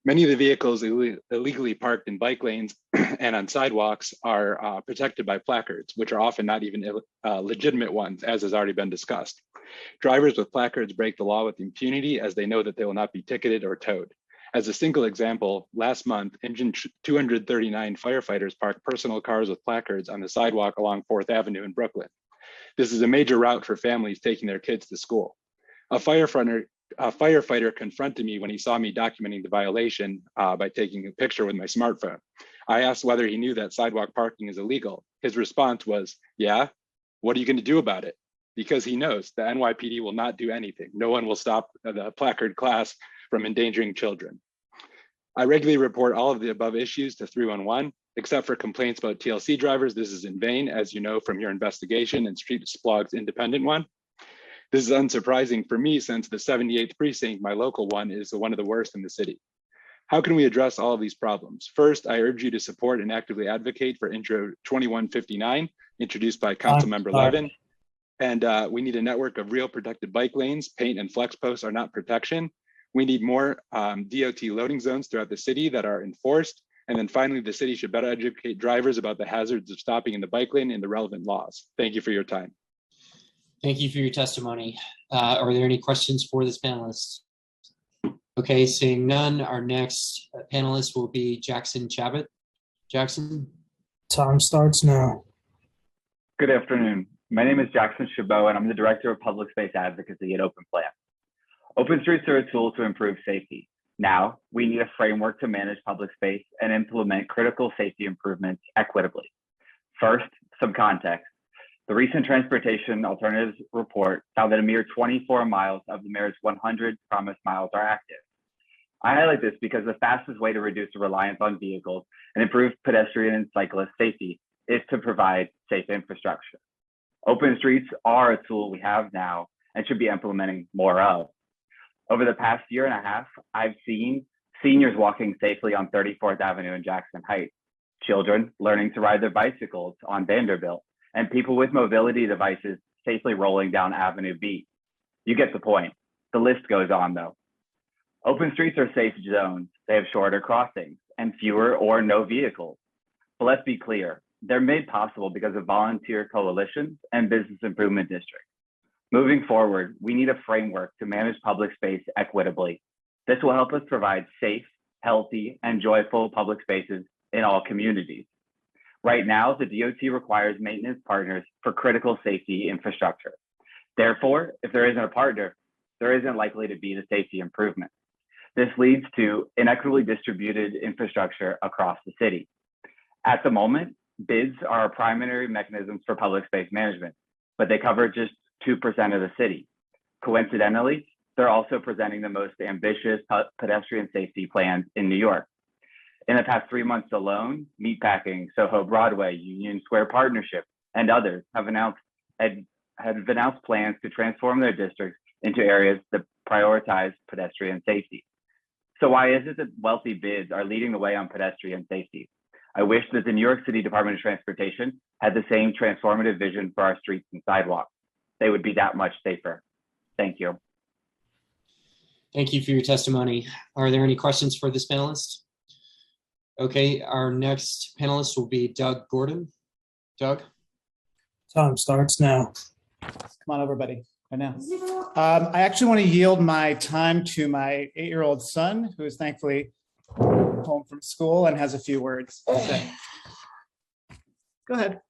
Many of the vehicles illegally parked in bike lanes and on sidewalks are protected by placards, which are often not even legitimate ones, as has already been discussed. Drivers with placards break the law with impunity as they know that they will not be ticketed or towed. As a single example, last month, Engine 239 firefighters parked personal cars with placards on the sidewalk along 4th Avenue in Brooklyn. This is a major route for families taking their kids to school. A firefighter confronted me when he saw me documenting the violation by taking a picture with my smartphone. I asked whether he knew that sidewalk parking is illegal. His response was, "Yeah, what are you going to do about it?" Because he knows the NYPD will not do anything. No one will stop the placard class from endangering children. I regularly report all of the above issues to 311, except for complaints about TLC drivers. This is in vain, as you know from your investigation and StreetSplog's independent one. This is unsurprising for me since the 78th precinct, my local one, is one of the worst in the city. How can we address all of these problems? First, I urge you to support and actively advocate for Intro 2159, introduced by Councilmember Levin. And we need a network of real protected bike lanes. Paint and flex posts are not protection. We need more DOT loading zones throughout the city that are enforced. And then finally, the city should better educate drivers about the hazards of stopping in the bike lane and the relevant laws. Thank you for your time. Thank you for your testimony. Are there any questions for this panelist? Okay, seeing none, our next panelist will be Jackson Chabot. Jackson? Time starts now. Good afternoon. My name is Jackson Chabot, and I'm the Director of Public Space Advocacy at Open Plans. Open streets are a tool to improve safety. Now, we need a framework to manage public space and implement critical safety improvements equitably. First, some context. The recent Transportation Alternatives report found that a mere 24 miles of the mayor's 100 promised miles are active. I highlight this because the fastest way to reduce the reliance on vehicles and improve pedestrian and cyclist safety is to provide safe infrastructure. Open streets are a tool we have now and should be implementing more of. Over the past year and a half, I've seen seniors walking safely on 34th Avenue in Jackson Heights, children learning to ride their bicycles on Vanderbilt, and people with mobility devices safely rolling down Avenue B. You get the point. The list goes on though. Open streets are safe zones. They have shorter crossings and fewer or no vehicles. But let's be clear, they're made possible because of volunteer coalitions and business improvement districts. Moving forward, we need a framework to manage public space equitably. This will help us provide safe, healthy, and joyful public spaces in all communities. Right now, the DOT requires maintenance partners for critical safety infrastructure. Therefore, if there isn't a partner, there isn't likely to be the safety improvement. This leads to inequitably distributed infrastructure across the city. At the moment, bids are our primary mechanisms for public space management, but they cover just 2% of the city. Coincidentally, they're also presenting the most ambitious pedestrian safety plans in New York. In the past 3 months alone, Meatpacking, Soho Broadway, Union Square Partnership, and others have announced plans to transform their districts into areas that prioritize pedestrian safety. So why is it that wealthy bids are leading the way on pedestrian safety? I wish that the New York City Department of Transportation had the same transformative vision for our streets and sidewalks. They would be that much safer. Thank you. Thank you for your testimony. Are there any questions for this panelist? Okay, our next panelist will be Doug Gordon. Doug? Time starts now. Come on over, buddy, right now. I actually want to yield my time to my 8-year-old son, who is thankfully home from school and has a few words to say. Go ahead.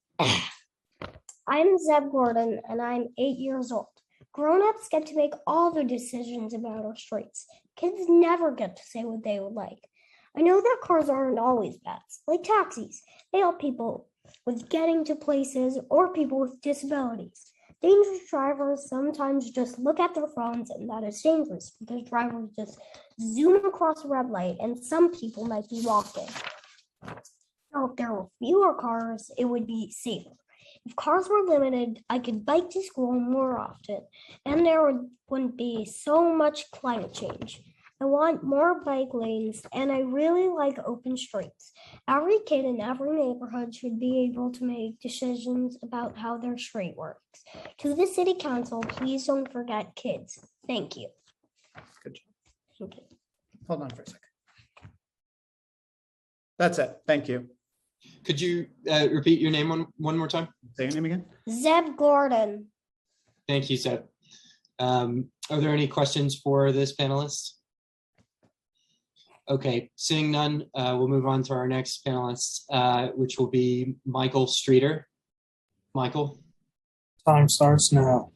I'm Zeb Gordon, and I'm 8 years old. Grown-ups get to make all the decisions about our streets. Kids never get to say what they would like. I know that cars aren't always bad, like taxis. They help people with getting to places or people with disabilities. Dangerous drivers sometimes just look at their phones, and that is dangerous because drivers just zoom across a red light and some people might be walking. So if there were fewer cars, it would be safer. If cars were limited, I could bike to school more often, and there wouldn't be so much climate change. I want more bike lanes, and I really like open streets. Every kid in every neighborhood should be able to make decisions about how their street works. To the City Council, please don't forget kids. Thank you. Good job. Okay. Hold on for a second. That's it. Thank you. Could you repeat your name one more time? Say your name again. Zeb Gordon. Thank you, Zeb. Are there any questions for this panelist? Okay, seeing none, we'll move on to our next panelist, which will be Michael Streeter. Michael? Time starts now.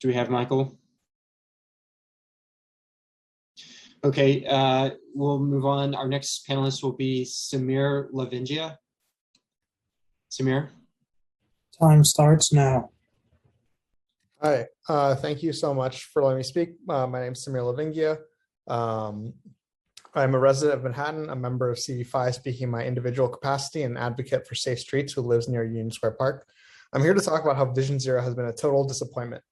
Do we have Michael? Okay, we'll move on. Our next panelist will be Samir Lavingia. Samir? Time starts now. Hi, thank you so much for letting me speak. My name is Samir Lavingia. I'm a resident of Manhattan, a member of CV5 speaking in my individual capacity and advocate for safe streets who lives near Union Square Park. I'm here to talk about how Vision Zero has been a total disappointment.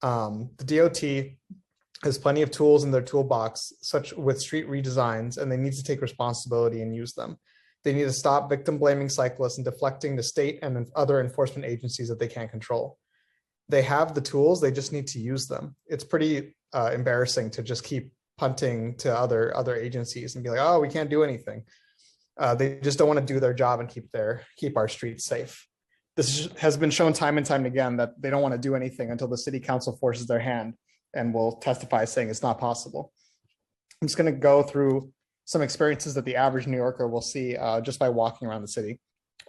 The DOT has plenty of tools in their toolbox, such with street redesigns, and they need to take responsibility and use them. They need to stop victim blaming cyclists and deflecting to state and other enforcement agencies that they can't control. They have the tools, they just need to use them. It's pretty embarrassing to just keep punting to other agencies and be like, oh, we can't do anything. They just don't want to do their job and keep our streets safe. This has been shown time and time again that they don't want to do anything until the city council forces their hand and will testify saying it's not possible. I'm just going to go through some experiences that the average New Yorker will see just by walking around the city.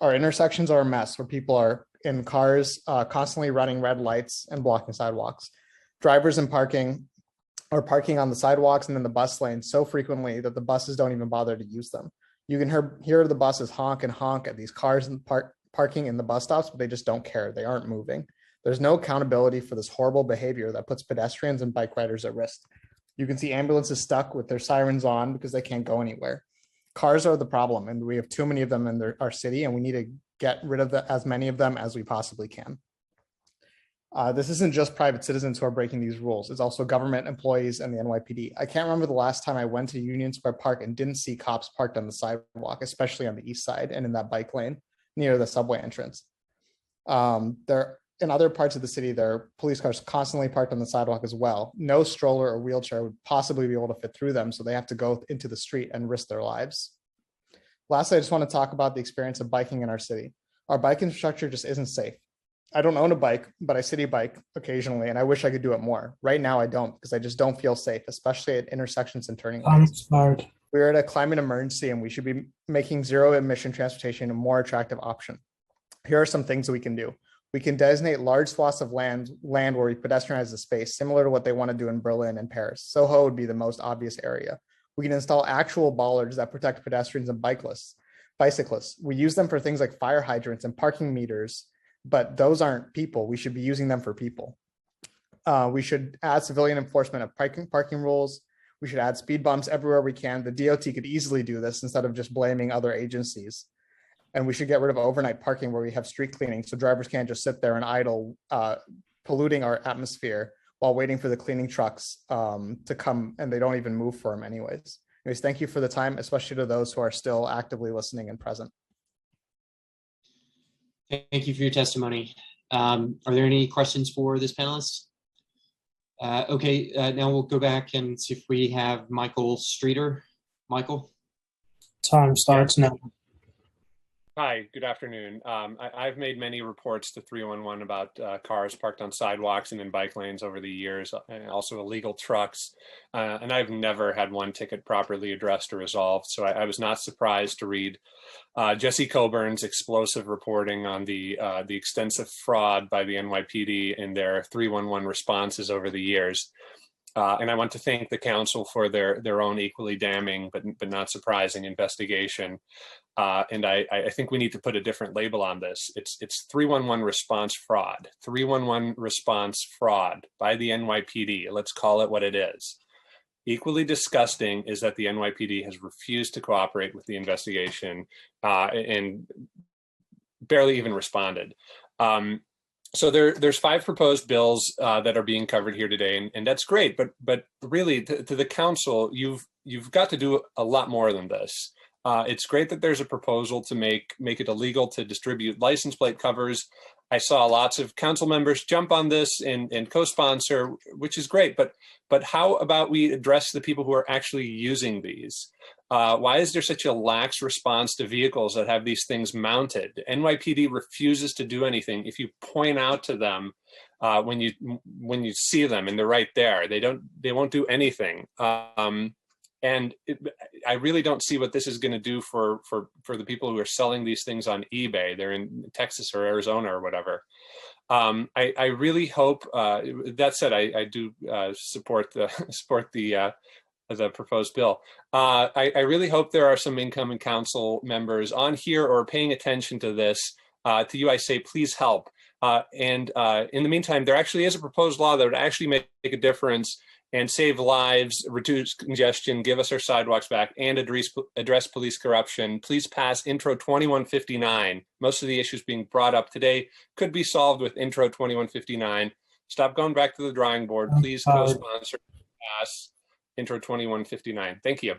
Our intersections are a mess where people are in cars constantly running red lights and blocking sidewalks. Drivers and parking are parking on the sidewalks and in the bus lanes so frequently that the buses don't even bother to use them. You can hear the buses honk and honk at these cars and parking in the bus stops, but they just don't care. They aren't moving. There's no accountability for this horrible behavior that puts pedestrians and bike riders at risk. You can see ambulances stuck with their sirens on because they can't go anywhere. Cars are the problem, and we have too many of them in our city, and we need to get rid of as many of them as we possibly can. This isn't just private citizens who are breaking these rules. It's also government employees and the NYPD. I can't remember the last time I went to Union Square Park and didn't see cops parked on the sidewalk, especially on the east side and in that bike lane near the subway entrance. In other parts of the city, there are police cars constantly parked on the sidewalk as well. No stroller or wheelchair would possibly be able to fit through them, so they have to go into the street and risk their lives. Lastly, I just want to talk about the experience of biking in our city. Our bike infrastructure just isn't safe. I don't own a bike, but I city bike occasionally, and I wish I could do it more. Right now, I don't, because I just don't feel safe, especially at intersections and turning lanes. We're at a climate emergency, and we should be making zero-emission transportation a more attractive option. Here are some things that we can do. We can designate large swaths of land where we pedestrianize the space, similar to what they want to do in Berlin and Paris. Soho would be the most obvious area. We can install actual bollards that protect pedestrians and bicyclists. We use them for things like fire hydrants and parking meters, but those aren't people. We should be using them for people. We should add civilian enforcement of parking rules. We should add speed bumps everywhere we can. The DOT could easily do this instead of just blaming other agencies. And we should get rid of overnight parking where we have street cleaning so drivers can't just sit there and idle, polluting our atmosphere while waiting for the cleaning trucks to come, and they don't even move for them anyways. Anyways, thank you for the time, especially to those who are still actively listening and present. Thank you for your testimony. Are there any questions for this panelist? Okay, now we'll go back and see if we have Michael Streeter. Michael? Time starts now. Hi, good afternoon. I've made many reports to 311 about cars parked on sidewalks and in bike lanes over the years, and also illegal trucks. And I've never had one ticket properly addressed or resolved. So I was not surprised to read Jesse Coburn's explosive reporting on the extensive fraud by the NYPD in their 311 responses over the years. And I want to thank the council for their own equally damning but not surprising investigation. And I think we need to put a different label on this. It's 311 response fraud. 311 response fraud by the NYPD. Let's call it what it is. Equally disgusting is that the NYPD has refused to cooperate with the investigation and barely even responded. So there's 5 proposed bills that are being covered here today, and that's great. But really, to the council, you've got to do a lot more than this. It's great that there's a proposal to make it illegal to distribute license plate covers. I saw lots of council members jump on this and co-sponsor, which is great. But how about we address the people who are actually using these? Why is there such a lax response to vehicles that have these things mounted? NYPD refuses to do anything. If you point out to them when you see them and they're right there, they won't do anything. I really don't see what this is going to do for the people who are selling these things on eBay. They're in Texas or Arizona or whatever. I really hope. That said, I do support the proposed bill. I really hope there are some incoming council members on here or paying attention to this. To you, I say, please help. In the meantime, there actually is a proposed law that would actually make a difference and save lives, reduce congestion, give us our sidewalks back, and address police corruption. Please pass Intro 2159. Most of the issues being brought up today could be solved with Intro 2159. Stop going back to the drawing board. Please co-sponsor, pass Intro 2159. Thank you.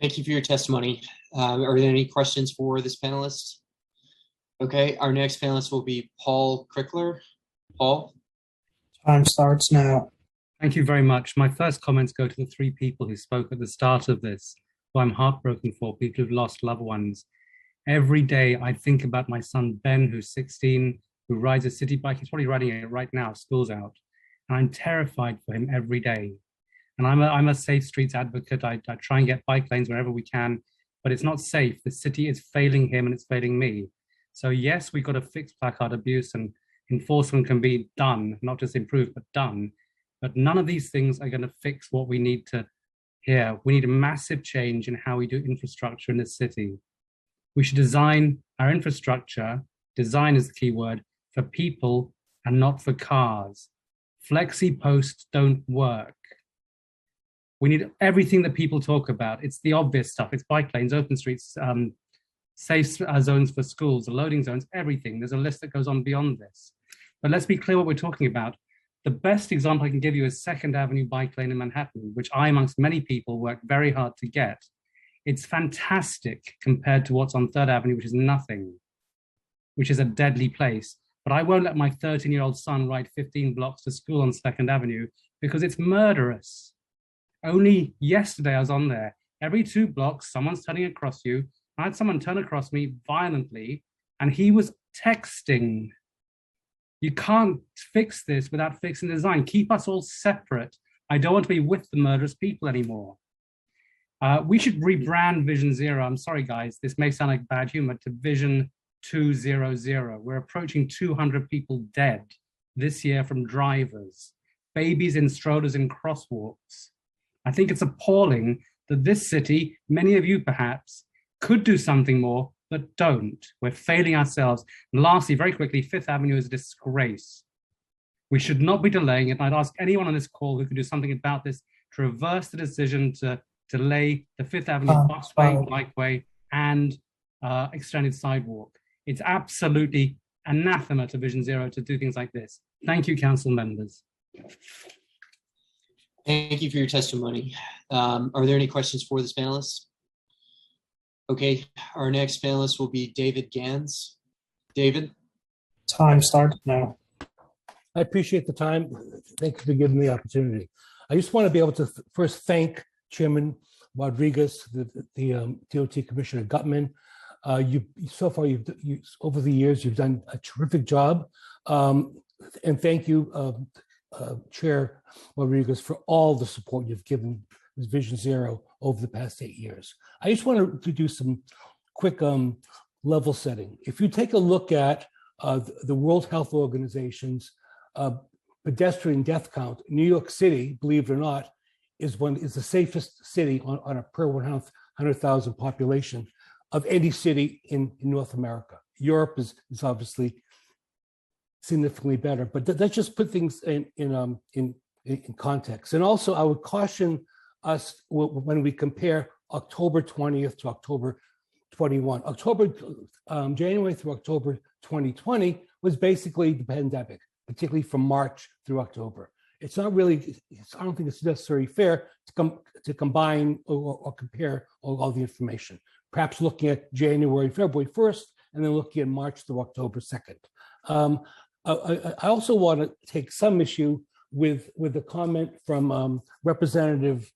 Thank you for your testimony. Are there any questions for this panelist? Okay, our next panelist will be Paul Crickler. Paul? Time starts now. Thank you very much. My first comments go to the three people who spoke at the start of this, who I'm heartbroken for, people who've lost loved ones. Every day I think about my son, Ben, who's 16, who rides a city bike. He's probably riding it right now, school's out. And I'm terrified for him every day. And I'm a safe streets advocate. I try and get bike lanes wherever we can, but it's not safe. The city is failing him and it's failing me. So yes, we've got to fix placard abuse, and enforcement can be done, not just improved, but done. But none of these things are going to fix what we need to hear. We need a massive change in how we do infrastructure in this city. We should design our infrastructure, design is the key word, for people and not for cars. Flexi posts don't work. We need everything that people talk about. It's the obvious stuff. It's bike lanes, open streets, safe zones for schools, the loading zones, everything. There's a list that goes on beyond this. But let's be clear what we're talking about. The best example I can give you is 2nd Avenue bike lane in Manhattan, which I, amongst many people, worked very hard to get. It's fantastic compared to what's on 3rd Avenue, which is nothing, which is a deadly place. But I won't let my 13-year-old son ride 15 blocks to school on 2nd Avenue because it's murderous. Only yesterday I was on there. Every 2 blocks, someone's turning across you. I had someone turn across me violently, and he was texting. You can't fix this without fixing the design. Keep us all separate. I don't want to be with the murderous people anymore. We should rebrand Vision Zero. I'm sorry, guys. This may sound like bad humor, to Vision 200. We're approaching 200 people dead this year from drivers, babies in strollers and crosswalks. I think it's appalling that this city, many of you perhaps, could do something more, but don't. We're failing ourselves. And lastly, very quickly, 5th Avenue is a disgrace. We should not be delaying it. I'd ask anyone on this call who could do something about this to reverse the decision to delay the 5th Avenue busway, bikeway, and extended sidewalk. It's absolutely anathema to Vision Zero to do things like this. Thank you, council members. Thank you for your testimony. Are there any questions for this panelist? Okay, our next panelist will be David Gans. David? Time starts now. I appreciate the time. Thank you for giving me the opportunity. I just want to be able to first thank Chairman Rodriguez, the DOT Commissioner Gutman. So far, over the years, you've done a terrific job. And thank you, Chair Rodriguez, for all the support you've given Vision Zero over the past 8 years. I just want to do some quick level setting. If you take a look at the World Health Organization's pedestrian death count, New York City, believe it or not, is the safest city on a per 100,000 population of any city in North America. Europe is obviously significantly better, but let's just put things in context. And also, I would caution us when we compare October 20th to October 21. January through October 2020 was basically the pandemic, particularly from March through October. It's not really, I don't think it's necessarily fair to combine or compare all the information. Perhaps looking at January, February 1st and then looking at March through October 2nd. I also want to take some issue with the comment from Representative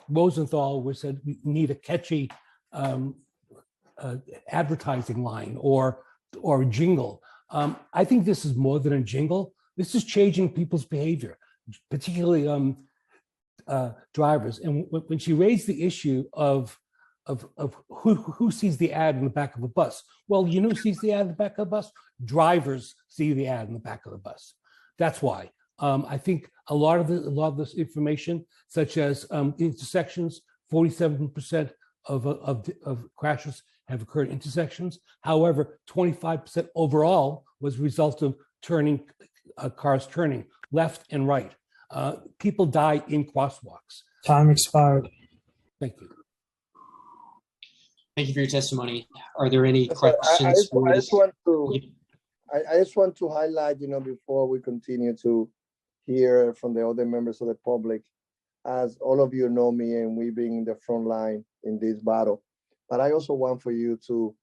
Rosenthal, which said we need a catchy advertising line or jingle. I think this is more than a jingle. This is changing people's behavior, particularly drivers. And when she raised the issue of who sees the ad in the back of a bus, well, you know who sees the ad in the back of the bus? Drivers see the ad in the back of the bus. That's why. I think a lot of this information, such as intersections, 47% of crashes have occurred in intersections. However, 25% overall was a result of cars turning left and right. People die in crosswalks. Time expired. Thank you. Thank you for your testimony. Are there any I questions? just want to highlight, before we continue to hear from the other members of the public, as all of you know me and we've been in the front line in this battle. But I also want for you to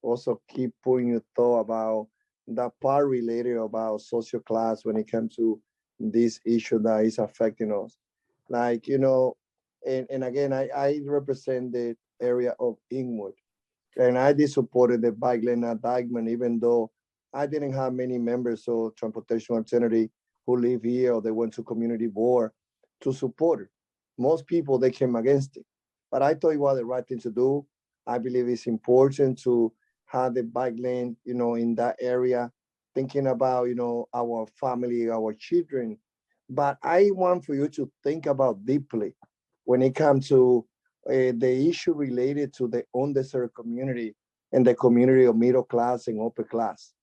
also keep putting your thought about that part related about social class when it comes to this issue that is affecting us. Like, and again, I represent the area of Inwood, and I did supported the bike lane at Dykeman, even though I didn't have many members of Transportation Alternative who live here or they went to community board to support it. Most people, they came against it, but I thought it was the right thing to do. I believe it's important to have the bike lane, in that area, thinking about, our family, our children. But I want for you to think about deeply when it comes to the issue related to the underserved community and the community of middle class and upper class.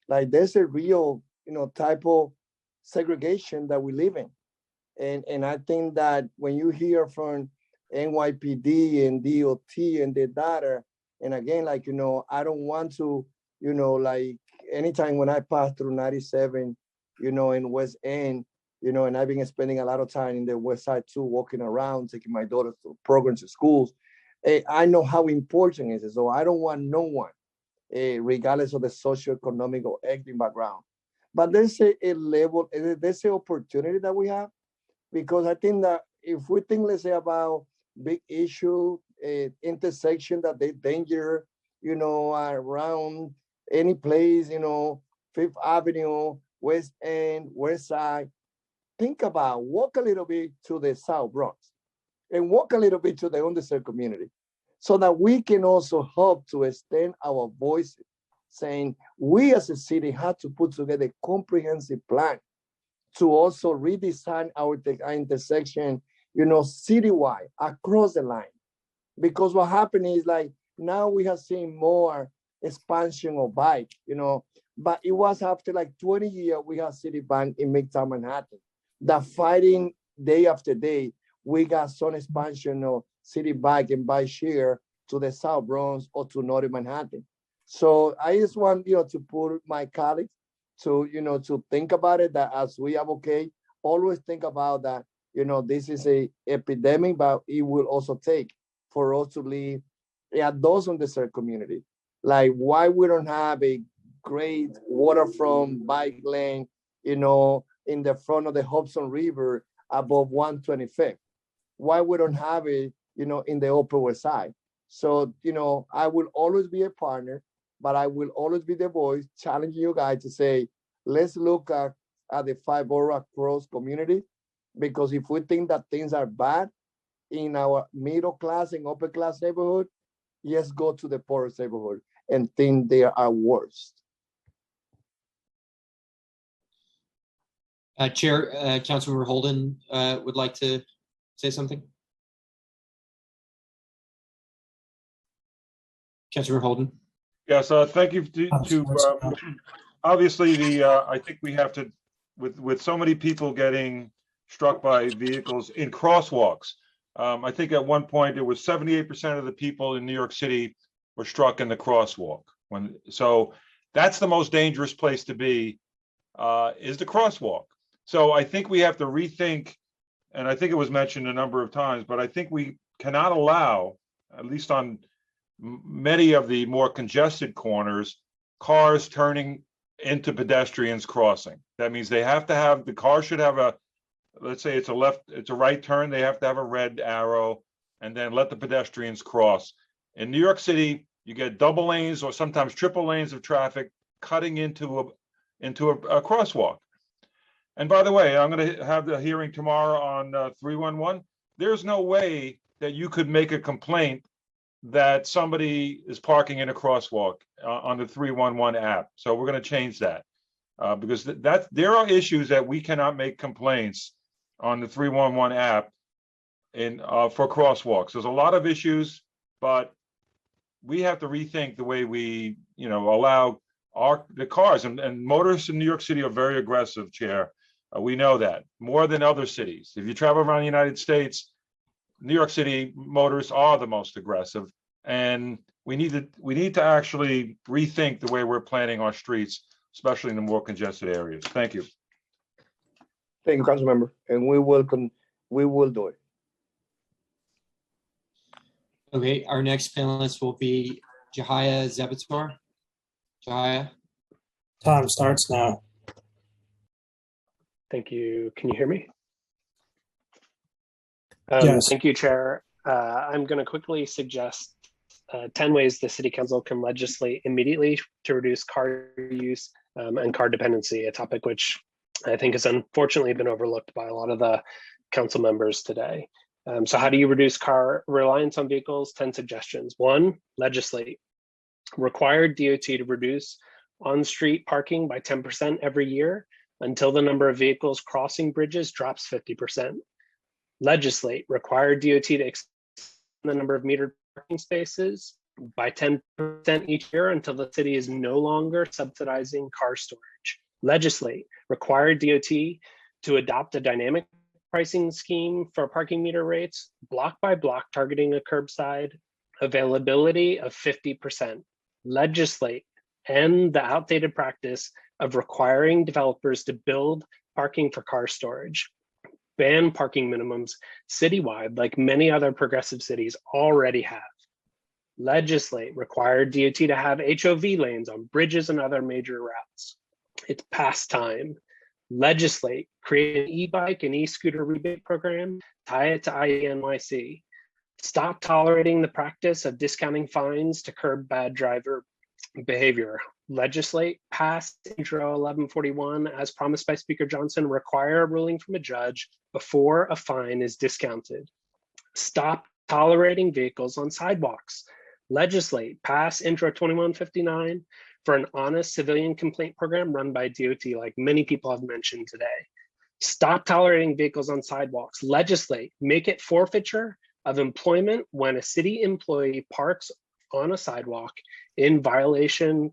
Like there's a real, type of segregation that we live in. And I think that when you hear from NYPD and DOT and the data, and again, like, I don't want to, like anytime when I pass through 97, in West End, and I've been spending a lot of time in the West Side too, walking around, taking my daughter to programs to schools. I know how important it is. So I don't want no one, regardless of the socioeconomic or ethnic background. But there's a level, there's an opportunity that we have, because I think that if we think, let's say, about big issue, intersection that they danger, around any place, Fifth Avenue, West End, West Side, think about walk a little bit to the South Bronx and walk a little bit to the underserved community so that we can also help to extend our voices, saying we as a city have to put together a comprehensive plan to also redesign our intersection, citywide, across the line. Because what happened is like, now we have seen more expansion of bike, but it was after like 20 years, we have Citibank in Midtown Manhattan. That fighting day after day, we got some expansion of city bike and bike share to the South Bronx or to Northern Manhattan. So I just want, to put my colleagues to, to think about it, that as we advocate, always think about that, this is a epidemic, but it will also take for us to live at those underserved community. Like why we don't have a great waterfront bike lane, in the front of the Hudson River above 125th. Why we don't have it, in the Upper West Side. So, I will always be a partner, but I will always be the voice challenging you guys to say, let's look at the Five Borough Cross community, because if we think that things are bad in our middle class and upper class neighborhood, yes, go to the poorest neighborhood and think they are worse. Chair, Councilmember Holden would like to say something. Councilmember Holden. Yes, thank you obviously I think we have to, with so many people getting struck by vehicles in crosswalks. I think at one point it was 78% of the people in New York City were struck in the crosswalk. So that's the most dangerous place to be, is the crosswalk. So I think we have to rethink, and I think it was mentioned a number of times, but I think we cannot allow, at least on many of the more congested corners, cars turning into pedestrians crossing. That means they have to have, the car should have a, let's say it's a right turn, they have to have a red arrow and then let the pedestrians cross. In New York City, you get double lanes or sometimes triple lanes of traffic cutting into a crosswalk. And by the way, I'm going to have the hearing tomorrow on 311. There's no way that you could make a complaint that somebody is parking in a crosswalk on the 311 app. So we're going to change that because there are issues that we cannot make complaints on the 311 app for crosswalks. There's a lot of issues, but we have to rethink the way we, allow the cars and motorists in New York City are very aggressive, Chair. We know that more than other cities. If you travel around the United States, New York City motorists are the most aggressive, and we need to actually rethink the way we're planning our streets, especially in the more congested areas. Thank you. Thank you, Councilmember, and we will do it. Okay, our next panelist will be Jahia Zebator. Jahia. Time starts now. Thank you. Can you hear me? Yes. Thank you, Chair. I'm going to quickly suggest 10 ways the City Council can legislate immediately to reduce car use and car dependency, a topic which I think has unfortunately been overlooked by a lot of the council members today. So how do you reduce car reliance on vehicles? 10 suggestions. 1, legislate. Require DOT to reduce on-street parking by 10% every year until the number of vehicles crossing bridges drops 50%. Legislate. Require DOT to extend the number of metered parking spaces by 10% each year until the city is no longer subsidizing car storage. Legislate. Require DOT to adopt a dynamic pricing scheme for parking meter rates, block by block, targeting a curbside availability of 50%. Legislate. End the outdated practice of requiring developers to build parking for car storage. Ban parking minimums citywide, like many other progressive cities already have. Legislate. Require DOT to have HOV lanes on bridges and other major routes. It's past time. Legislate. Create an e-bike and e-scooter rebate program. Tie it to IENYC. Stop tolerating the practice of discounting fines to curb bad driver behavior. Legislate. Pass Intro 1141 as promised by Speaker Johnson. Require a ruling from a judge before a fine is discounted. Stop tolerating vehicles on sidewalks. Legislate. Pass Intro 2159 for an honest civilian complaint program run by DOT, like many people have mentioned today. Stop tolerating vehicles on sidewalks. Legislate. Make it forfeiture of employment when a city employee parks on a sidewalk in violation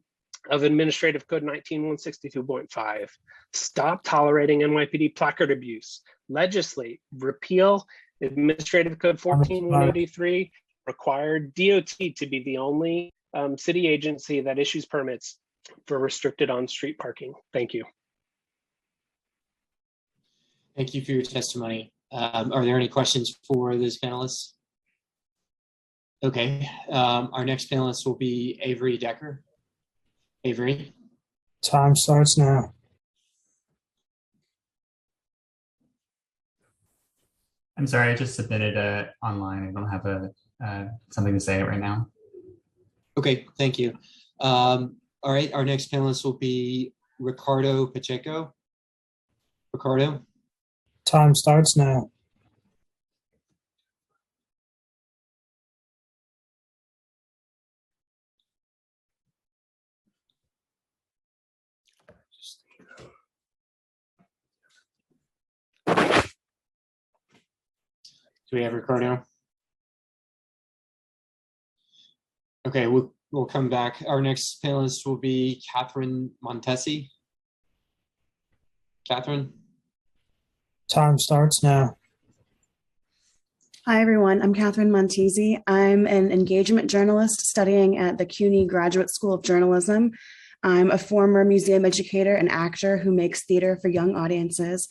of Administrative Code 19162.5. Stop tolerating NYPD placard abuse. Legislate. Repeal Administrative Code 14183. Require DOT to be the only city agency that issues permits for restricted on-street parking. Thank you. Thank you for your testimony. Are there any questions for those panelists? Okay, our next panelist will be Avery Decker. Avery. Time starts now. I'm sorry, I just submitted online. I don't have something to say right now. Okay, thank you. All right, our next panelist will be Ricardo Pacheco. Ricardo. Time starts now. Do we have Ricardo? Okay, we'll come back. Our next panelist will be Catherine Montesi. Catherine. Time starts now. Hi, everyone. I'm Catherine Montesi. I'm an engagement journalist studying at the CUNY Graduate School of Journalism. I'm a former museum educator and actor who makes theater for young audiences.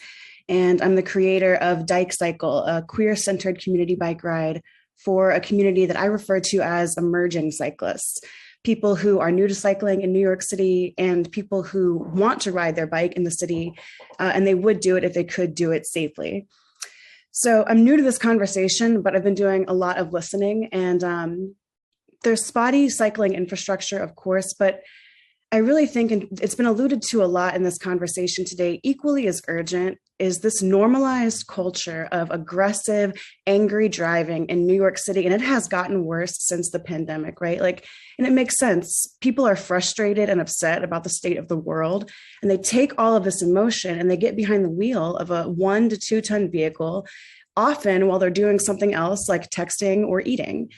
And I'm the creator of Dyke Cycle, a queer-centered community bike ride for a community that I refer to as emerging cyclists. people who are new to cycling in New York City, and people who want to ride their bike in the city, and they would do it if they could do it safely. So I'm new to this conversation, but I've been doing a lot of listening, and there's spotty cycling infrastructure, of course, but I really think, and it's been alluded to a lot in this conversation today, equally as urgent is this normalized culture of aggressive, angry driving in New York City. And it has gotten worse since the pandemic, right? Like, and it makes sense. People are frustrated and upset about the state of the world, and they take all of this emotion and they get behind the wheel of a 1 to 2 ton vehicle, often while they're doing something else like texting or eating.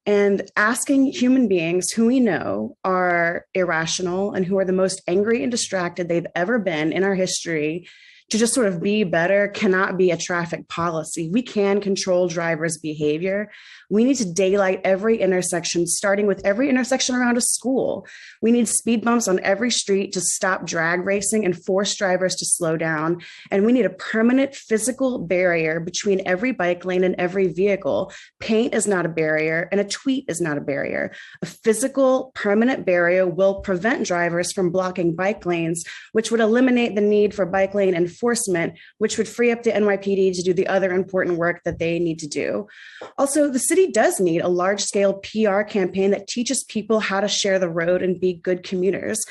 And asking human beings who we know are irrational and who are the most angry and distracted they've ever been in our history to just sort of be better cannot be a traffic policy. We can control drivers' behavior. We need to daylight every intersection, starting with every intersection around a school. We need speed bumps on every street to stop drag racing and force drivers to slow down. And we need a permanent physical barrier between every bike lane and every vehicle. Paint is not a barrier, and a tweet is not a barrier. A physical, permanent barrier will prevent drivers from blocking bike lanes, which would eliminate the need for bike lane enforcement, which would free up the NYPD to do the other important work that they need to do. Also, the city does need a large-scale PR campaign that teaches people how to share the road and be good commuters.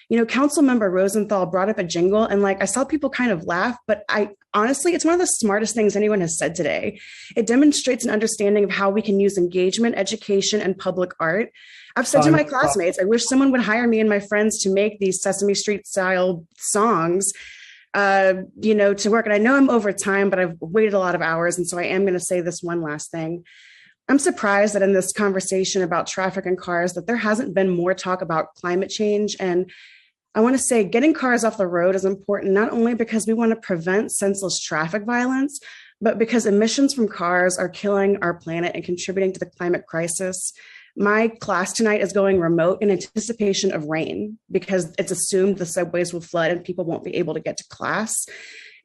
You know, Councilmember Rosenthal brought up a jingle, and like I saw people kind of laugh, but honestly, it's one of the smartest things anyone has said today. It demonstrates an understanding of how we can use engagement, education, and public art. I've said to my classmates, I wish someone would hire me and my friends to make these Sesame Street style songs, you know, to work. And I know I'm over time, but I've waited a lot of hours. And so I am going to say this one last thing. I'm surprised that in this conversation about traffic and cars, that there hasn't been more talk about climate change. And I want to say getting cars off the road is important, not only because we want to prevent senseless traffic violence, but because emissions from cars are killing our planet and contributing to the climate crisis. My class tonight is going remote in anticipation of rain because it's assumed the subways will flood and people won't be able to get to class.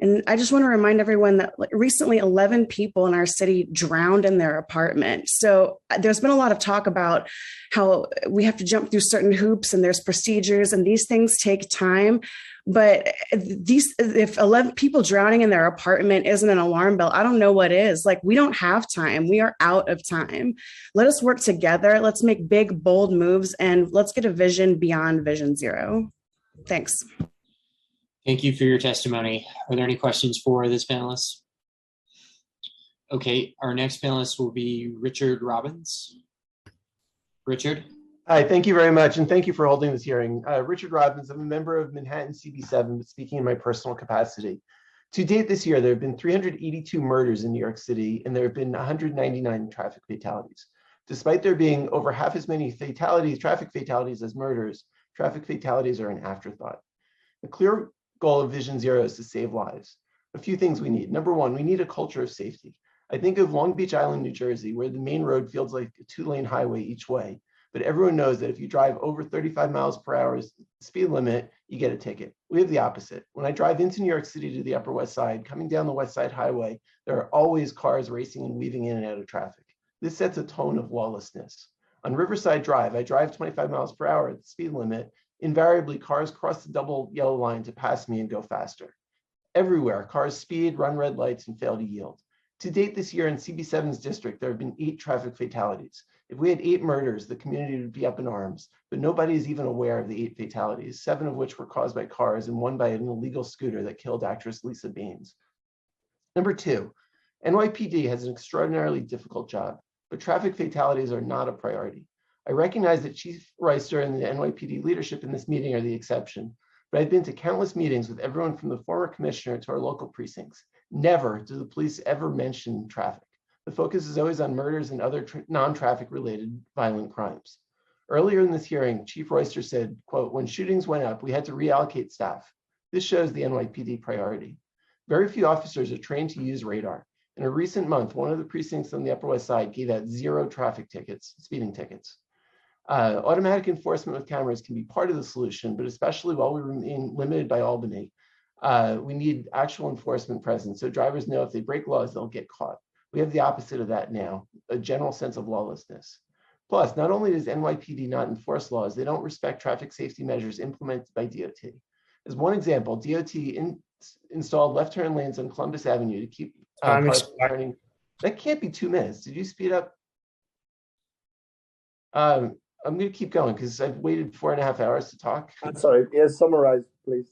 And I just want to remind everyone that recently 11 people in our city drowned in their apartment. So there's been a lot of talk about how we have to jump through certain hoops and there's procedures and these things take time. But if 11 people drowning in their apartment isn't an alarm bell, I don't know what is. Like, we don't have time. We are out of time. Let us work together. Let's make big, bold moves, and let's get a vision beyond Vision Zero. Thanks. Thank you for your testimony. Are there any questions for this panelist? Okay, our next panelist will be Richard Robbins. Richard. Hi, thank you very much, and thank you for holding this hearing. Richard Robbins, I'm a member of Manhattan CB7, but speaking in my personal capacity. To date this year, there have been 382 murders in New York City, and there have been 199 traffic fatalities. Despite there being over half as many traffic fatalities as murders, traffic fatalities are an afterthought. The clear goal of Vision Zero is to save lives. A few things we need. Number one, we need a culture of safety. I think of Long Beach Island, New Jersey, where the main road feels like a 2-lane highway each way. But everyone knows that if you drive over 35 miles per hour speed limit, you get a ticket. We have the opposite. When I drive into New York City to the Upper West Side, coming down the West Side Highway, there are always cars racing and weaving in and out of traffic. This sets a tone of lawlessness. On Riverside Drive, I drive 25 miles per hour at the speed limit. Invariably, cars cross the double yellow line to pass me and go faster. Everywhere, cars speed, run red lights, and fail to yield. To date this year in CB7's district, there have been 8 traffic fatalities. If we had 8 murders, the community would be up in arms, but nobody is even aware of the 8 fatalities, 7 of which were caused by cars and 1 by an illegal scooter that killed actress Lisa Baines. Number 2, NYPD has an extraordinarily difficult job, but traffic fatalities are not a priority. I recognize that Chief Royster and the NYPD leadership in this meeting are the exception, but I've been to countless meetings with everyone from the former commissioner to our local precincts. Never do the police ever mention traffic. The focus is always on murders and other non-traffic related violent crimes. Earlier in this hearing, Chief Royster said, quote, "When shootings went up, we had to reallocate staff. This shows the NYPD priority. Very few officers are trained to use radar. In a recent month, one of the precincts on the Upper West Side gave out 0 traffic tickets, speeding tickets. Automatic enforcement with cameras can be part of the solution, but especially while we remain limited by Albany, we need actual enforcement presence so drivers know if they break laws, they'll get caught. We have the opposite of that now, a general sense of lawlessness. Plus, not only does NYPD not enforce laws, they don't respect traffic safety measures implemented by DOT. As one example, DOT installed left turn lanes on Columbus Avenue to keep cars from turning. That can't be 2 minutes. Did you speed up? I'm going to keep going because I've waited 4.5 hours to talk. I'm sorry. Yes, summarize, please.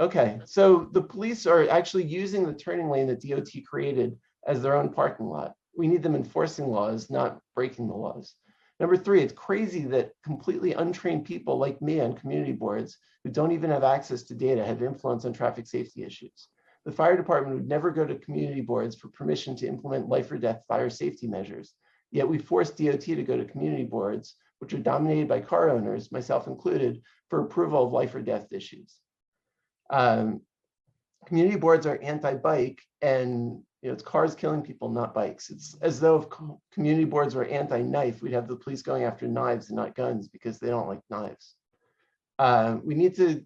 Okay, so the police are actually using the turning lane that DOT created as their own parking lot. We need them enforcing laws, not breaking the laws. Number 3, it's crazy that completely untrained people like me on community boards who don't even have access to data have influence on traffic safety issues. The fire department would never go to community boards for permission to implement life or death fire safety measures. Yet we force DOT to go to community boards, which are dominated by car owners, myself included, for approval of life or death issues. Community boards are anti-bike, and it's cars killing people, not bikes. It's as though if community boards were anti-knife, we'd have the police going after knives and not guns because they don't like knives. We need to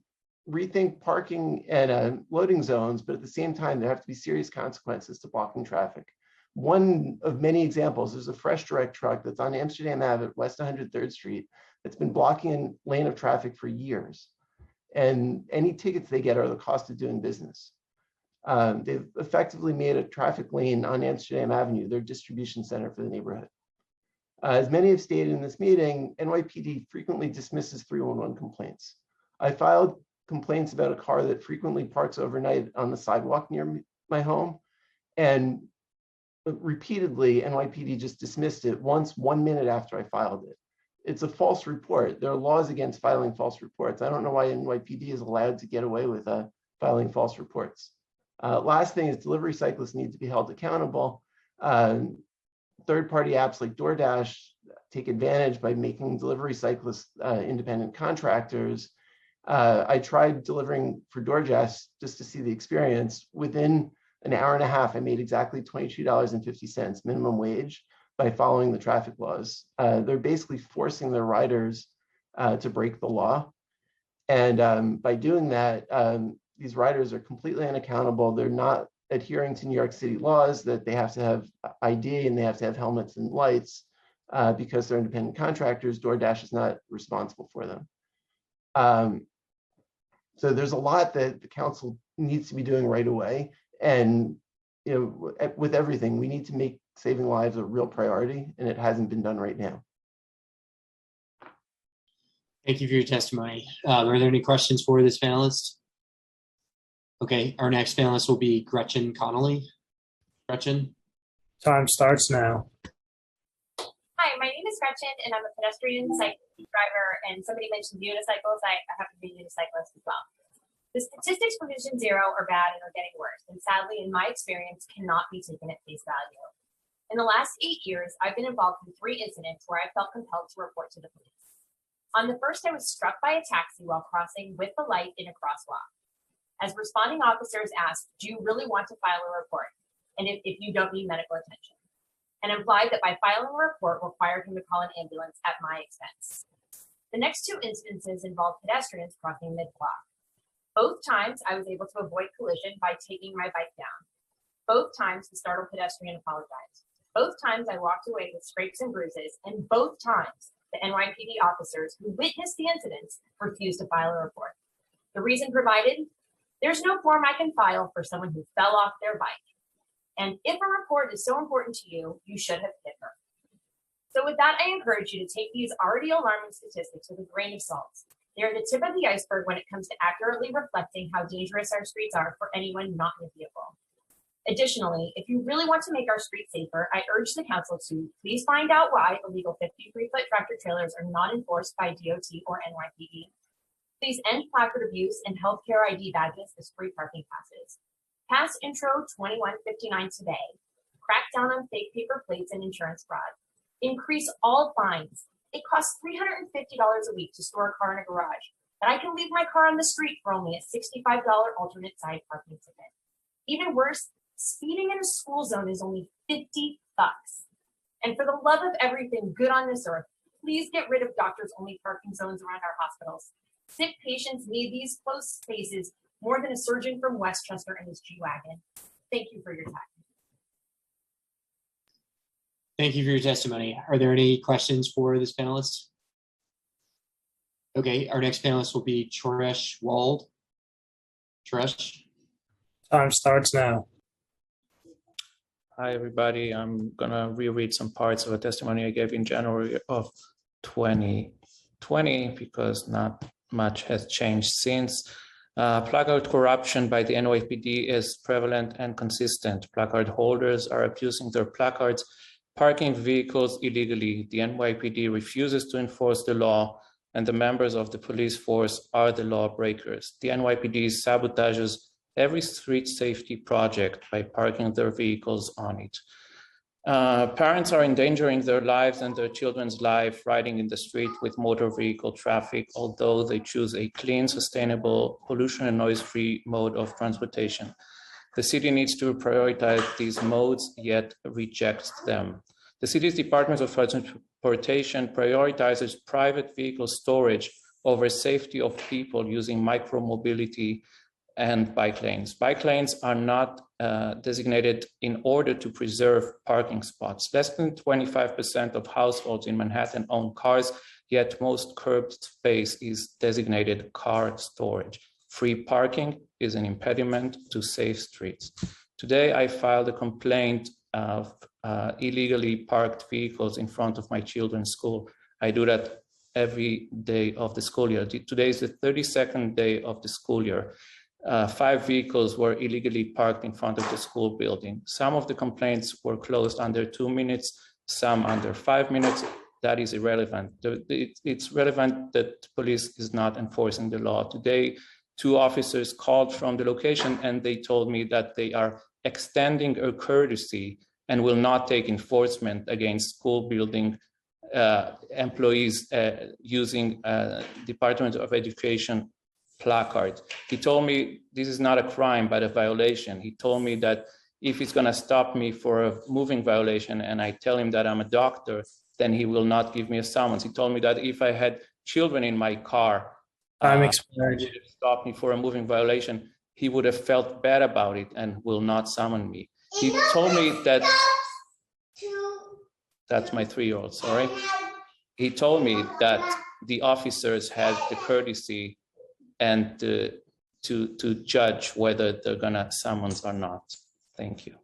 rethink parking and loading zones, but at the same time, there have to be serious consequences to blocking traffic. One of many examples, there's a Fresh Direct truck that's on Amsterdam Ave at West 103rd Street that's been blocking a lane of traffic for years. And any tickets they get are the cost of doing business. They've effectively made a traffic lane on Amsterdam Avenue their distribution center for the neighborhood. As many have stated in this meeting, NYPD frequently dismisses 311 complaints. I filed complaints about a car that frequently parks overnight on the sidewalk near my home, and repeatedly NYPD just dismissed it once 1 minute after I filed it. It's a false report. There are laws against filing false reports. I don't know why NYPD is allowed to get away with filing false reports. Last thing is delivery cyclists need to be held accountable. Third-party apps like DoorDash take advantage by making delivery cyclists independent contractors. I tried delivering for DoorDash just to see the experience. Within an hour and a half, I made exactly $22.50 minimum wage by following the traffic laws. They're basically forcing their riders to break the law. And by doing that, these riders are completely unaccountable. They're not adhering to New York City laws that they have to have ID and they have to have helmets and lights because they're independent contractors. DoorDash is not responsible for them. So there's a lot that the council needs to be doing right away. And with everything, we need to make saving lives a real priority, and it hasn't been done right now. Thank you for your testimony. Are there any questions for this panelist? Okay, our next panelist will be Gretchen Connolly. Gretchen? Time starts now. Hi, my name is Gretchen, and I'm a pedestrian cycle driver, and somebody mentioned unicycles. I happen to be a unicyclist as well. The statistics for Vision Zero are bad and are getting worse, and sadly, in my experience, cannot be taken at face value. In the last 8 years, I've been involved in 3 incidents where I felt compelled to report to the police. On the first, I was struck by a taxi while crossing with the light in a crosswalk. As responding officers asked, do you really want to file a report? And if you don't need medical attention, and implied that by filing a report required him to call an ambulance at my expense. The next 2 instances involved pedestrians crossing mid-block. Both times I was able to avoid collision by taking my bike down. Both times the startled pedestrian apologized. Both times I walked away with scrapes and bruises, and both times the NYPD officers who witnessed the incidents refused to file a report. The reason provided, there's no form I can file for someone who fell off their bike. And if a report is so important to you, you should have hit her. So with that, I encourage you to take these already alarming statistics with a grain of salt. They are the tip of the iceberg when it comes to accurately reflecting how dangerous our streets are for anyone not in a vehicle. Additionally, if you really want to make our streets safer, I urge the council to please find out why illegal 53-foot tractor trailers are not enforced by DOT or NYPD. Please end placard abuse and healthcare ID badges as free parking passes. Pass Intro 2159 today. Crack down on fake paper plates and insurance fraud. Increase all fines. It costs $350 a week to store a car in a garage, but I can leave my car on the street for only a $65 alternate side parking ticket. Even worse, speeding in a school zone is only $50. And for the love of everything good on this earth, please get rid of doctors-only parking zones around our hospitals. Sick patients need these closed spaces more than a surgeon from Westchester and his G-Wagon. Thank you for your time. Thank you for your testimony. Are there any questions for this panelist? Okay, our next panelist will be Choresh Wald. Choresh? Time starts now. Hi, everybody. I'm gonna reread some parts of a testimony I gave in January of 2020 because not much has changed since. Placard corruption by the NYPD is prevalent and consistent. Placard holders are abusing their placards, parking vehicles illegally. The NYPD refuses to enforce the law, and the members of the police force are the lawbreakers. The NYPD sabotages every street safety project by parking their vehicles on it. Parents are endangering their lives and their children's life riding in the street with motor vehicle traffic, although they choose a clean, sustainable, pollution and noise-free mode of transportation. The city needs to prioritize these modes, yet rejects them. The city's Department of Transportation prioritizes private vehicle storage over safety of people using micro-mobility and bike lanes. Bike lanes are not designated in order to preserve parking spots. Less than 25% of households in Manhattan own cars, yet most curb space is designated car storage. Free parking is an impediment to safe streets. Today, I filed a complaint of illegally parked vehicles in front of my children's school. I do that every day of the school year. Today is the 32nd day of the school year. 5 vehicles were illegally parked in front of the school building. Some of the complaints were closed under 2 minutes, some under 5 minutes. That is irrelevant. It's relevant that police is not enforcing the law. Today, 2 officers called from the location and they told me that they are extending a courtesy and will not take enforcement against school building employees using Department of Education placard. He told me this is not a crime, but a violation. He told me that if he's going to stop me for a moving violation and I tell him that I'm a doctor, then he will not give me a summons. He told me that if I had children in my car, Time expired. he would have stopped me for a moving violation. He would have felt bad about it and will not summon me. He told me that, that's my 3-year-old, sorry. He told me that the officers had the courtesy and to judge whether they're gonna summons or not. Thank you.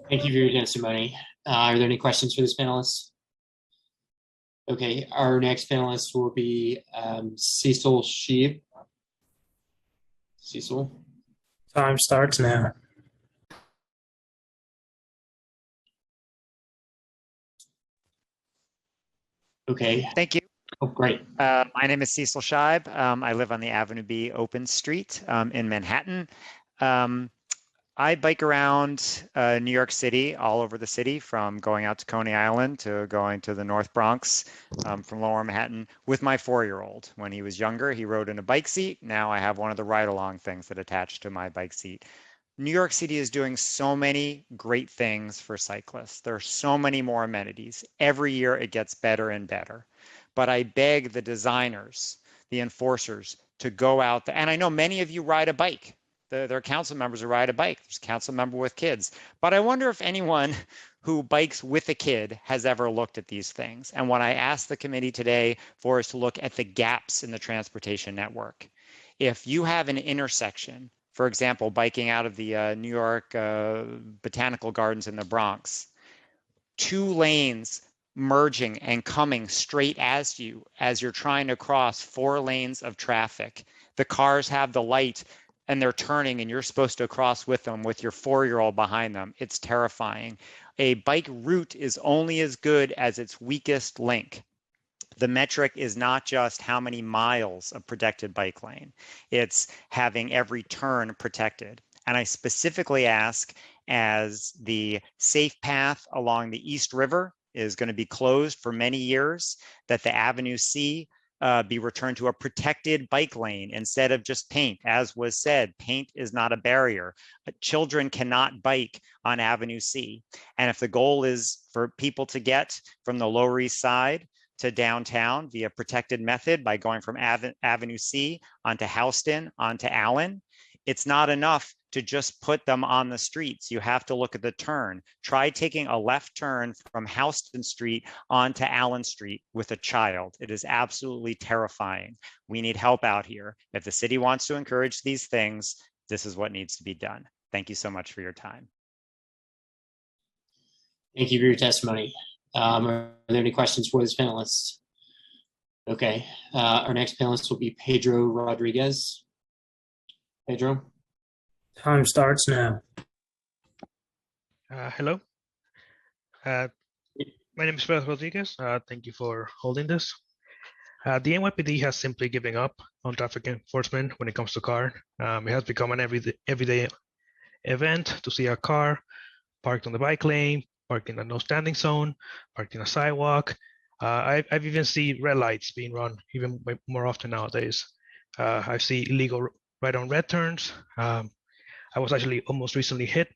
Thank you for your testimony. Are there any questions for this panelist? Okay, our next panelist will be Cecil Sheeb. Cecil. Time starts now. Okay. Thank you. Oh, great. My name is Cecil Scheib. I live on the Avenue B open street in Manhattan. I bike around New York City, all over the city, from going out to Coney Island to going to the North Bronx, from Lower Manhattan, with my 4-year-old. When he was younger, he rode in a bike seat. Now I have one of the ride-along things that attach to my bike seat. New York City is doing so many great things for cyclists. There are so many more amenities. Every year it gets better and better. But I beg the designers, the enforcers, to go out there. And I know many of you ride a bike. There are council members who ride a bike. There's a council member with kids. But I wonder if anyone who bikes with a kid has ever looked at these things. And what I asked the committee today for is to look at the gaps in the transportation network. If you have an intersection, for example, biking out of the New York Botanical Gardens in the Bronx, 2 lanes merging and coming straight as you as you're trying to cross 4 lanes of traffic. The cars have the light and they're turning and you're supposed to cross with them with your 4-year-old behind them. It's terrifying. A bike route is only as good as its weakest link. The metric is not just how many miles of protected bike lane. It's having every turn protected. And I specifically ask, as the safe path along the East River is going to be closed for many years, that the Avenue C be returned to a protected bike lane instead of just paint. As was said, paint is not a barrier. Children cannot bike on Avenue C. And if the goal is for people to get from the Lower East Side to downtown via protected method by going from Avenue C onto Houston, onto Allen, it's not enough to just put them on the streets. You have to look at the turn. Try taking a left turn from Houston Street onto Allen Street with a child. It is absolutely terrifying. We need help out here. If the city wants to encourage these things, this is what needs to be done. Thank you so much for your time. Thank you for your testimony. Are there any questions for this panelist? Okay, our next panelist will be Pedro Rodriguez. Pedro. Time starts now. Hello. My name is Pedro Rodriguez. Thank you for holding this. The NYPD has simply given up on traffic enforcement when it comes to car. It has become an everyday event to see a car parked on the bike lane, parked in a no standing zone, parked in a sidewalk. I've even seen red lights being run even more often nowadays. I see illegal right on red turns. I was actually almost recently hit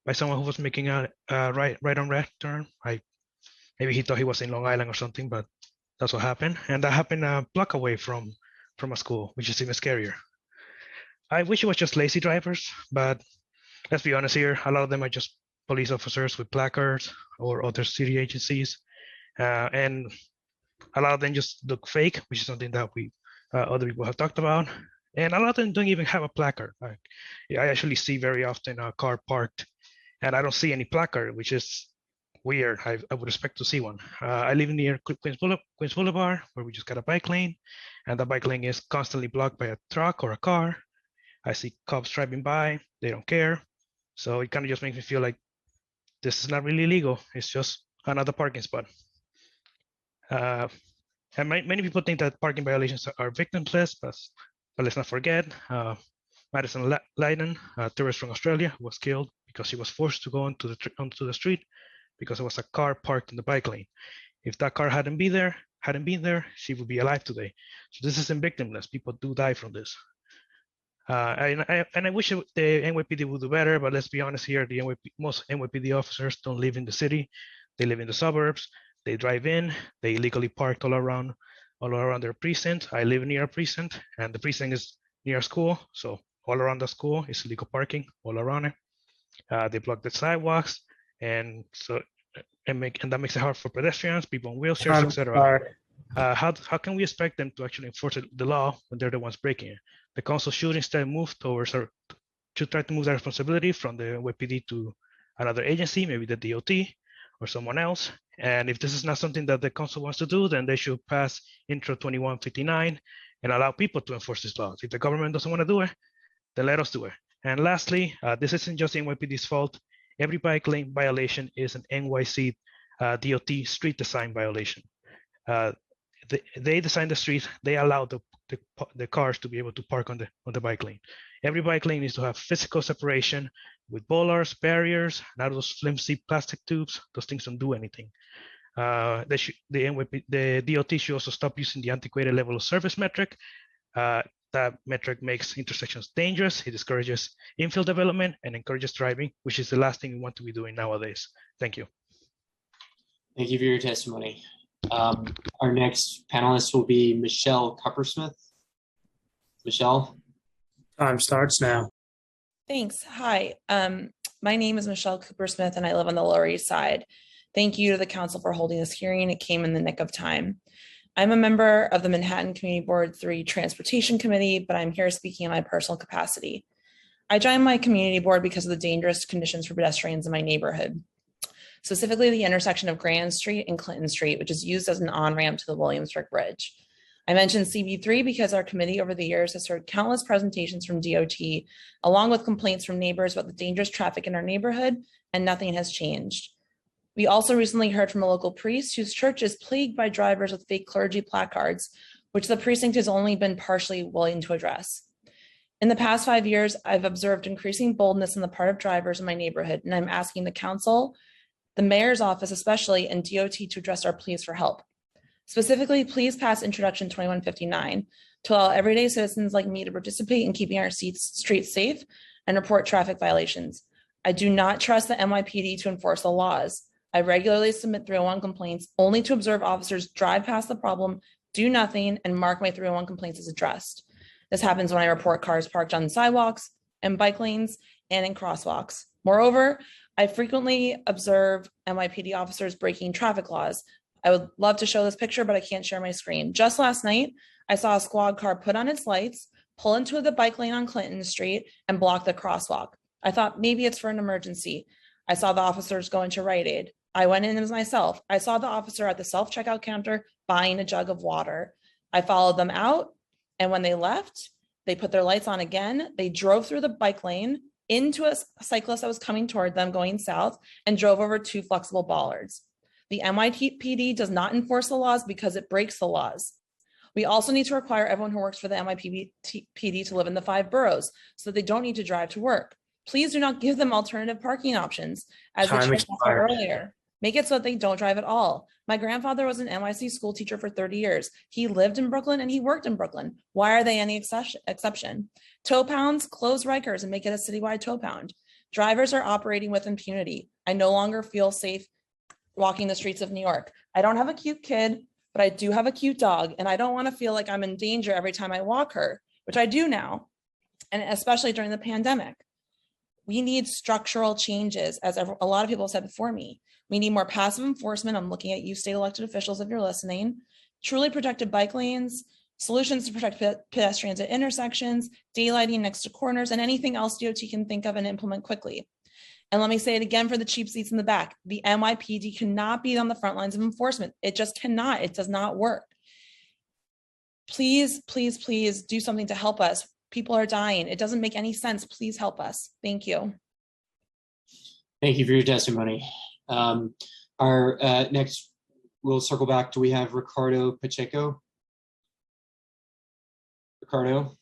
by someone who was making a right on red turn. Maybe he thought he was in Long Island or something, but that's what happened. And that happened a block away from a school, which is even scarier. I wish it was just lazy drivers, but let's be honest here, a lot of them are just police officers with placards or other city agencies. And a lot of them just look fake, which is something that we other people have talked about. And a lot of them don't even have a placard. I actually see very often a car parked and I don't see any placard, which is weird. I would expect to see one. I live near Queens Boulevard, where we just got a bike lane, and the bike lane is constantly blocked by a truck or a car. I see cops driving by, they don't care. So it kind of just makes me feel like this is not really legal. It's just another parking spot. And many people think that parking violations are victimless, but let's not forget, Madison Leiden, a tourist from Australia, was killed because she was forced to go onto the street because there was a car parked in the bike lane. If that car hadn't been there, she would be alive today. So this isn't victimless. People do die from this. And I wish the NYPD would do better, but let's be honest here, most NYPD officers don't live in the city. They live in the suburbs. They drive in, they illegally parked all around their precinct. I live near a precinct, and the precinct is near a school. So all around the school is illegal parking all around it. They block the sidewalks, and that makes it hard for pedestrians, people in wheelchairs, etc. How can we expect them to actually enforce the law when they're the ones breaking it? The council should instead move towards, or should try to move that responsibility from the NYPD to another agency, maybe the DOT or someone else. And if this is not something that the council wants to do, then they should pass Intro 2159 and allow people to enforce these laws. If the government doesn't want to do it, then let us do it. And lastly, this isn't just NYPD's fault. Every bike lane violation is an NYC DOT street design violation. They design the streets, they allow the cars to be able to park on the bike lane. Every bike lane needs to have physical separation with bollards, barriers, not those flimsy plastic tubes. Those things don't do anything. The DOT should also stop using the antiquated level of service metric. That metric makes intersections dangerous. It discourages infill development and encourages driving, which is the last thing we want to be doing nowadays. Thank you. Thank you for your testimony. Our next panelist will be Michelle Cuppersmith. Michelle. Time starts now. Thanks. Hi, my name is Michelle Cooper-Smith and I live on the Lower East Side. Thank you to the council for holding this hearing. It came in the nick of time. I'm a member of the Manhattan Community Board 3 Transportation Committee, but I'm here speaking in my personal capacity. I joined my community board because of the dangerous conditions for pedestrians in my neighborhood, specifically the intersection of Grand Street and Clinton Street, which is used as an on-ramp to the Williamsburg Bridge. I mentioned CB3 because our committee over the years has heard countless presentations from DOT, along with complaints from neighbors about the dangerous traffic in our neighborhood, and nothing has changed. We also recently heard from a local priest whose church is plagued by drivers with fake clergy placards, which the precinct has only been partially willing to address. In the past 5 years, I've observed increasing boldness on the part of drivers in my neighborhood, and I'm asking the council, the mayor's office especially, and DOT to address our pleas for help. Specifically, please pass Introduction 2159 to allow everyday citizens like me to participate in keeping our streets safe and report traffic violations. I do not trust the NYPD to enforce the laws. I regularly submit 301 complaints only to observe officers drive past the problem, do nothing, and mark my 301 complaints as addressed. This happens when I report cars parked on sidewalks and bike lanes and in crosswalks. Moreover, I frequently observe NYPD officers breaking traffic laws. I would love to show this picture, but I can't share my screen. Just last night, I saw a squad car put on its lights, pull into the bike lane on Clinton Street, and block the crosswalk. I thought maybe it's for an emergency. I saw the officers go into Rite Aid. I went in as myself. I saw the officer at the self-checkout counter buying a jug of water. I followed them out, and when they left, they put their lights on again. They drove through the bike lane into a cyclist that was coming toward them going south and drove over 2 flexible bollards. The NYPD does not enforce the laws because it breaks the laws. We also need to require everyone who works for the NYPD to live in the 5 boroughs so that they don't need to drive to work. Please do not give them alternative parking options, as the Time chair expired. said earlier. Make it so that they don't drive at all. My grandfather was an NYC school teacher for 30 years. He lived in Brooklyn and he worked in Brooklyn. Why are they any exception? Tow pounds, close Rikers and make it a citywide tow pound. Drivers are operating with impunity. I no longer feel safe walking the streets of New York. I don't have a cute kid, but I do have a cute dog, and I don't want to feel like I'm in danger every time I walk her, which I do now, and especially during the pandemic. We need structural changes, as a lot of people have said before me. We need more passive enforcement. I'm looking at you, state elected officials, if you're listening. Truly protected bike lanes, solutions to protect pedestrians at intersections, daylighting next to corners, and anything else DOT can think of and implement quickly. And let me say it again for the cheap seats in the back. The NYPD cannot be on the front lines of enforcement. It just cannot. It does not work. Please, please, please do something to help us. People are dying. It doesn't make any sense. Please help us. Thank you. Thank you for your testimony. Our next, we'll circle back. Do we have Ricardo Pacheco? Ricardo?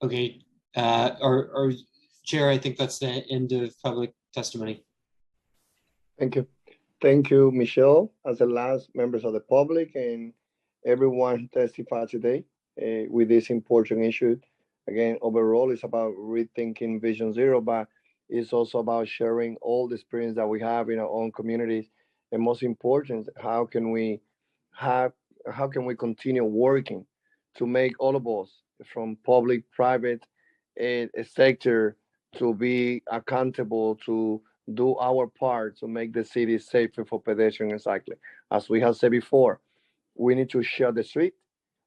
Okay, our chair, I think that's the end of public testimony. Thank you. Thank you, Michelle, as the last members of the public and everyone testified today with this important issue. Again, overall, it's about rethinking Vision Zero, but it's also about sharing all the experience that we have in our own communities. And most important, how can we continue working to make all of us, from public, private, sector, to be accountable, to do our part to make the city safer for pedestrians and cyclists. As we have said before, we need to share the street.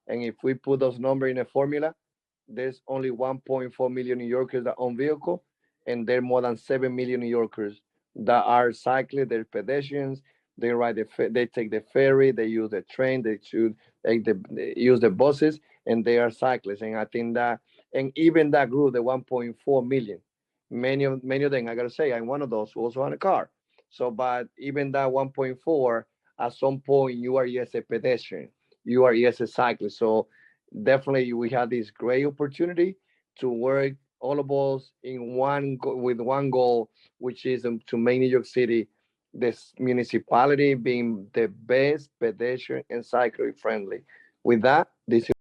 And if we put those numbers in a formula, there's only 1.4 million New Yorkers that own vehicle, and there are more than 7 million New Yorkers that are cyclists, they're pedestrians, they take the ferry, they use the train, they use the buses, and they are cyclists. And I think that, and even that group, the 1.4 million, many of them, I gotta say, I'm one of those who also own a car. So, but even that 1.4, at some point, you are yes a pedestrian, you are yes a cyclist. So definitely we have this great opportunity to work all of us with one goal, which is to make New York City, this municipality, being the best pedestrian and cyclist friendly. With that, this is